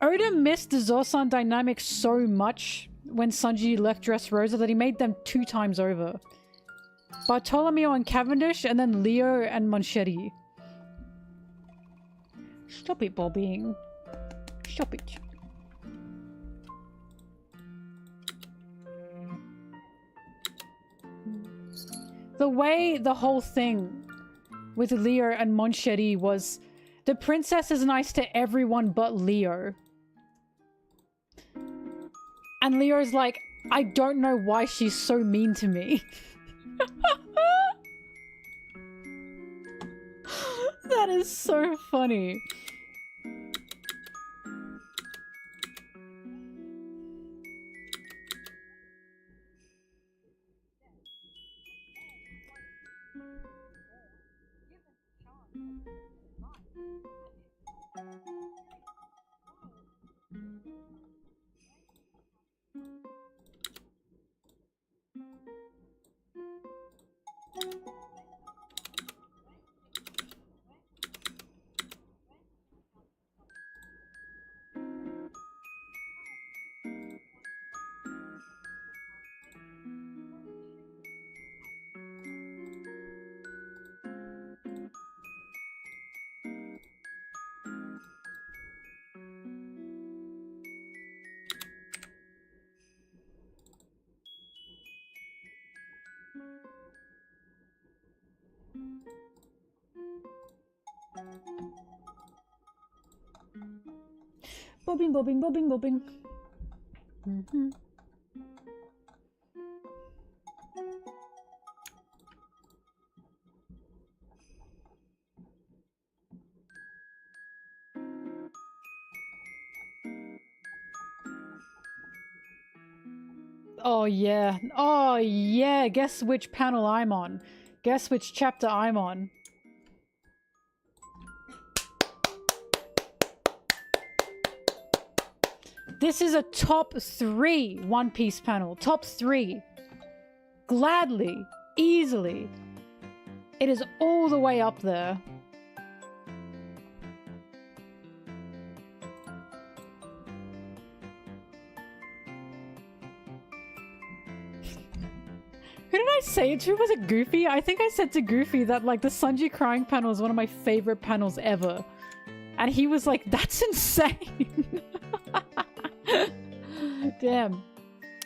Oda missed the Zorsan dynamic so much when Sanji left Dressrosa that he made them 2 times over. Bartolomeo and Cavendish, and then Leo and Monchetti. Stop it, Bobbing. Stop it. The way the whole thing with Leo and Monchetti was, the princess is nice to everyone but Leo. And Leo's like, I don't know why she's so mean to me. That is so funny. Bobbing, bobbing, bobbing, bobbing. Mm-hmm. Oh yeah. Oh yeah. Guess which panel I'm on. Guess which chapter I'm on. This is a top 3 One Piece panel. Top 3. Gladly. Easily. It is all the way up there. Who did I say it to? Was it Goofy? I think I said to Goofy that like the Sanji crying panel is one of my favorite panels ever. And he was like, that's insane. Damn.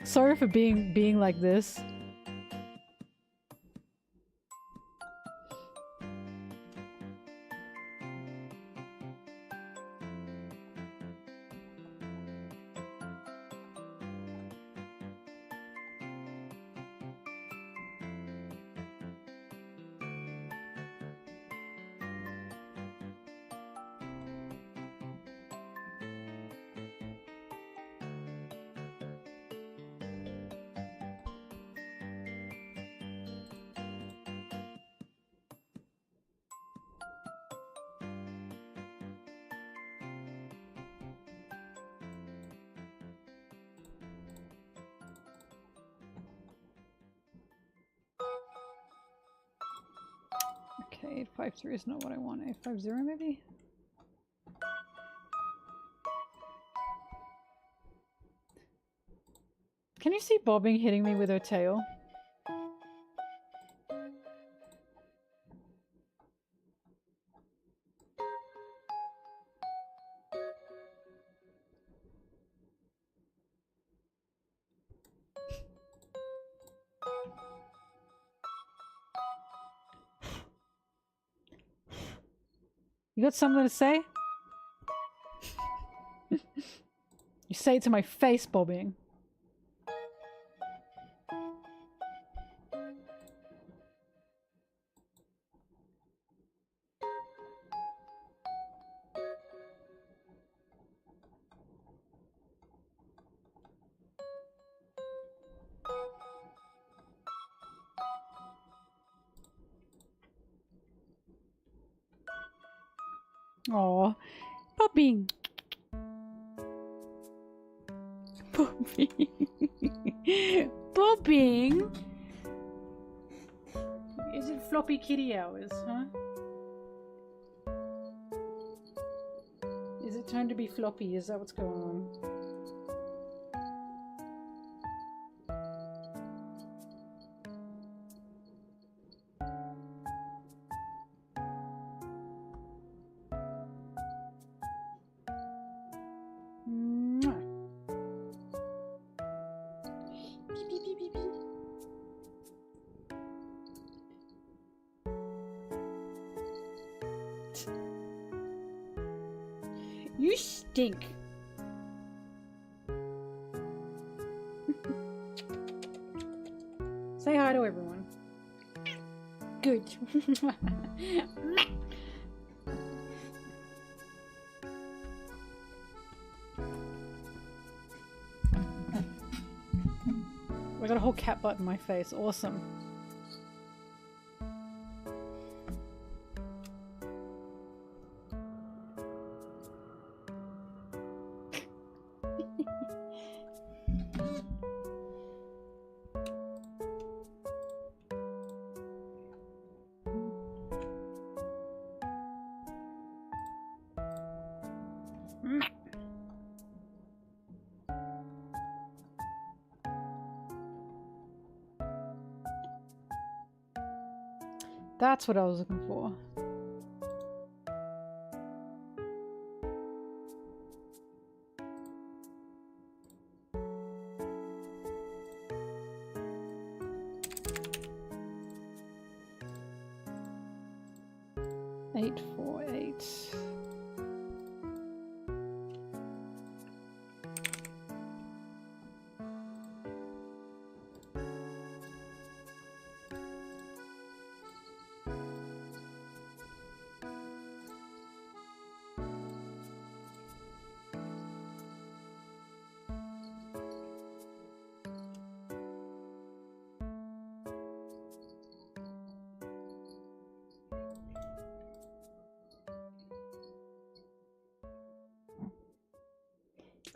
Sorry for being like this. Okay, 853 is not what I want. 850 maybe? Can you see Bobbing hitting me with her tail? You got something to say? You say it to my face, Bobbing. Aw, Bobbing. Bobbing. Bobbing. Is it floppy kitty hours, huh? Is it time to be floppy? Is that what's going on? You stink. Say hi to everyone. Good. I got a whole cat butt in my face. Awesome. That's what I was looking for. 848.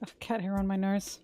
Got cat hair on my nose.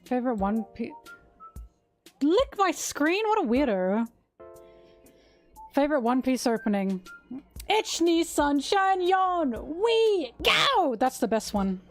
Favorite One Piece. Lick my screen? What a weirdo. Favorite One Piece opening. Ichni Sunshine Yon! We go! That's the best one.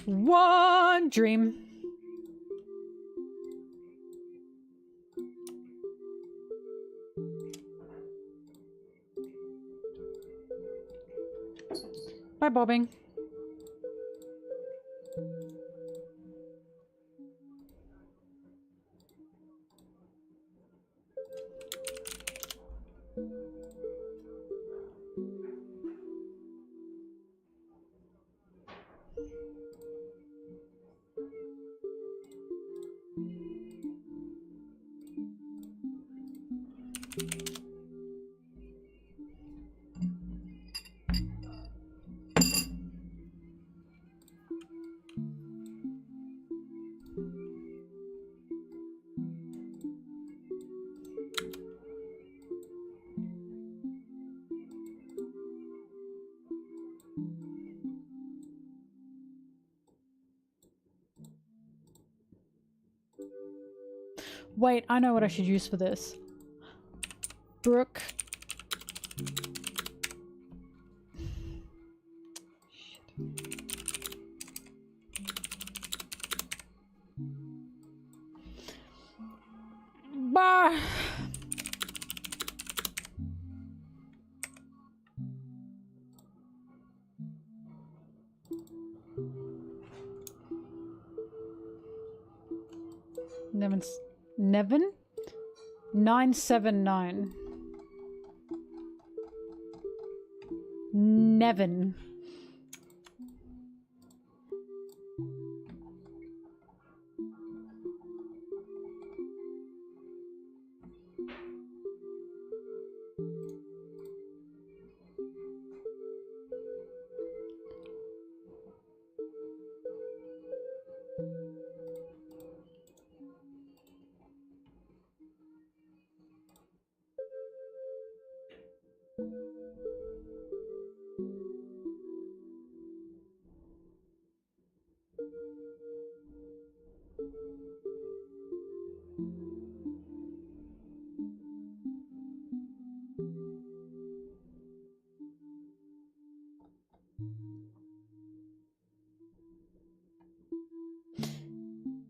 One dream. Bye, bobbing. Wait, I know what I should use for this. Brooke. Bah! Nevin? 979. Nevin.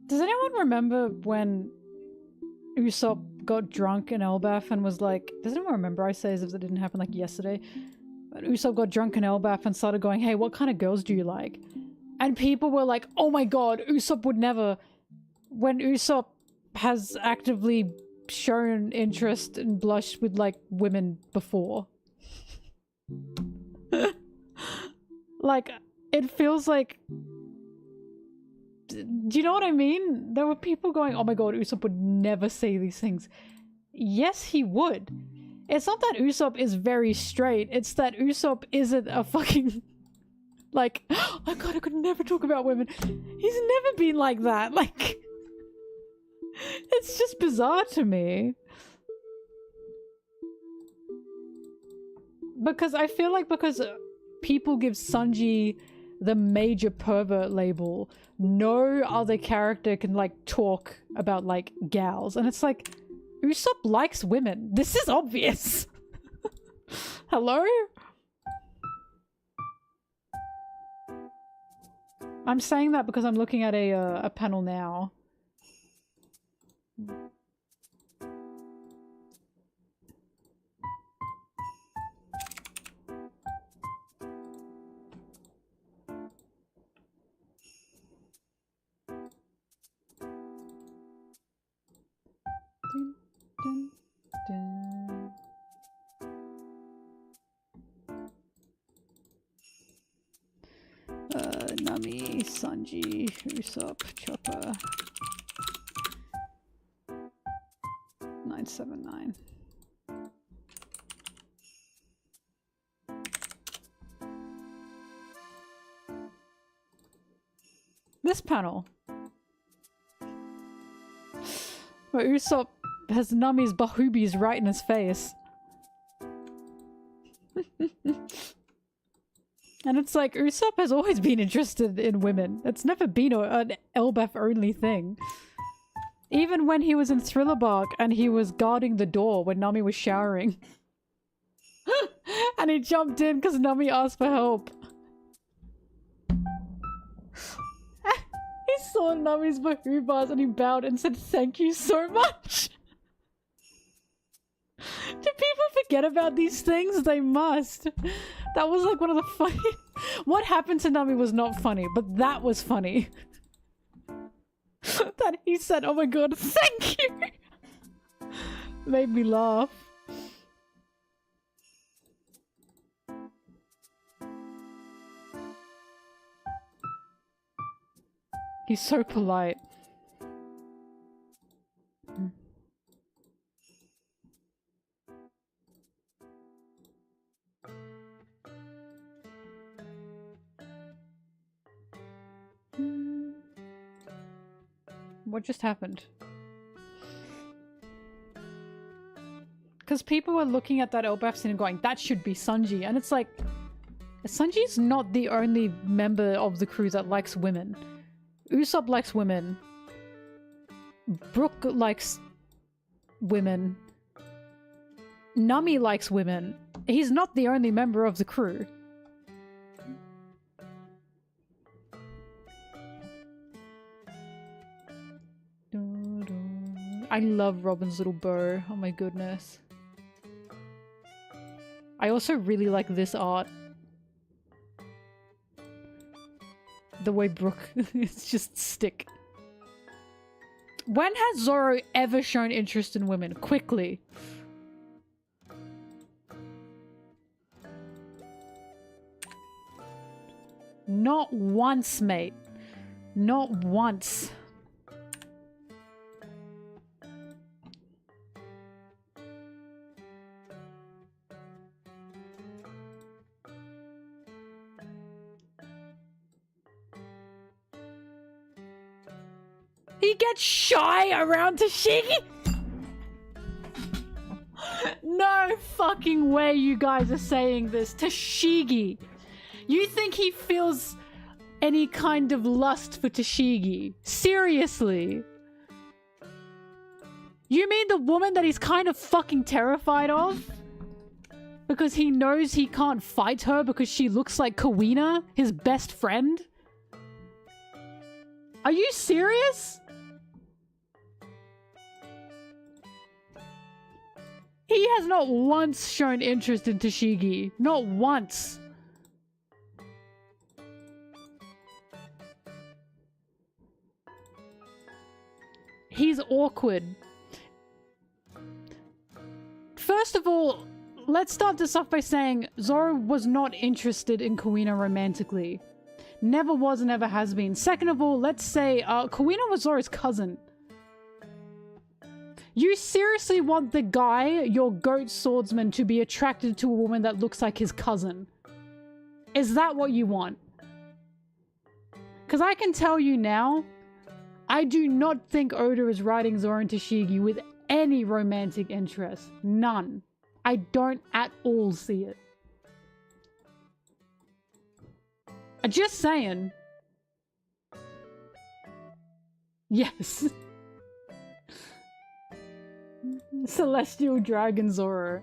Does anyone remember when Usopp got drunk in Elbaf and was like, does anyone remember? I say as if it didn't happen like yesterday. But Usopp got drunk in Elbaf and started going, hey, what kind of girls do you like? And people were like, oh my god, Usopp would never. When Usopp has actively shown interest and blushed with like women before. Like, it feels like... Do you know what I mean? There were people going, oh my god, Usopp would never say these things. Yes, he would. It's not that Usopp is very straight, it's that Usopp isn't a fucking... Like, oh my god, I could never talk about women. He's never been like that. Like, it's just bizarre to me. Because I feel like because people give Sanji the major pervert label, no other character can like talk about like gals. And it's like, Usopp likes women. This is obvious. Hello? I'm saying that because I'm looking at a panel now. Dun, dun, dun. Nami, Sanji, Usopp, Chopper. 979. This panel. Where Usopp has Nami's bahubis right in his face. And it's like, Usopp has always been interested in women. It's never been an Elbaf only thing. Even when he was in Thriller Bark and he was guarding the door when Nami was showering. And he jumped in because Nami asked for help. He saw Nami's bahubas and he bowed and said thank you so much. Do people forget about these things? They must. That was like one of the funny... What happened to Nami was not funny, but that was funny. That he said, oh my god, thank you! Made me laugh. He's so polite. What just happened? Because people were looking at that Elbaf scene and going, that should be Sanji. And it's like, Sanji's not the only member of the crew that likes women. Usopp likes women. Brook likes women. Nami likes women. He's not the only member of the crew. I love Robin's little bow. Oh my goodness. I also really like this art. The way Brook is just stick. When has Zoro ever shown interest in women? Quickly. Not once, mate. Not once. He gets shy around Tashigi? No fucking way you guys are saying this. Tashigi. You think he feels any kind of lust for Tashigi? Seriously? You mean the woman that he's kind of fucking terrified of? Because he knows he can't fight her because she looks like Kawina, his best friend? Are you serious? He has not once shown interest in Toshigi. Not once. He's awkward. First of all, let's start this off by saying Zoro was not interested in Kuina romantically. Never was, never has been. Second of all, let's say Kuina was Zoro's cousin. You seriously want the guy, your goat swordsman, to be attracted to a woman that looks like his cousin? Is that what you want? Because I can tell you now, I do not think Oda is writing Zoro and Toshigi with any romantic interest. None. I don't at all see it. Just saying. Yes. Celestial Dragon Zoro.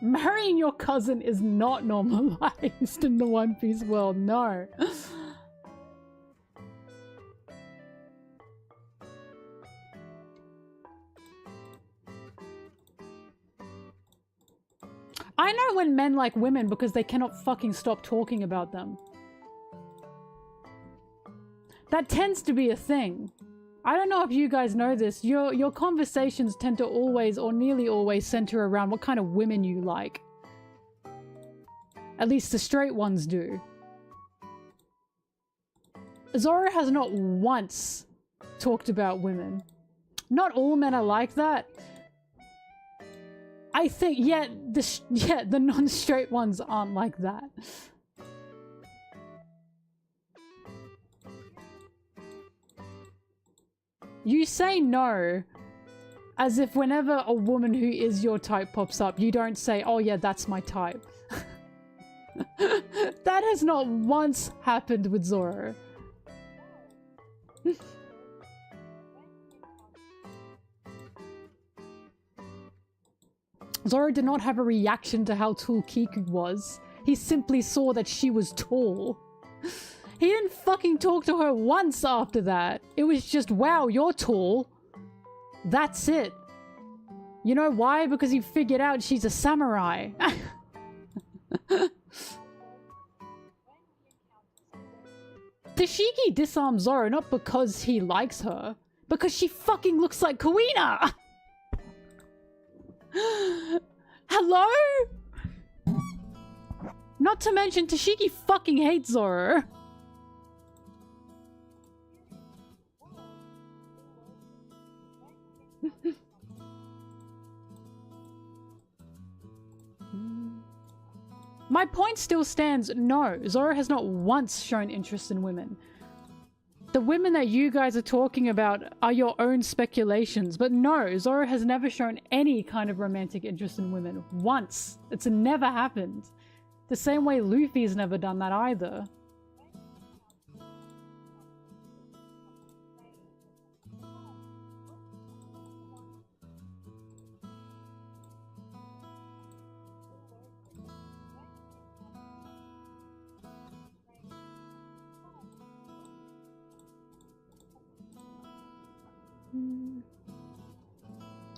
Marrying your cousin is not normalized in the One Piece world, no. I know when men like women because they cannot fucking stop talking about them. That tends to be a thing. I don't know if you guys know this. Your conversations tend to always or nearly always center around what kind of women you like. At least the straight ones do. Zoro has not once talked about women. Not all men are like that. I think, the non-straight ones aren't like that. You say no, as if whenever a woman who is your type pops up, you don't say, oh yeah, that's my type. That has not once happened with Zoro. Zoro did not have a reaction to how tall Kiku was. He simply saw that she was tall. He didn't fucking talk to her once after that. It was just, wow, you're tall. That's it. You know why? Because he figured out she's a samurai. Toshigi disarms Zoro not because he likes her, because she fucking looks like Kuina! Hello? Not to mention Toshigi fucking hates Zoro. My point still stands. No, Zoro has not once shown interest in women. The women that you guys are talking about are your own speculations, but no, Zoro has never shown any kind of romantic interest in women. Once. It's never happened. The same way Luffy's never done that either.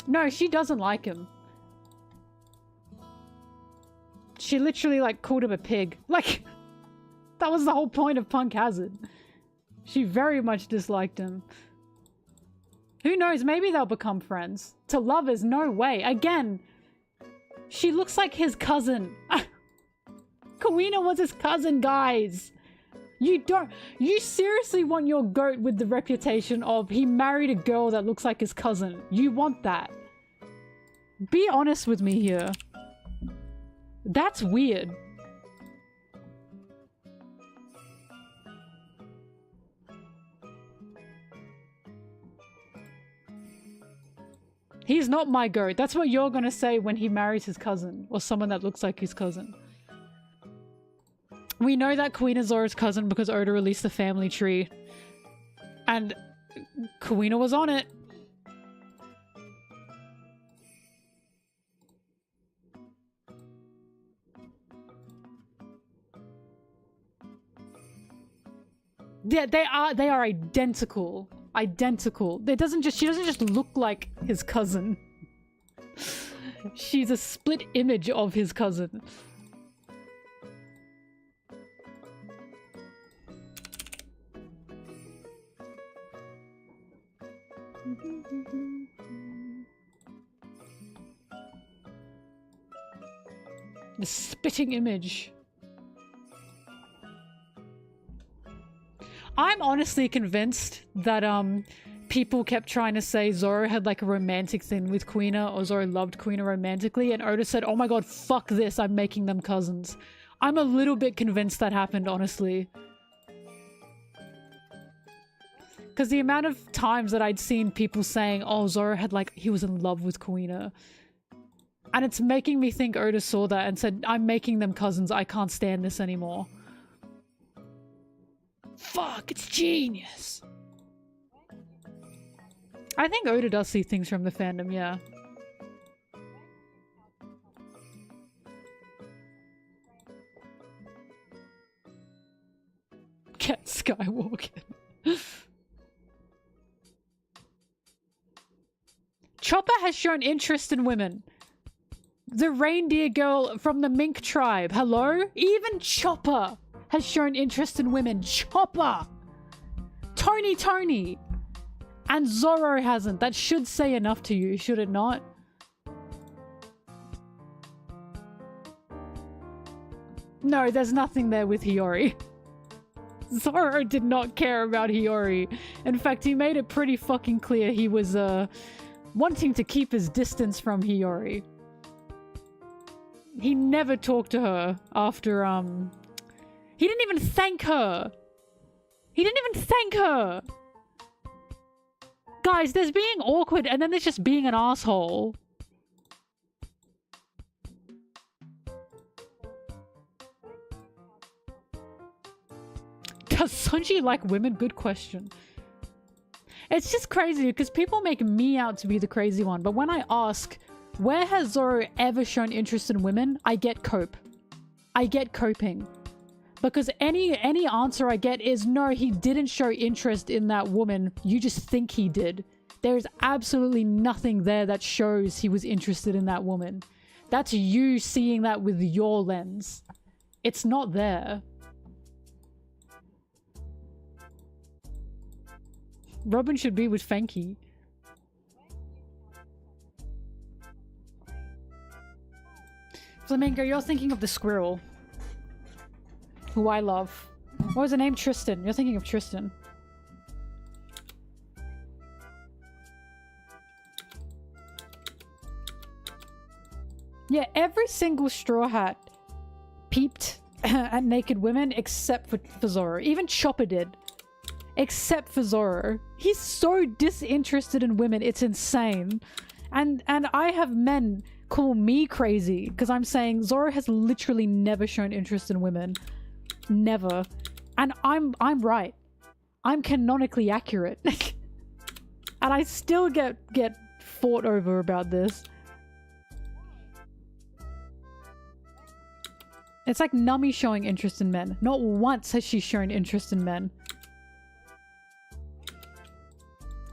No, she doesn't like him. She literally, like, called him a pig. Like, that was the whole point of Punk Hazard. She very much disliked him. Who knows, maybe they'll become friends. To lovers, no way. Again, she looks like his cousin. Kuina was his cousin, guys. You seriously want your goat with the reputation of he married a girl that looks like his cousin. You want that. Be honest with me here. That's weird. He's not my goat. That's what you're gonna say when he marries his cousin. Or someone that looks like his cousin. We know that Kuina is Zoro's cousin because Oda released the family tree. And Kuina was on it. They are identical. Identical. She doesn't just look like his cousin. She's a split image of his cousin. The spitting image. I'm honestly convinced that people kept trying to say Zoro had like a romantic thing with Quina, or Zoro loved Quina romantically, and Oda said, oh my god, fuck this, I'm making them cousins. I'm a little bit convinced that happened, honestly. Because the amount of times that I'd seen people saying, oh, Zoro had like, he was in love with Quina. And it's making me think Oda saw that and said, I'm making them cousins, I can't stand this anymore. Fuck, it's genius. I think Oda does see things from the fandom, yeah. Get Skywalker. Chopper has shown interest in women. The reindeer girl from the mink tribe. Hello? Even Chopper has shown interest in women. Chopper! Tony! And Zoro hasn't. That should say enough to you, should it not? No, there's nothing there with Hiyori. Zoro did not care about Hiyori. In fact, he made it pretty fucking clear he was, wanting to keep his distance from Hiyori. He never talked to her after, he didn't even thank her! He didn't even thank her! Guys, there's being awkward and then there's just being an asshole. Does Sunji like women? Good question. It's just crazy because people make me out to be the crazy one, but when I ask, where has Zoro ever shown interest in women? I get cope. I get coping. Because any answer I get is, no, he didn't show interest in that woman. You just think he did. There is absolutely nothing there that shows he was interested in that woman. That's you seeing that with your lens. It's not there. Robin should be with Fenki. Flamingo, you're thinking of the squirrel. Who I love. What was the name? Tristan. You're thinking of Tristan. Yeah, every single Straw Hat peeped at naked women except for Zoro. Even Chopper did. Except for Zoro. He's so disinterested in women, it's insane. And I have men call me crazy because I'm saying Zoro has literally never shown interest in women. Never. And I'm right. I'm canonically accurate. And I still get fought over about this. It's like Nami showing interest in men. Not once has she shown interest in men.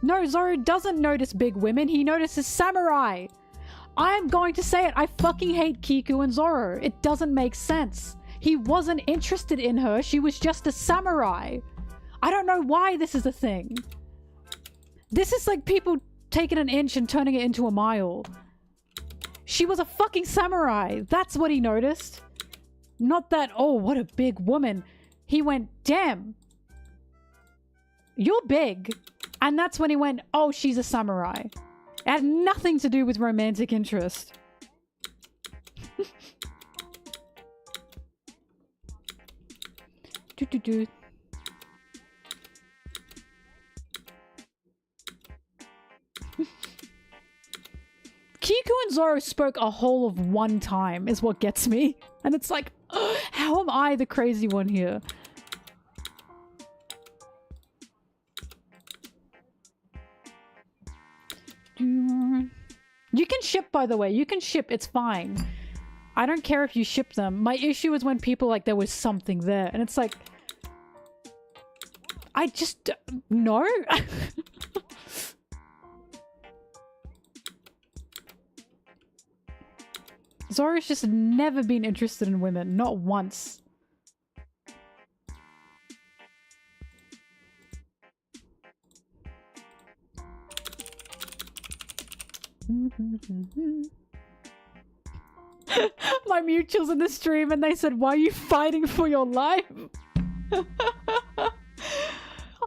No, Zoro doesn't notice big women. He notices samurai. I'm going to say it. I fucking hate Kiku and Zoro. It doesn't make sense. He wasn't interested in her. She was just a samurai. I don't know why this is a thing. This is like people taking an inch and turning it into a mile. She was a fucking samurai. That's what he noticed. Not that, oh, what a big woman. He went, damn. You're big. And that's when he went, oh, she's a samurai. It had nothing to do with romantic interest. Kiku and Zoro spoke a whole of one time is what gets me. And it's like, how am I the crazy one here? You can ship, by the way. You can ship. It's fine. I don't care if you ship them. My issue is when people like there was something there. And it's like, I just... no. Zora's just never been interested in women. Not once. My mutuals in the stream and they said, why are you fighting for your life?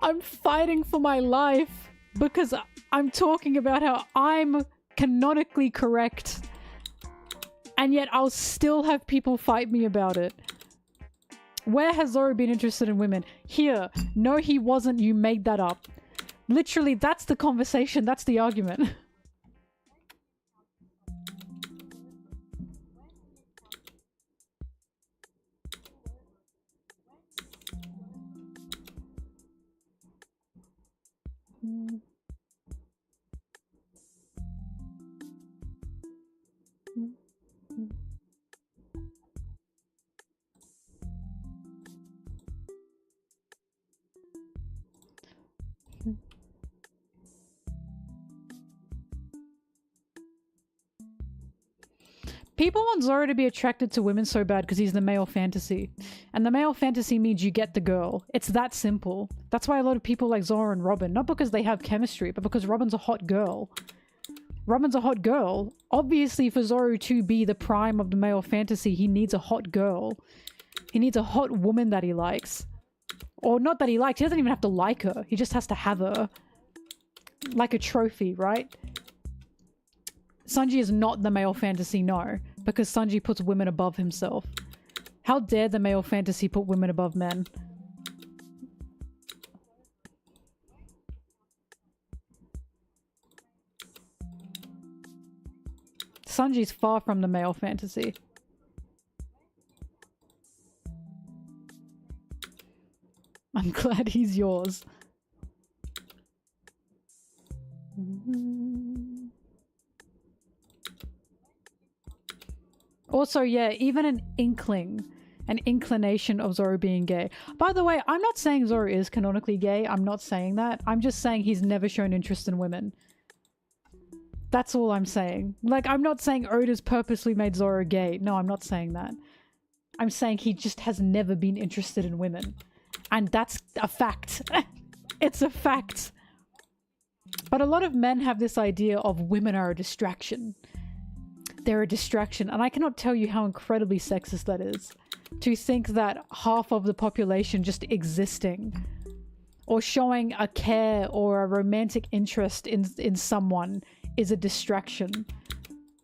I'm fighting for my life because I'm talking about how I'm canonically correct and yet I'll still have people fight me about it. Where has Zoro been interested in women? Here. No, he wasn't. You made that up. Literally, that's the conversation. That's the argument. People want Zoro to be attracted to women so bad because he's the male fantasy. And the male fantasy means you get the girl. It's that simple. That's why a lot of people like Zoro and Robin. Not because they have chemistry, but because Robin's a hot girl. Robin's a hot girl. Obviously, for Zoro to be the prime of the male fantasy, he needs a hot girl. He needs a hot woman that he likes. Or not that he likes. He doesn't even have to like her. He just has to have her. Like a trophy, right? Sanji is not the male fantasy, no. Because Sanji puts women above himself. How dare the male fantasy put women above men? Sanji's far from the male fantasy. I'm glad he's yours. Also, yeah, even an inkling, an inclination of Zoro being gay. By the way, I'm not saying Zoro is canonically gay. I'm not saying that. I'm just saying he's never shown interest in women. That's all I'm saying. Like, I'm not saying Oda's purposely made Zoro gay. No, I'm not saying that. I'm saying he just has never been interested in women. And that's a fact. It's a fact. But a lot of men have this idea of women are a distraction. They're a distraction. And I cannot tell you how incredibly sexist that is. To think that half of the population just existing or showing a care or a romantic interest in someone is a distraction.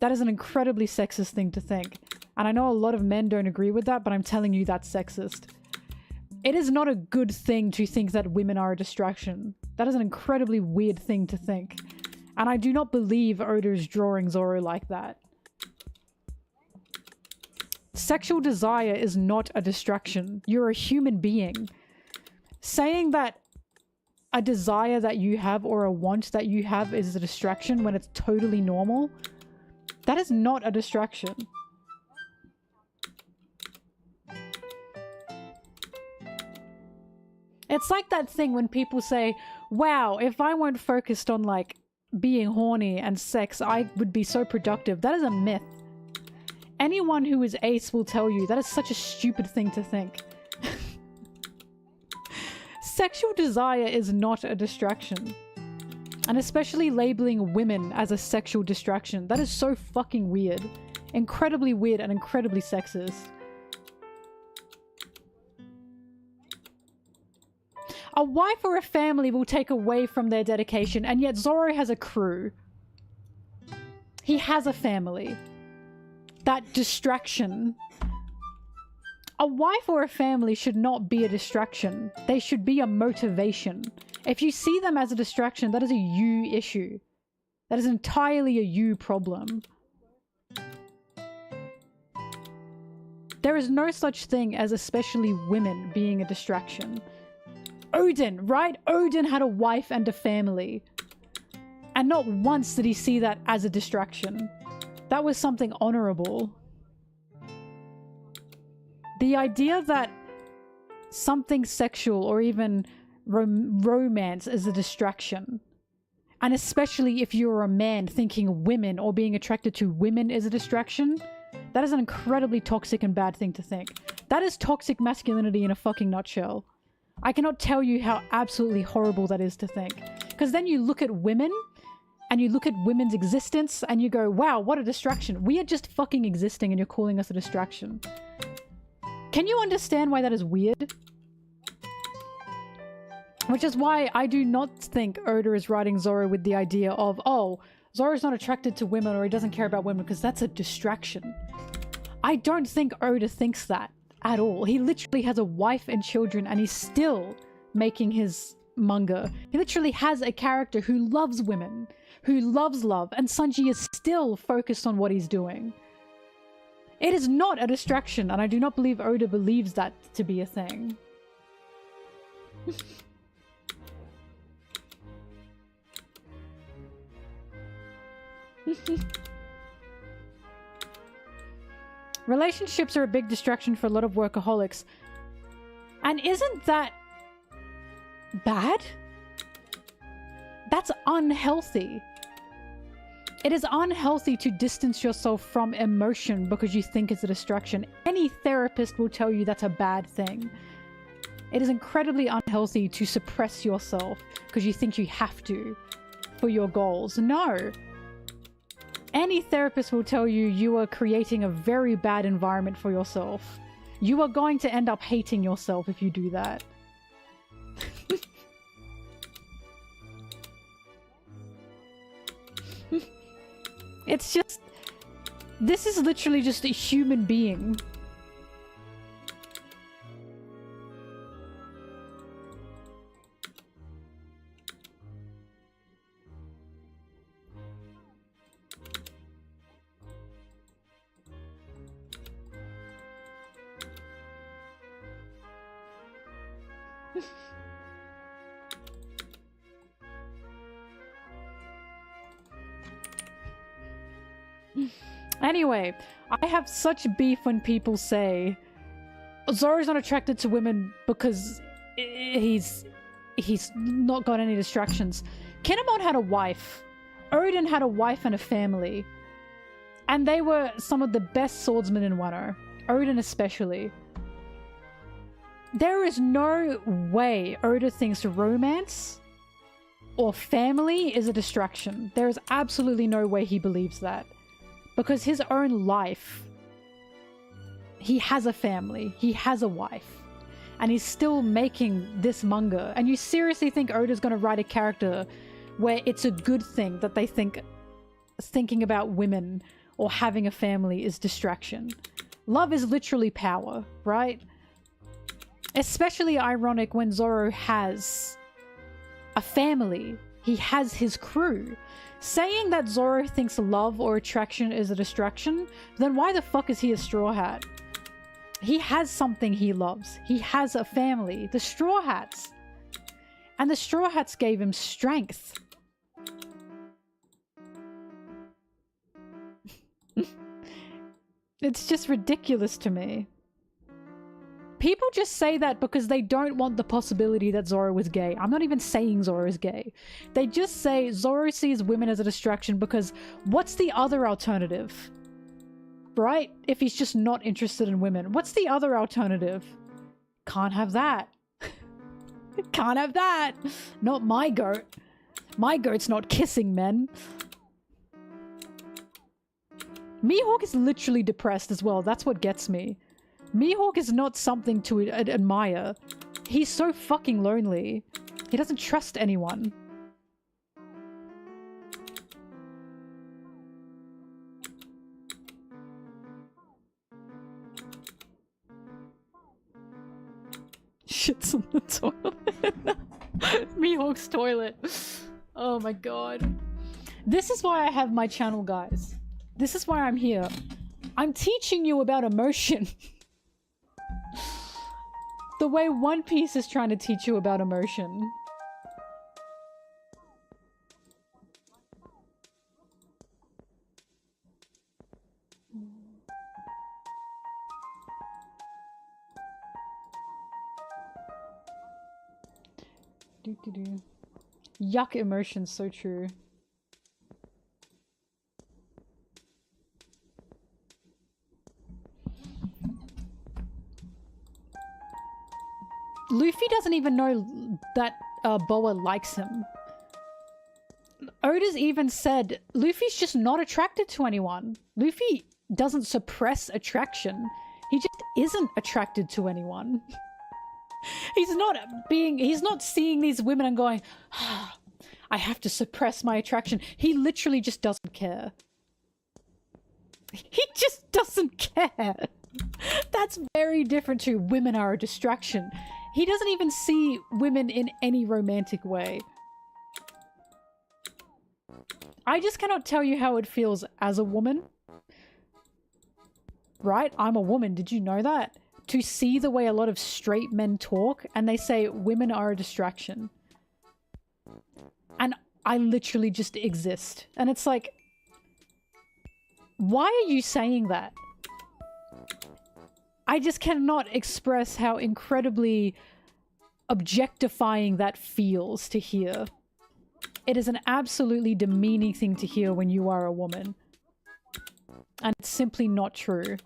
That is an incredibly sexist thing to think. And I know a lot of men don't agree with that, but I'm telling you that's sexist. It is not a good thing to think that women are a distraction. That is an incredibly weird thing to think. And I do not believe Oda is drawing Zoro like that. Sexual desire is not a distraction. You're a human being. Saying that a desire that you have or a want that you have is a distraction when it's totally normal, that is not a distraction. It's like that thing when people say, wow, if I weren't focused on like being horny and sex, I would be so productive. That is a myth. Anyone who is ace will tell you that is such a stupid thing to think. Sexual desire is not a distraction. And especially labeling women as a sexual distraction. That is so fucking weird. Incredibly weird and incredibly sexist. A wife or a family will take away from their dedication, and yet Zoro has a crew. He has a family. That distraction. A wife or a family should not be a distraction. They should be a motivation. If you see them as a distraction, that is a you issue. That is entirely a you problem. There is no such thing as especially women being a distraction. Odin, right? Odin had a wife and a family. And not once did he see that as a distraction. That was something honorable. The idea that something sexual or even romance is a distraction. And especially if you're a man, thinking women or being attracted to women is a distraction, that is an incredibly toxic and bad thing to think. That is toxic masculinity in a fucking nutshell. I cannot tell you how absolutely horrible that is to think. Because then you look at women, and you look at women's existence, and you go, wow, what a distraction. We are just fucking existing and you're calling us a distraction. Can you understand why that is weird? Which is why I do not think Oda is writing Zoro with the idea of, oh, Zoro's not attracted to women or he doesn't care about women because that's a distraction. I don't think Oda thinks that at all. He literally has a wife and children and he's still making his manga. He literally has a character who loves women, who loves love, and Sanji is still focused on what he's doing. It is not a distraction, and I do not believe Oda believes that to be a thing. Relationships are a big distraction for a lot of workaholics. And isn't that bad? That's unhealthy. It is unhealthy to distance yourself from emotion because you think it's a distraction. Any therapist will tell you that's a bad thing. It is incredibly unhealthy to suppress yourself because you think you have to for your goals. No. Any therapist will tell you you are creating a very bad environment for yourself. You are going to end up hating yourself if you do that. It's just... This is literally just a human being. Anyway, I have such beef when people say Zoro's not attracted to women because he's not got any distractions. Kinemon had a wife. Odin had a wife and a family. And they were some of the best swordsmen in Wano. Odin especially. There is no way Oda thinks romance or family is a distraction. There is absolutely no way he believes that. Because his own life, he has a family, he has a wife, and he's still making this manga. And you seriously think Oda's gonna write a character where it's a good thing that they think thinking about women or having a family is distraction? Love is literally power, right? Especially ironic when Zoro has a family. He has his crew. Saying that Zoro thinks love or attraction is a distraction, then why the fuck is he a Straw Hat? He has something he loves. He has a family. The Straw Hats. And the Straw Hats gave him strength. It's just ridiculous to me. People just say that because they don't want the possibility that Zoro is gay. I'm not even saying Zoro is gay. They just say Zoro sees women as a distraction because what's the other alternative? Right? If he's just not interested in women. What's the other alternative? Can't have that. Can't have that. Not my goat. My goat's not kissing men. Mihawk is literally depressed as well. That's what gets me. Mihawk is not something to admire. He's so fucking lonely. He doesn't trust anyone. Shit's on the toilet. Mihawk's toilet. Oh my god. This is why I have my channel, guys. This is why I'm here. I'm teaching you about emotion. The way One Piece is trying to teach you about emotion. Do. Yuck emotions, so true. Luffy doesn't even know that Boa likes him. Oda's even said Luffy's just not attracted to anyone. Luffy doesn't suppress attraction. He just isn't attracted to anyone. He's not seeing these women and going, ah, I have to suppress my attraction. He literally just doesn't care. He just doesn't care. That's very different to women are a distraction. He doesn't even see women in any romantic way. I just cannot tell you how it feels as a woman. Right? I'm a woman. Did you know that? To see the way a lot of straight men talk and they say women are a distraction. And I literally just exist. And it's like, why are you saying that? I just cannot express how incredibly objectifying that feels to hear. It is an absolutely demeaning thing to hear when you are a woman. And it's simply not true.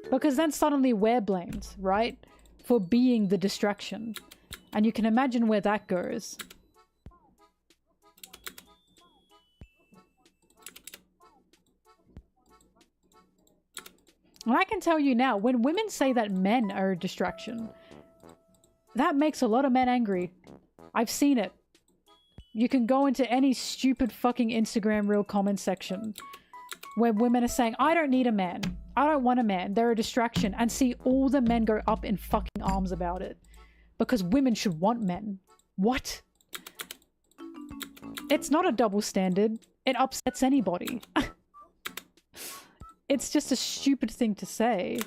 Because then suddenly we're blamed, right? For being the distraction. And you can imagine where that goes. And I can tell you now, when women say that men are a distraction, that makes a lot of men angry. I've seen it. You can go into any stupid fucking Instagram reel comment section where women are saying, I don't need a man. I don't want a man. They're a distraction. And see all the men go up in fucking arms about it. Because women should want men. What? It's not a double standard. It upsets anybody. It's just a stupid thing to say.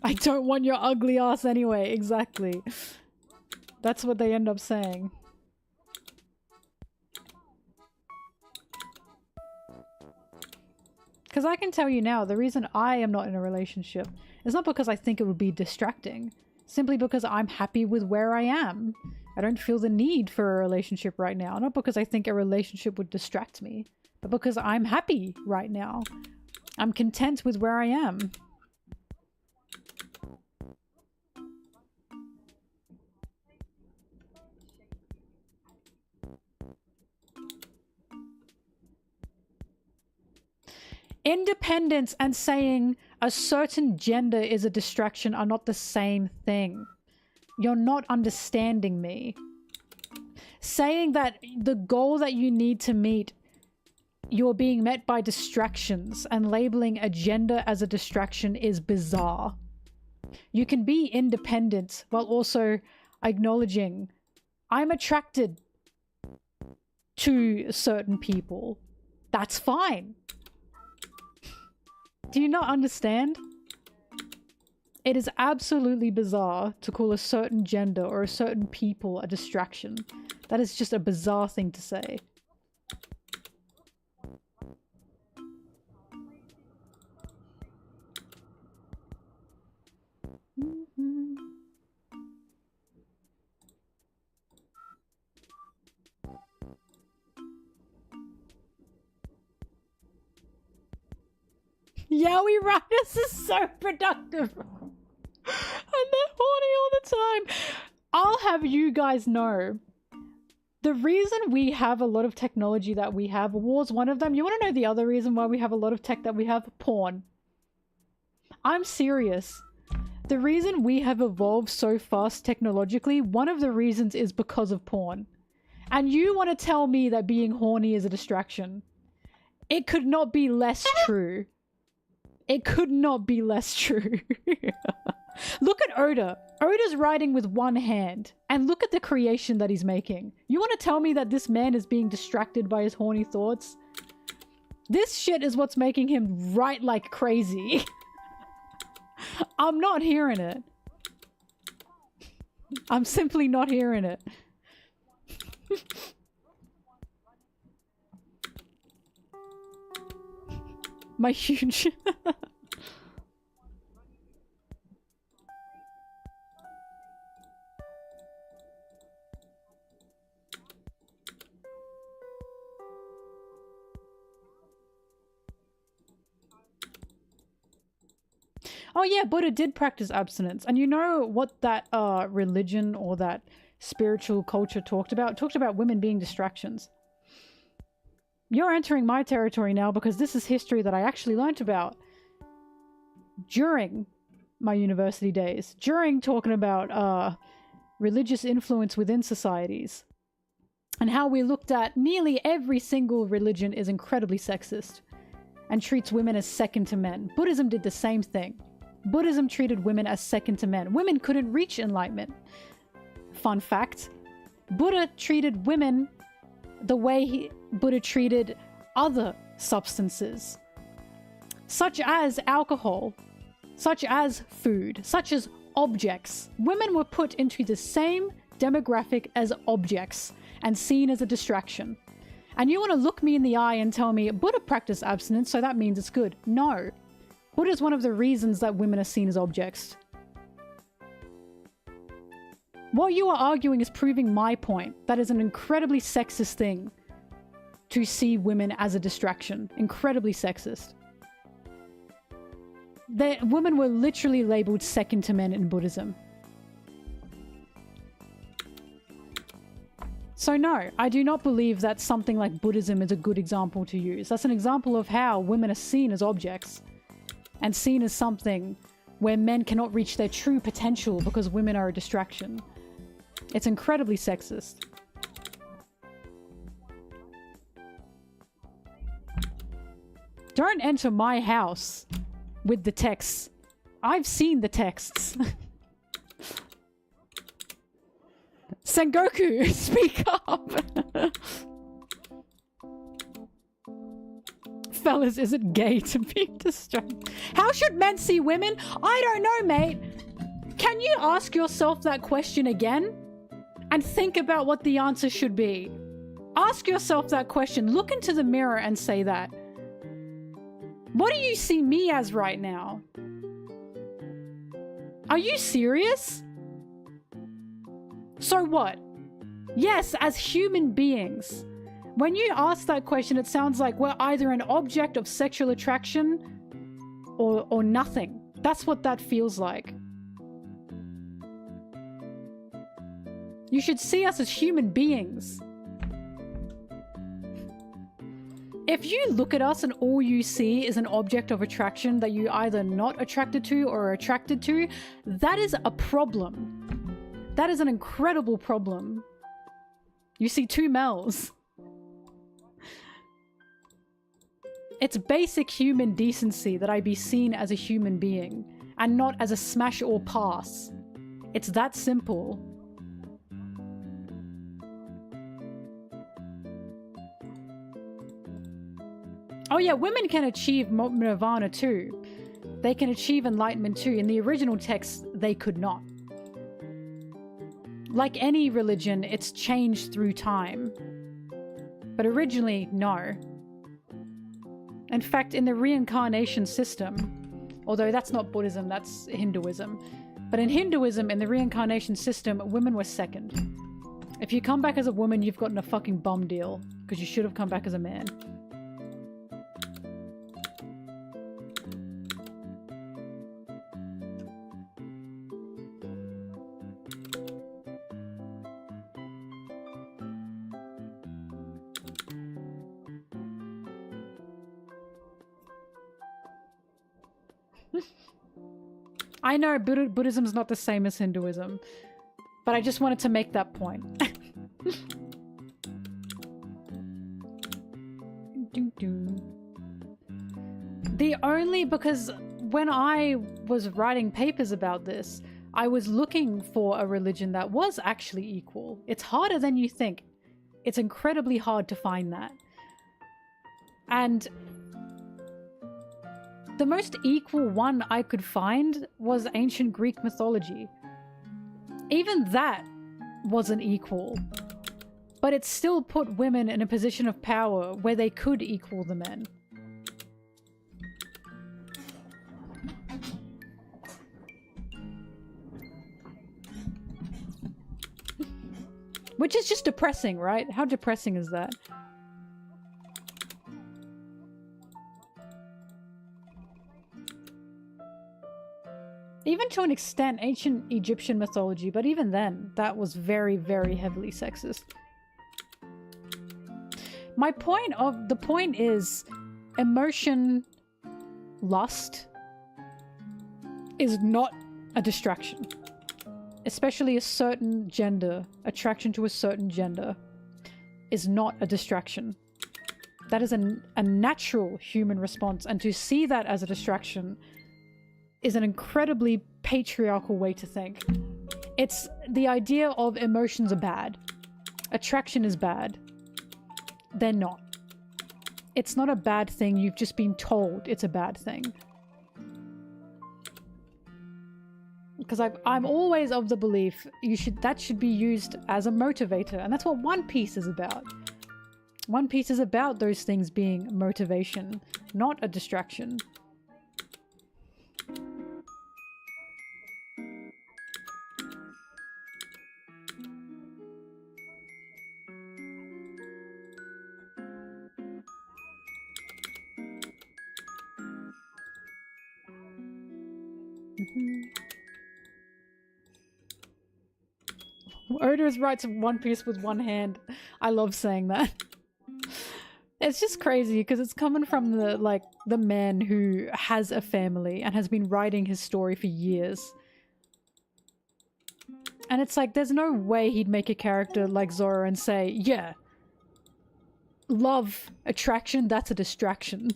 I don't want your ugly ass anyway. Exactly. That's what they end up saying. Because I can tell you now, the reason I am not in a relationship is not because I think it would be distracting. Simply because I'm happy with where I am. I don't feel the need for a relationship right now. Not because I think a relationship would distract me, but because I'm happy right now. I'm content with where I am. Independence and saying a certain gender is a distraction are not the same thing. You're not understanding me. Saying that the goal that you need to meet, you're being met by distractions, and labeling a gender as a distraction is bizarre. You can be independent while also acknowledging, I'm attracted to certain people. That's fine. Do you not understand? It is absolutely bizarre to call a certain gender or a certain people a distraction. That is just a bizarre thing to say. Yowie Riders is so productive. And they're horny all the time. I'll have you guys know, the reason we have a lot of technology that we have, war's one of them. You want to know the other reason why we have a lot of tech that we have? Porn. I'm serious. The reason we have evolved so fast technologically, one of the reasons is because of porn. And you want to tell me that being horny is a distraction? It could not be less true. It could not be less true. Look at Oda. Oda's writing with one hand. And look at the creation that he's making. You want to tell me that this man is being distracted by his horny thoughts? This shit is what's making him write like crazy. I'm not hearing it. I'm simply not hearing it. My huge... Oh yeah, Buddha did practice abstinence. And you know what that religion or that spiritual culture talked about? It talked about women being distractions. You're entering my territory now because this is history that I actually learnt about during my university days. During talking about religious influence within societies. And how we looked at nearly every single religion is incredibly sexist and treats women as second to men. Buddhism did the same thing. Buddhism treated women as second to men. Women couldn't reach enlightenment. Fun fact, Buddha treated women the way Buddha treated other substances, such as alcohol, such as food, such as objects. Women were put into the same demographic as objects and seen as a distraction. And you want to look me in the eye and tell me Buddha practiced abstinence, so that means it's good. No. Buddha is one of the reasons that women are seen as objects. What you are arguing is proving my point. That is an incredibly sexist thing to see women as a distraction. Incredibly sexist. Women were literally labeled second to men in Buddhism. So no, I do not believe that something like Buddhism is a good example to use. That's an example of how women are seen as objects and seen as something where men cannot reach their true potential because women are a distraction. It's incredibly sexist. Don't enter my house with the texts. I've seen the texts. Sengoku, speak up! Fellas, is it gay to be distracted? How should men see women? I don't know, mate. Can you ask yourself that question again? And think about what the answer should be. Ask yourself that question. Look into the mirror and say that. What do you see me as right now? Are you serious? So what? Yes, as human beings. When you ask that question, it sounds like we're either an object of sexual attraction or nothing. That's what that feels like. You should see us as human beings. If you look at us and all you see is an object of attraction that you're either not attracted to or are attracted to, that is a problem. That is an incredible problem. You see two males. It's basic human decency that I be seen as a human being and not as a smash or pass. It's that simple. Oh yeah, women can achieve nirvana too. They can achieve enlightenment too. In the original text, they could not. Like any religion, it's changed through time. But originally, no. In fact, in the reincarnation system, although that's not Buddhism, that's Hinduism. But in Hinduism, in the reincarnation system, women were second. If you come back as a woman, you've gotten a fucking bum deal. Because you should have come back as a man. I know Buddhism is not the same as Hinduism, but I just wanted to make that point. Because when I was writing papers about this, I was looking for a religion that was actually equal. It's harder than you think. It's incredibly hard to find that. And the most equal one I could find was ancient Greek mythology. Even that wasn't equal. But it still put women in a position of power where they could equal the men. Which is just depressing, right? How depressing is that? Even to an extent, ancient Egyptian mythology, but even then, that was very, very heavily sexist. The point is, emotion, lust, is not a distraction. Especially a certain gender, attraction to a certain gender, is not a distraction. That is a natural human response, and to see that as a distraction is an incredibly patriarchal way to think. It's the idea of emotions are bad. Attraction is bad. They're not. It's not a bad thing, you've just been told it's a bad thing. Because I'm always of the belief that should be used as a motivator, and that's what One Piece is about. One Piece is about those things being motivation, not a distraction. Oda writes One Piece with one hand. I love saying that. It's just crazy because it's coming from the man who has a family and has been writing his story for years. And it's like, there's no way he'd make a character like Zoro and say, yeah, love, attraction, that's a distraction.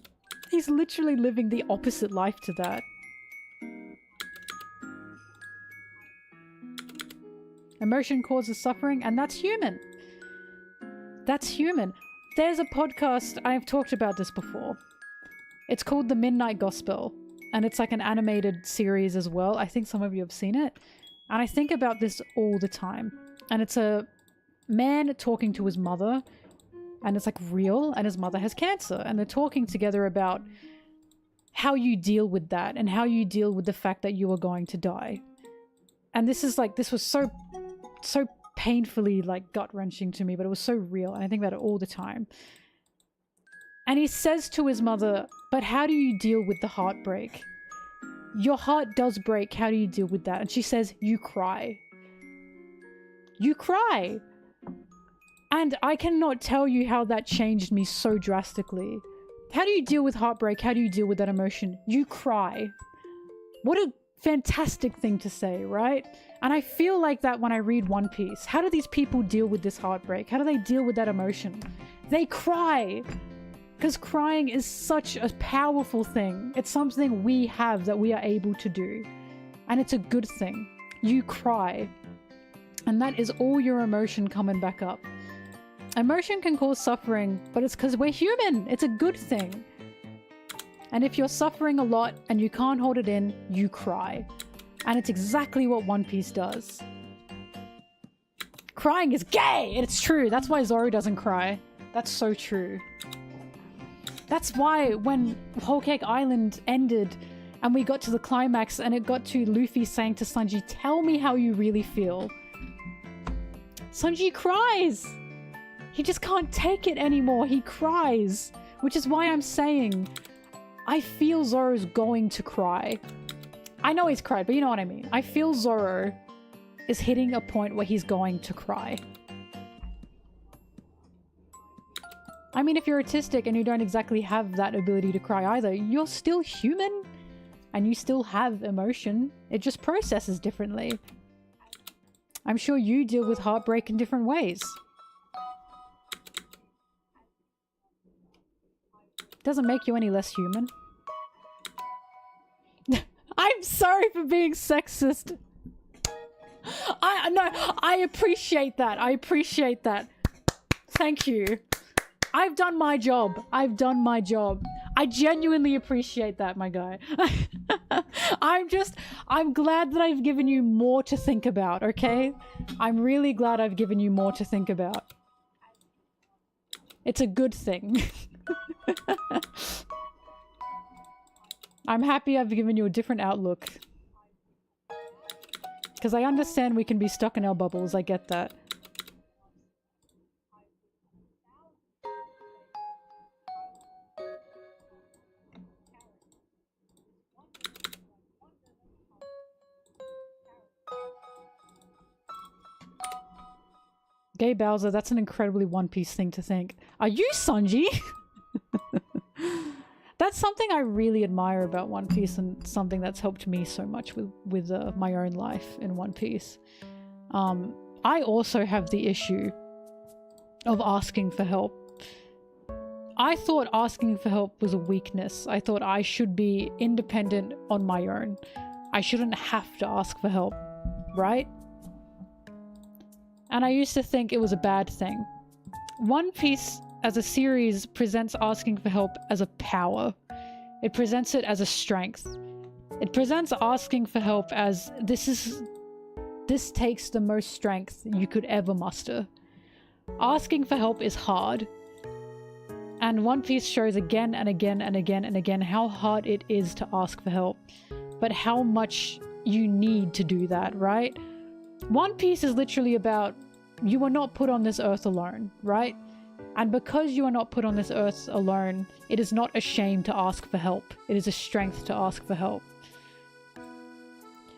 He's literally living the opposite life to that. Emotion causes suffering, and that's human. That's human. There's a podcast, I've talked about this before. It's called The Midnight Gospel, and it's like an animated series as well. I think some of you have seen it. And I think about this all the time. And it's a man talking to his mother, and it's like real, and his mother has cancer. And they're talking together about how you deal with that, and how you deal with the fact that you are going to die. And this was so painfully gut-wrenching to me, but it was so real, and I think about it all the time. And he says to his mother, but how do you deal with the heartbreak? Your heart does break, how do you deal with that? And she says, you cry. You cry! And I cannot tell you how that changed me so drastically. How do you deal with heartbreak? How do you deal with that emotion? You cry. What a fantastic thing to say, right? And I feel like that when I read One Piece. How do these people deal with this heartbreak? How do they deal with that emotion? They cry! Because crying is such a powerful thing. It's something we have that we are able to do. And it's a good thing. You cry. And that is all your emotion coming back up. Emotion can cause suffering, but it's because we're human. It's a good thing. And if you're suffering a lot and you can't hold it in, you cry. And it's exactly what One Piece does. Crying is gay! And it's true. That's why Zoro doesn't cry. That's so true. That's why when Whole Cake Island ended and we got to the climax and it got to Luffy saying to Sanji, tell me how you really feel. Sanji cries! He just can't take it anymore. He cries. Which is why I'm saying, I feel Zoro's going to cry. I know he's cried, but you know what I mean. I feel Zoro is hitting a point where he's going to cry. I mean, if you're autistic and you don't exactly have that ability to cry either, you're still human and you still have emotion. It just processes differently. I'm sure you deal with heartbreak in different ways. Doesn't make you any less human. I'm sorry for being sexist. I appreciate that. I appreciate that. Thank you. I've done my job. I've done my job. I genuinely appreciate that, my guy. I'm glad that I've given you more to think about, okay? I'm really glad I've given you more to think about. It's a good thing. I'm happy I've given you a different outlook. Because I understand we can be stuck in our bubbles, I get that. Gay Bowser, that's an incredibly One Piece thing to think. Are you Sanji? That's something I really admire about One Piece, and something that's helped me so much with my own life in One Piece. I also have the issue of asking for help. I thought asking for help was a weakness. I thought I should be independent on my own. I shouldn't have to ask for help, right? And I used to think it was a bad thing. One Piece as a series presents asking for help as a power. It presents it as a strength. It presents asking for help as this takes the most strength you could ever muster. Asking for help is hard. And One Piece shows again and again and again and again how hard it is to ask for help, but how much you need to do that, right? One Piece is literally about, you are not put on this earth alone, right? And because you are not put on this earth alone, it is not a shame to ask for help. It is a strength to ask for help.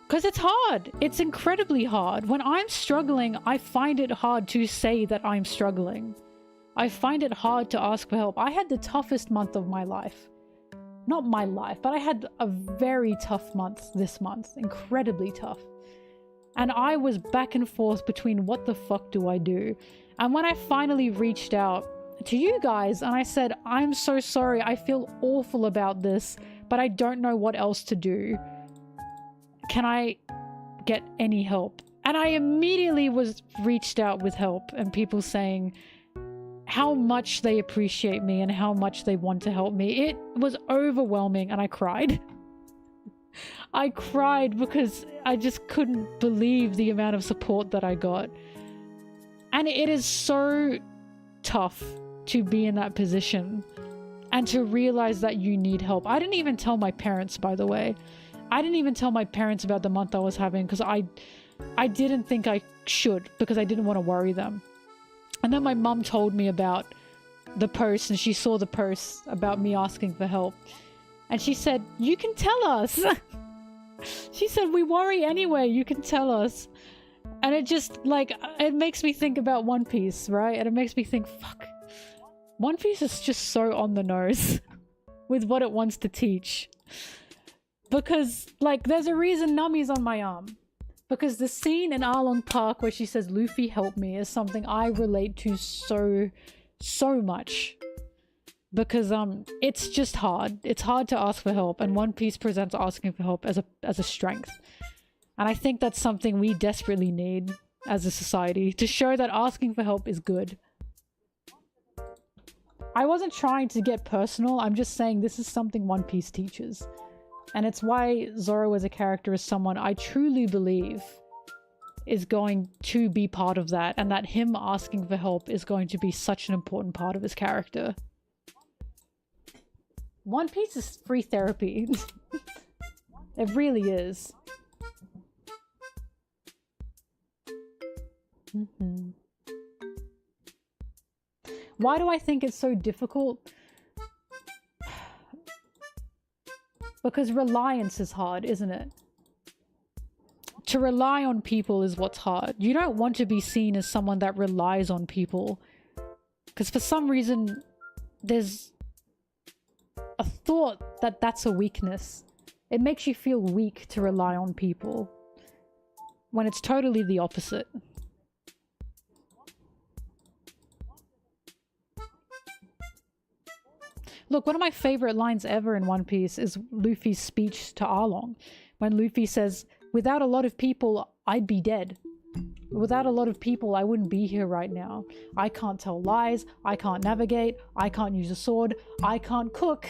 Because it's hard. It's incredibly hard. When I'm struggling, I find it hard to say that I'm struggling. I find it hard to ask for help. I had the toughest month of my life. Not my life, but I had a very tough month this month. Incredibly tough. And I was back and forth between what the fuck do I do? And when I finally reached out to you guys and I said, I'm so sorry, I feel awful about this, but I don't know what else to do. Can I get any help? And I immediately was reached out with help, and people saying how much they appreciate me and how much they want to help me. It was overwhelming, and I cried. I cried because I just couldn't believe the amount of support that I got. And it is so tough to be in that position and to realize that you need help. I didn't even tell my parents, by the way. I didn't even tell my parents about the month I was having because I didn't think I should, because I didn't want to worry them. And then my mum told me about the post, and she saw the post about me asking for help. And she said, you can tell us. She said, we worry anyway, you can tell us. And it just, like, it makes me think about One Piece, right? And it makes me think, fuck. One Piece is just so on the nose with what it wants to teach. Because, like, there's a reason Nami's on my arm. Because the scene in Arlong Park where she says, Luffy help me, is something I relate to so much. Because, it's just hard. It's hard to ask for help, and One Piece presents asking for help as a strength. And I think that's something we desperately need as a society, to show that asking for help is good. I wasn't trying to get personal, I'm just saying this is something One Piece teaches. And it's why Zoro as a character is someone I truly believe is going to be part of that, and that him asking for help is going to be such an important part of his character. One Piece is free therapy. It really is. Why do I think it's so difficult? Because reliance is hard, isn't it? To rely on people is what's hard. You don't want to be seen as someone that relies on people. Because for some reason, there's a thought that that's a weakness. It makes you feel weak to rely on people, when it's totally the opposite. Look, one of my favorite lines ever in One Piece is Luffy's speech to Arlong. When Luffy says, without a lot of people, I'd be dead. Without a lot of people, I wouldn't be here right now. I can't tell lies, I can't navigate, I can't use a sword, I can't cook,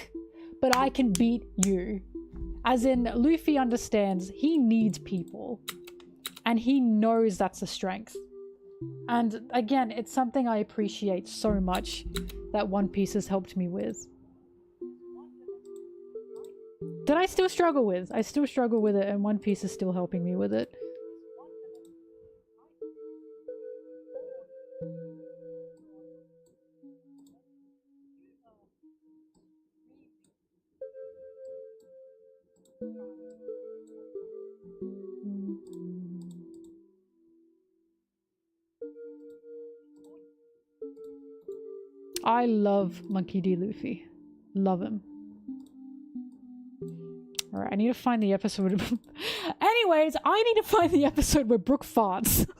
but I can beat you. As in, Luffy understands he needs people. And he knows that's a strength. And again, it's something I appreciate so much that One Piece has helped me with. That I still struggle with. I still struggle with it, and One Piece is still helping me with it. I love Monkey D. Luffy. Love him. Alright, I need to find the episode. Anyways, I need to find the episode where Brooke farts.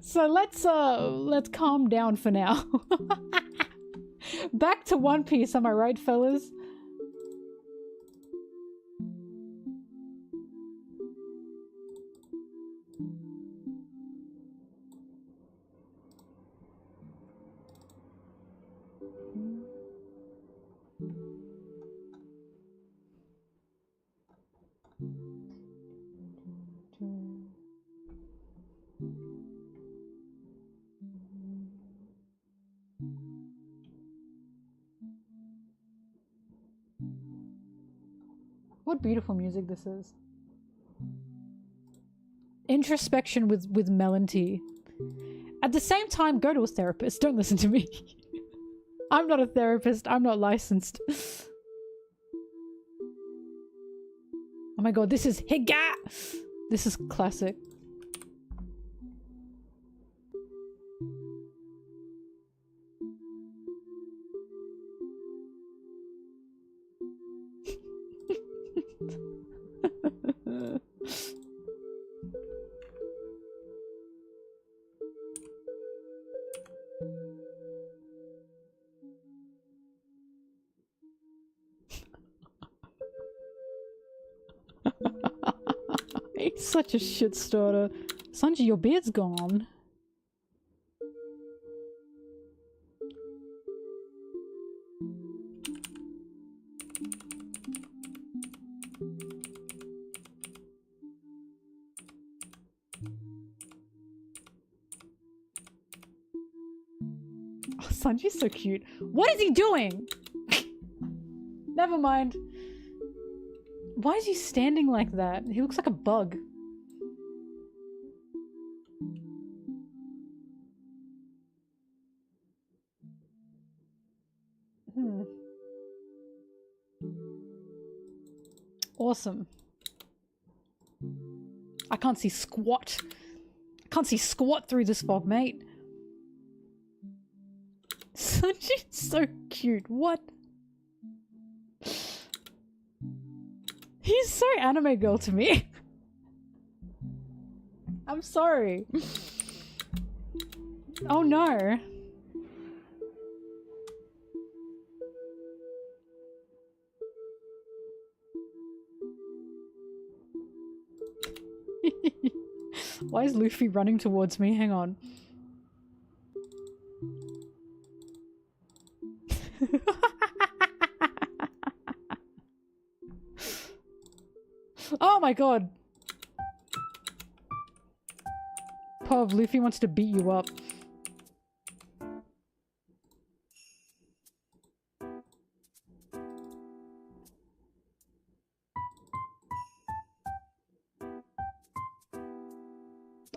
So let's calm down for now. Back to One Piece, am I right, fellas? What beautiful music this is. Introspection with MelonTeee. At the same time, go to a therapist. Don't listen to me. I'm not a therapist. I'm not licensed. Oh my god, this is Higa! This is classic. He's such a shit starter. Sanji, your beard's gone. Oh, Sanji's so cute. What is he doing? Never mind. Why is he standing like that? He looks like a bug. Awesome. I can't see squat. I can't see squat through this fog, mate. Sanji's so cute. What? He's so anime girl to me. I'm sorry. Oh no. Why is Luffy running towards me? Hang on. Oh my god! Pov, Luffy wants to beat you up.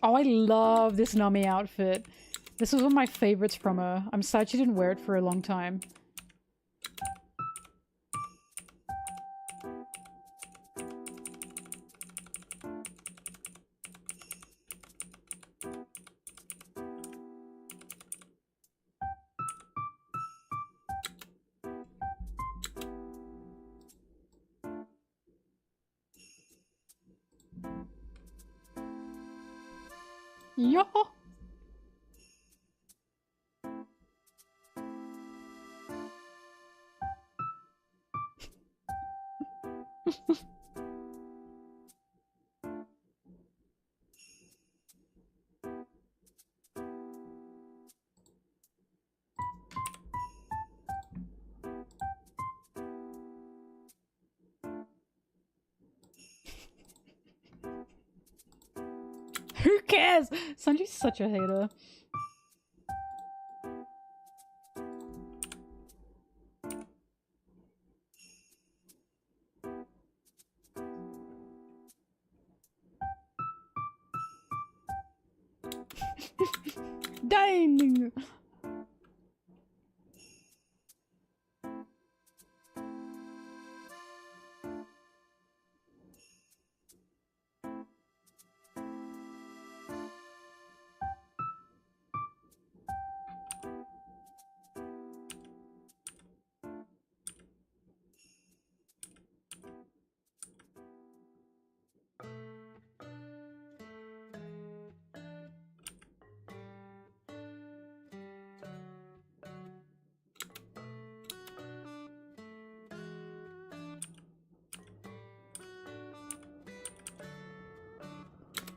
Oh, I love this Nami outfit. This was one of my favorites from her. I'm sad she didn't wear it for a long time. Yo! Who cares? Sanji's such a hater. Dang!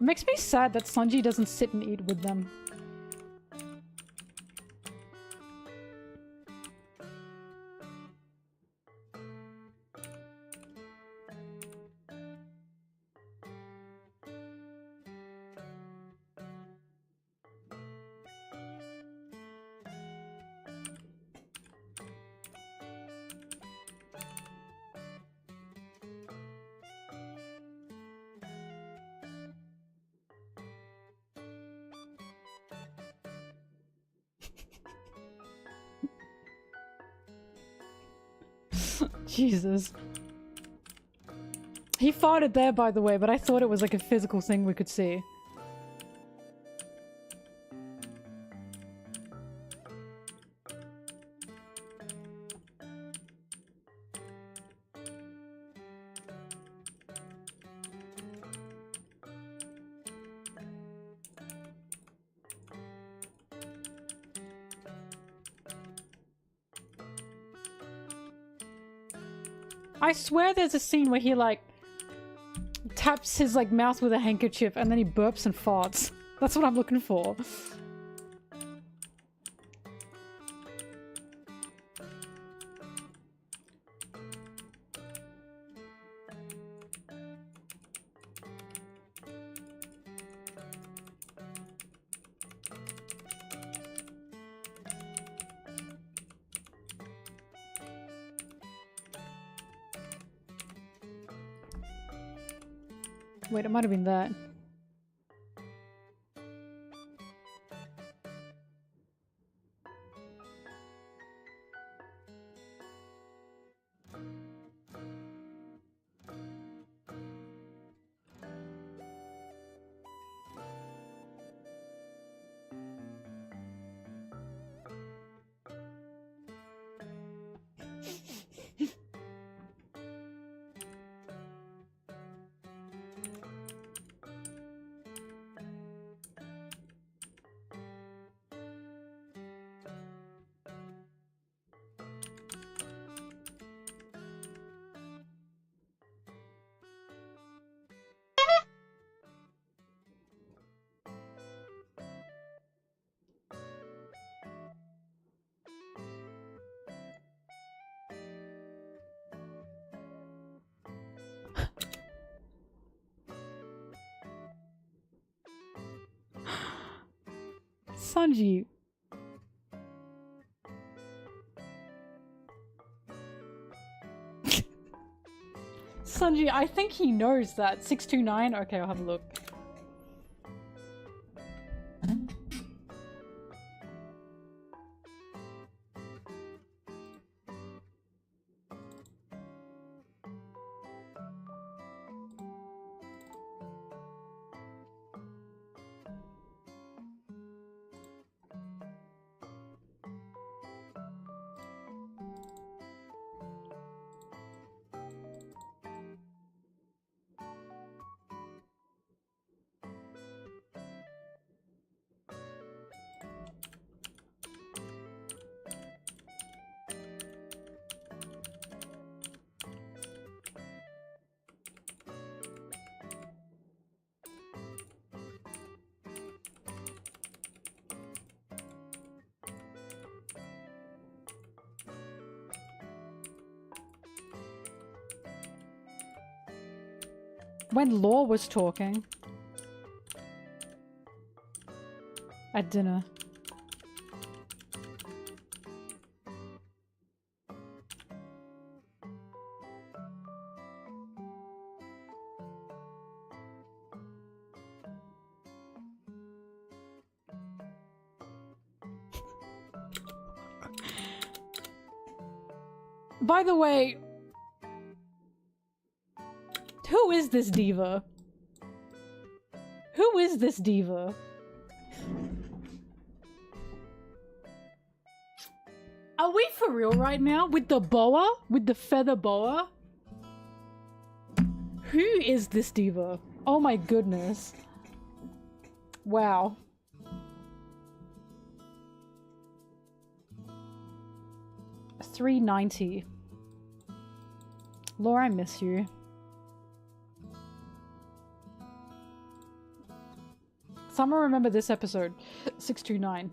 Makes me sad that Sanji doesn't sit and eat with them. Jesus. He farted there, by the way, but I thought it was like a physical thing we could see. I swear there's a scene where he like taps his like mouth with a handkerchief and then he burps and farts. That's what I'm looking for. Wait, it might have been that. Sanji. Sanji, I think he knows that. 629? Okay, I'll have a look. When Law was talking. At dinner. By the way, who is this diva? Who is this diva? Are we for real right now? With the boa? With the feather boa? Who is this diva? Oh my goodness. Wow. $3.90. Laura, I miss you. Someone remember this episode. 629.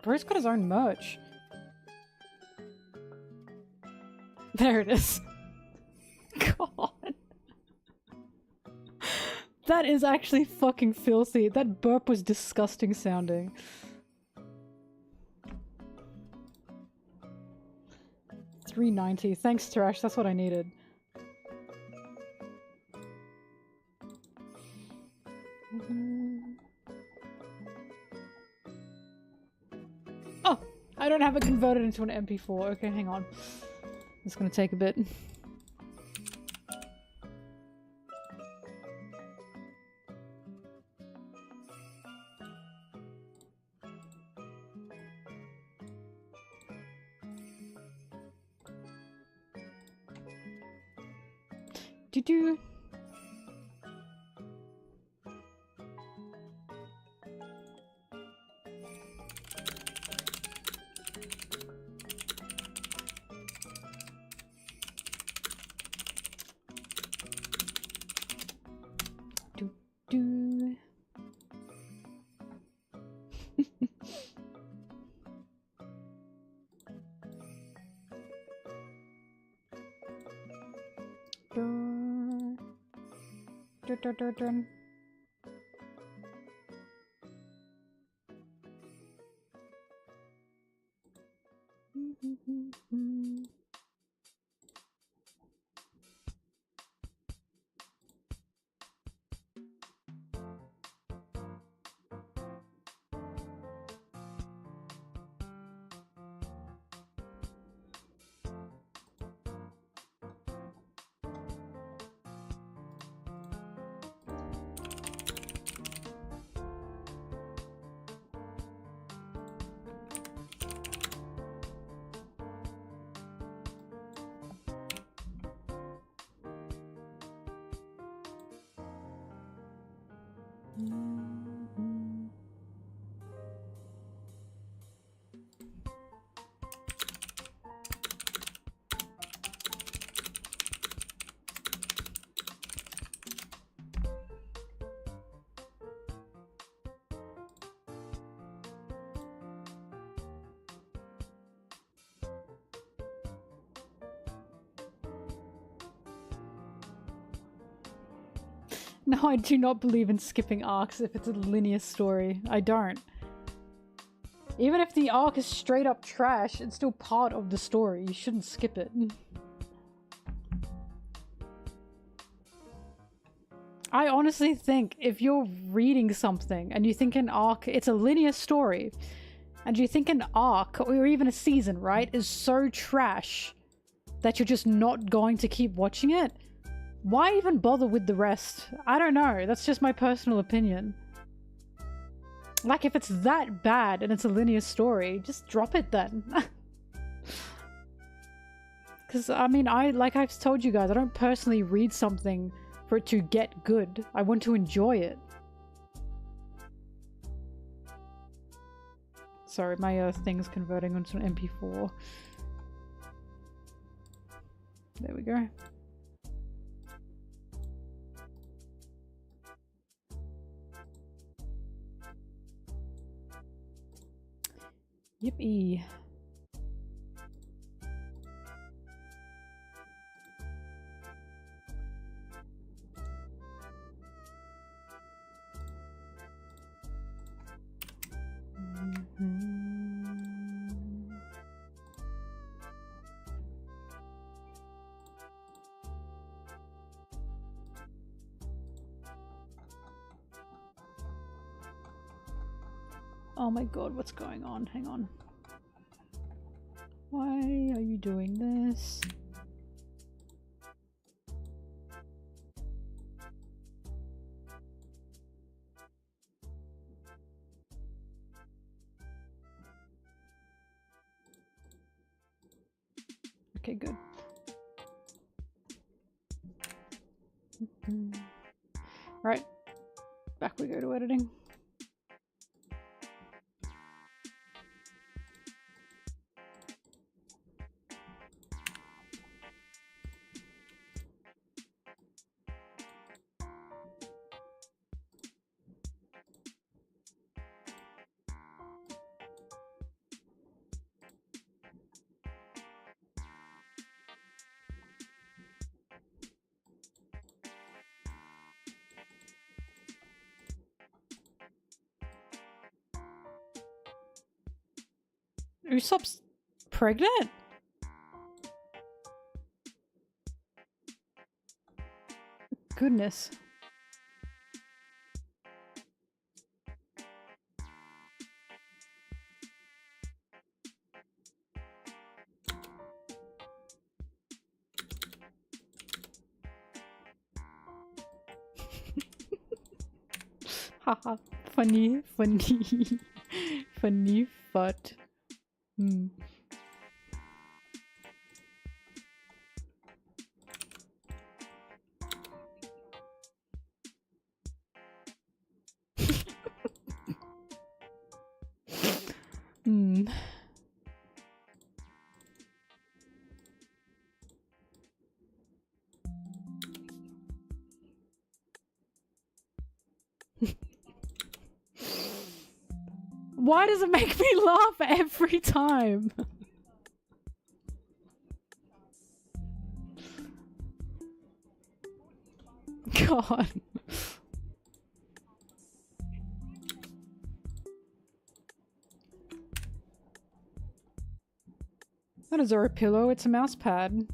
Bro's got his own merch. There it is. God. That is actually fucking filthy. That burp was disgusting sounding. $3.90. Thanks, Trash. That's what I needed. Oh! I don't have it converted into an MP4. Okay, hang on. It's gonna take a bit. Do-do. Do-do. Dun. No, I do not believe in skipping arcs if it's a linear story. I don't. Even if the arc is straight up trash, it's still part of the story. You shouldn't skip it. I honestly think if you're reading something and you think an arc, it's a linear story, and you think an arc, or even a season, right, is so trash that you're just not going to keep watching it, why even bother with the rest? I don't know. That's just my personal opinion. Like, if it's that bad and it's a linear story, just drop it then. Because, I mean, like I've told you guys, I don't personally read something for it to get good. I want to enjoy it. Sorry, my thing's converting onto an MP4. There we go. Yippee. Oh my god, what's going on? Hang on. Why are you doing this? Okay, good. Right, back we go to editing. Usopp's pregnant? Goodness. Haha, funny, funny, funny fart. Hmm. Hmm. Why does it make me laugh every time? God. That is a pillow, it's a mouse pad.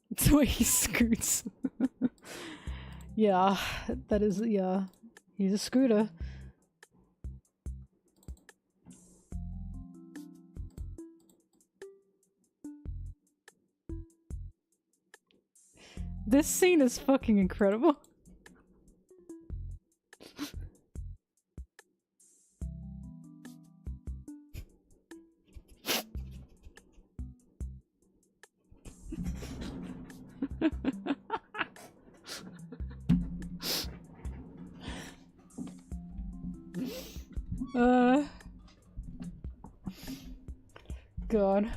It's the way he scoots. Yeah, that is, yeah. He's a scooter. This scene is fucking incredible. God.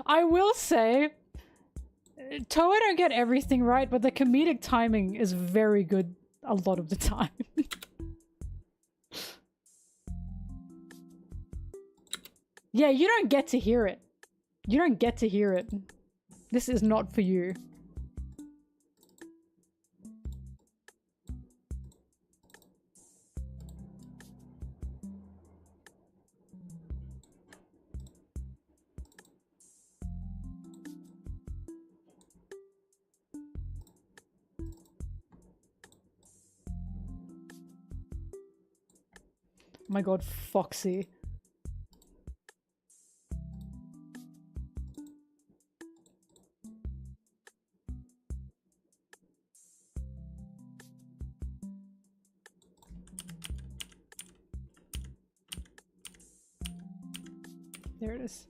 I will say, Toa don't get everything right, but the comedic timing is very good a lot of the time. Yeah, you don't get to hear it. You don't get to hear it. This is not for you. Oh my god, Foxy. There it is.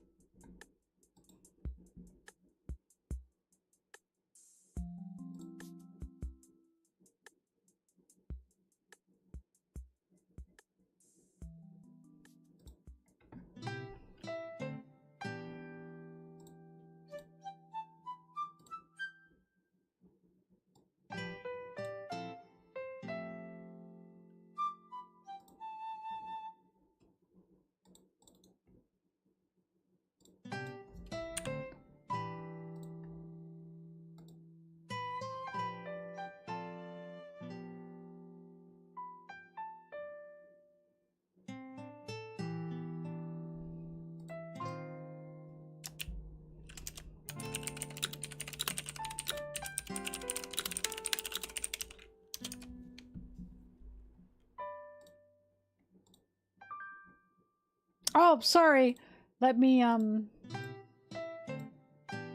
Oh, sorry. Let me,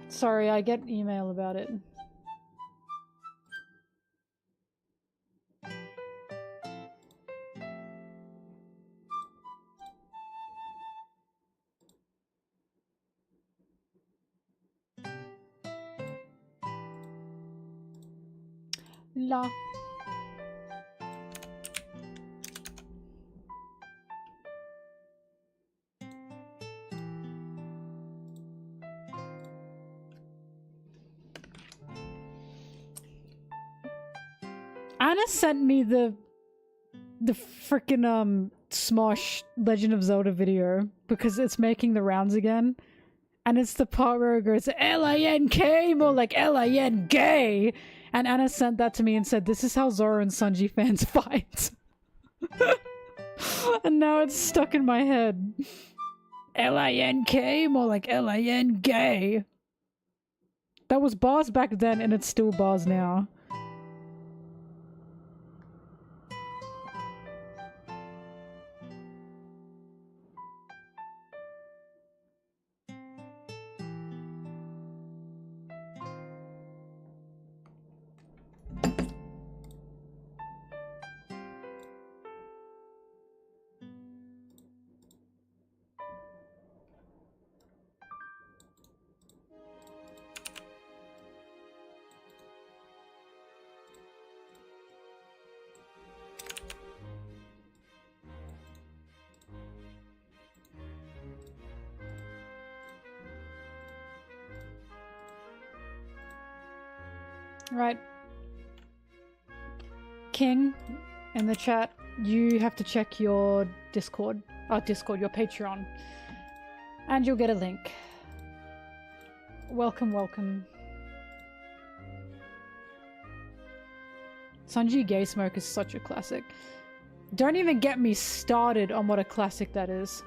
sorry, I get email about it. La. Anna sent me the frickin' Smosh Legend of Zelda video because it's making the rounds again. And it's the part where it goes L-I-N-K, more like L-I-N gay. And Anna sent that to me and said, this is how Zoro and Sanji fans fight. And now it's stuck in my head. L-I-N-K, more like L-I-N gay. That was bars back then and it's still bars now. Right. King, in the chat, you have to check your Discord. Your Patreon. And you'll get a link. Welcome, welcome. Sanji Gay Smoke is such a classic. Don't even get me started on what a classic that is.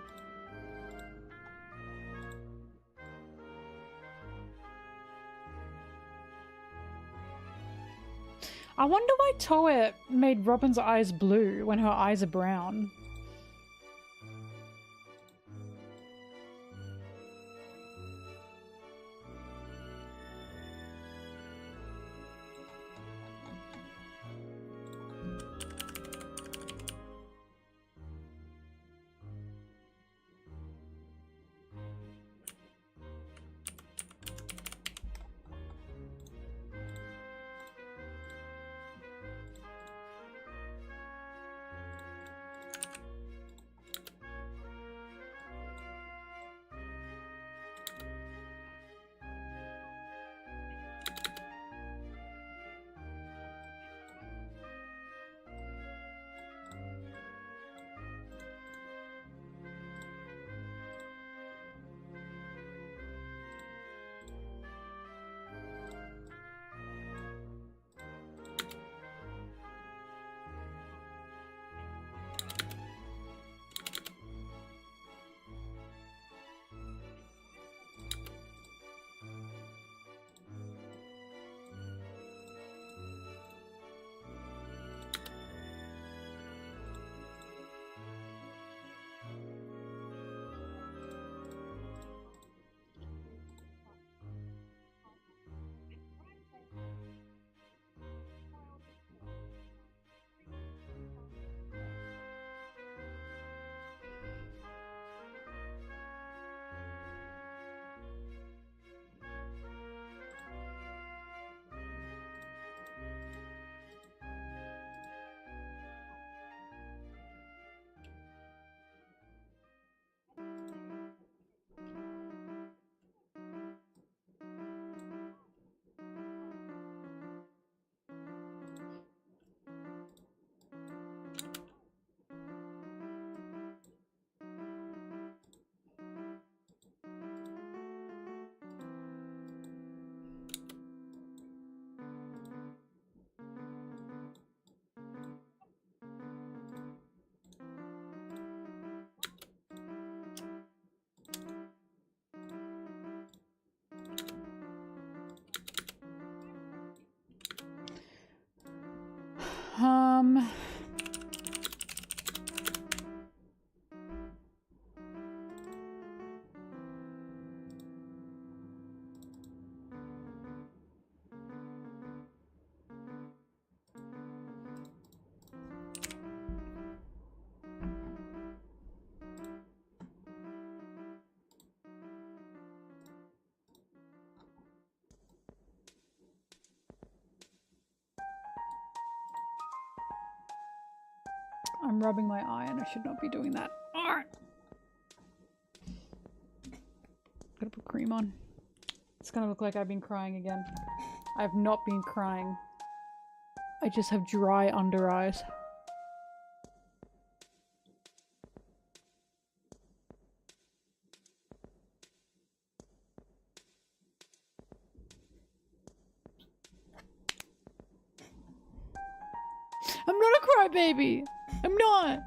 I wonder why Toei made Robin's eyes blue when her eyes are brown. I'm rubbing my eye and I should not be doing that. Arrgh! Gotta put cream on. It's gonna look like I've been crying again. I've not been crying. I just have dry under eyes. I'm not a crybaby! I'm not!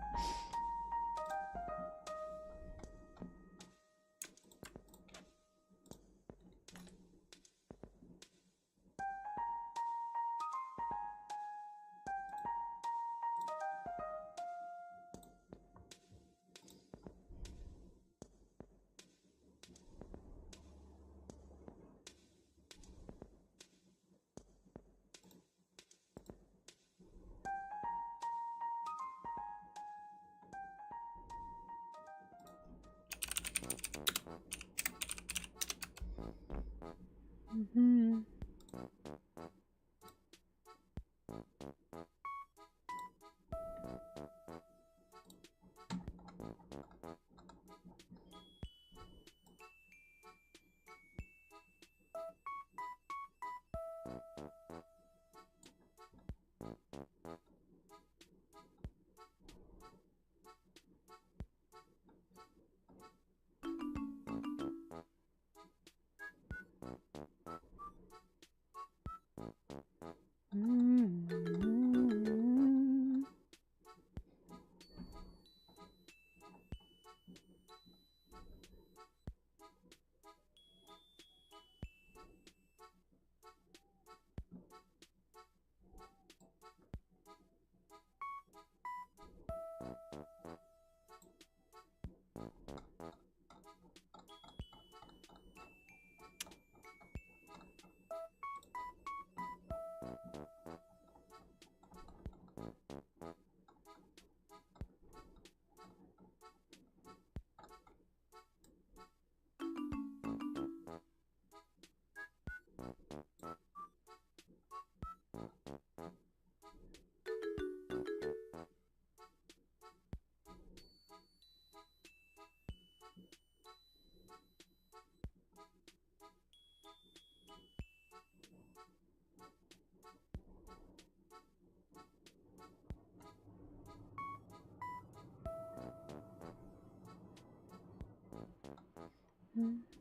Mm-hmm.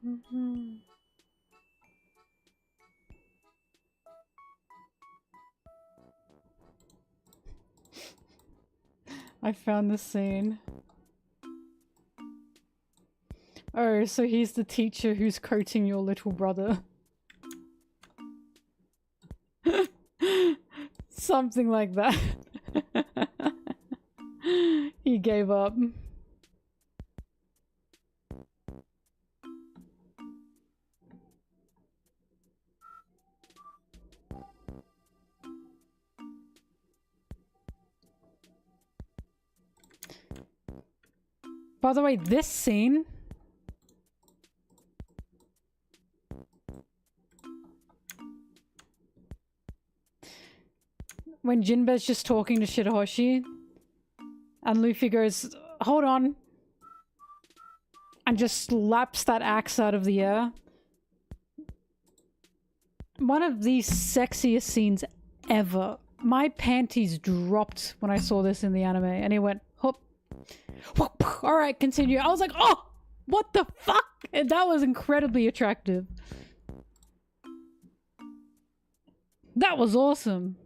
Mm-hmm. I found the scene. Oh, so he's the teacher who's coaching your little brother. Something like that. He gave up. By the way, this scene... when Jinbe's just talking to Shirahoshi, and Luffy goes, hold on, and just slaps that axe out of the air. One of the sexiest scenes ever. My panties dropped when I saw this in the anime, and he went, hop. Alright, continue. I was like, oh! What the fuck? And that was incredibly attractive. That was awesome.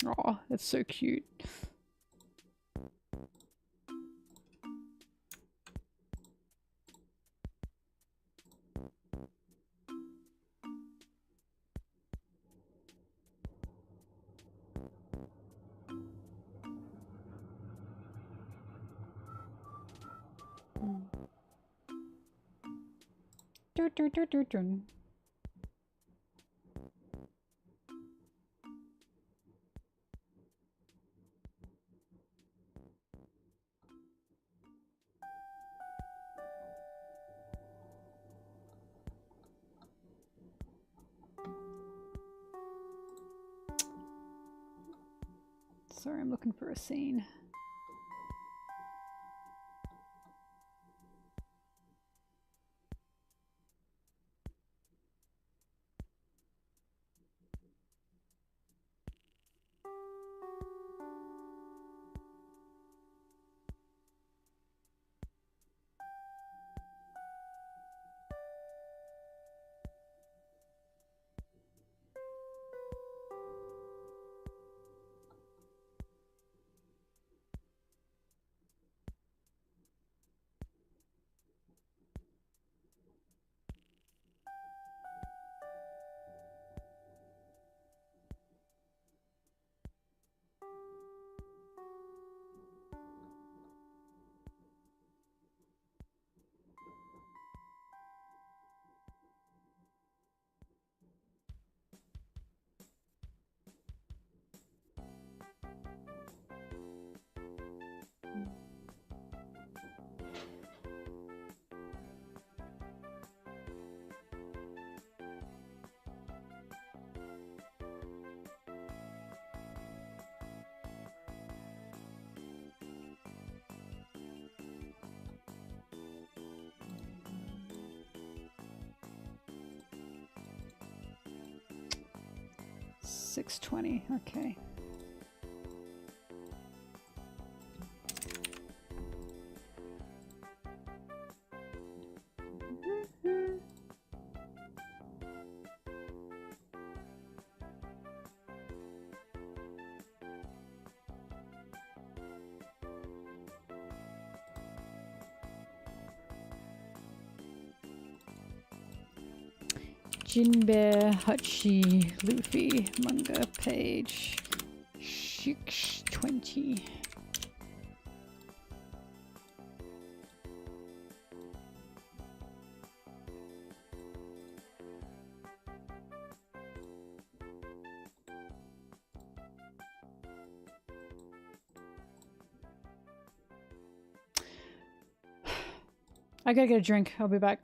Oh, it's so cute. Dun, dun, dun, dun, dun. Sorry, I'm looking for a scene. $6.20. Okay. Jinbe, Hachi, Luffy, manga page, 620. I gotta get a drink. I'll be back.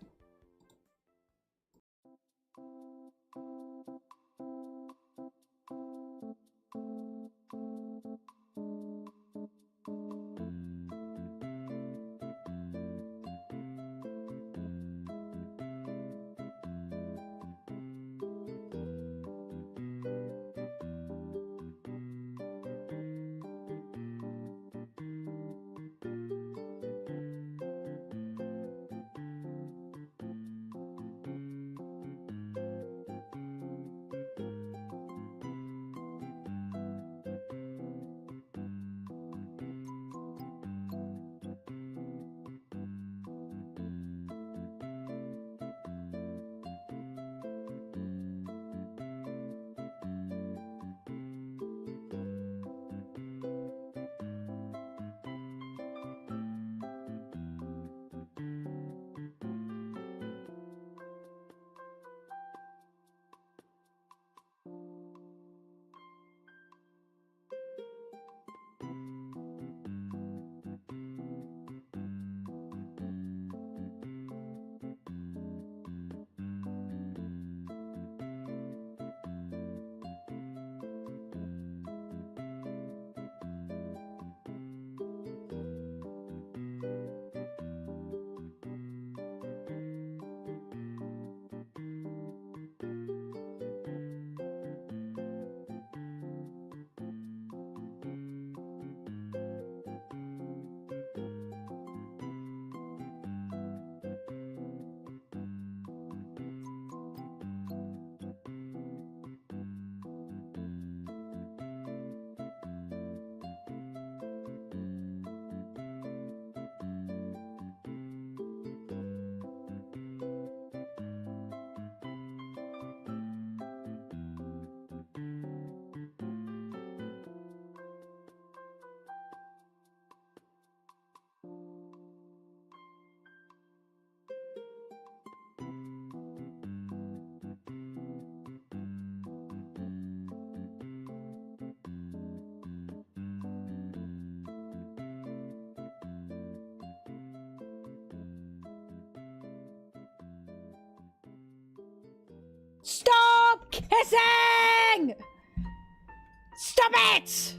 Stop kissing! Stop it!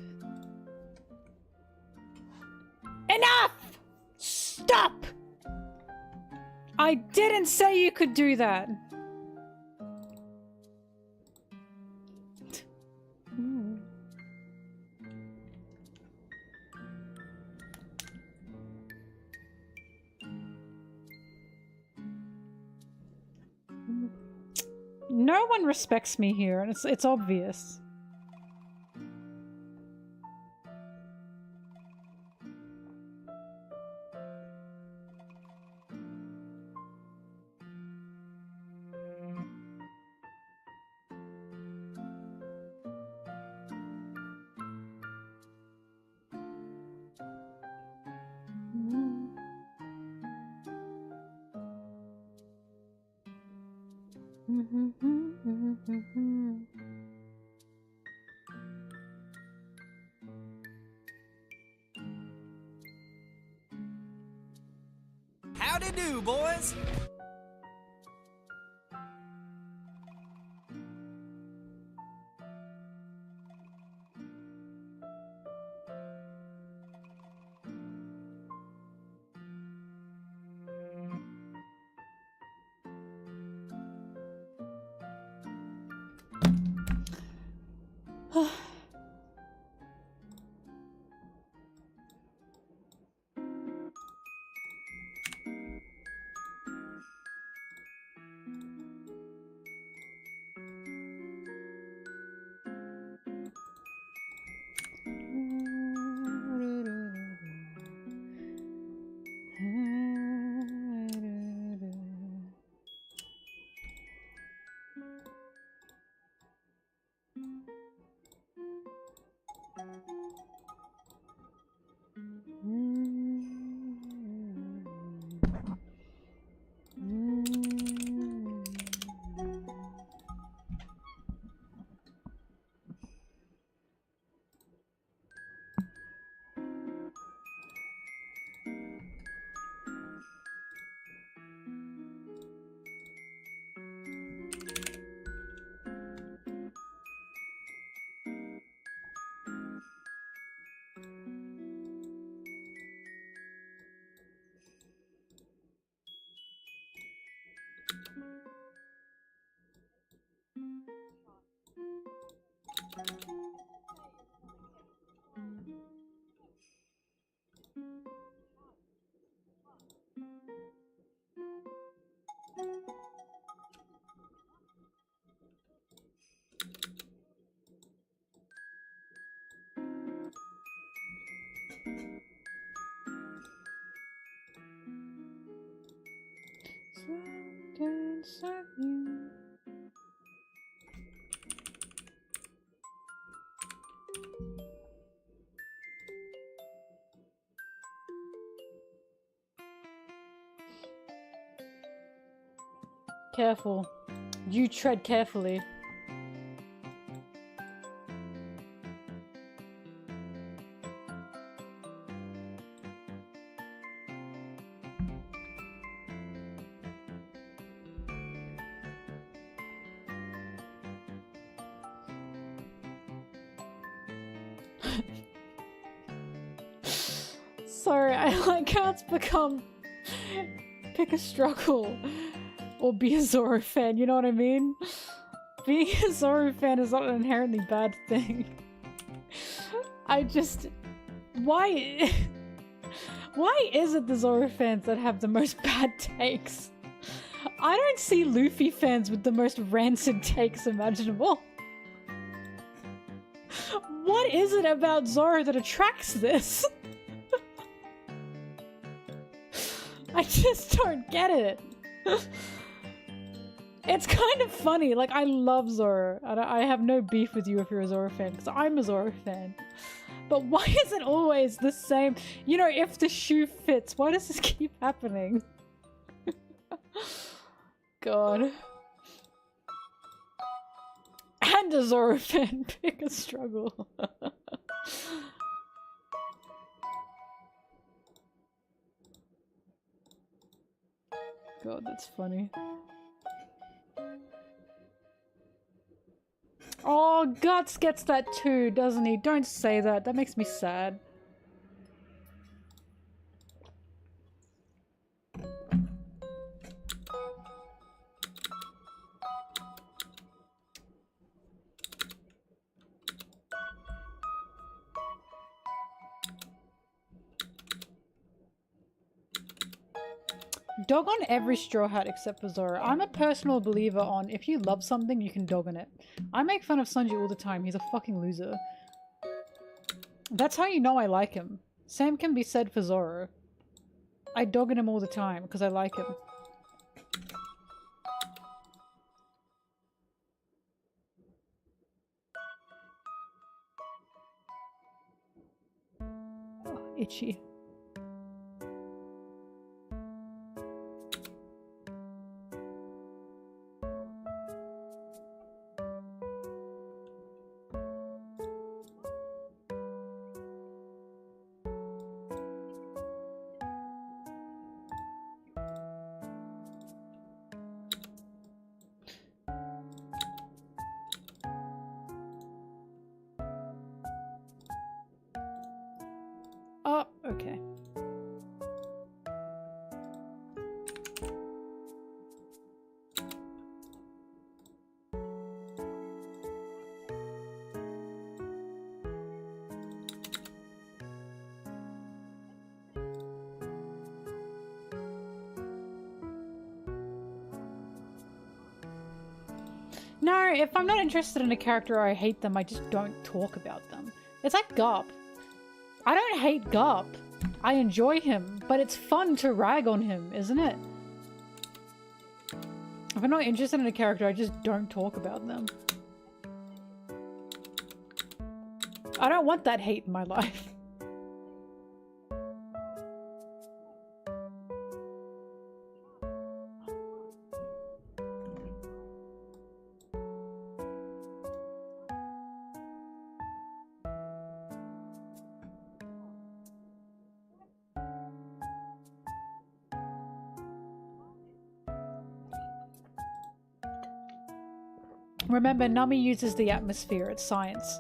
Enough! Stop! I didn't say you could do that. No one respects me here, and it's obvious. Howdy do, boys. Careful. You tread carefully. Sorry, I like how it's become pick a struggle or be a Zoro fan, you know what I mean? Being a Zoro fan is not an inherently bad thing. I just... Why is it the Zoro fans that have the most bad takes? I don't see Luffy fans with the most rancid takes imaginable. What is it about Zoro that attracts this? I just don't get it. It's kind of funny. Like, I love Zoro. And I have no beef with you if you're a Zoro fan, because I'm a Zoro fan. But why is it always the same? You know, if the shoe fits, why does this keep happening? God. And a Zoro fan, pick a struggle. God, that's funny. Oh, Guts gets that too, doesn't he? Don't say that. That makes me sad. Dog on every Straw Hat except for Zoro. I'm a personal believer on if you love something, you can dog on it. I make fun of Sanji all the time. He's a fucking loser. That's how you know I like him. Same can be said for Zoro. I dog on him all the time because I like him. Oh, itchy. Oh, okay. No, if I'm not interested in a character or I hate them, I just don't talk about them. It's like Garp. I don't hate Garp. I enjoy him, but it's fun to rag on him, isn't it? If I'm not interested in a character, I just don't talk about them. I don't want that hate in my life. Remember, Nami uses the atmosphere, it's science.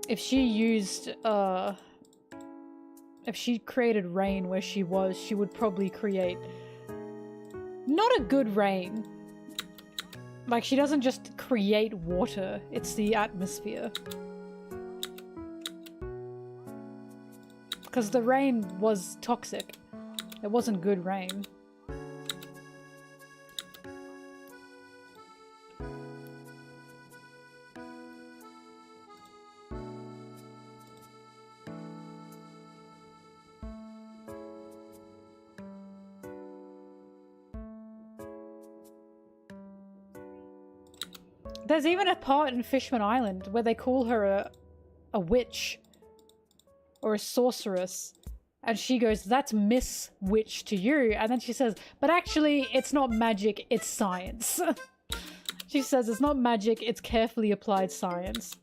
If she used, if she created rain where she was, she would probably create not a good rain. Like, she doesn't just create water, it's the atmosphere. Because the rain was toxic. It wasn't good rain. There's even a part in Fishman Island where they call her a witch or a sorceress, and she goes, "That's Miss Witch to you," and then she says, "But actually, it's not magic, it's science." She says, "It's not magic, it's carefully applied science."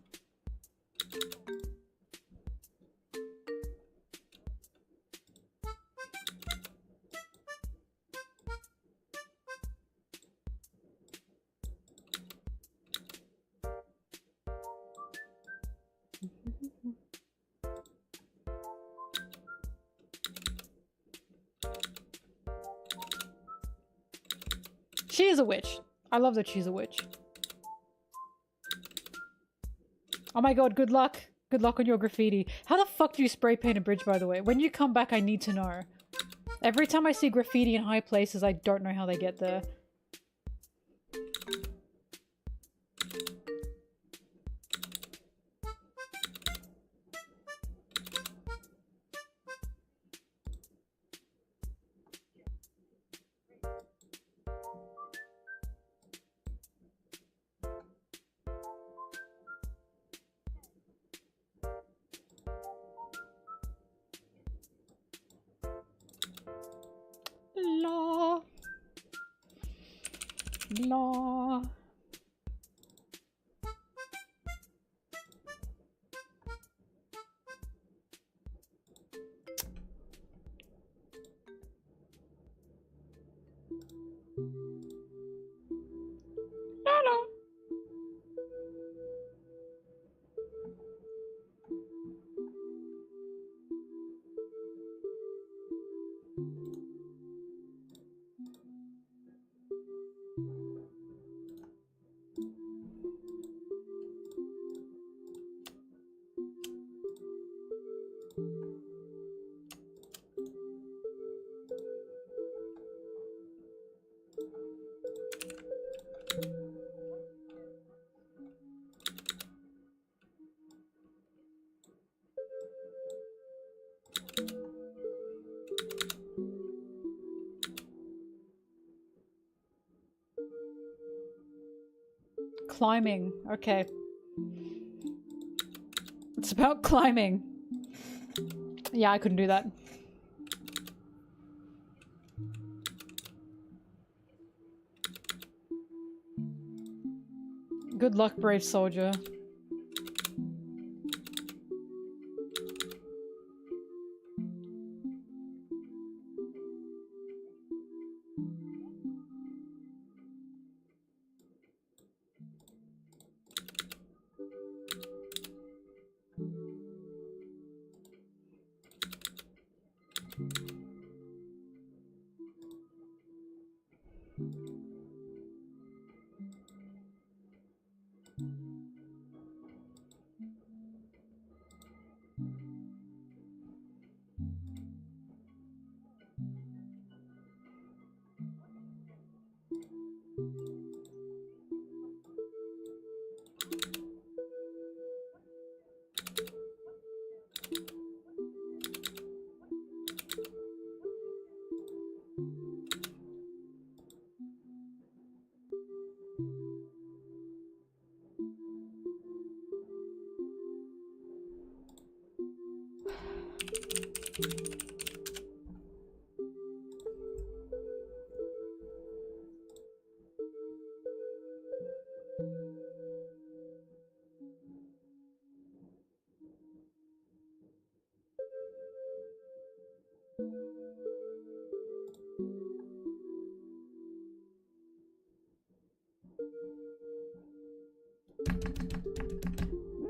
She is a witch. I love that she's a witch. Oh my god, good luck. Good luck on your graffiti. How the fuck do you spray paint a bridge, by the way? When you come back, I need to know. Every time I see graffiti in high places, I don't know how they get there. Law. Law. Hello. climbing. Okay. It's about climbing. Yeah, I couldn't do that. Good luck, brave soldier.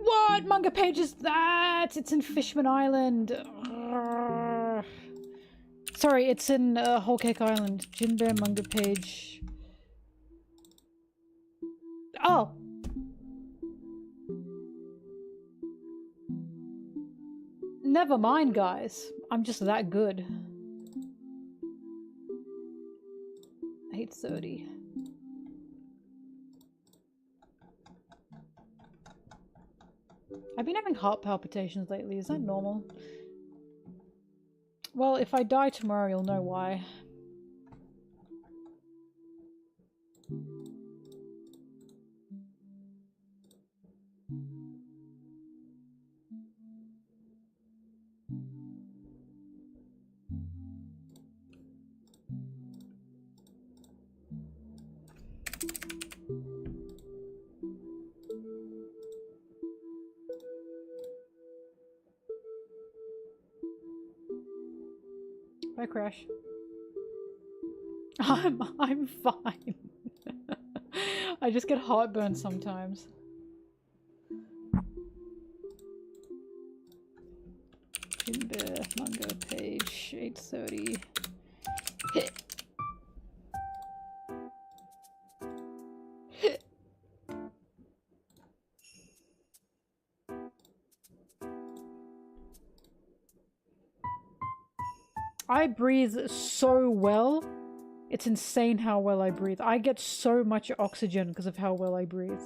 What manga page is that? It's in Fishman Island. Sorry, it's in Whole Cake Island. Jinbear manga page. Oh! Never mind, guys. I'm just that good. 8:30. I've been having heart palpitations lately. Is that normal? Well, if I die tomorrow, you'll know why. Bye, Crash. I'm fine. I just get heartburn sometimes. Timber manga page 8:30. I breathe so well. It's insane how well I breathe. I get so much oxygen because of how well I breathe.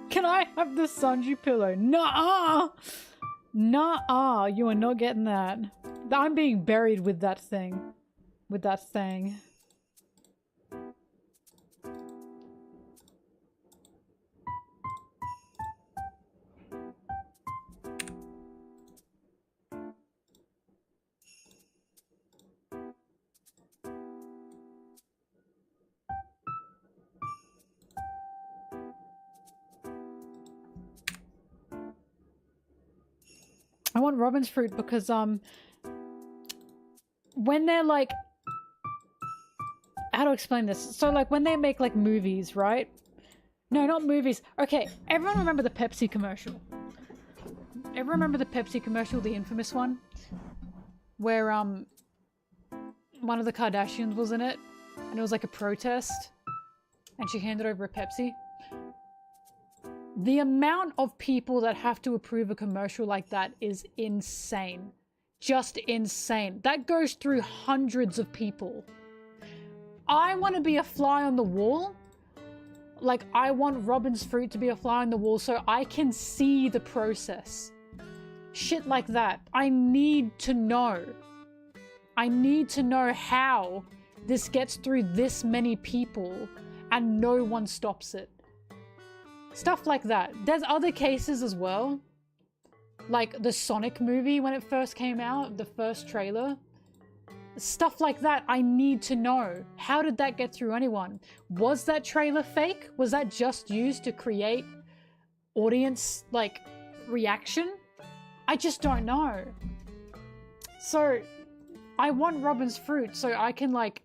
Can I have the Sanji pillow? Nuh-uh! Nuh-uh! You are not getting that. I'm being buried with that thing. With that thing. I want robin's fruit because when they're like, how to explain this? So like when they make like movies, right? No, not movies. Okay, everyone remember the Pepsi commercial? Everyone remember the Pepsi commercial, the infamous one? Where one of the Kardashians was in it and it was like a protest and she handed over a Pepsi? The amount of people that have to approve a commercial like that is insane. Just insane. That goes through hundreds of people. I want to be a fly on the wall. Like, I want Robin's Fruit to be a fly on the wall so I can see the process. Shit like that. I need to know. I need to know how this gets through this many people and no one stops it. Stuff like that. There's other cases as well. Like the Sonic movie when it first came out, the first trailer. Stuff like that, I need to know. How did that get through anyone? Was that trailer fake? Was that just used to create audience, like, reaction? I just don't know. So, I want Robin's Fruit so I can, like,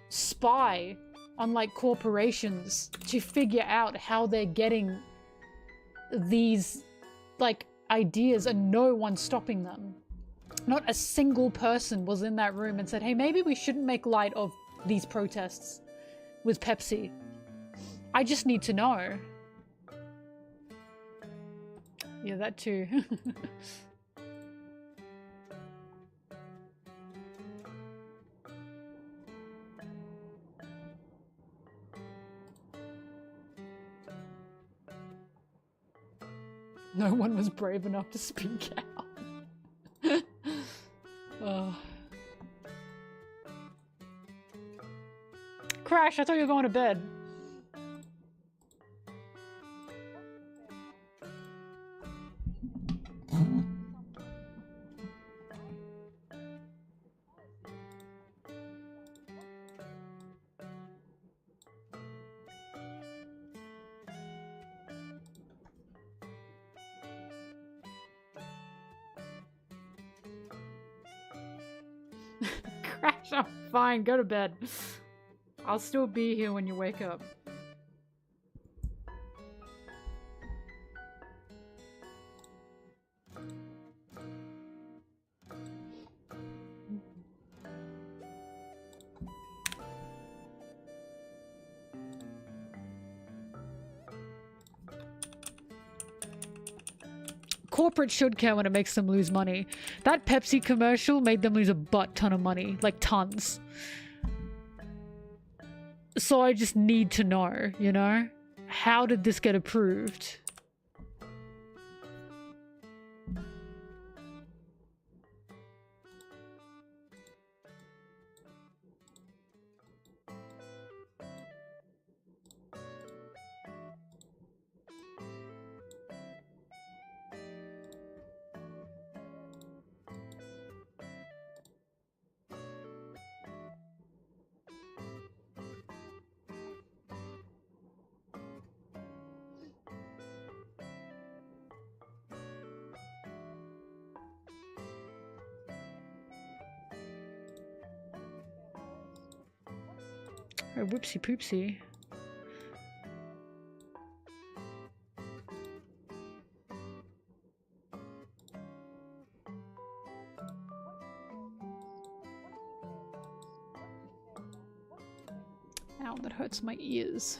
spy on, like, corporations to figure out how they're getting these, like, ideas and no one's stopping them. Not a single person was in that room and said, hey, maybe we shouldn't make light of these protests with Pepsi. I just need to know. Yeah, that too. No one was brave enough to speak out. Crash, I thought you were going to bed. Crash, I'm fine. Go to bed. I'll still be here when you wake up. Corporate should care when it makes them lose money. That Pepsi commercial made them lose a butt ton of money. Like, tons. So I just need to know, you know? How did this get approved? Oh, whoopsie poopsie. Ow, that hurts my ears.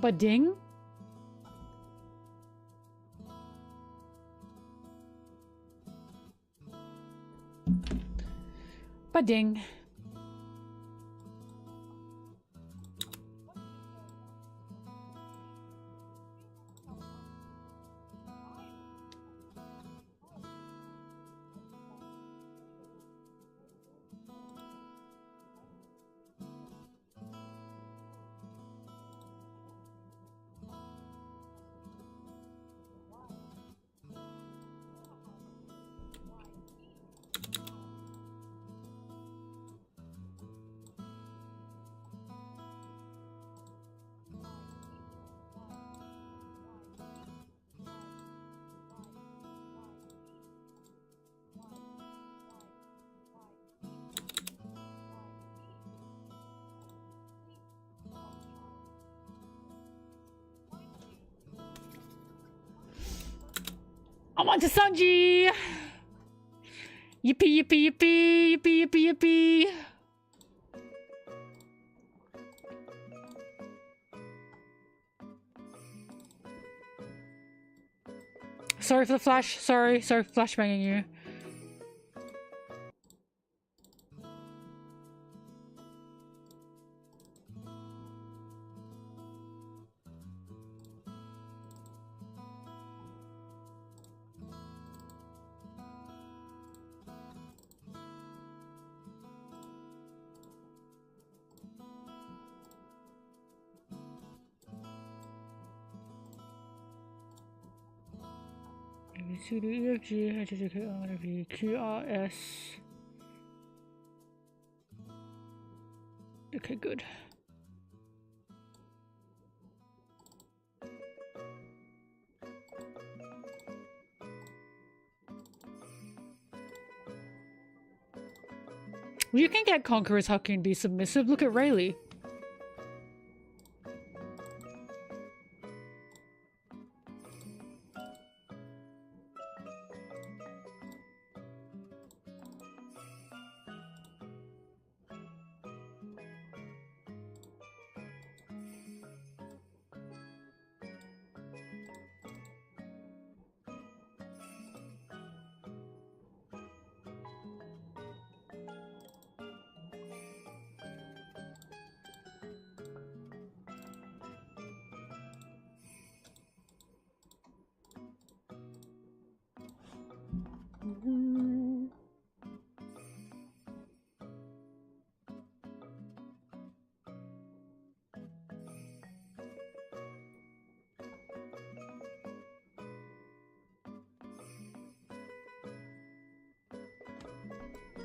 Ba-ding? Ba-ding. I'm on to Sanji! Yippee, yippee, yippee, yippee, yippee, yippee. Sorry for the flash. Sorry for flashbanging you. C D E F G H I J K L M N O P Q R S. Okay, good. You can get conquerors hucky and be submissive. Look at Rayleigh.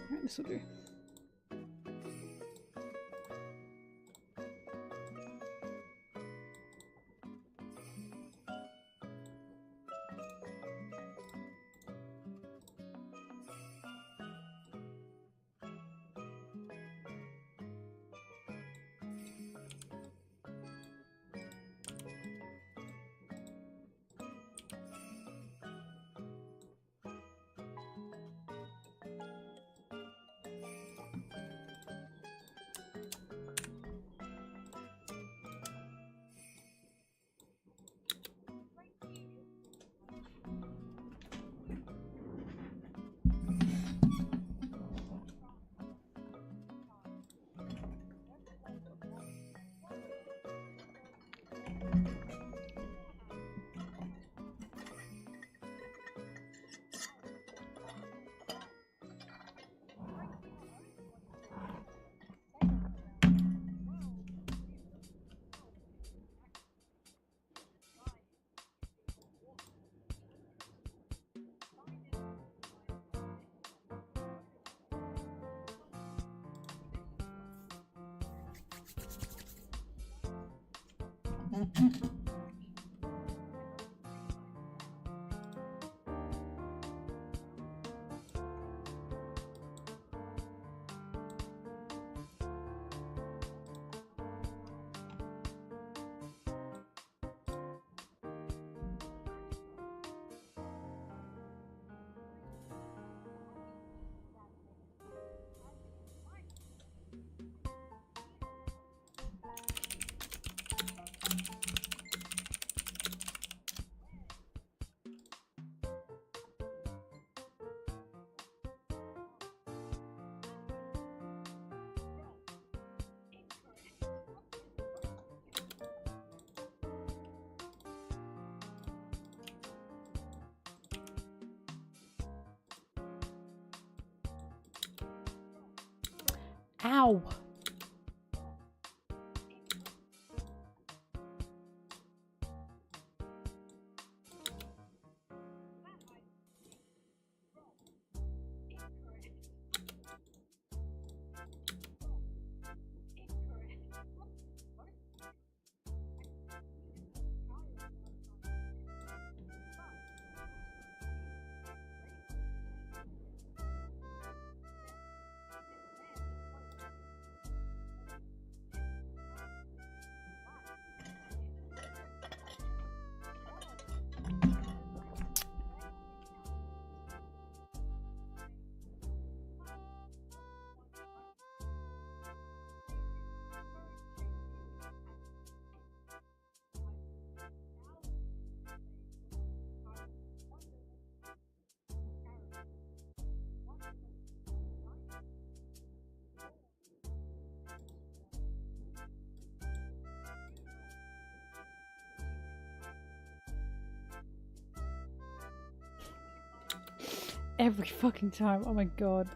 Alright, this will do. Ow! Every fucking time. Oh my god.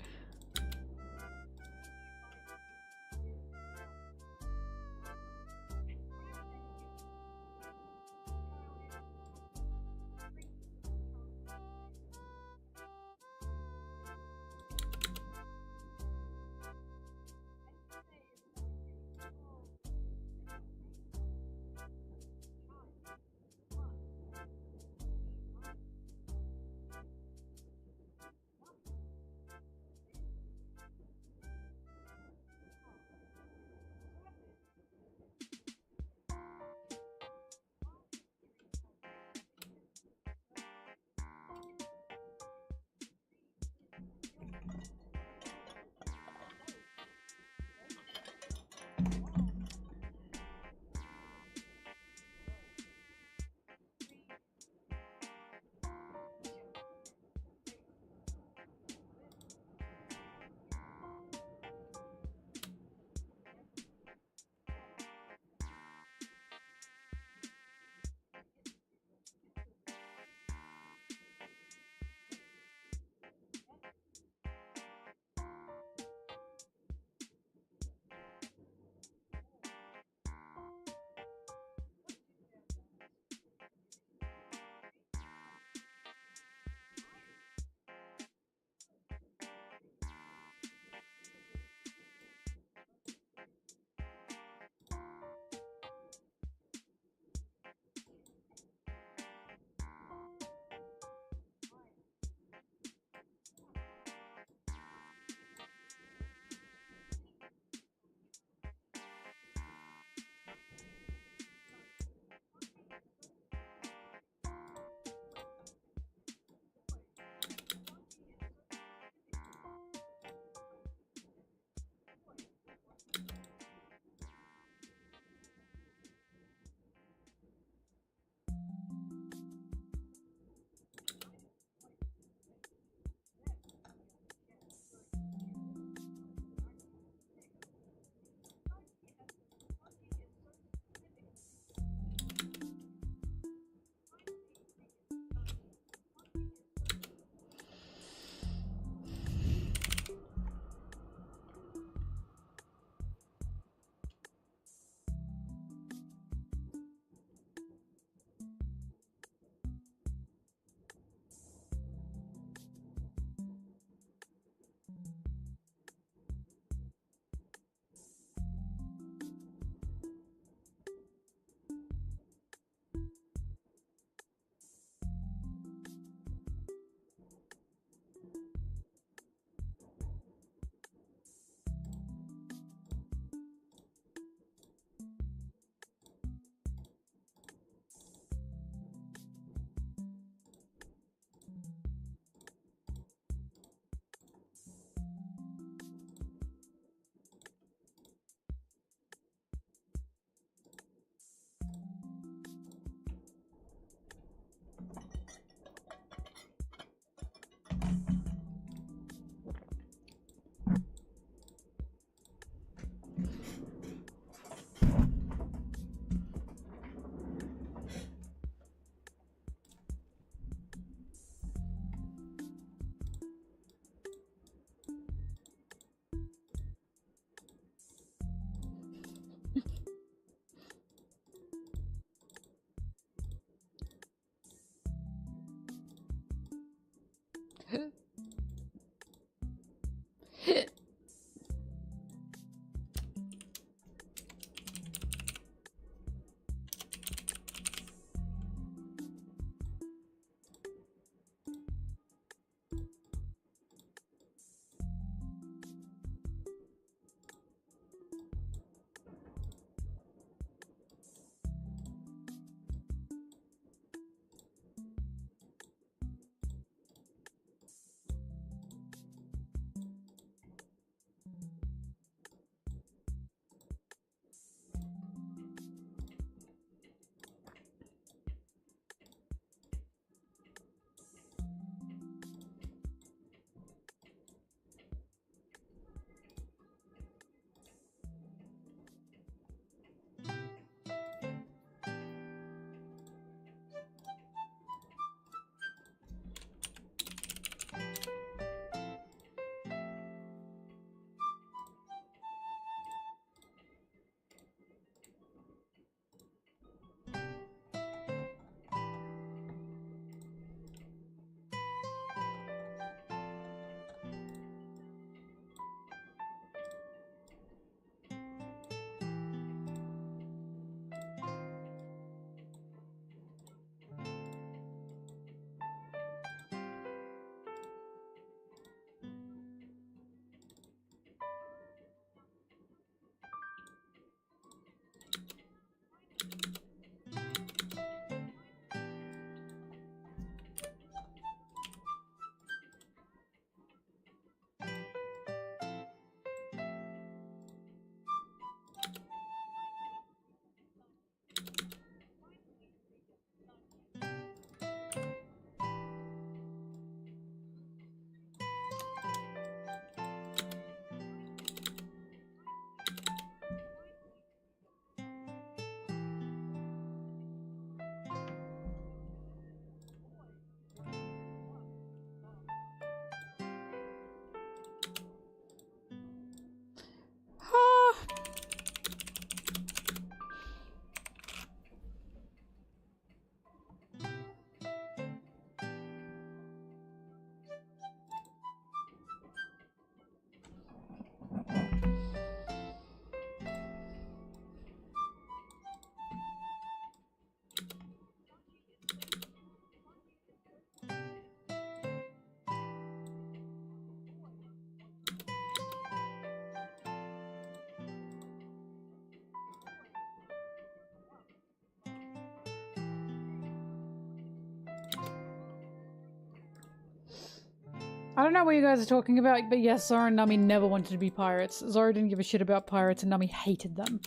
I don't know what you guys are talking about, but yes, Zoro and Nami never wanted to be pirates. Zoro didn't give a shit about pirates and Nami hated them.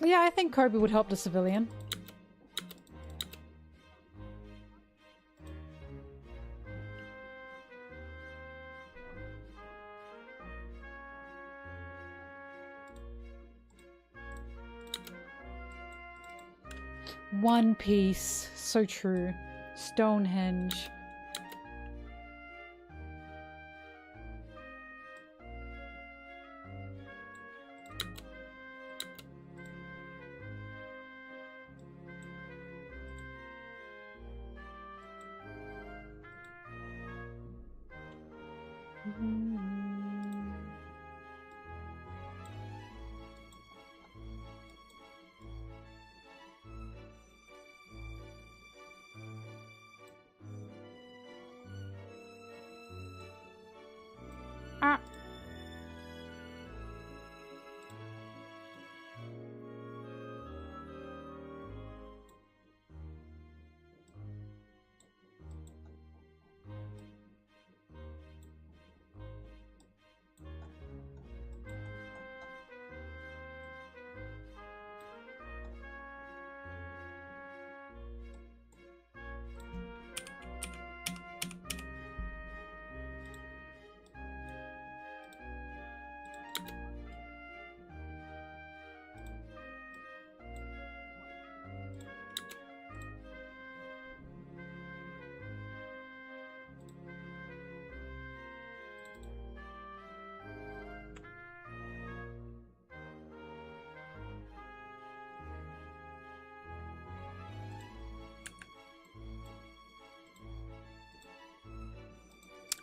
Yeah, I think Kobe would help the civilian. One Piece. So true. Stonehenge. Ah.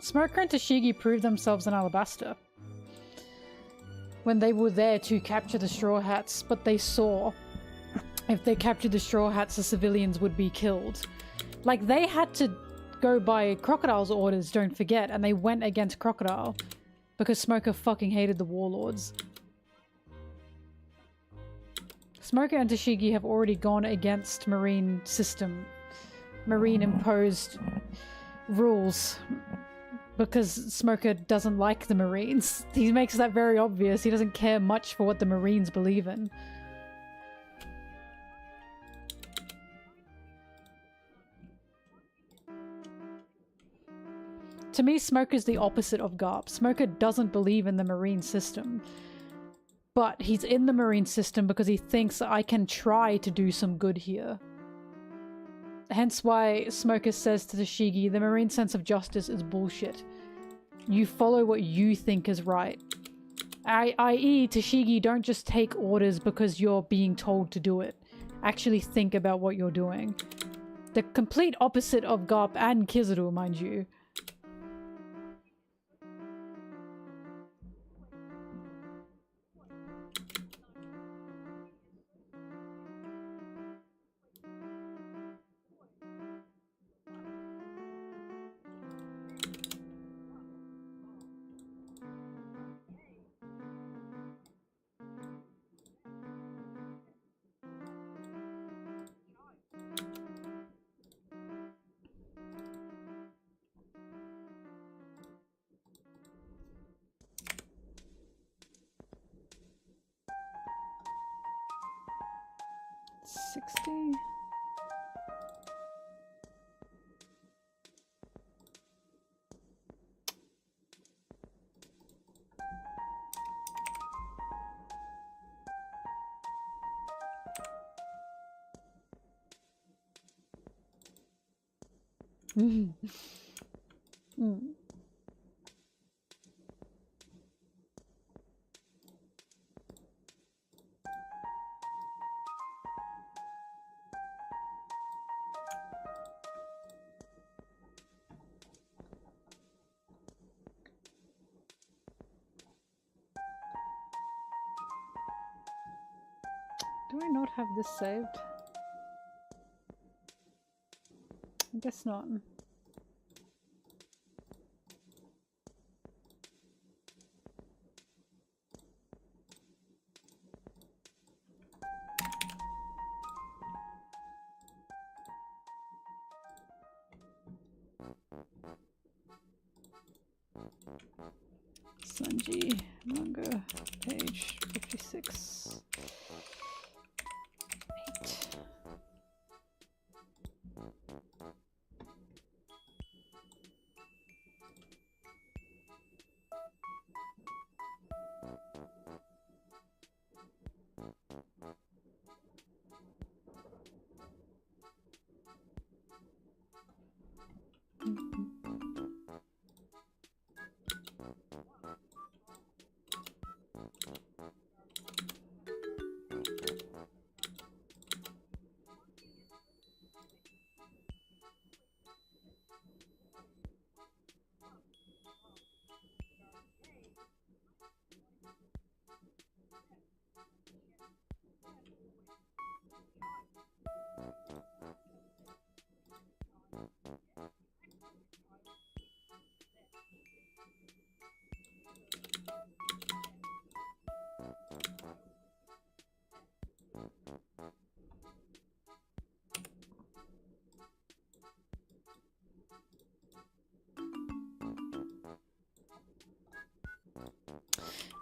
Smoker and Tashigi proved themselves in Alabasta when they were there to capture the Straw Hats, but they saw if they captured the Straw Hats, the civilians would be killed. Like, they had to go by Crocodile's orders, don't forget, and they went against Crocodile because Smoker fucking hated the warlords. Smoker and Tashigi have already gone against Marine imposed rules. Because Smoker doesn't like the Marines. He makes that very obvious. He doesn't care much for what the Marines believe in. To me, Smoker's the opposite of Garp. Smoker doesn't believe in the Marine system. But he's in the Marine system because he thinks I can try to do some good here. Hence why Smoker says to Tashigi, the Marine sense of justice is bullshit. You follow what you think is right. I.e., Tashigi, don't just take orders because you're being told to do it. Actually think about what you're doing. The complete opposite of Garp and Kizaru, mind you. Mm. Do I not have this saved? I guess not. Sanji manga page 56. 8.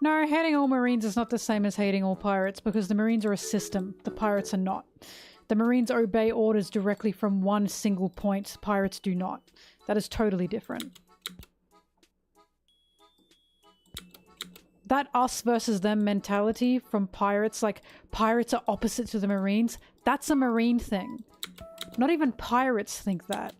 No, hating all Marines is not the same as hating all pirates because the Marines are a system, the pirates are not. The Marines obey orders directly from one single point, pirates do not. That is totally different. That us versus them mentality from pirates, like pirates are opposite to the Marines, that's a Marine thing. Not even pirates think that.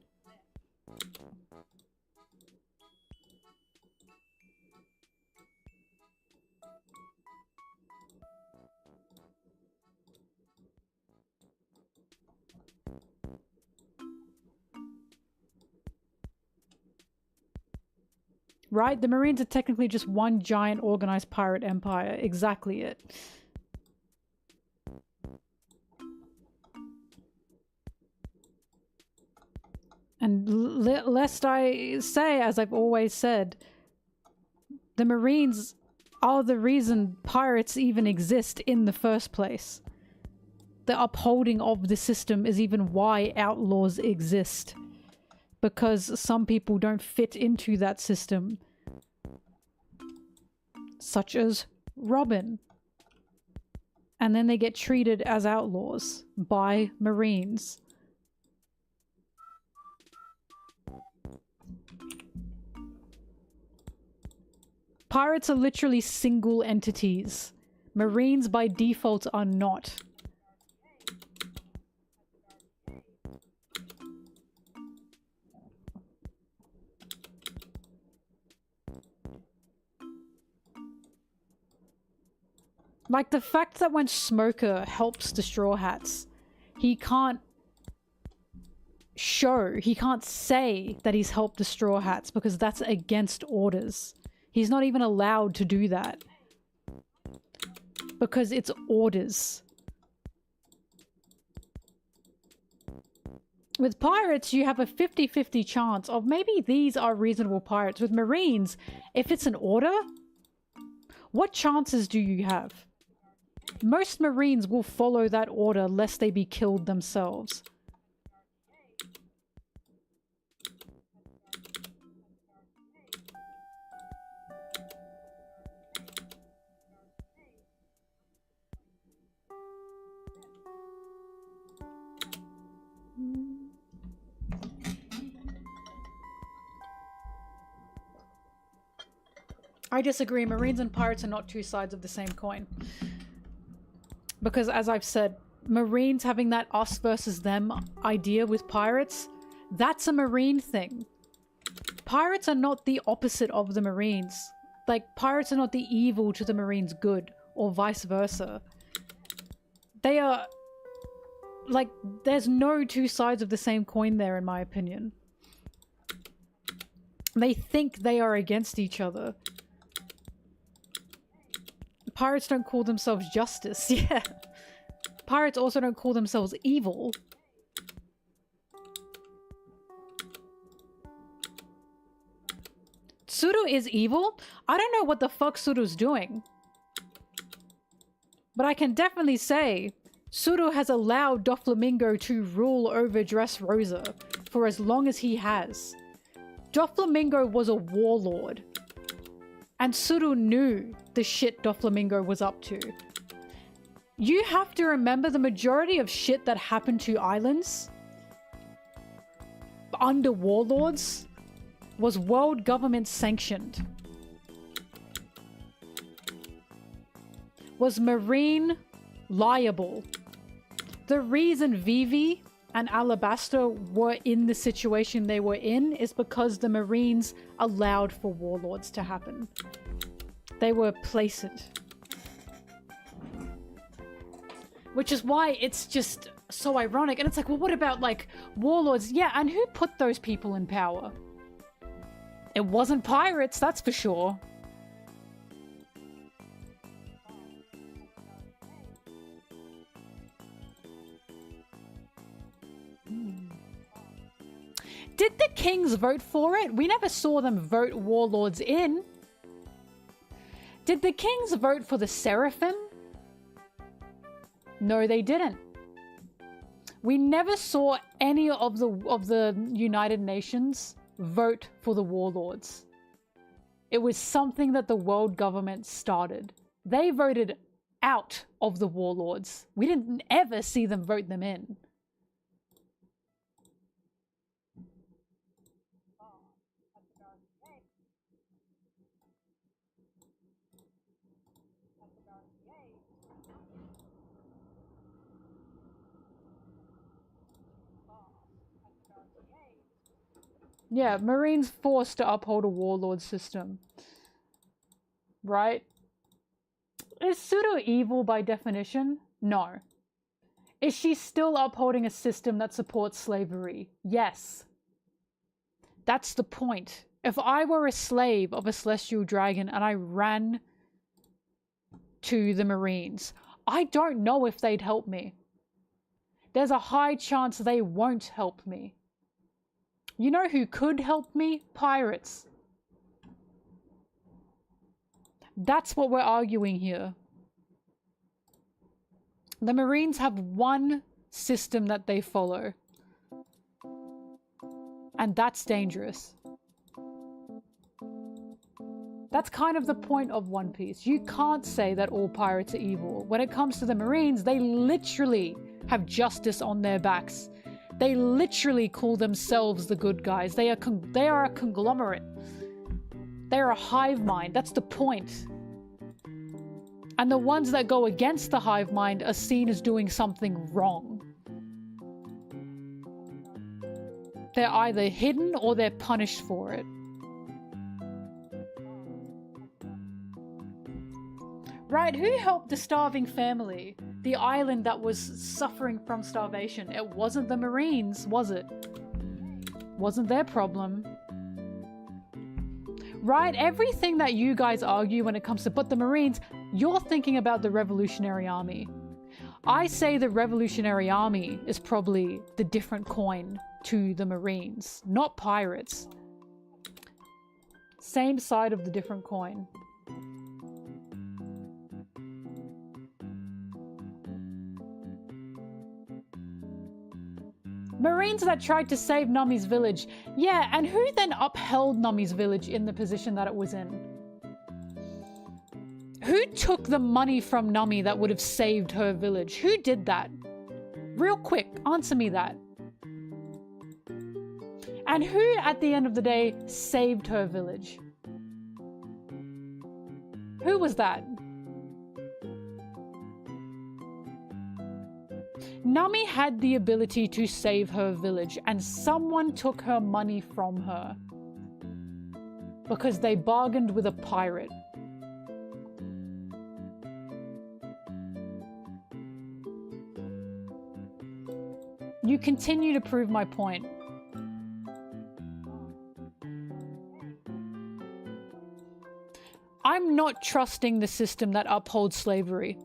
Right? The Marines are technically just one giant organized pirate empire. Exactly it. And lest I say, as I've always said, the Marines are the reason pirates even exist in the first place. The upholding of the system is even why outlaws exist. Because some people don't fit into that system. Such as Robin. And then they get treated as outlaws by Marines. Pirates are literally single entities. Marines by default are not. Like the fact that when Smoker helps the Straw Hats, he can't show, he can't say that he's helped the Straw Hats because that's against orders. He's not even allowed to do that. Because it's orders. With pirates, you have a 50-50 chance of maybe these are reasonable pirates. With Marines, if it's an order, what chances do you have? Most Marines will follow that order lest they be killed themselves. I disagree. Marines and pirates are not two sides of the same coin. Because as I've said, Marines having that us versus them idea with pirates, that's a Marine thing. Pirates are not the opposite of the Marines. Like, pirates are not the evil to the Marines' good, or vice versa. They are... like, there's no two sides of the same coin there, in my opinion. They think they are against each other. Pirates don't call themselves justice, yeah. Pirates also don't call themselves evil. Tsuru is evil? I don't know what the fuck Tsuru's doing. But I can definitely say, Tsuru has allowed Doflamingo to rule over Dressrosa for as long as he has. Doflamingo was a warlord. And Suru knew the shit Doflamingo was up to. You have to remember the majority of shit that happened to islands under warlords was world government sanctioned. Was marine liable. The reason Vivi and Alabaster were in the situation they were in is because the Marines allowed for warlords to happen. They were placid. Which is why it's just so ironic. And it's like, well, what about like warlords? Yeah, and who put those people in power? It wasn't pirates, that's for sure. Did the kings vote for it? We never saw them vote warlords in. Did the kings vote for the Seraphim? No, they didn't. We never saw any of the United Nations vote for the warlords. It was something that the world government started. They voted out of the warlords. We didn't ever see them vote them in. Yeah, Marines forced to uphold a warlord system. Right? Is Pseudo evil by definition? No. Is she still upholding a system that supports slavery? Yes. That's the point. If I were a slave of a celestial dragon and I ran to the Marines, I don't know if they'd help me. There's a high chance they won't help me. You know who could help me? Pirates. That's what we're arguing here. The Marines have one system that they follow. And that's dangerous. That's kind of the point of One Piece. You can't say that all pirates are evil. When it comes to the Marines, they literally have justice on their backs. They literally call themselves the good guys. They are a conglomerate. They are a hive mind. That's the point. And the ones that go against the hive mind are seen as doing something wrong. They're either hidden or they're punished for it. Right, who helped the starving family? The island that was suffering from starvation. It wasn't the Marines, was it? Wasn't their problem. Right, everything that you guys argue when it comes to, but the Marines, you're thinking about the Revolutionary Army. I say the Revolutionary Army is probably the different coin to the Marines, not pirates. Same side of the different coin. Marines that tried to save Nami's village. Yeah, and who then upheld Nami's village in the position that it was in? Who took the money from Nami that would have saved her village? Who did that? Real quick, answer me that. And who, at the end of the day, saved her village? Who was that? Nami had the ability to save her village, and someone took her money from her because they bargained with a pirate. You continue to prove my point. I'm not trusting the system that upholds slavery.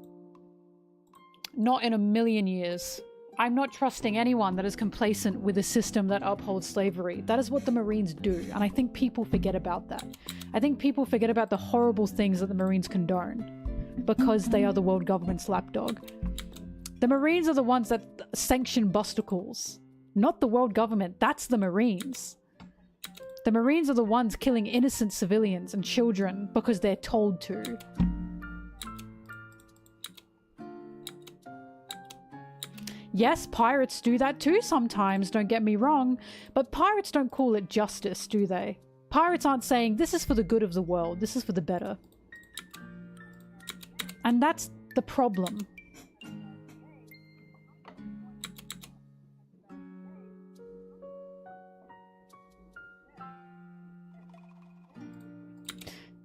Not in a million years. I'm not trusting anyone that is complacent with a system that upholds slavery. That is what the Marines do, and I think people forget about that. I think people forget about the horrible things that the Marines condone because they are the world government's lapdog. The Marines are the ones that sanction busticles, not the world government. That's the Marines. The Marines are the ones killing innocent civilians and children because they're told to. Yes, pirates do that too sometimes, don't get me wrong, but pirates don't call it justice, do they? Pirates aren't saying, this is for the good of the world, this is for the better. And that's the problem.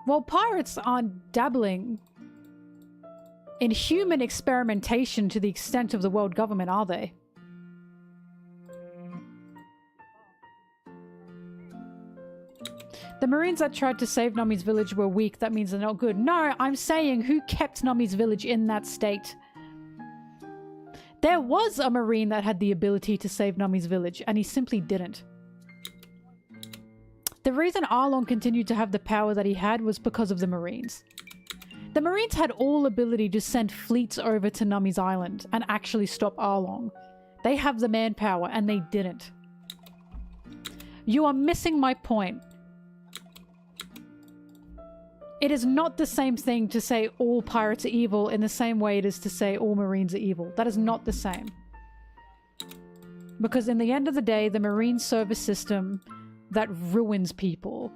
Well, pirates aren't dabbling in human experimentation to the extent of the world government, are they? The Marines that tried to save Nami's village were weak. That means they're not good. No, I'm saying who kept Nami's village in that state. There was a Marine that had the ability to save Nami's village, and he simply didn't. The reason Arlong continued to have the power that he had was because of the Marines. The Marines had all ability to send fleets over to Nami's island and actually stop Arlong. They have the manpower, and they didn't. You are missing my point. It is not the same thing to say all pirates are evil in the same way it is to say all Marines are evil. That is not the same. Because in the end of the day, the Marine service system that ruins people.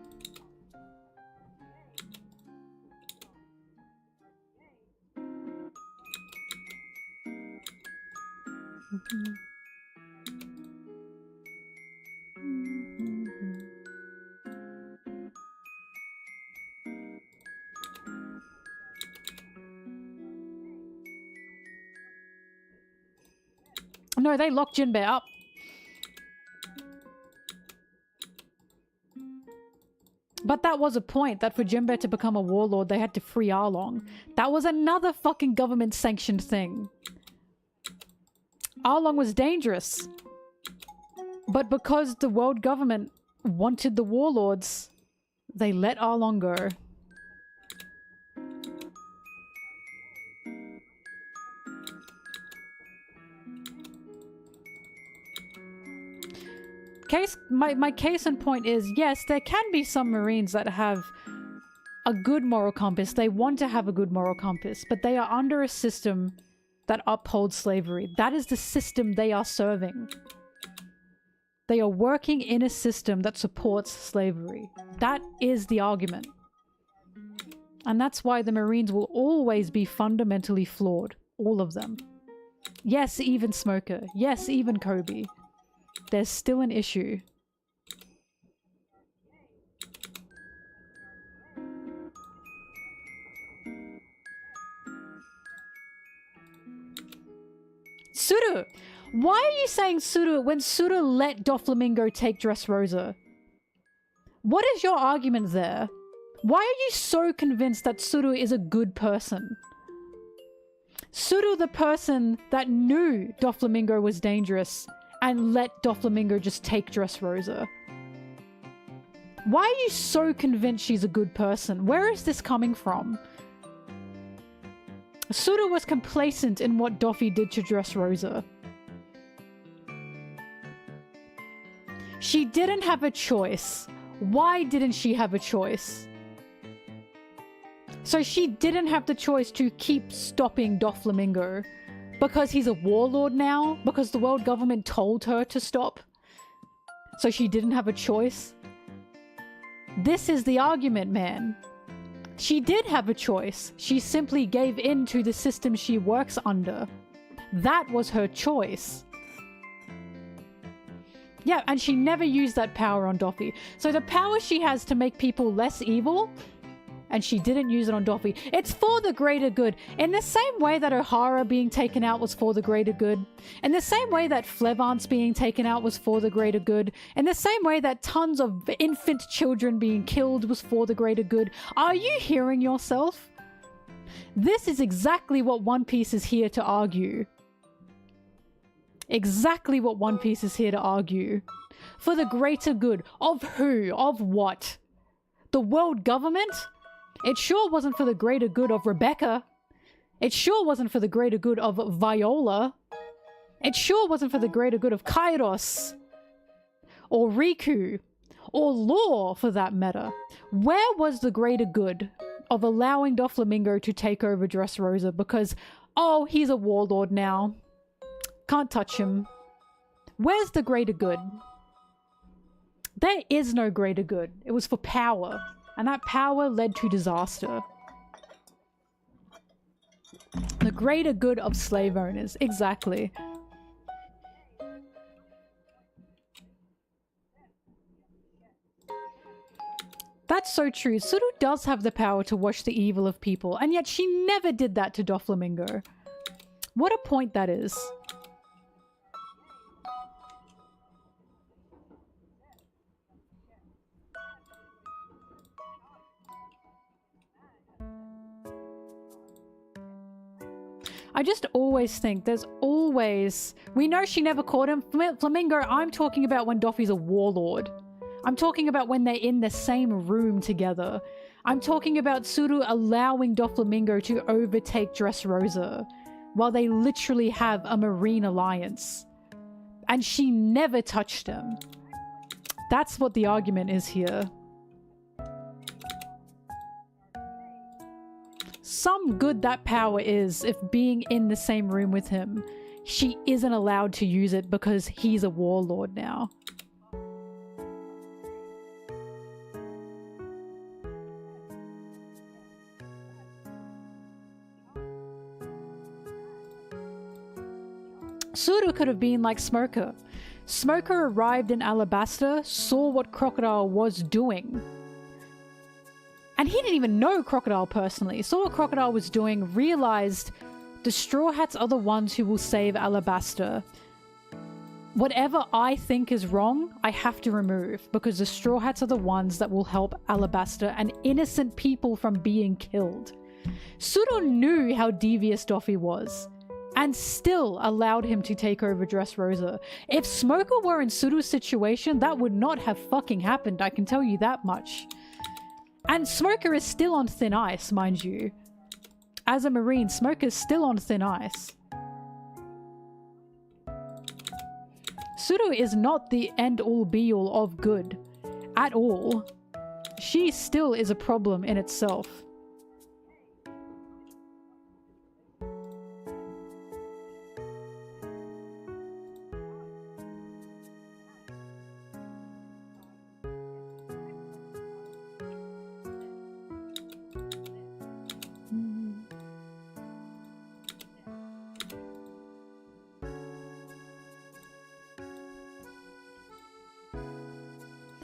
No, they locked Jinbei up. But that was a point, that for Jinbei to become a warlord, they had to free Arlong. That was another fucking government-sanctioned thing. Arlong was dangerous. But because the world government wanted the warlords, they let Arlong go. My case in point is, yes, there can be some Marines that have a good moral compass. They want to have a good moral compass, but they are under a system that upholds slavery. That is the system they are serving. They are working in a system that supports slavery. That is the argument. And that's why the Marines will always be fundamentally flawed. All of them. Yes, even Smoker. Yes, even Kobe. There's still an issue. Suru! Why are you saying Suru when Suru let Doflamingo take Dressrosa? What is your argument there? Why are you so convinced that Suru is a good person? Suru, the person that knew Doflamingo was dangerous and let Doflamingo just take Dressrosa. Why are you so convinced she's a good person? Where is this coming from? Suru was complacent in what Doffy did to Dressrosa. She didn't have a choice. Why didn't she have a choice? So she didn't have the choice to keep stopping Doflamingo because he's a warlord now? Because the world government told her to stop? So she didn't have a choice? This is the argument, man. She did have a choice. She simply gave in to the system she works under. That was her choice. Yeah, and she never used that power on Doffy. So the power she has to make people less evil, and she didn't use it on Doffy. It's for the greater good. In the same way that O'Hara being taken out was for the greater good. In the same way that Flevance being taken out was for the greater good. In the same way that tons of infant children being killed was for the greater good. Are you hearing yourself? This is exactly what One Piece is here to argue. Exactly what One Piece is here to argue. For the greater good. Of who? Of what? The world government? It sure wasn't for the greater good of Rebecca. It sure wasn't for the greater good of Viola. It sure wasn't for the greater good of Kairos. Or Riku. or law for that matter. Where was the greater good of allowing Doflamingo to take over Dressrosa because, oh, he's a warlord now. Can't touch him. Where's the greater good? There is no greater good. It was for power, and that power led to disaster. The greater good of slave owners, exactly. That's so true. Suru does have the power to watch the evil of people, and yet she never did that to Doflamingo. What a point that is. I just always think there's always... We know she never caught him. Flamingo, I'm talking about when Doffy's a warlord. I'm talking about when they're in the same room together. I'm talking about Suru allowing Doflamingo to overtake Dressrosa while they literally have a marine alliance. And she never touched him. That's what the argument is here. Some good that power is if being in the same room with him, she isn't allowed to use it because he's a warlord now. Suru could have been like Smoker. Smoker arrived in Alabasta, saw what Crocodile was doing. And he didn't even know Crocodile personally. Saw what Crocodile was doing, realized the Straw Hats are the ones who will save Alabasta. Whatever I think is wrong, I have to remove, because the Straw Hats are the ones that will help Alabasta and innocent people from being killed. Suru knew how devious Doffy was, and still allowed him to take over Dressrosa. If Smoker were in Suru's situation, that would not have fucking happened, I can tell you that much. And Smoker is still on thin ice, mind you. As a Marine, Smoker's still on thin ice. Suru is not the end-all be-all of good. At all. She still is a problem in itself.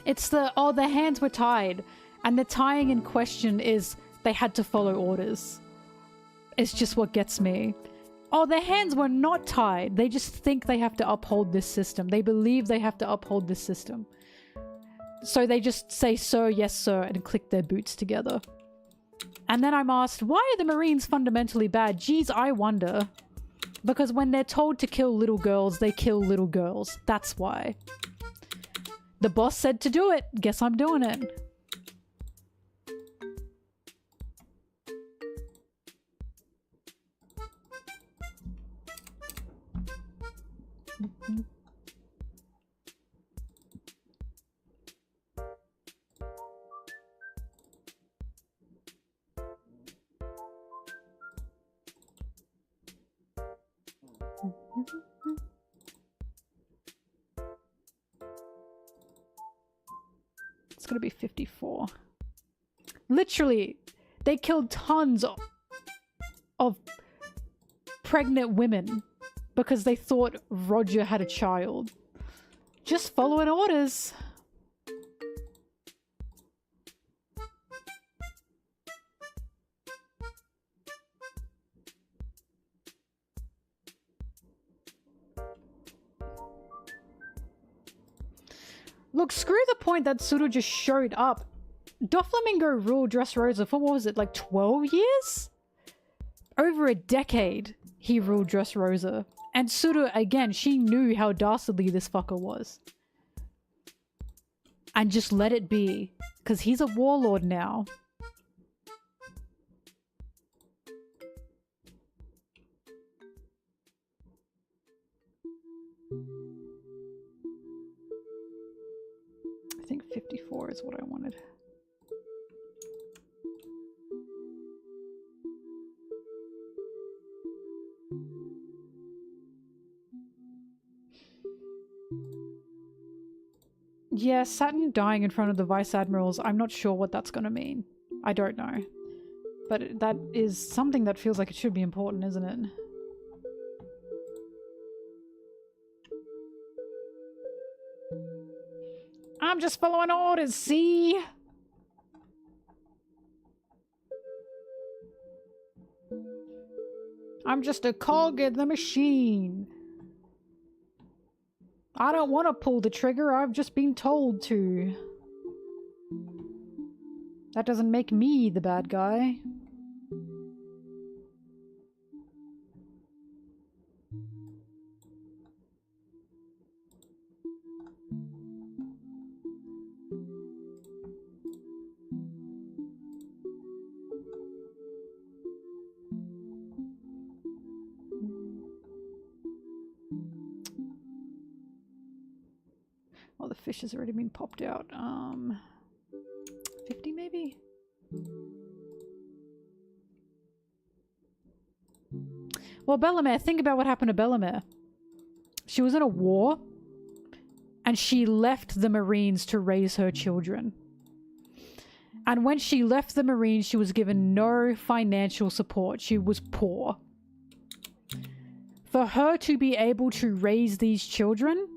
It's the, oh, the hands were tied, and the tying in question is they had to follow orders. It's just what gets me. Oh, their hands were not tied. They just think they have to uphold this system. They believe they have to uphold this system. So they just say, sir, yes, sir, and click their boots together. And then I'm asked, why are the Marines fundamentally bad? Geez, I wonder. Because when they're told to kill little girls, they kill little girls. That's why. The boss said to do it. Guess I'm doing it. It's gonna be 54. Literally, they killed tons of pregnant women because they thought Roger had a child. Just following orders. Look, screw the point that Suru just showed up. Doflamingo ruled Dressrosa for, what was it, like 12 years? Over a decade, he ruled Dressrosa. And Suru, again, she knew how dastardly this fucker was. And just let it be. Because he's a warlord now. I think 54 is what I wanted. Yeah, Saturn dying in front of the Vice Admirals, I'm not sure what that's gonna mean. I don't know. But that is something that feels like it should be important, isn't it? I'm just following orders, see? I'm just a cog in the machine. I don't want to pull the trigger, I've just been told to. That doesn't make me the bad guy. Oh, the fish has already been popped out. 50 maybe? Well, Bellamere, think about what happened to Bellamere. She was in a war, and she left the Marines to raise her children. And when she left the Marines, she was given no financial support. She was poor. For her to be able to raise these children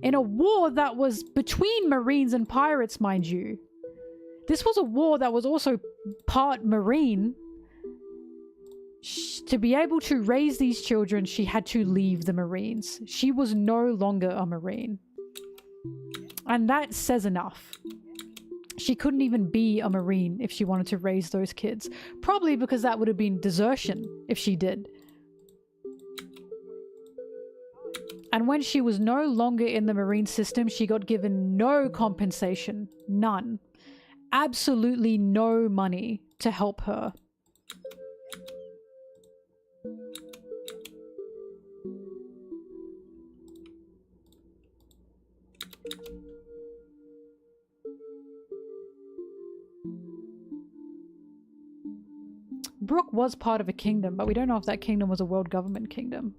in a war that was between Marines and pirates, mind you. This was a war that was also part Marine. To be able to raise these children, she had to leave the Marines. She was no longer a Marine. And that says enough. She couldn't even be a Marine if she wanted to raise those kids. Probably because that would have been desertion if she did. And when she was no longer in the Marine system, she got given no compensation. None. Absolutely no money to help her. Brooke was part of a kingdom, but we don't know if that kingdom was a world government kingdom.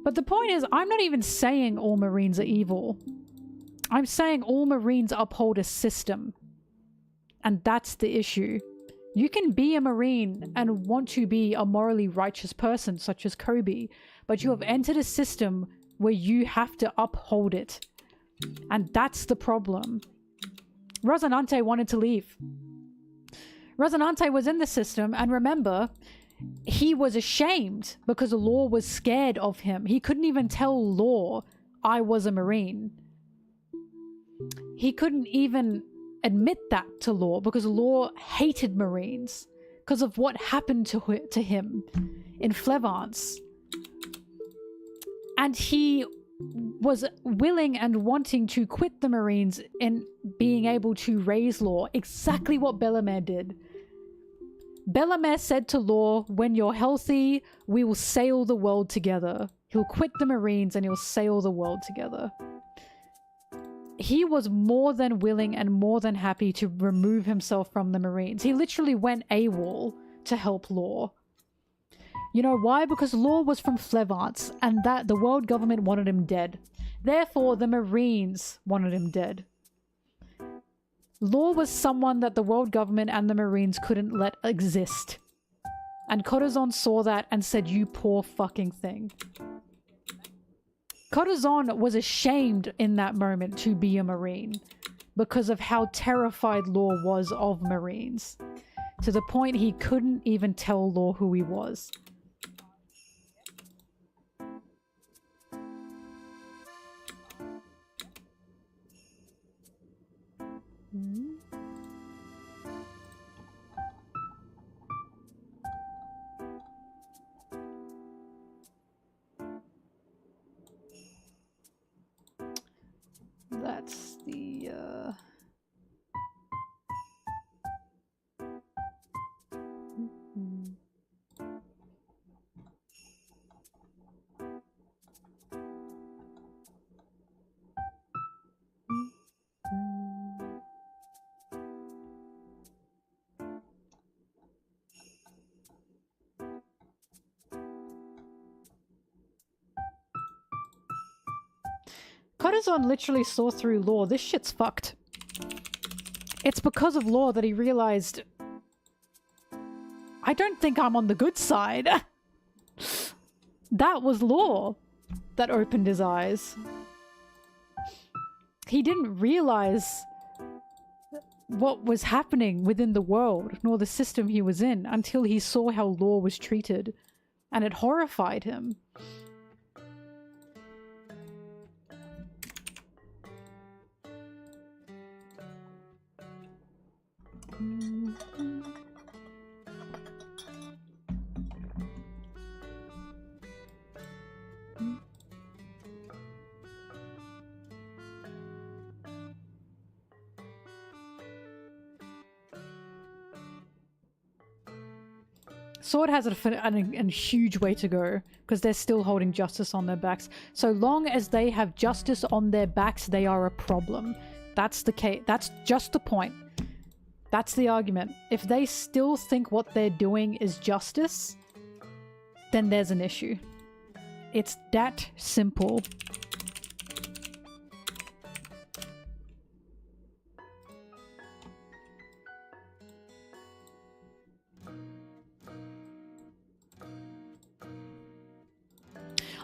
But the point is, I'm not even saying all Marines are evil. I'm saying all Marines uphold a system. And that's the issue. You can be a Marine and want to be a morally righteous person, such as Kobe, but you have entered a system where you have to uphold it. And that's the problem. Rosinante wanted to leave. Rosinante was in the system, and remember, he was ashamed because the law was scared of him. He couldn't even tell law, I was a Marine. He couldn't even admit that to law because law hated Marines because of what happened to him in Flevance. And he was willing and wanting to quit the Marines and being able to raise law, exactly what Bellamere did. Bellamere said to Law, when you're healthy, we will sail the world together. He'll quit the Marines and he'll sail the world together. He was more than willing and more than happy to remove himself from the Marines. He literally went AWOL to help Law. You know why? Because Law was from Flevance and that the world government wanted him dead. Therefore, the Marines wanted him dead. Law was someone that the world government and the Marines couldn't let exist. And Corazon saw that and said, you poor fucking thing. Corazon was ashamed in that moment to be a Marine because of how terrified Law was of Marines. To the point he couldn't even tell Law who he was. That's the Corazon literally saw through Law. This shit's fucked. It's because of Law that he realized, I don't think I'm on the good side. That was Law that opened his eyes. He didn't realize what was happening within the world, nor the system he was in, until he saw how Law was treated. And it horrified him. Sword has a huge way to go because they're still holding justice on their backs. So long as they have justice on their backs, they are a problem. That's the case. That's just the point. That's the argument. If they still think what they're doing is justice, then there's an issue. It's that simple.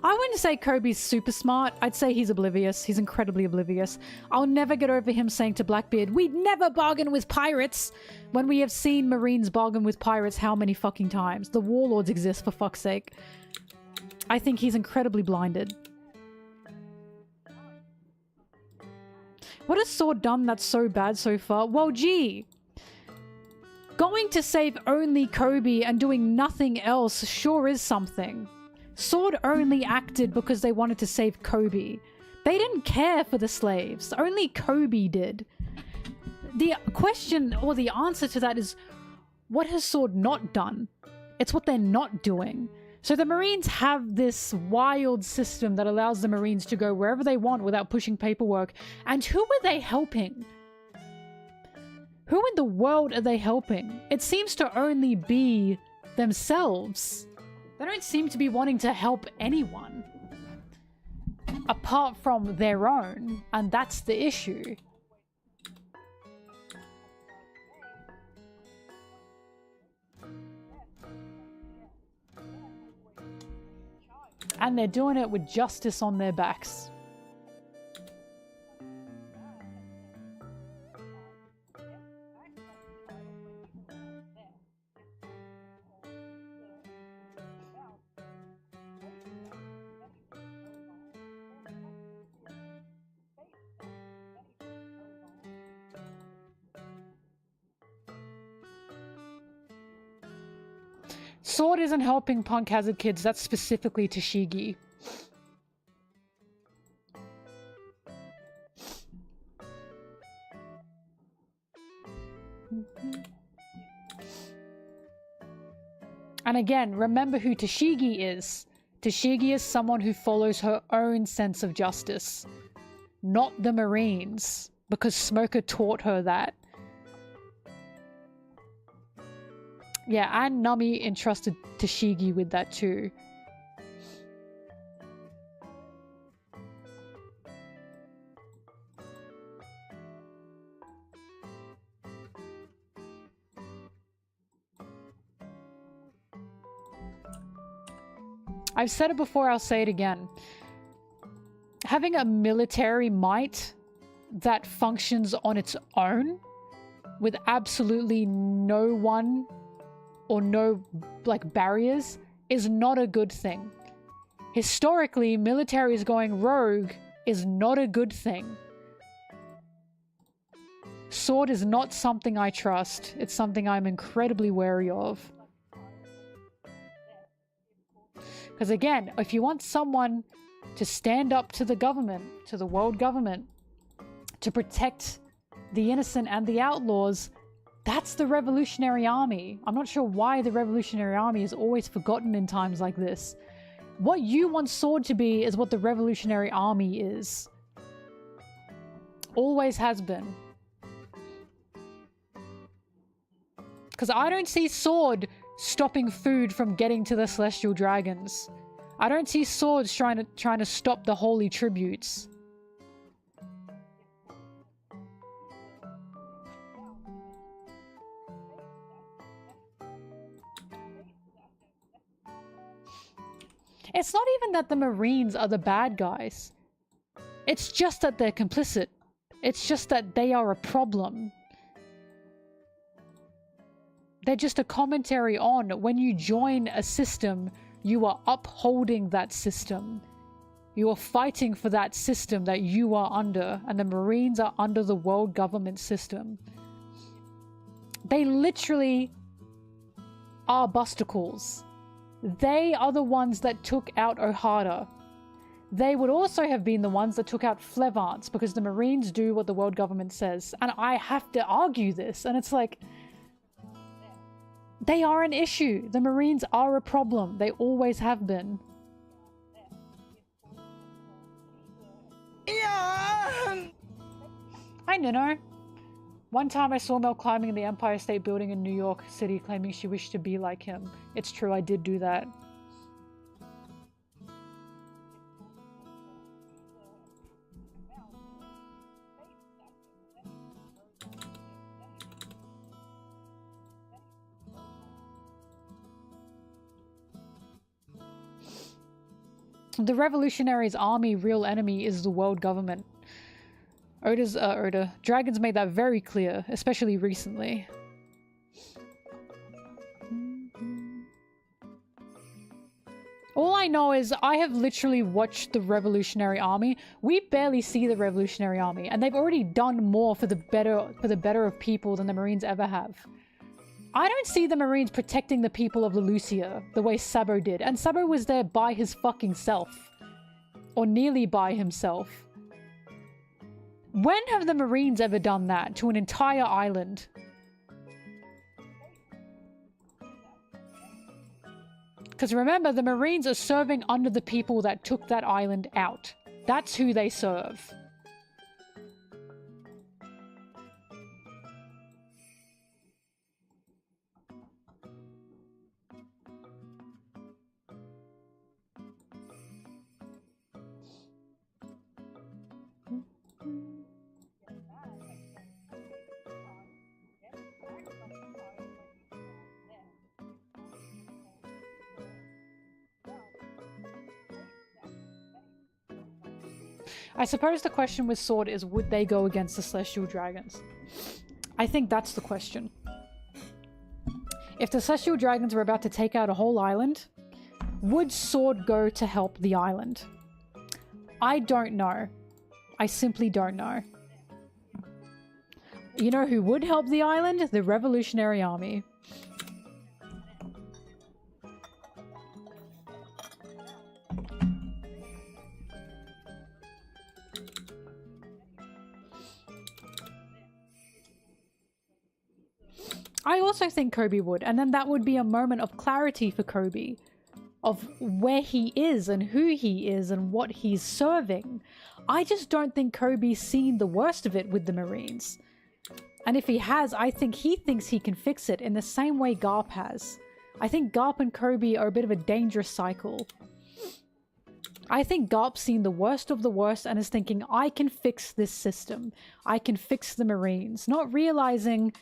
I wouldn't say Kobe's super smart. I'd say he's oblivious. He's incredibly oblivious. I'll never get over him saying to Blackbeard, "We'd never bargain with pirates," when we have seen Marines bargain with pirates how many fucking times? The warlords exist, for fuck's sake. I think he's incredibly blinded. What has Sword done that's so bad so far? Well, gee. Going to save only Kobe and doing nothing else sure is something. Sword only acted because they wanted to save Kobe. They didn't care for the slaves. Only Kobe did. The question or the answer to that is, what has Sword not done? It's what they're not doing. So the Marines have this wild system that allows the Marines to go wherever they want without pushing paperwork. And who are they helping? Who in the world are they helping? It seems to only be themselves. They don't seem to be wanting to help anyone apart from their own, and that's the issue. And they're doing it with justice on their backs. Sword isn't helping Punk Hazard kids, that's specifically Tashigi. And again, remember who Tashigi is. Tashigi is someone who follows her own sense of justice, not the Marines, because Smoker taught her that. Yeah, and Nami entrusted Tashigi with that too. I've said it before, I'll say it again. Having a military might that functions on its own with absolutely no one or no, like, barriers is not a good thing. Historically, militaries going rogue is not a good thing. Sword is not something I trust. It's something I'm incredibly wary of. Because again, if you want someone to stand up to the government, to the world government, to protect the innocent and the outlaws, that's the Revolutionary Army. I'm not sure why the Revolutionary Army is always forgotten in times like this. What you want Sword to be is what the Revolutionary Army is. Always has been. Because I don't see Sword stopping food from getting to the Celestial Dragons. I don't see Swords trying to stop the holy tributes. It's not even that the Marines are the bad guys. It's just that they're complicit. It's just that they are a problem. They're just a commentary on when you join a system, you are upholding that system. You are fighting for that system that you are under, and the Marines are under the world government system. They literally are busticles. They are the ones that took out O'Hara. They would also have been the ones that took out Flevance, because the Marines do what the world government says. And I have to argue this, and it's like, they are an issue. The Marines are a problem. They always have been. Yeah. Hi, Nino. One time I saw Mel climbing in the Empire State Building in New York City, claiming she wished to be like him. It's true, I did do that. The Revolutionaries' army real enemy is the world government. Dragons made that very clear, especially recently. All I know is I have literally watched the Revolutionary Army. We barely see the Revolutionary Army, and they've already done more for the better of people than the Marines ever have. I don't see the Marines protecting the people of Lelucia the way Sabo did, and Sabo was there by his fucking self. Or nearly by himself. When have the Marines ever done that to an entire island? Because remember, the Marines are serving under the people that took that island out. That's who they serve. I suppose the question with Sword is, would they go against the Celestial Dragons? I think that's the question. If the Celestial Dragons were about to take out a whole island, would Sword go to help the island? I don't know. I simply don't know. You know who would help the island? The Revolutionary Army. I also think Kobe would, and then that would be a moment of clarity for Kobe, of where he is and who he is and what he's serving. I just don't think Kobe's seen the worst of it with the Marines. And if he has, I think he thinks he can fix it in the same way Garp has. I think Garp and Kobe are a bit of a dangerous cycle. I think Garp's seen the worst of the worst and is thinking, I can fix this system. I can fix the Marines. Not realizing,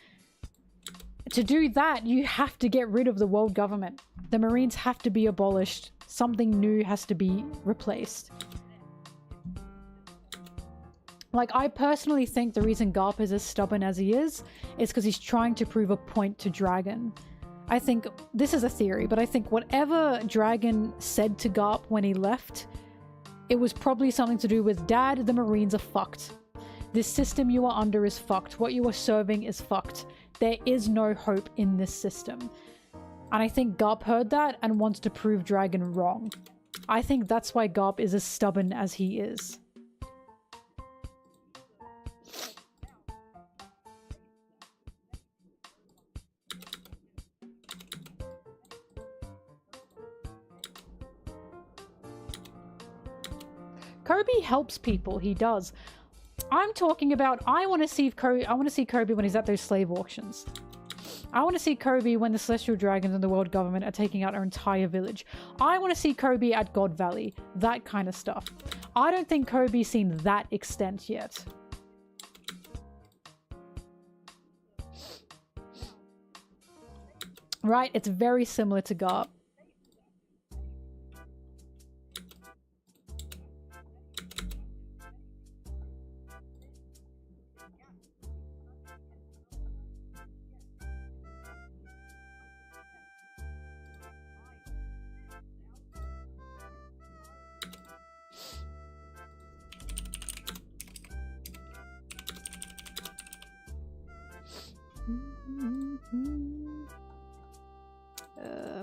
to do that, you have to get rid of the world government. The Marines have to be abolished. Something new has to be replaced. Like, I personally think the reason Garp is as stubborn as he is because he's trying to prove a point to Dragon. I think, this is a theory, but I think whatever Dragon said to Garp when he left, it was probably something to do with, Dad, the Marines are fucked. This system you are under is fucked. What you are serving is fucked. There is no hope in this system. And I think Garp heard that and wants to prove Dragon wrong. I think that's why Garp is as stubborn as he is. Kobe helps people, he does. I'm talking about, I want to see Kobe when he's at those slave auctions. I want to see Kobe when the Celestial Dragons and the world government are taking out our entire village. I want to see Kobe at God Valley. That kind of stuff. I don't think Kobe's seen that extent yet. Right? It's very similar to Garp.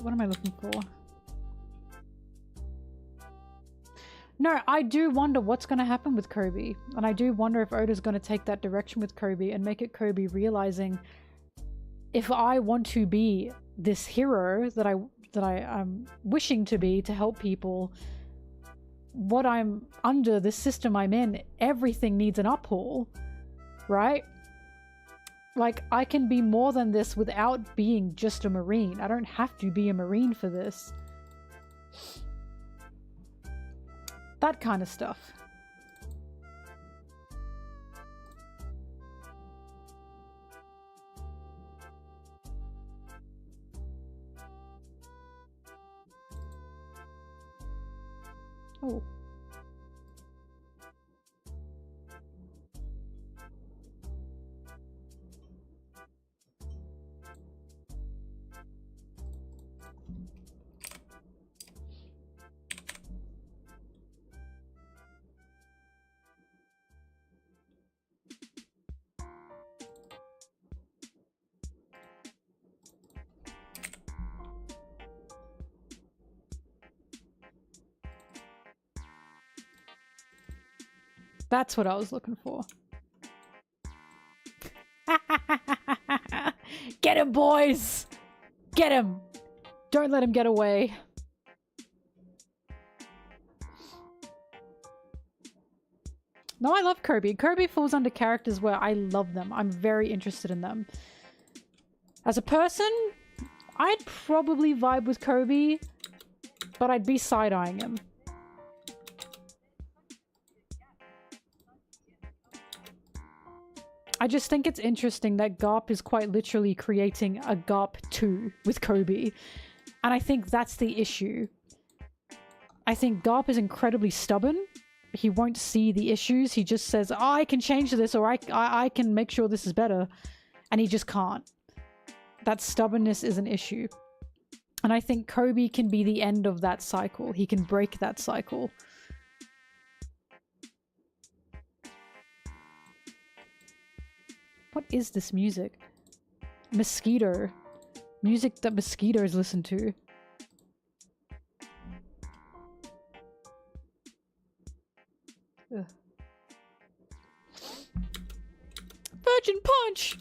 what am I looking for? No, I do wonder what's going to happen with Kobe. And I do wonder if Oda's going to take that direction with Kobe and make it Kobe realizing, if I want to be this hero that I'm wishing to be to help people, what I'm under, the system I'm in, everything needs an uphaul, right? Like, I can be more than this without being just a Marine. I don't have to be a Marine for this. That kind of stuff. Oh. That's what I was looking for. Get him, boys! Get him! Don't let him get away. No, I love Kirby. Kirby falls under characters where I love them. I'm very interested in them. As a person, I'd probably vibe with Kirby, but I'd be side-eyeing him. I just think it's interesting that Garp is quite literally creating a Garp 2 with Kobe. And I think that's the issue. I think Garp is incredibly stubborn. He won't see the issues. He just says, oh, I can change this, or I can make sure this is better. And he just can't. That stubbornness is an issue. And I think Kobe can be the end of that cycle. He can break that cycle. What is this music? Mosquito. Music that mosquitoes listen to. Ugh. Virgin Punch!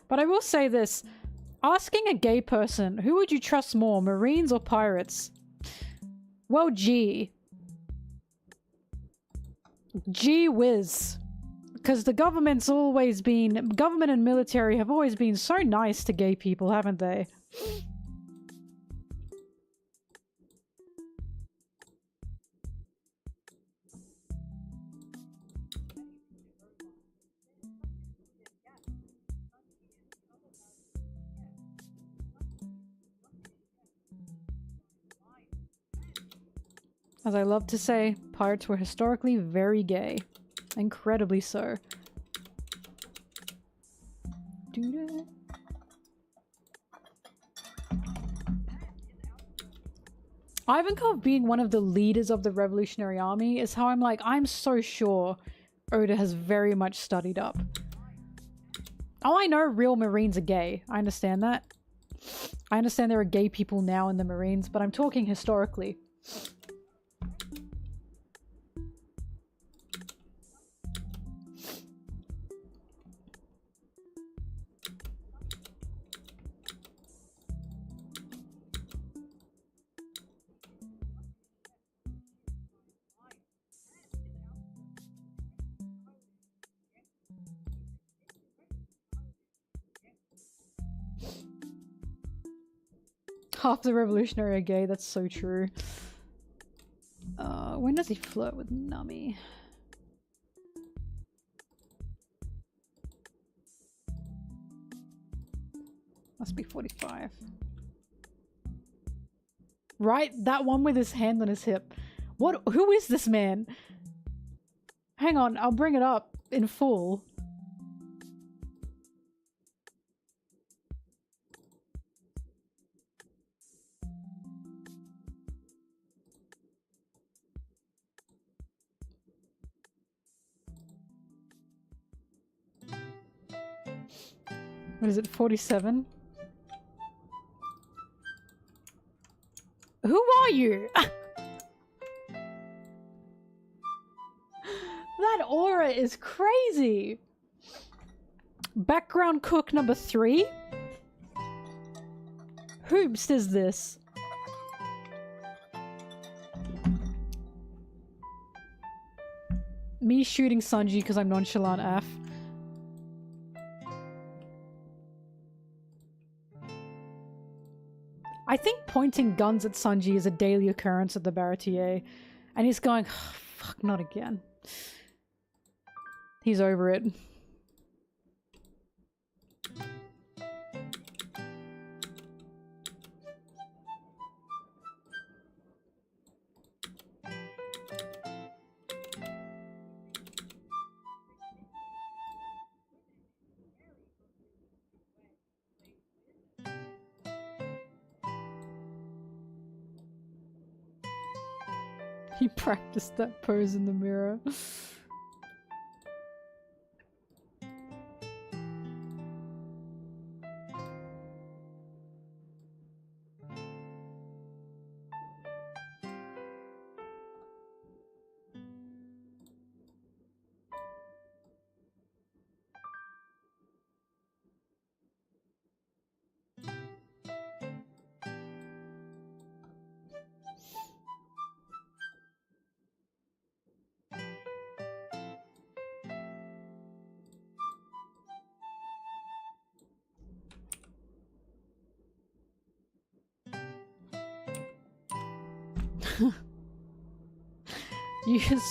But I will say this, asking a gay person, who would you trust more, Marines or pirates? Well, gee whiz. Because the government and military have always been so nice to gay people, haven't they? As I love to say, pirates were historically very gay. Incredibly so. Ivankov being one of the leaders of the Revolutionary Army is how I'm like, I'm so sure Oda has very much studied up. Oh, I know real Marines are gay. I understand that. I understand there are gay people now in the Marines, but I'm talking historically. Half the revolutionary are gay, that's so true. When does he flirt with Nami? Must be 45. Right? That one with his hand on his hip. What? Who is this man? Hang on, I'll bring it up in full. What is it, 47? Who are you? That aura is crazy. Background cook number 3? Hoops is this? Me shooting Sanji because I'm nonchalant AF. I think pointing guns at Sanji is a daily occurrence at the Baratier. And he's going, oh, fuck, not again. He's over it. He practiced that pose in the mirror.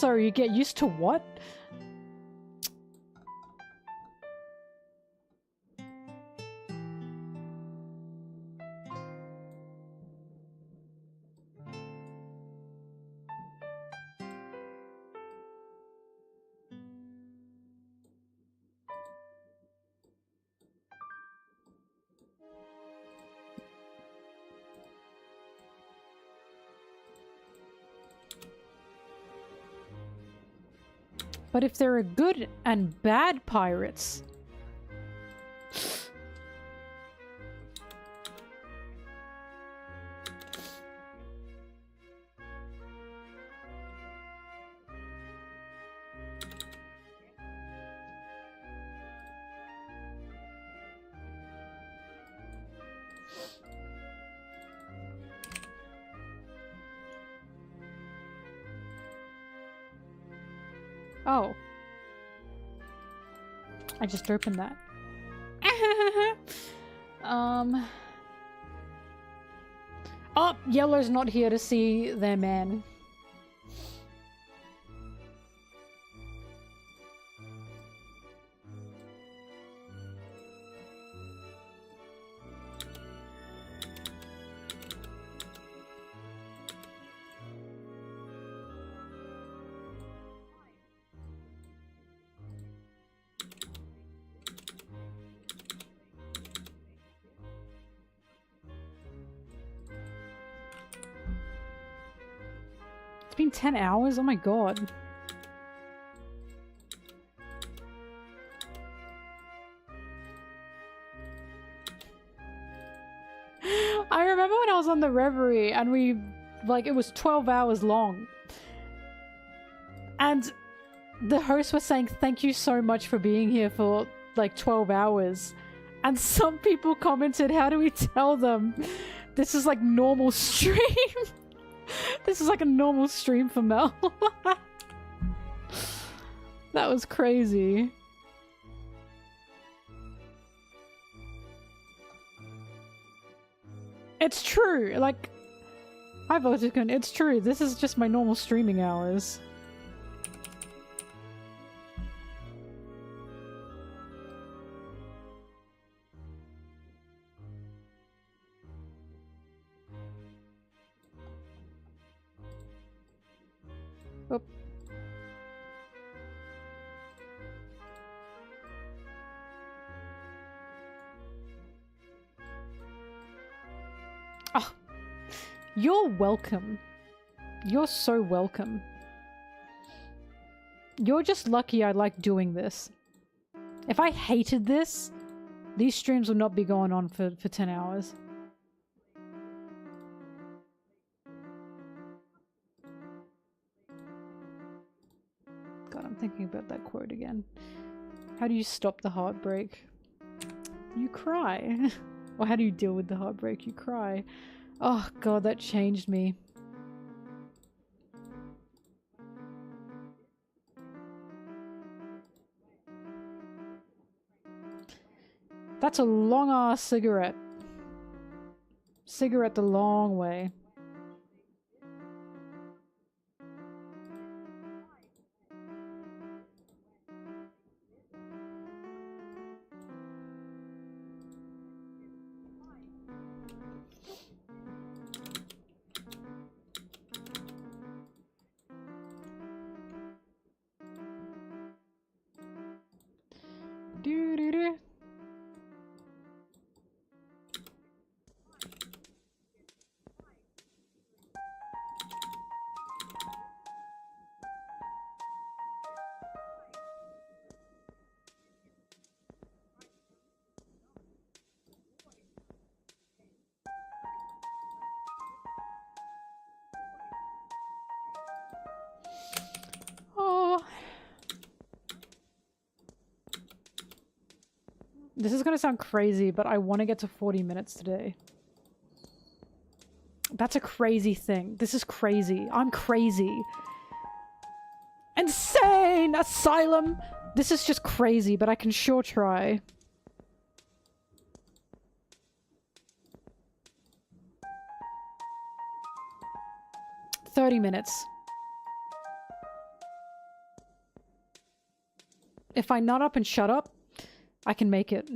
Sorry, you get used to what? But if there are good and bad pirates... Oh. I just opened that. Oh, Yellow's not here to see their man. It's been 10 hours? Oh my god. I remember when I was on the Reverie and we, like, it was 12 hours long. And the host was saying, thank you so much for being here for, like, 12 hours. And some people commented, how do we tell them this is like normal stream? This is like a normal stream for Mel. That was crazy. It's true, like... Hi Voticon, it's true, this is just my normal streaming hours. Oop. Oh, you're welcome. You're so welcome. You're just lucky I like doing this. If I hated this, these streams would not be going on for 10 hours. God, I'm thinking about that quote again. How do you stop the heartbreak? You cry. Or how do you deal with the heartbreak? You cry. Oh God, that changed me. That's a long-ass cigarette. Cigarette the long way. Doo-doo-doo. Oh. This is gonna sound crazy, but I want to get to 40 minutes today. That's a crazy thing. This is crazy. I'm crazy. Insane! Asylum! This is just crazy, but I can sure try. $30 If I nut up and shut up, I can make it.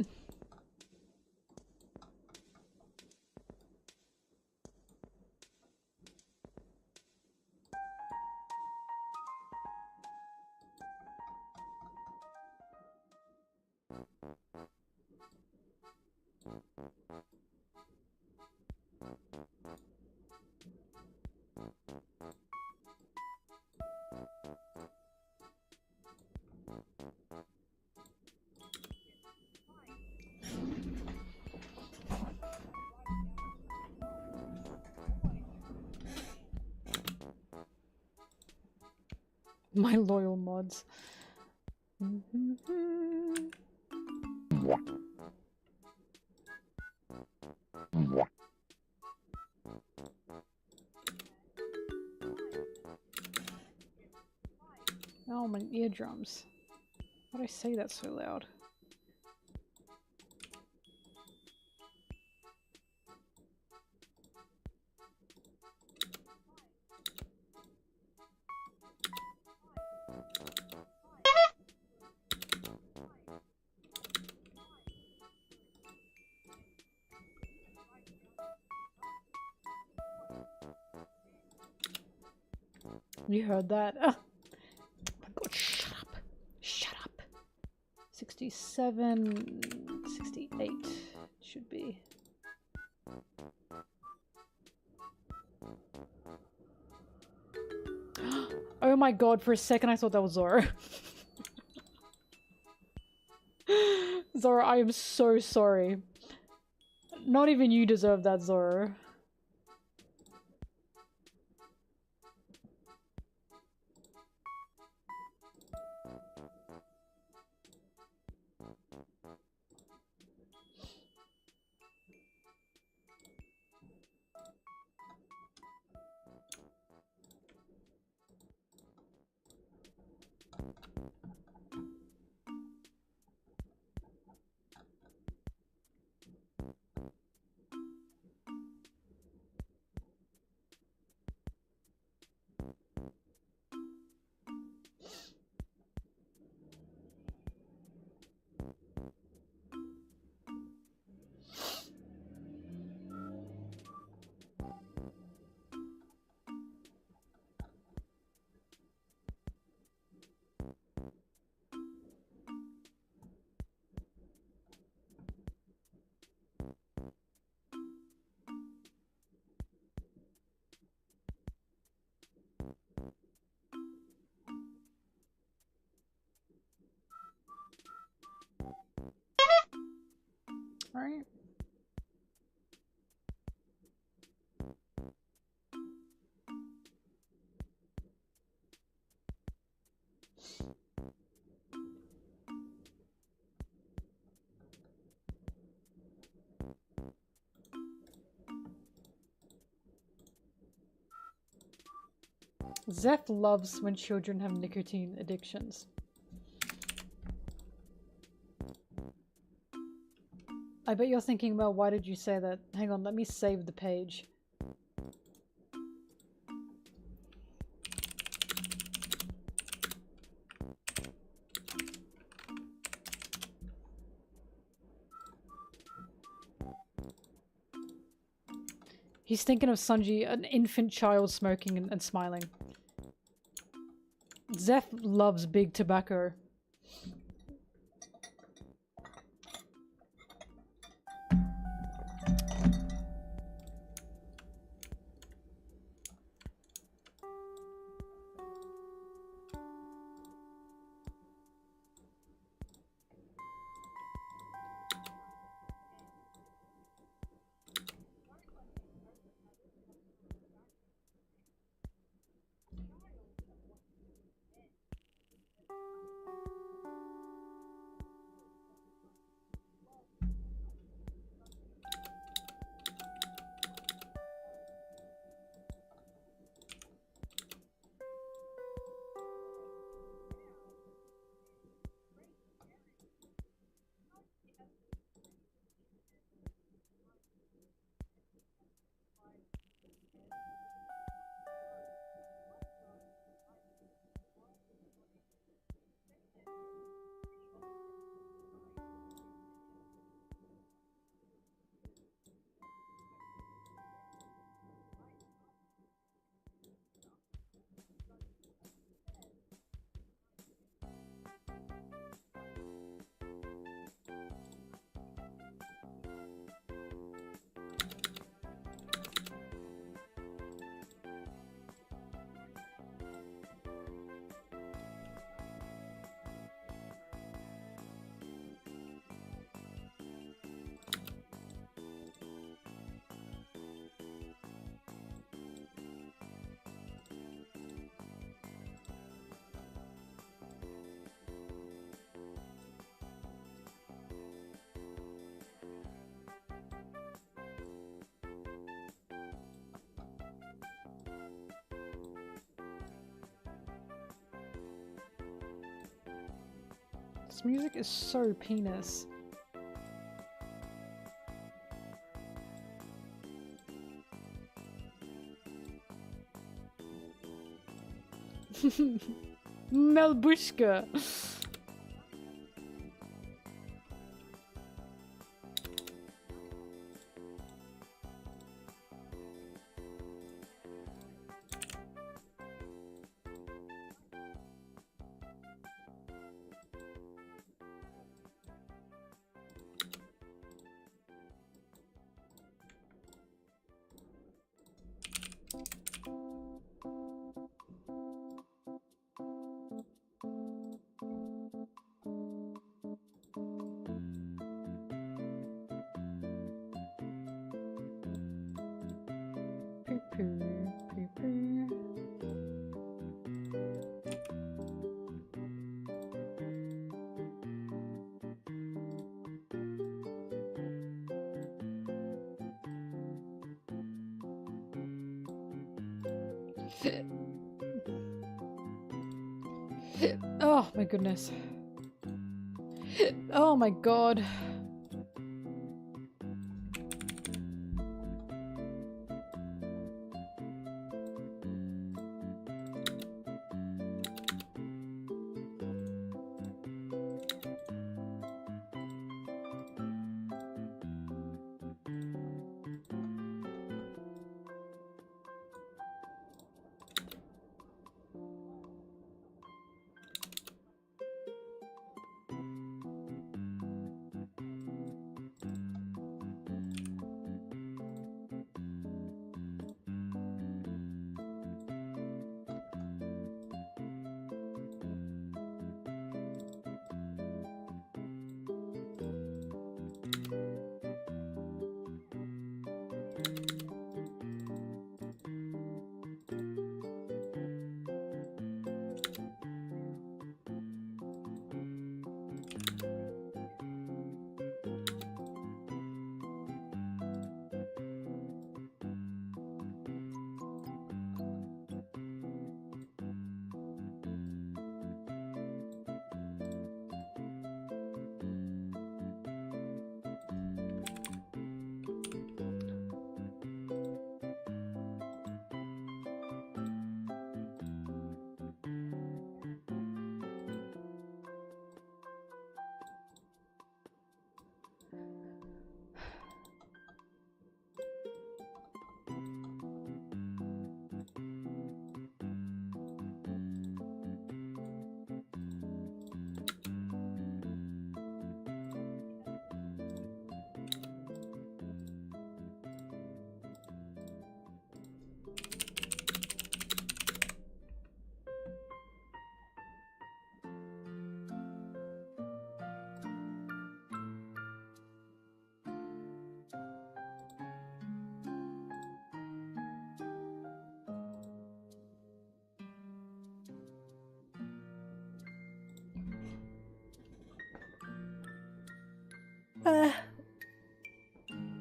My loyal mods. Oh, my eardrums. Why did I say that so loud? You heard that? Oh my God, shut up. Shut up. 67, 68 should be. Oh my God, for a second I thought that was Zora. Zora, I am so sorry. Not even you deserve that, Zora. Zeph loves when children have nicotine addictions. I bet you're thinking, well, why did you say that? Hang on, let me save the page. He's thinking of Sunji, an infant child smoking and smiling. Zeph loves big tobacco. This music is so penis. Melbushka. Oh my goodness. Oh my god.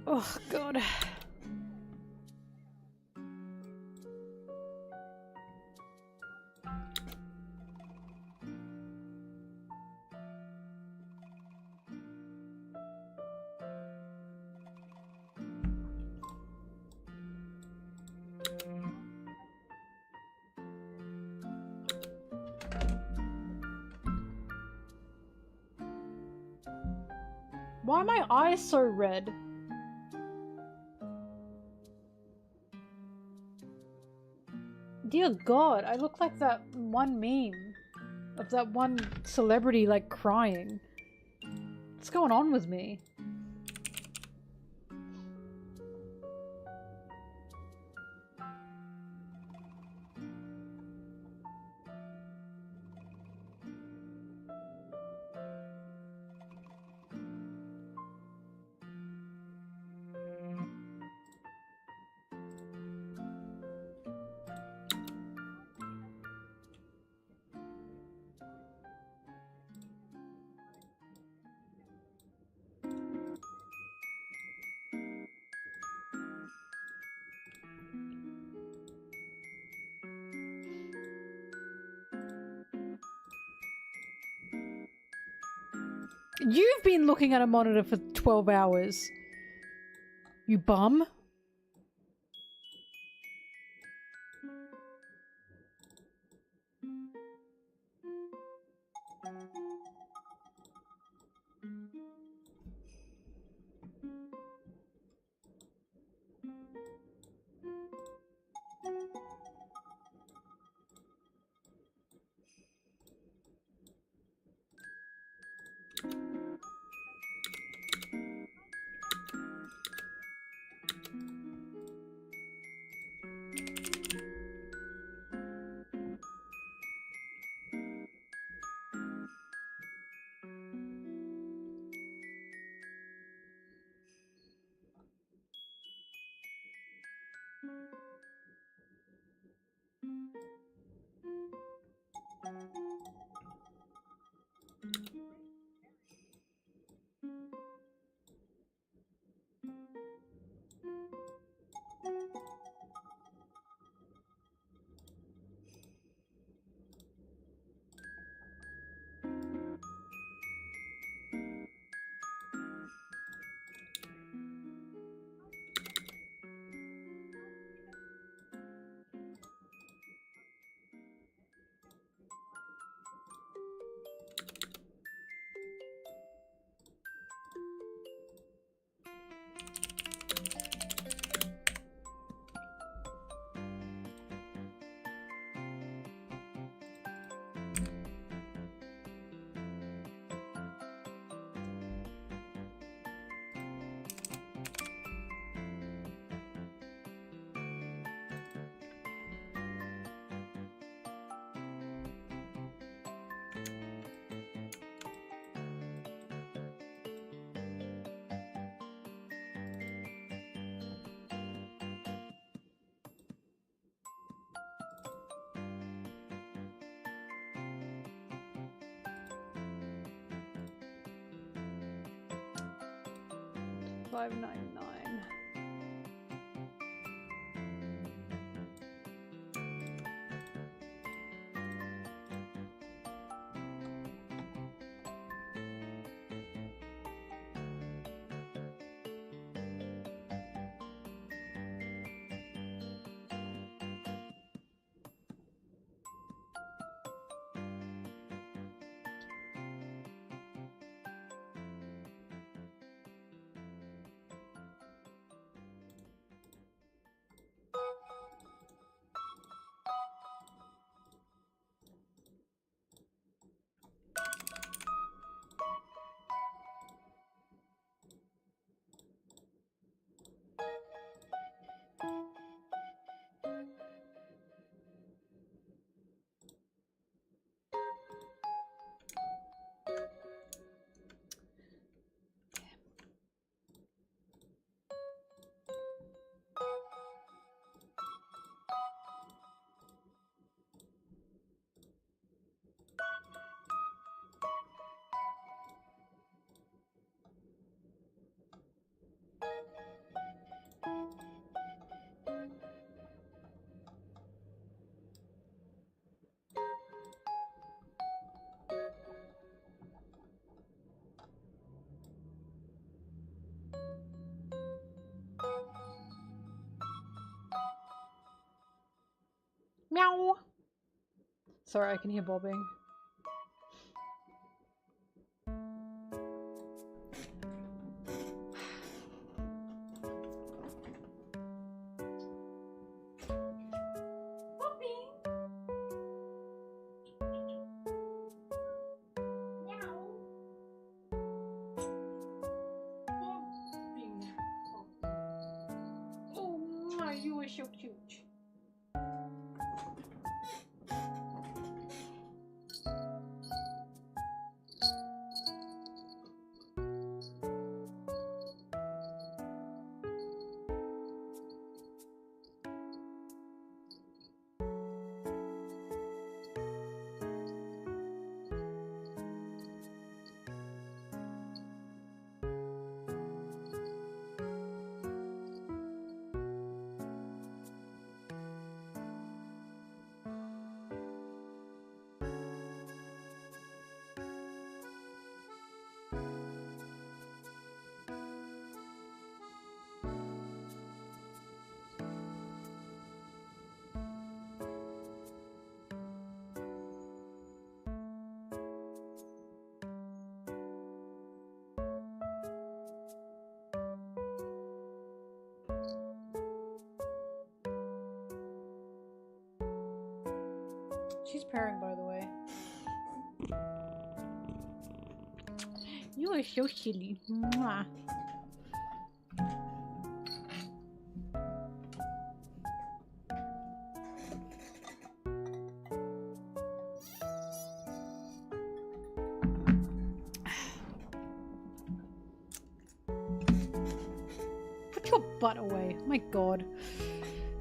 Oh, God. Why are my eyes so red? Dear God, I look like that one meme of that one celebrity like crying. What's going on with me? You've been looking at a monitor for 12 hours. You bum. $5.99. Meow. Sorry, I can hear bobbing. You are so cute. She's purring, by the way. You are so silly. Mwah. Put your butt away. My god.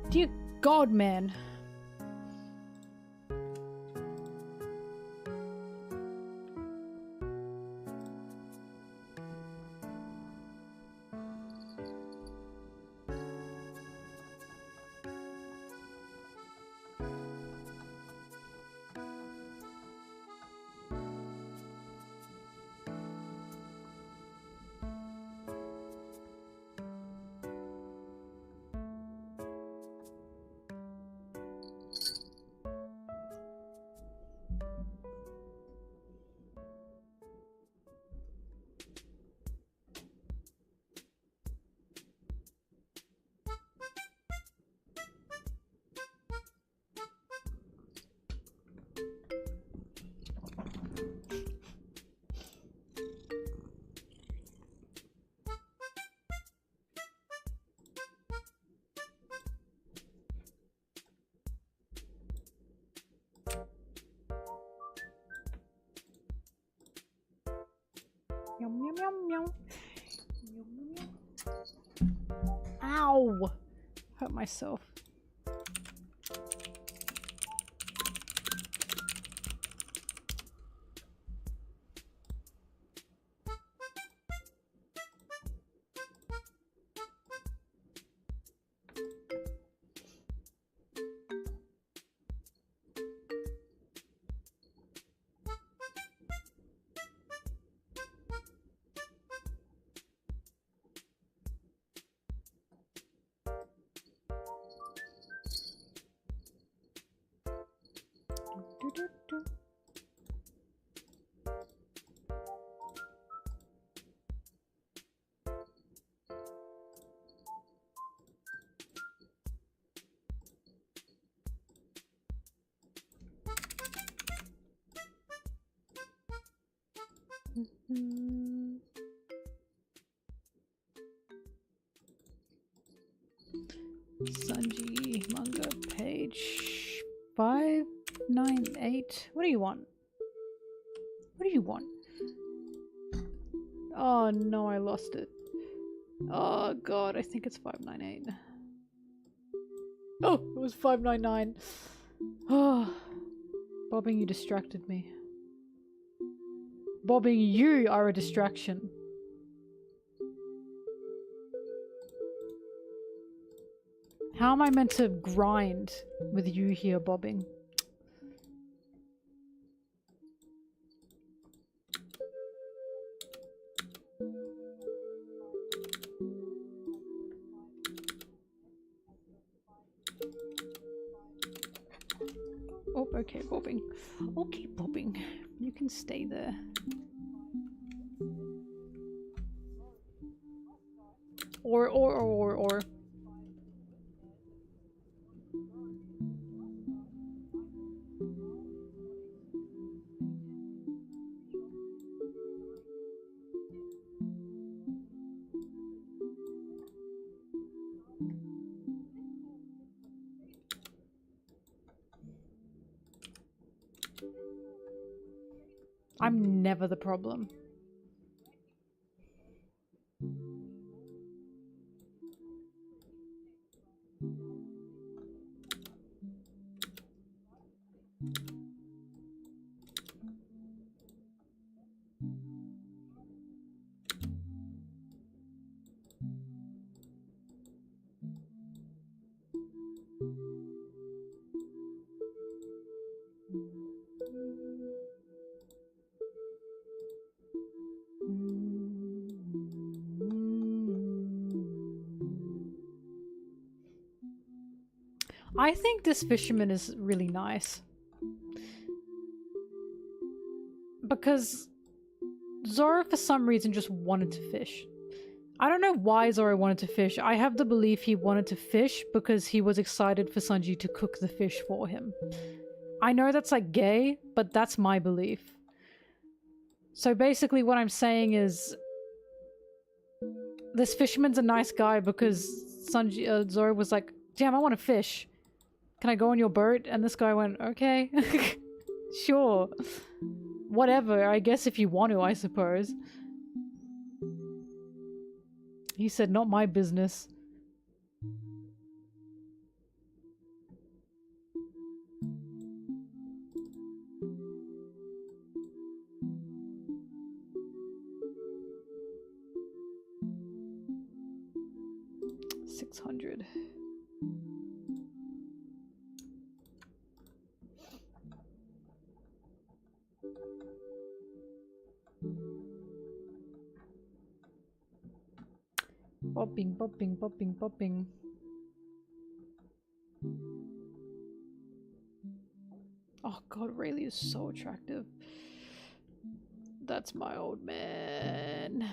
Dear god, man. Meow, meow, meow, meow. Meow, meow, meow. Ow! Hurt myself. Do, do, do. Mhm. Sanji manga page 598. What do you want? What do you want? Oh no, I lost it. Oh god, I think it's 598. Oh, it was 599. Oh, Bobbing, you distracted me. Bobbing, you are a distraction. How am I meant to grind with you here, Bobbing? Oh, okay, bobbing. Okay, bobbing. You can stay there. Or. I'm never the problem. I think this fisherman is really nice. Because Zoro for some reason just wanted to fish. I don't know why Zoro wanted to fish. I have the belief he wanted to fish because he was excited for Sanji to cook the fish for him. I know that's like gay, but that's my belief. So basically what I'm saying is this fisherman's a nice guy because Sanji, Zoro was like, damn, I want to fish. Can I go on your boat? And this guy went, okay, sure. Whatever, I guess if you want to, I suppose. He said, not my business. $600. Bopping, bopping, bopping, bopping. Oh god, Rayleigh is so attractive. That's my old man.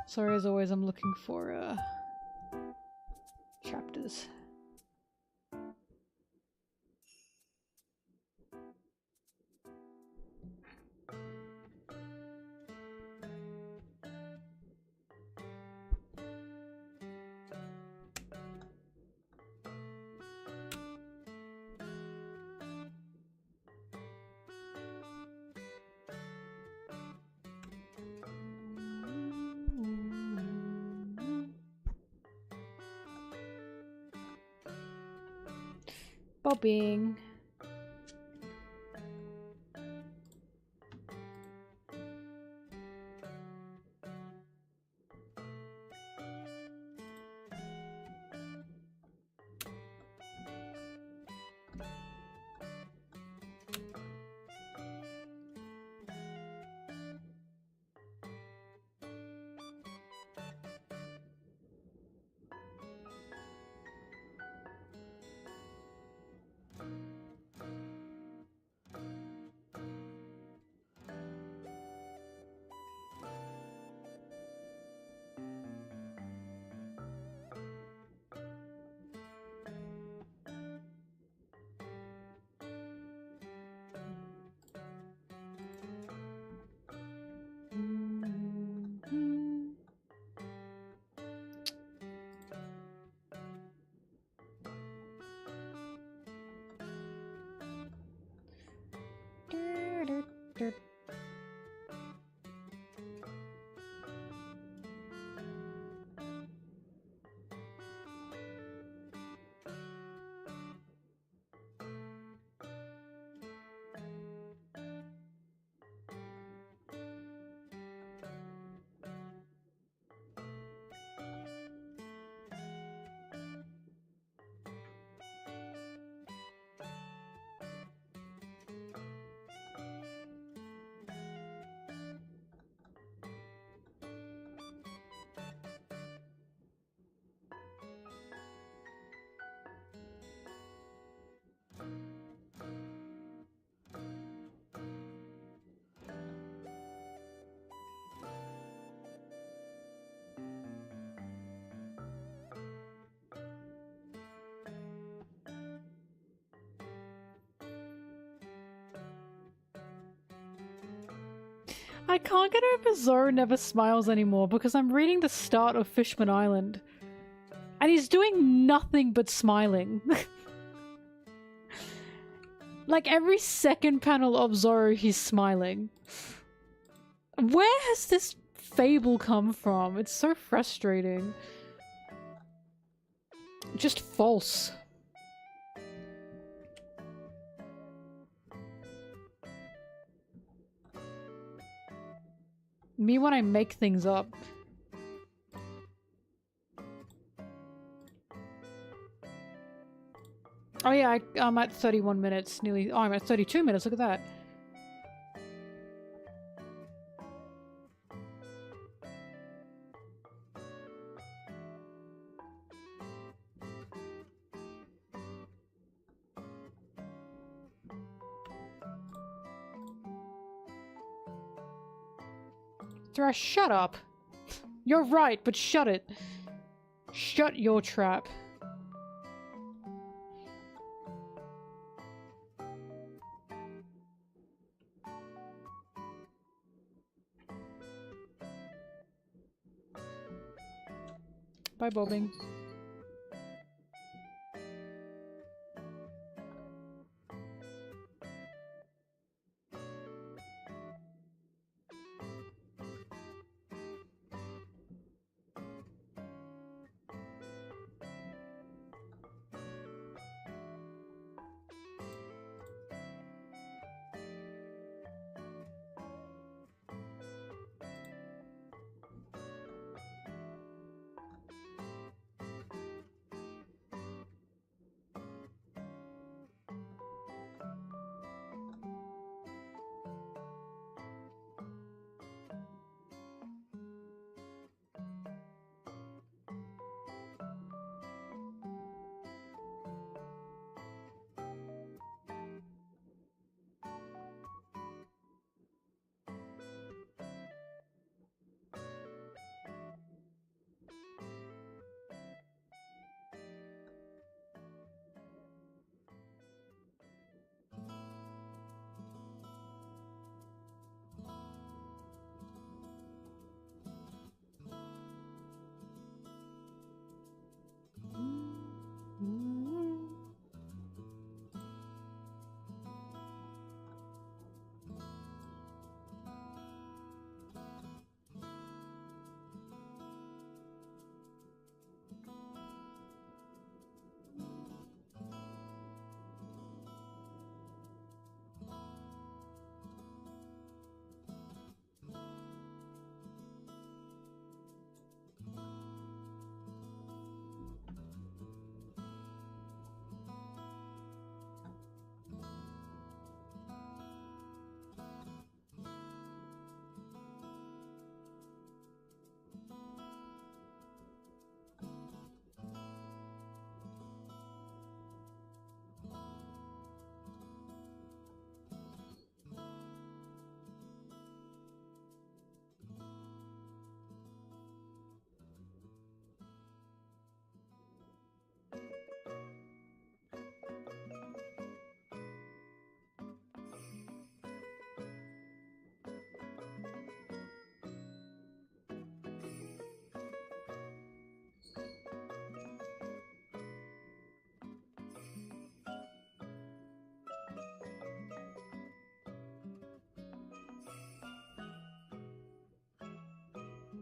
Sorry, as always, I'm looking for lashes. Bobbing. I can't get over Zoro never smiles anymore because I'm reading the start of Fishman Island. And he's doing nothing but smiling. Like every second panel of Zoro, he's smiling. Where has this fable come from? It's so frustrating. Just false. Me when I make things up. Oh yeah, I'm at 31 minutes, nearly. Oh, I'm at 32 minutes, look at that. Zara, shut up. You're right, but shut it. Shut your trap. Bye, bobbing.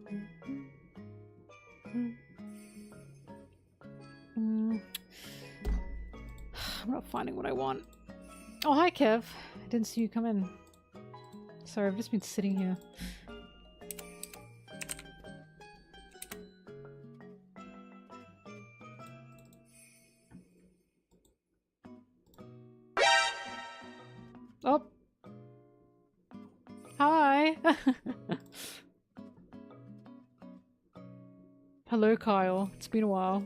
I'm not finding what I want. Oh, hi, Kev. I didn't see you come in. Sorry, I've just been sitting here. Oh. Hi. Hello, Kyle. It's been a while.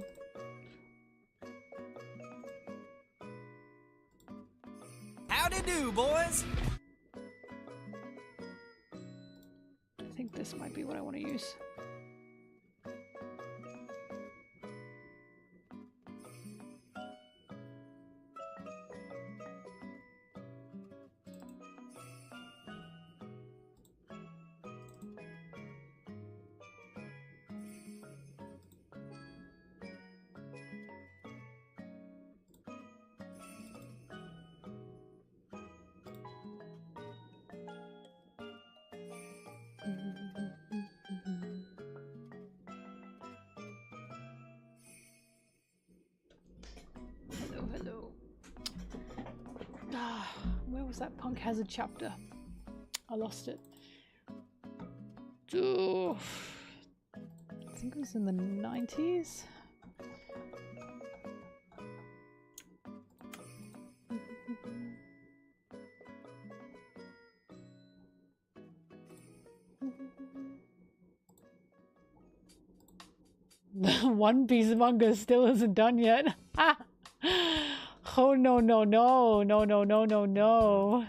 Howdy do, boys. I think this might be what I want to use. Hello, hello. Where was that Punk Hazard chapter? I lost it. I think it was in the 90s. One Piece manga still isn't done yet. Oh no no no no no no no no.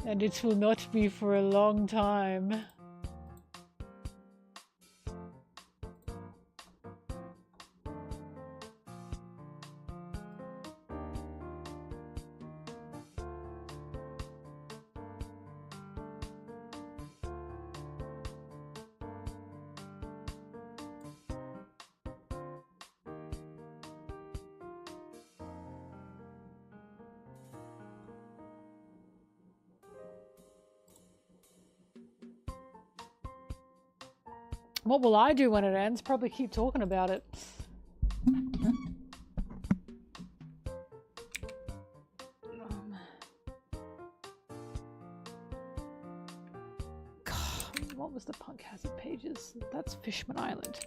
And it will not be for a long time. What will I do when it ends? Probably keep talking about it. God, what was the Punk Hazard pages? That's Fishman Island.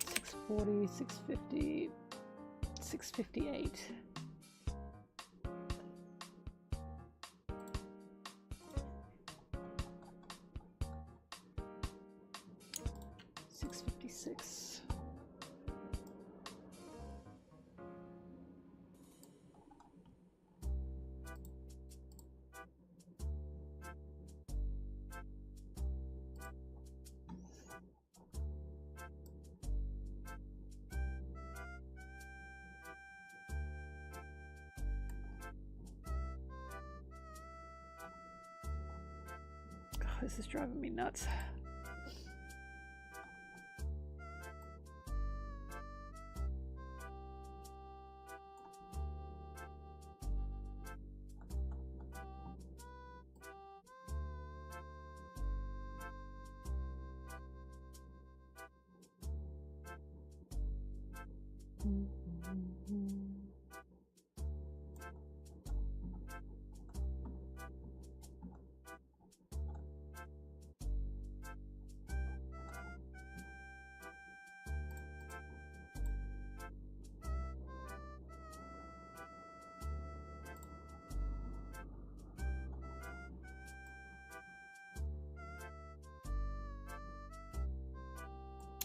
640, 650, 658. This is driving me nuts.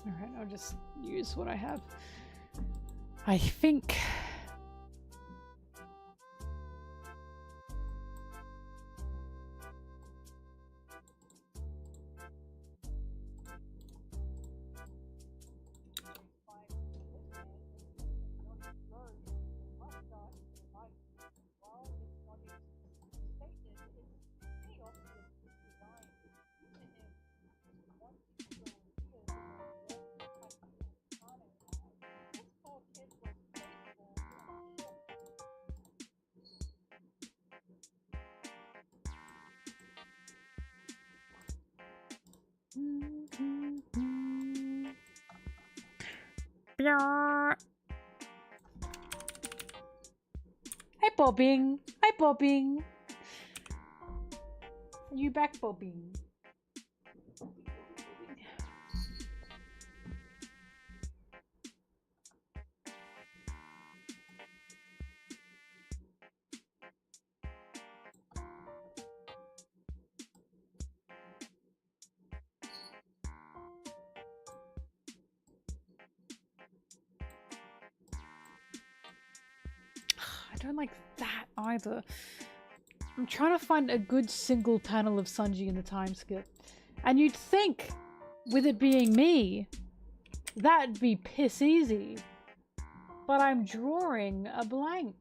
Alright, I'll just use what I have. I think. Hi, Bobbing. Hi, Bobbing. Are you back, Bobbing? I don't like that either. I'm trying to find a good single panel of Sanji in the time skip. And you'd think, with it being me, that'd be piss easy. But I'm drawing a blank.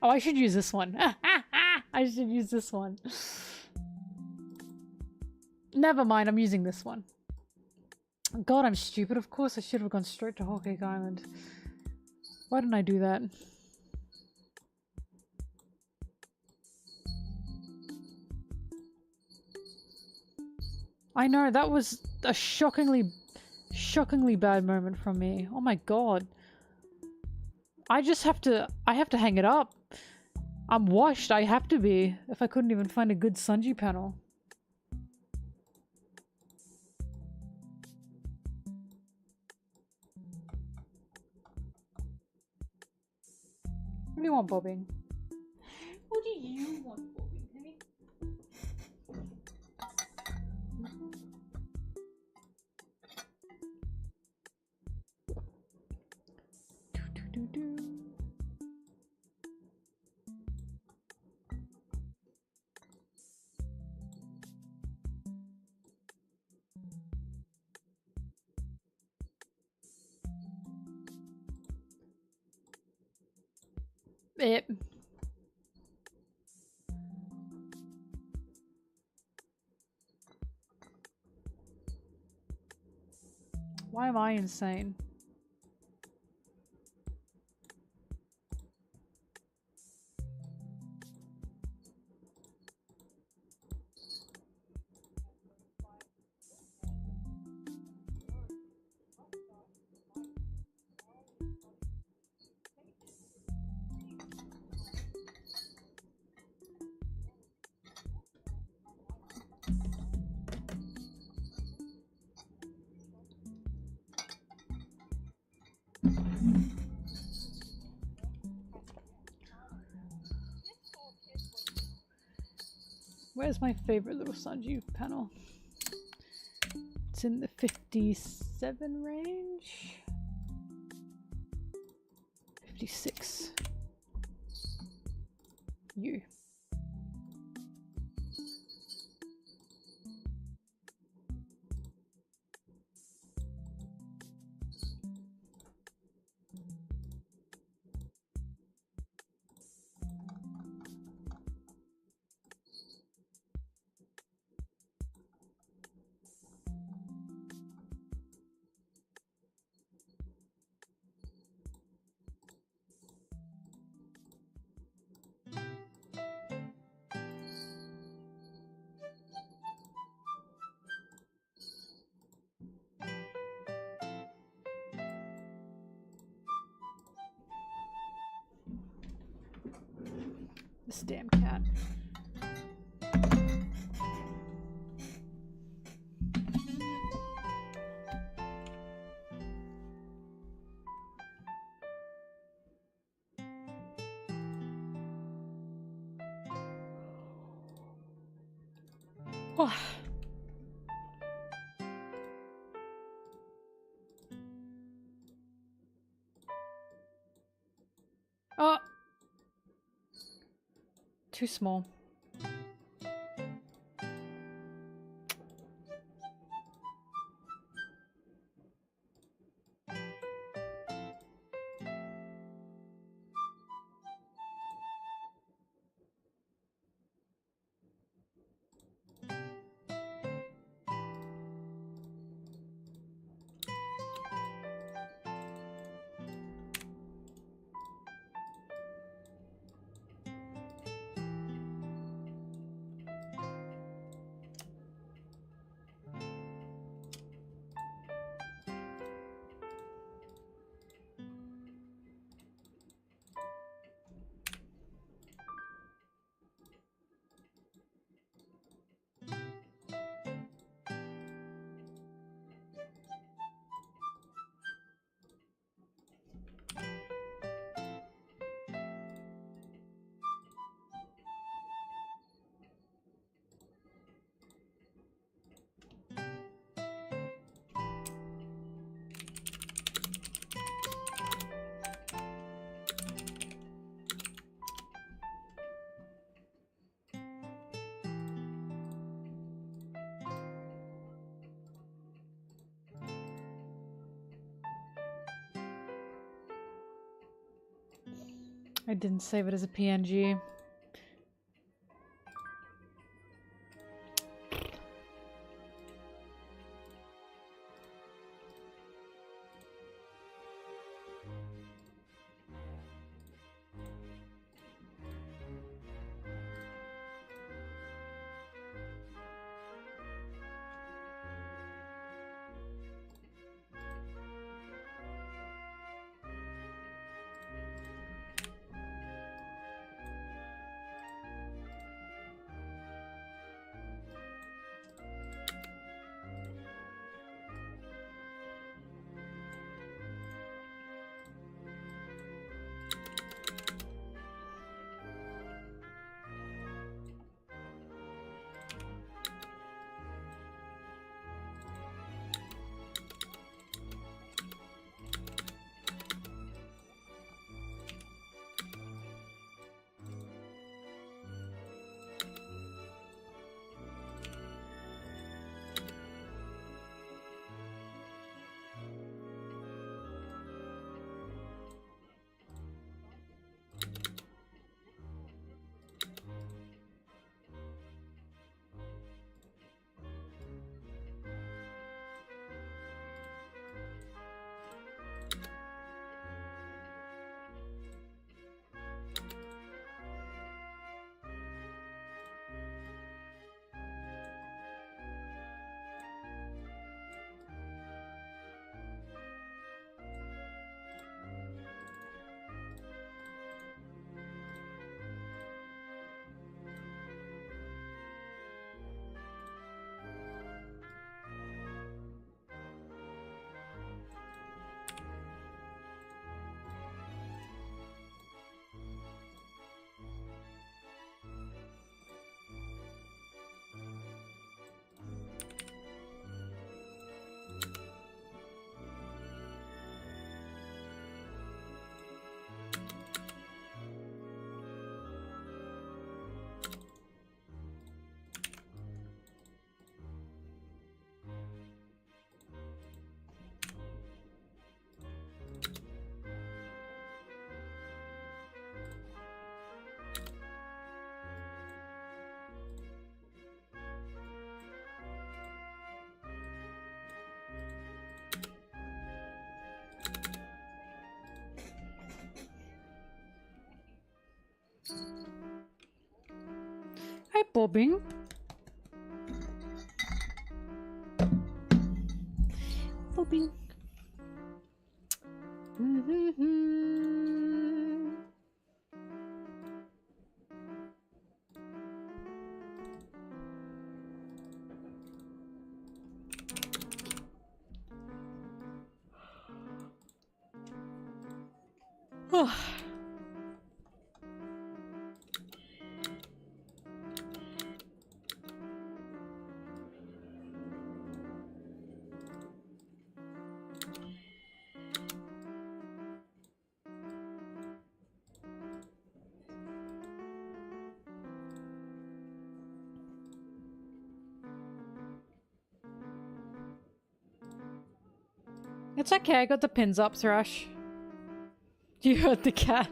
Oh, I should use this one. I should use this one. Never mind, I'm using this one. God, I'm stupid. Of course I should have gone straight to Whole Cake Island. Why didn't I do that? I know, that was a shockingly bad moment from me. Oh my god. I have to hang it up. I'm washed, I have to be, if I couldn't even find a good Sanji panel. What do you want, Bobbing? What do you want, Bobbing? It. Why am I insane? Where's my favorite little Sanji panel? It's in the 57 range? 56. You. This damn cat. Oh. Oh. Too small. I didn't save it as a PNG. Hi, Bobbing. Bobbing. It's okay, I got the pins up, Thrush. You heard the cat.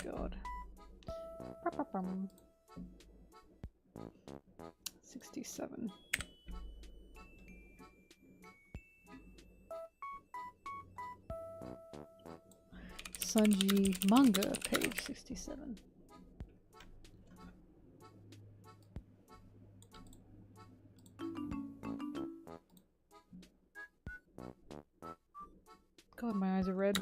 God. 67. Sanji manga, page 67. God, my eyes are red.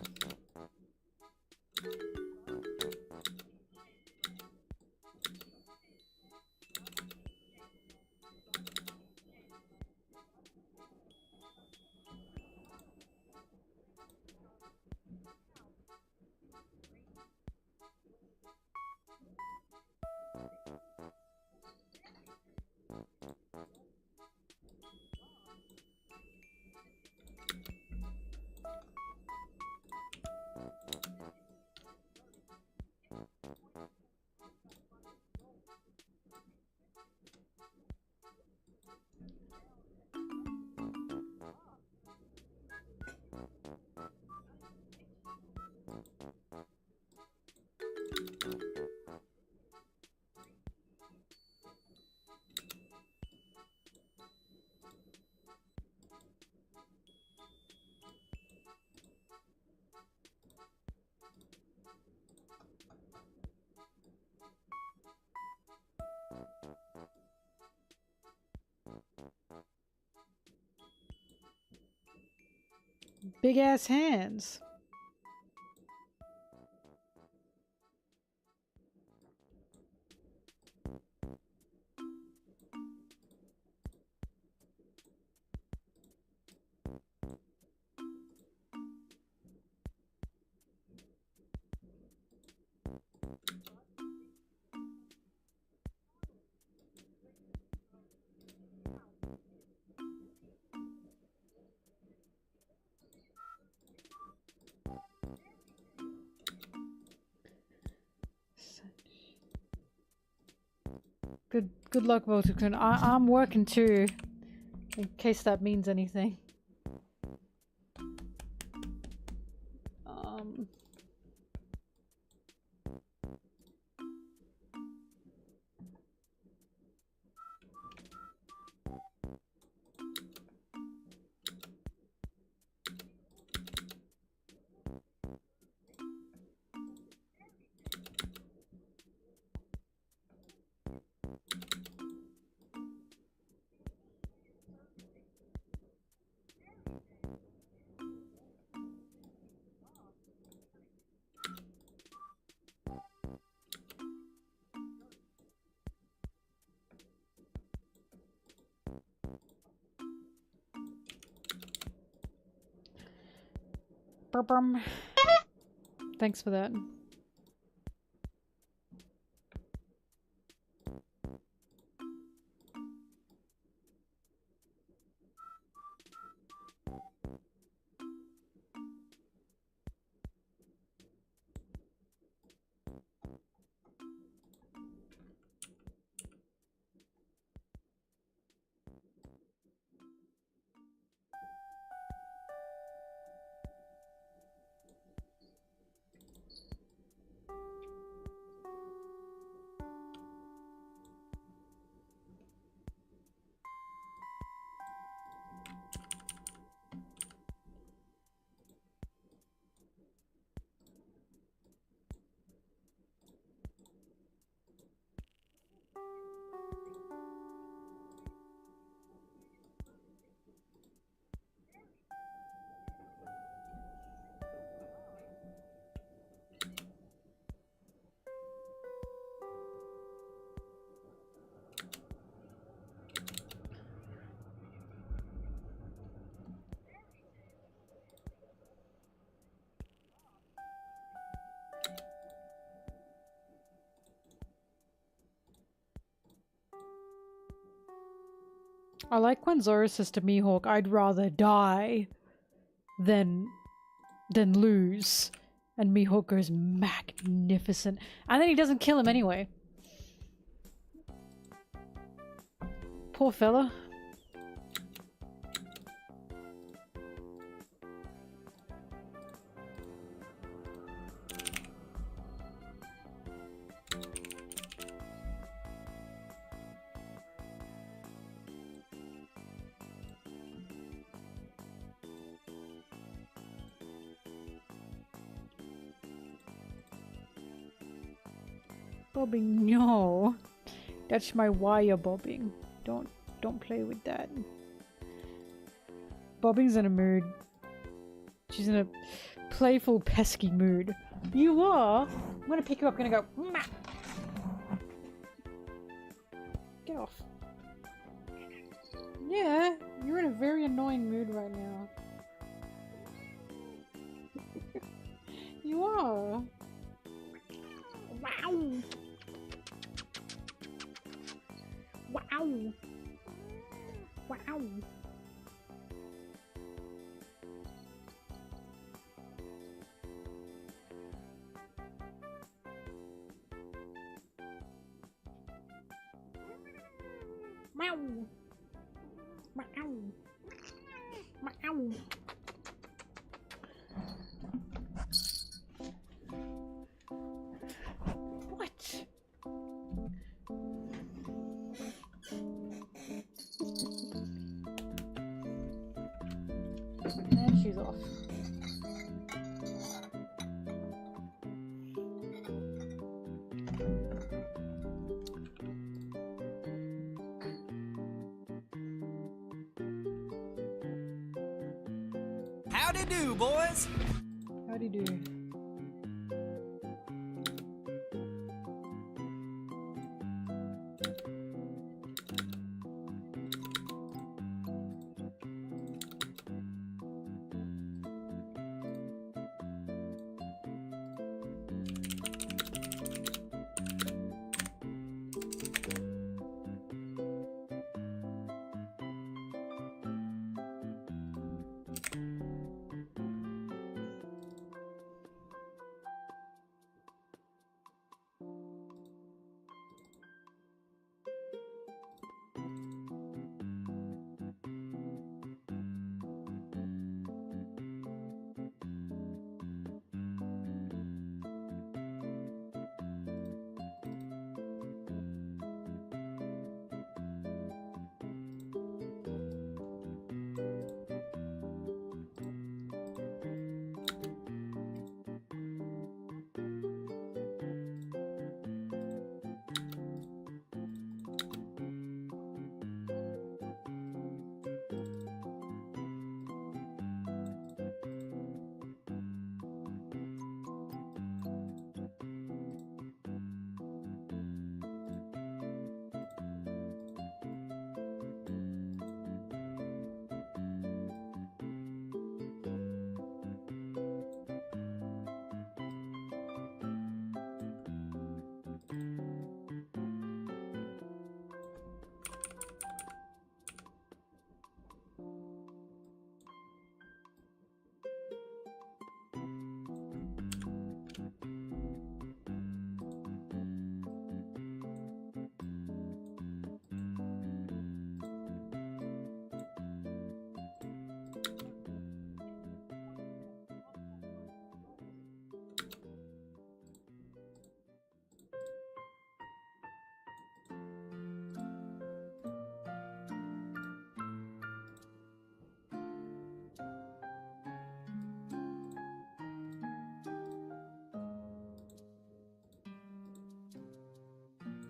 Big ass hands. Good luck, Voltukun. I'm working too, in case that means anything. Thanks for that. I like when Zoro says to Mihawk, I'd rather die than lose. And Mihawk goes, magnificent. And then he doesn't kill him anyway. Poor fella. Bobbing, no. That's my wire bobbing. Don't play with that. Bobbing's in a mood. She's in a playful, pesky mood. You are? I'm gonna pick you up, gonna go. Mah! Get off. Yeah, you're in a very annoying mood right now. You are. Wow. Wow. Wow. Meow. Meow. Meow. What? And she's off. Howdy do, boys. Howdy do.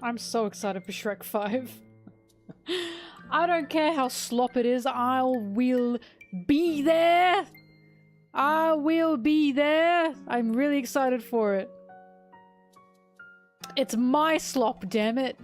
I'm so excited for Shrek 5. I don't care how slop it is, I will be there! I will be there! I'm really excited for it. It's my slop, damn it!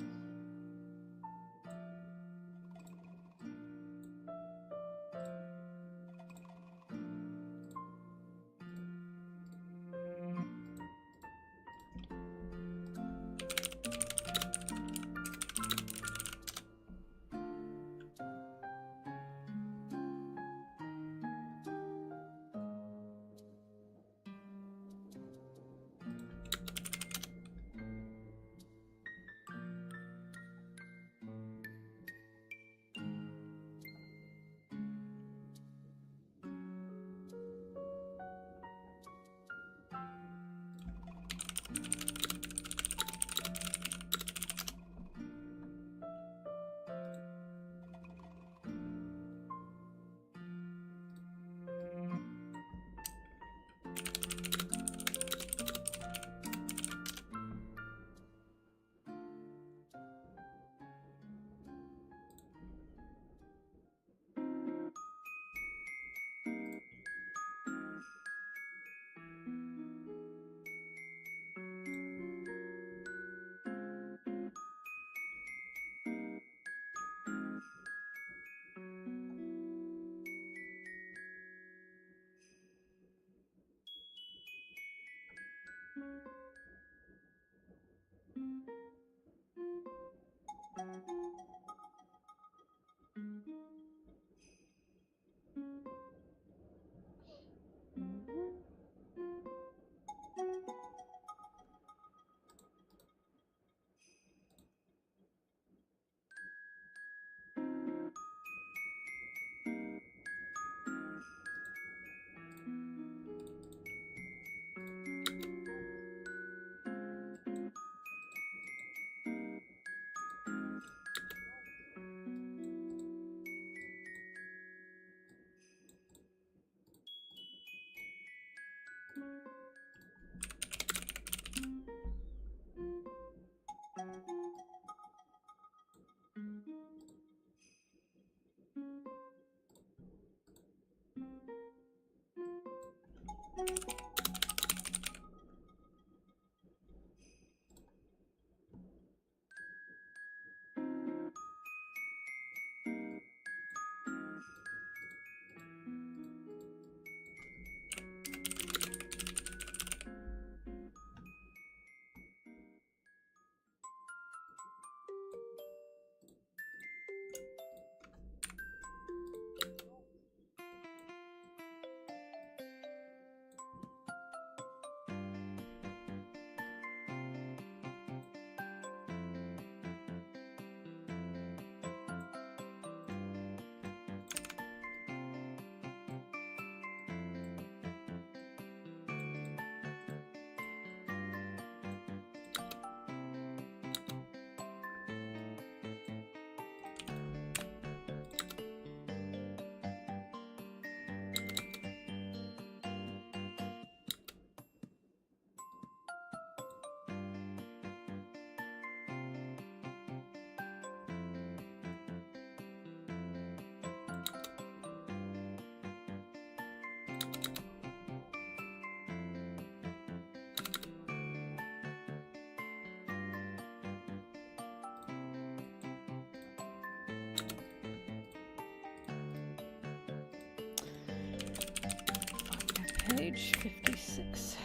Page 56.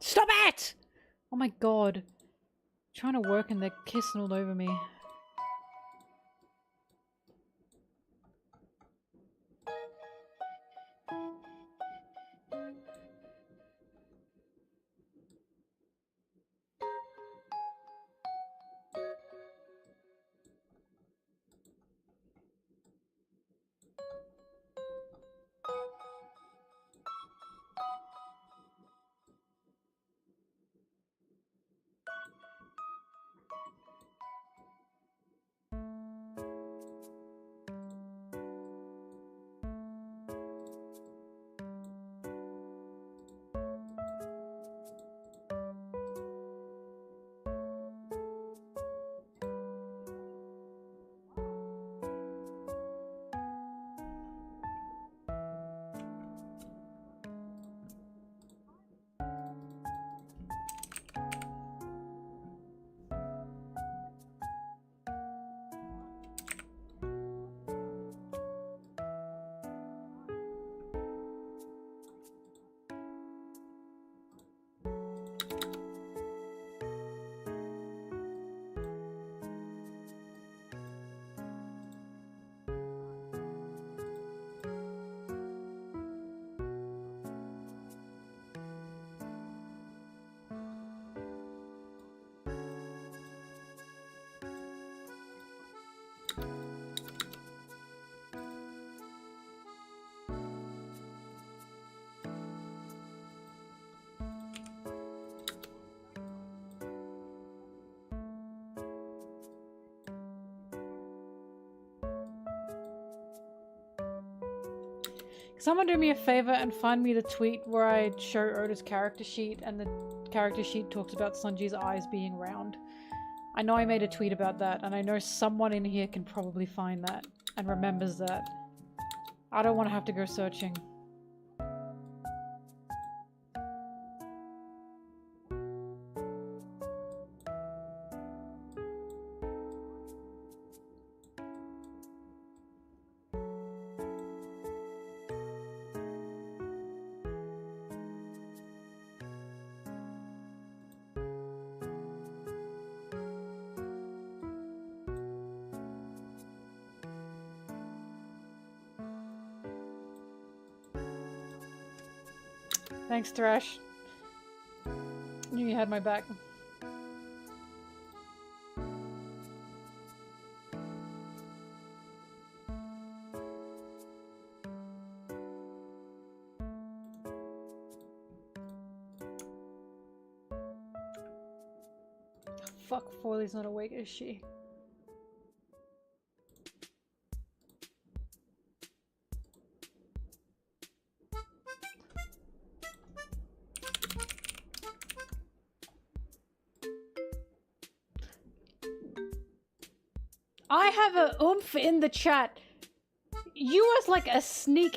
Stop it! Oh my god. Trying to work and they're kissing all over me. Can someone do me a favor and find me the tweet where I show Oda's character sheet and the character sheet talks about Sanji's eyes being round? I know I made a tweet about that, and I know someone in here can probably find that and remembers that. I don't want to have to go searching. Thanks, Thrash. Knew you had my back. Fuck, Foiley's not awake, is she? I have a oomph in the chat. You are like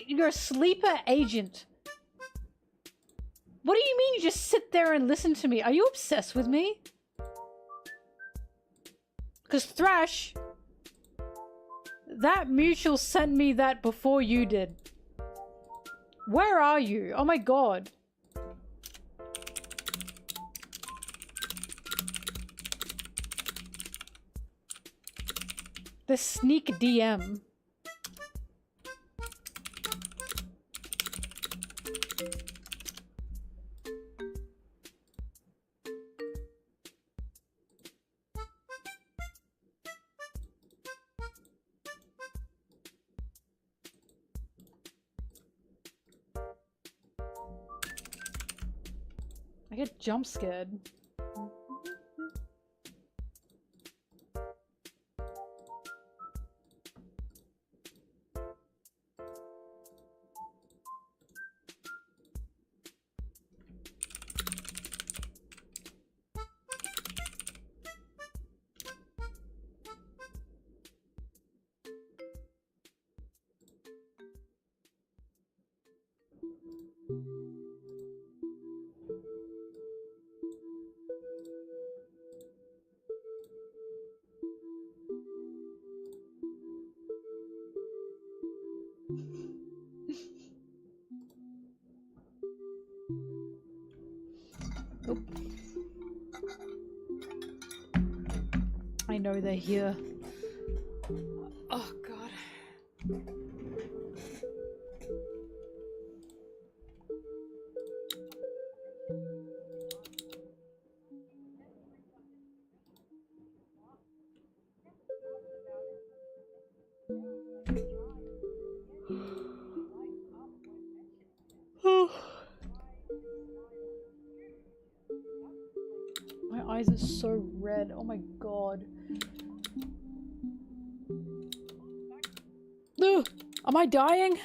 you're a sleeper agent. What do you mean you just sit there and listen to me? Are you obsessed with me? Cause Thrash, that mutual sent me that before you did. Where are you? Oh my god. The sneak DM. I get jump scared. Nope. I know they're here. Oh god. My eyes are so red. Oh my god. Ugh. Am I dying?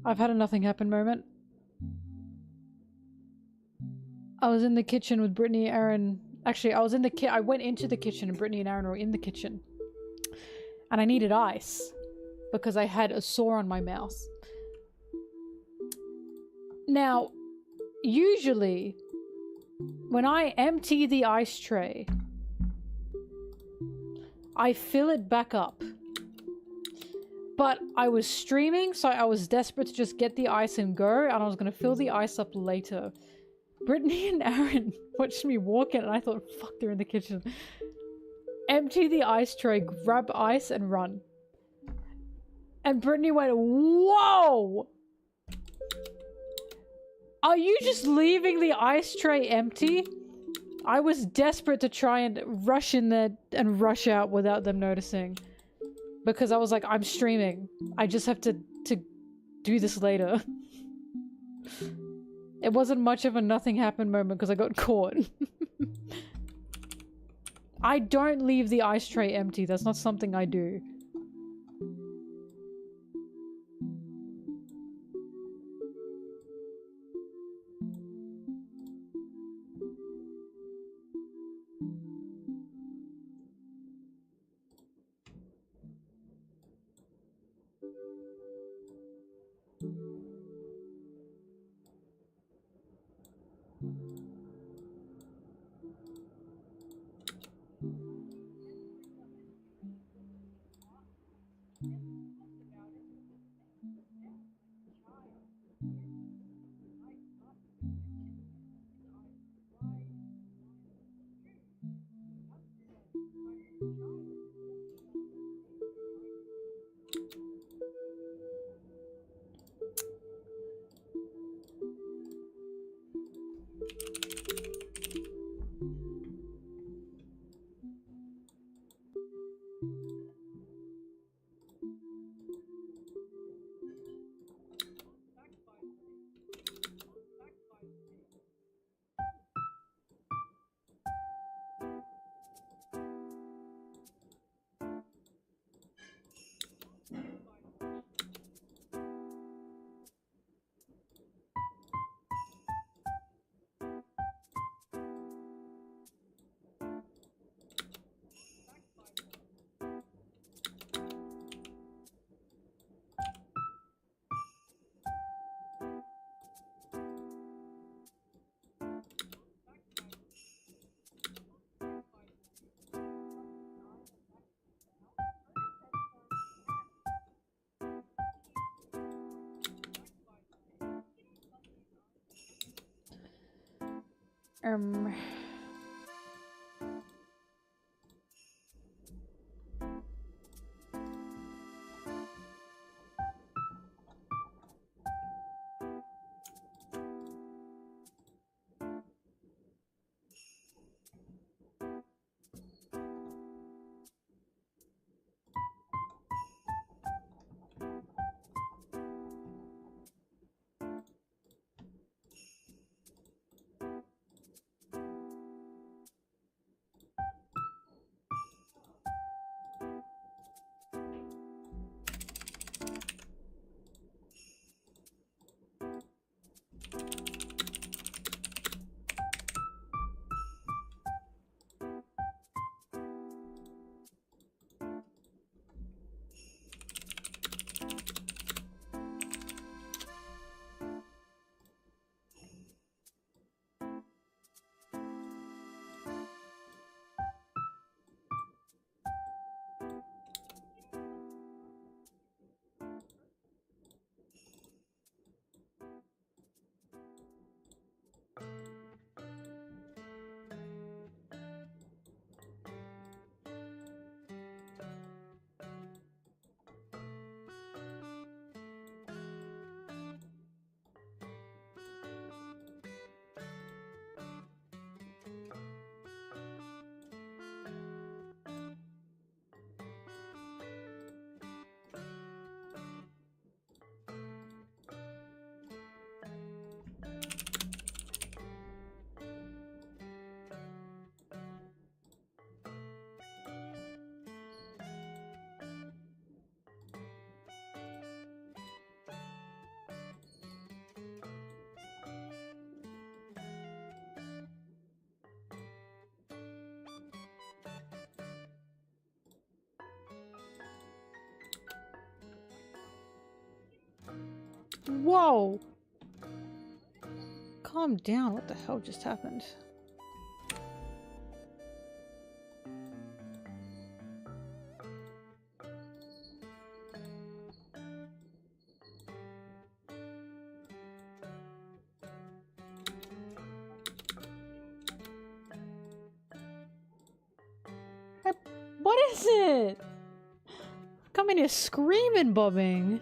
I've had a nothing happen moment. I was in the kitchen with Brittany, Aaron. Actually, I was in the I went into the kitchen and Brittany and Aaron were in the kitchen. And I needed ice because I had a sore on my mouth. Now, usually when I empty the ice tray, I fill it back up. But I was streaming, so I was desperate to just get the ice and go, and I was gonna fill the ice up later. Brittany and Aaron watched me walk in, and I thought, fuck, they're in the kitchen. Empty the ice tray, grab ice, and run. And Brittany went, whoa! Are you just leaving the ice tray empty? I was desperate to try and rush in there and rush out without them noticing. Because I was like, I'm streaming. I just have to do this later. It wasn't much of a nothing happened moment because I got caught. I don't leave the ice tray empty. That's not something I do. Um. Whoa! Calm down, what the hell just happened? What is it? Come in here screaming, bobbing.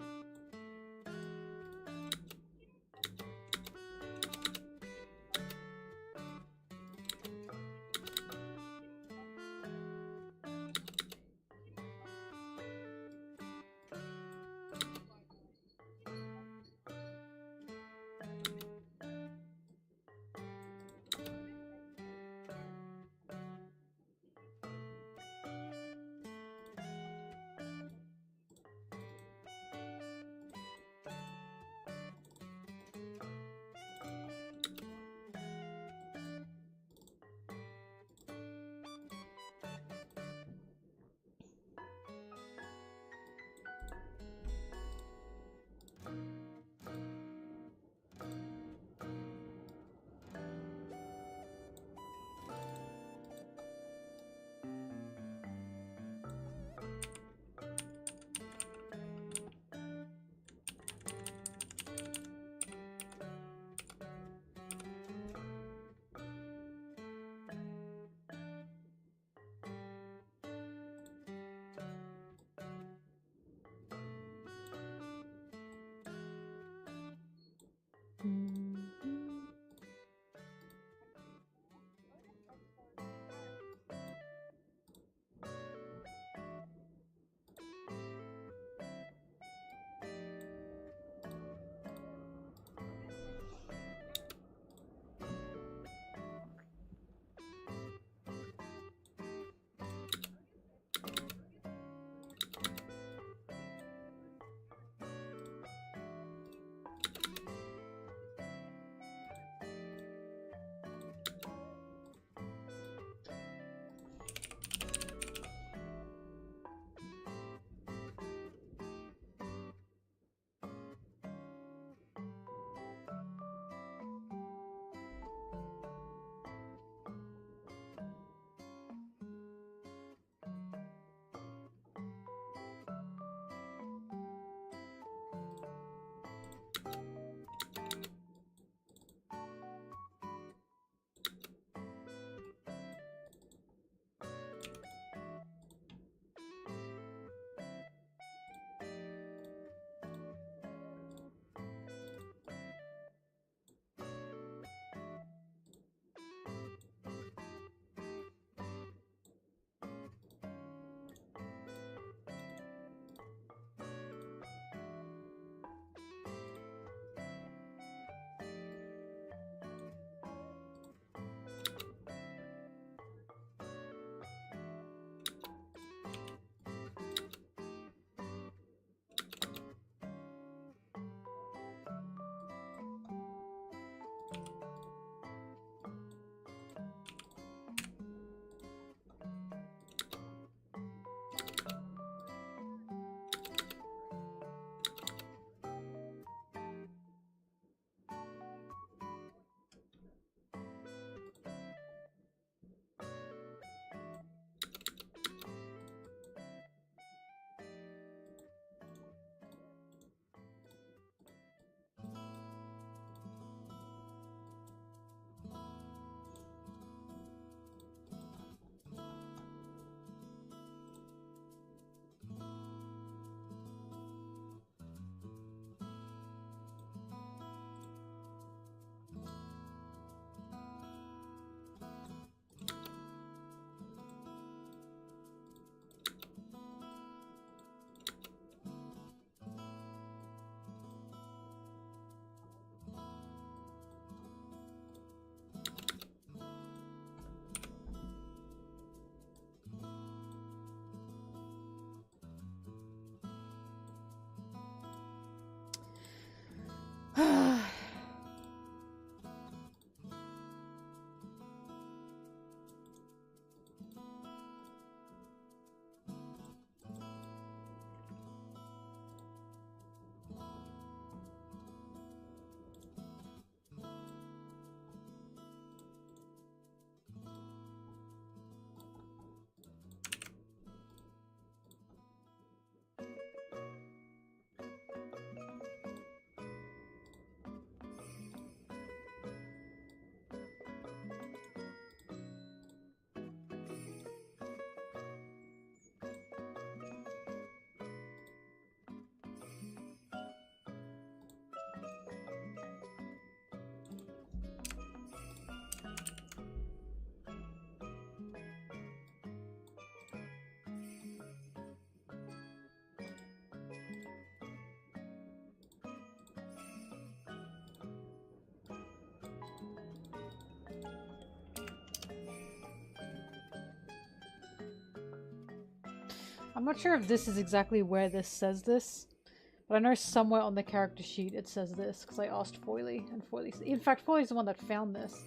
I'm not sure if this is exactly where this says this, but I know somewhere on the character sheet it says this, because I asked Foily, and Foily... In fact, Foily's the one that found this.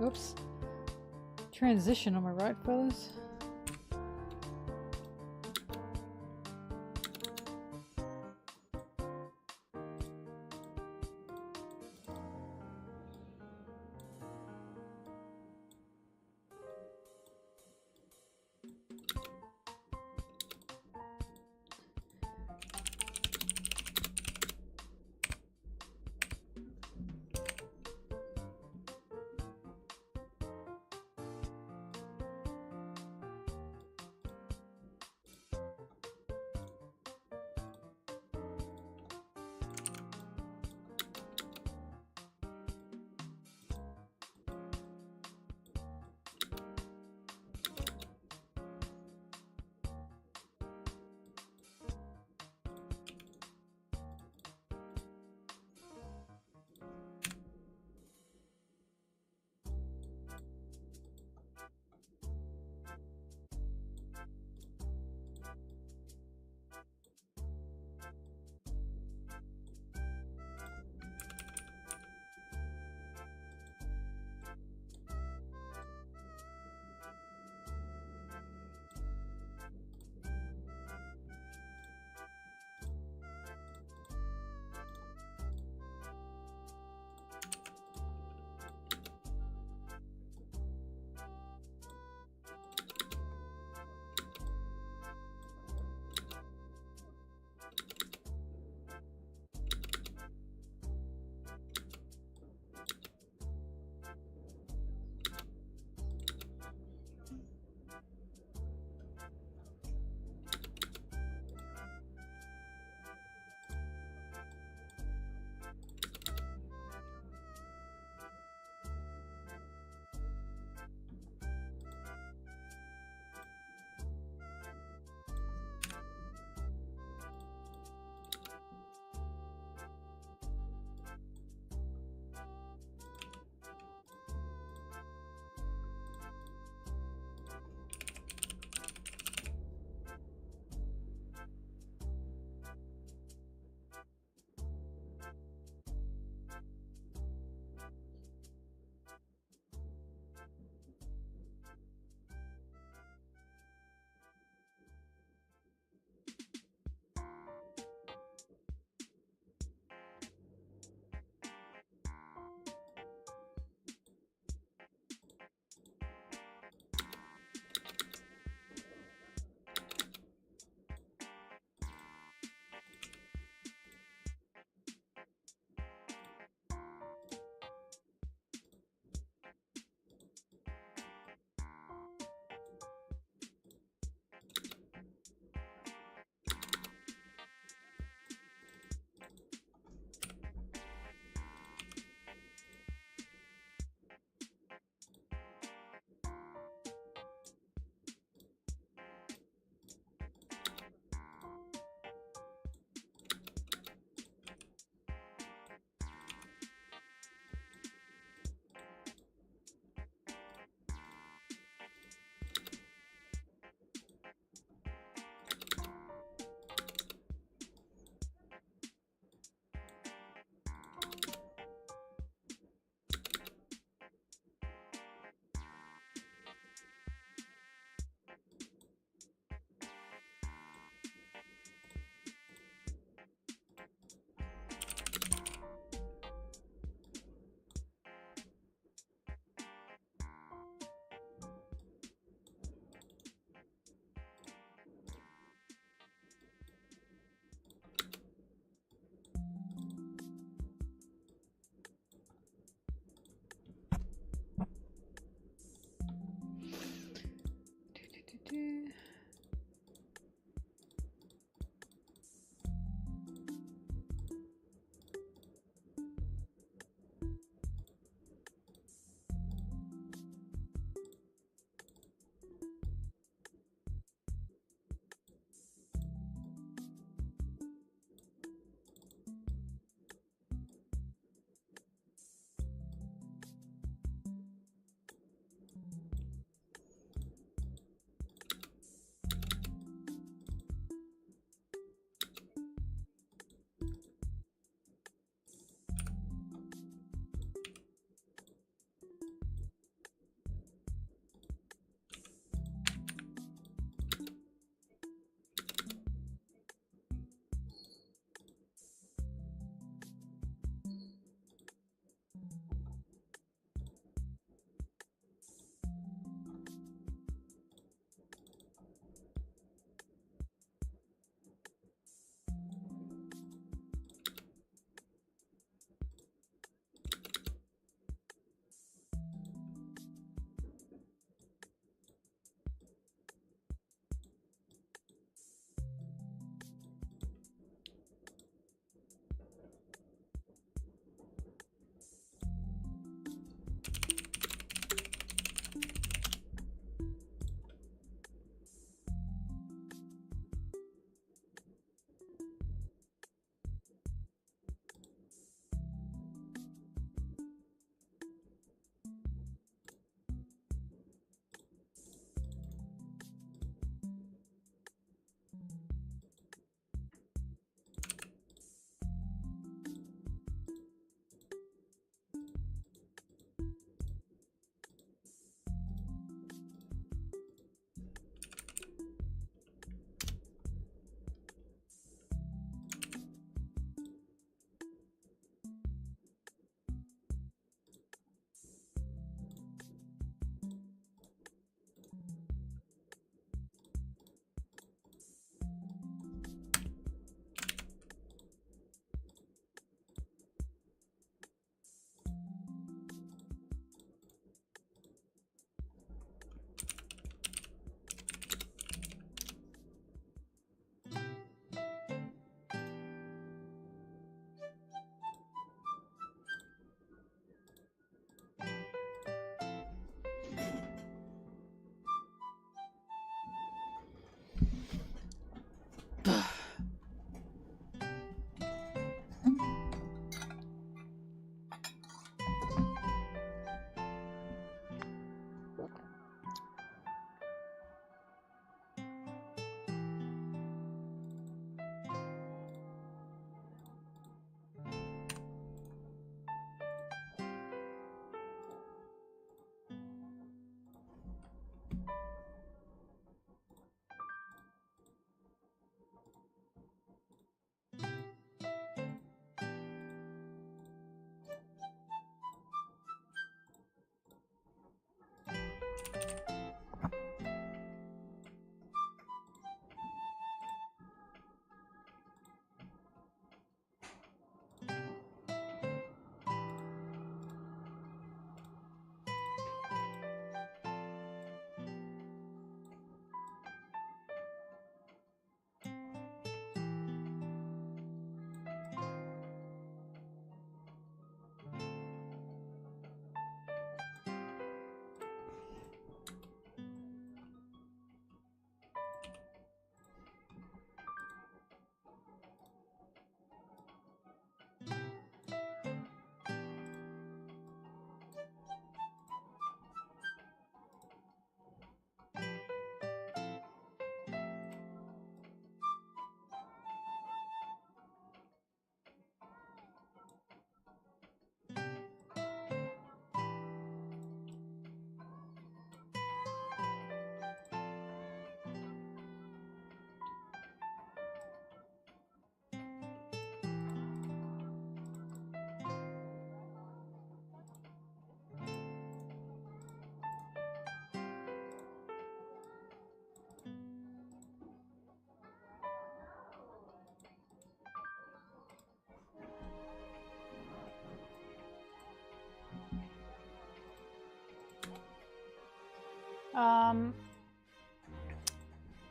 Oops. Transition, am I right, fellas?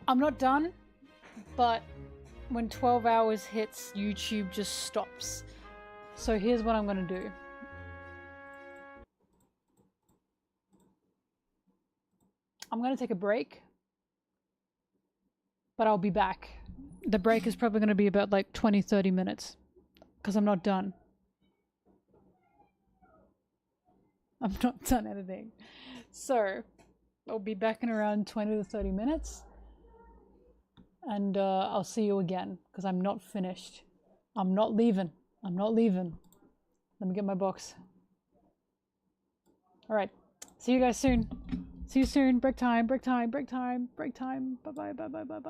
I'm not done, but when 12 hours hits, YouTube just stops. So here's what I'm gonna do. I'm gonna take a break, but I'll be back. The break is probably gonna be about like 20-30 minutes, because I'm not done. I'm not done editing. So I'll be back in around 20 to 30 minutes. And I'll see you again, because I'm not finished. I'm not leaving. I'm not leaving. Let me get my box. Alright. See you guys soon. See you soon. Break time, break time, break time, break time. Bye-bye, bye-bye, bye-bye.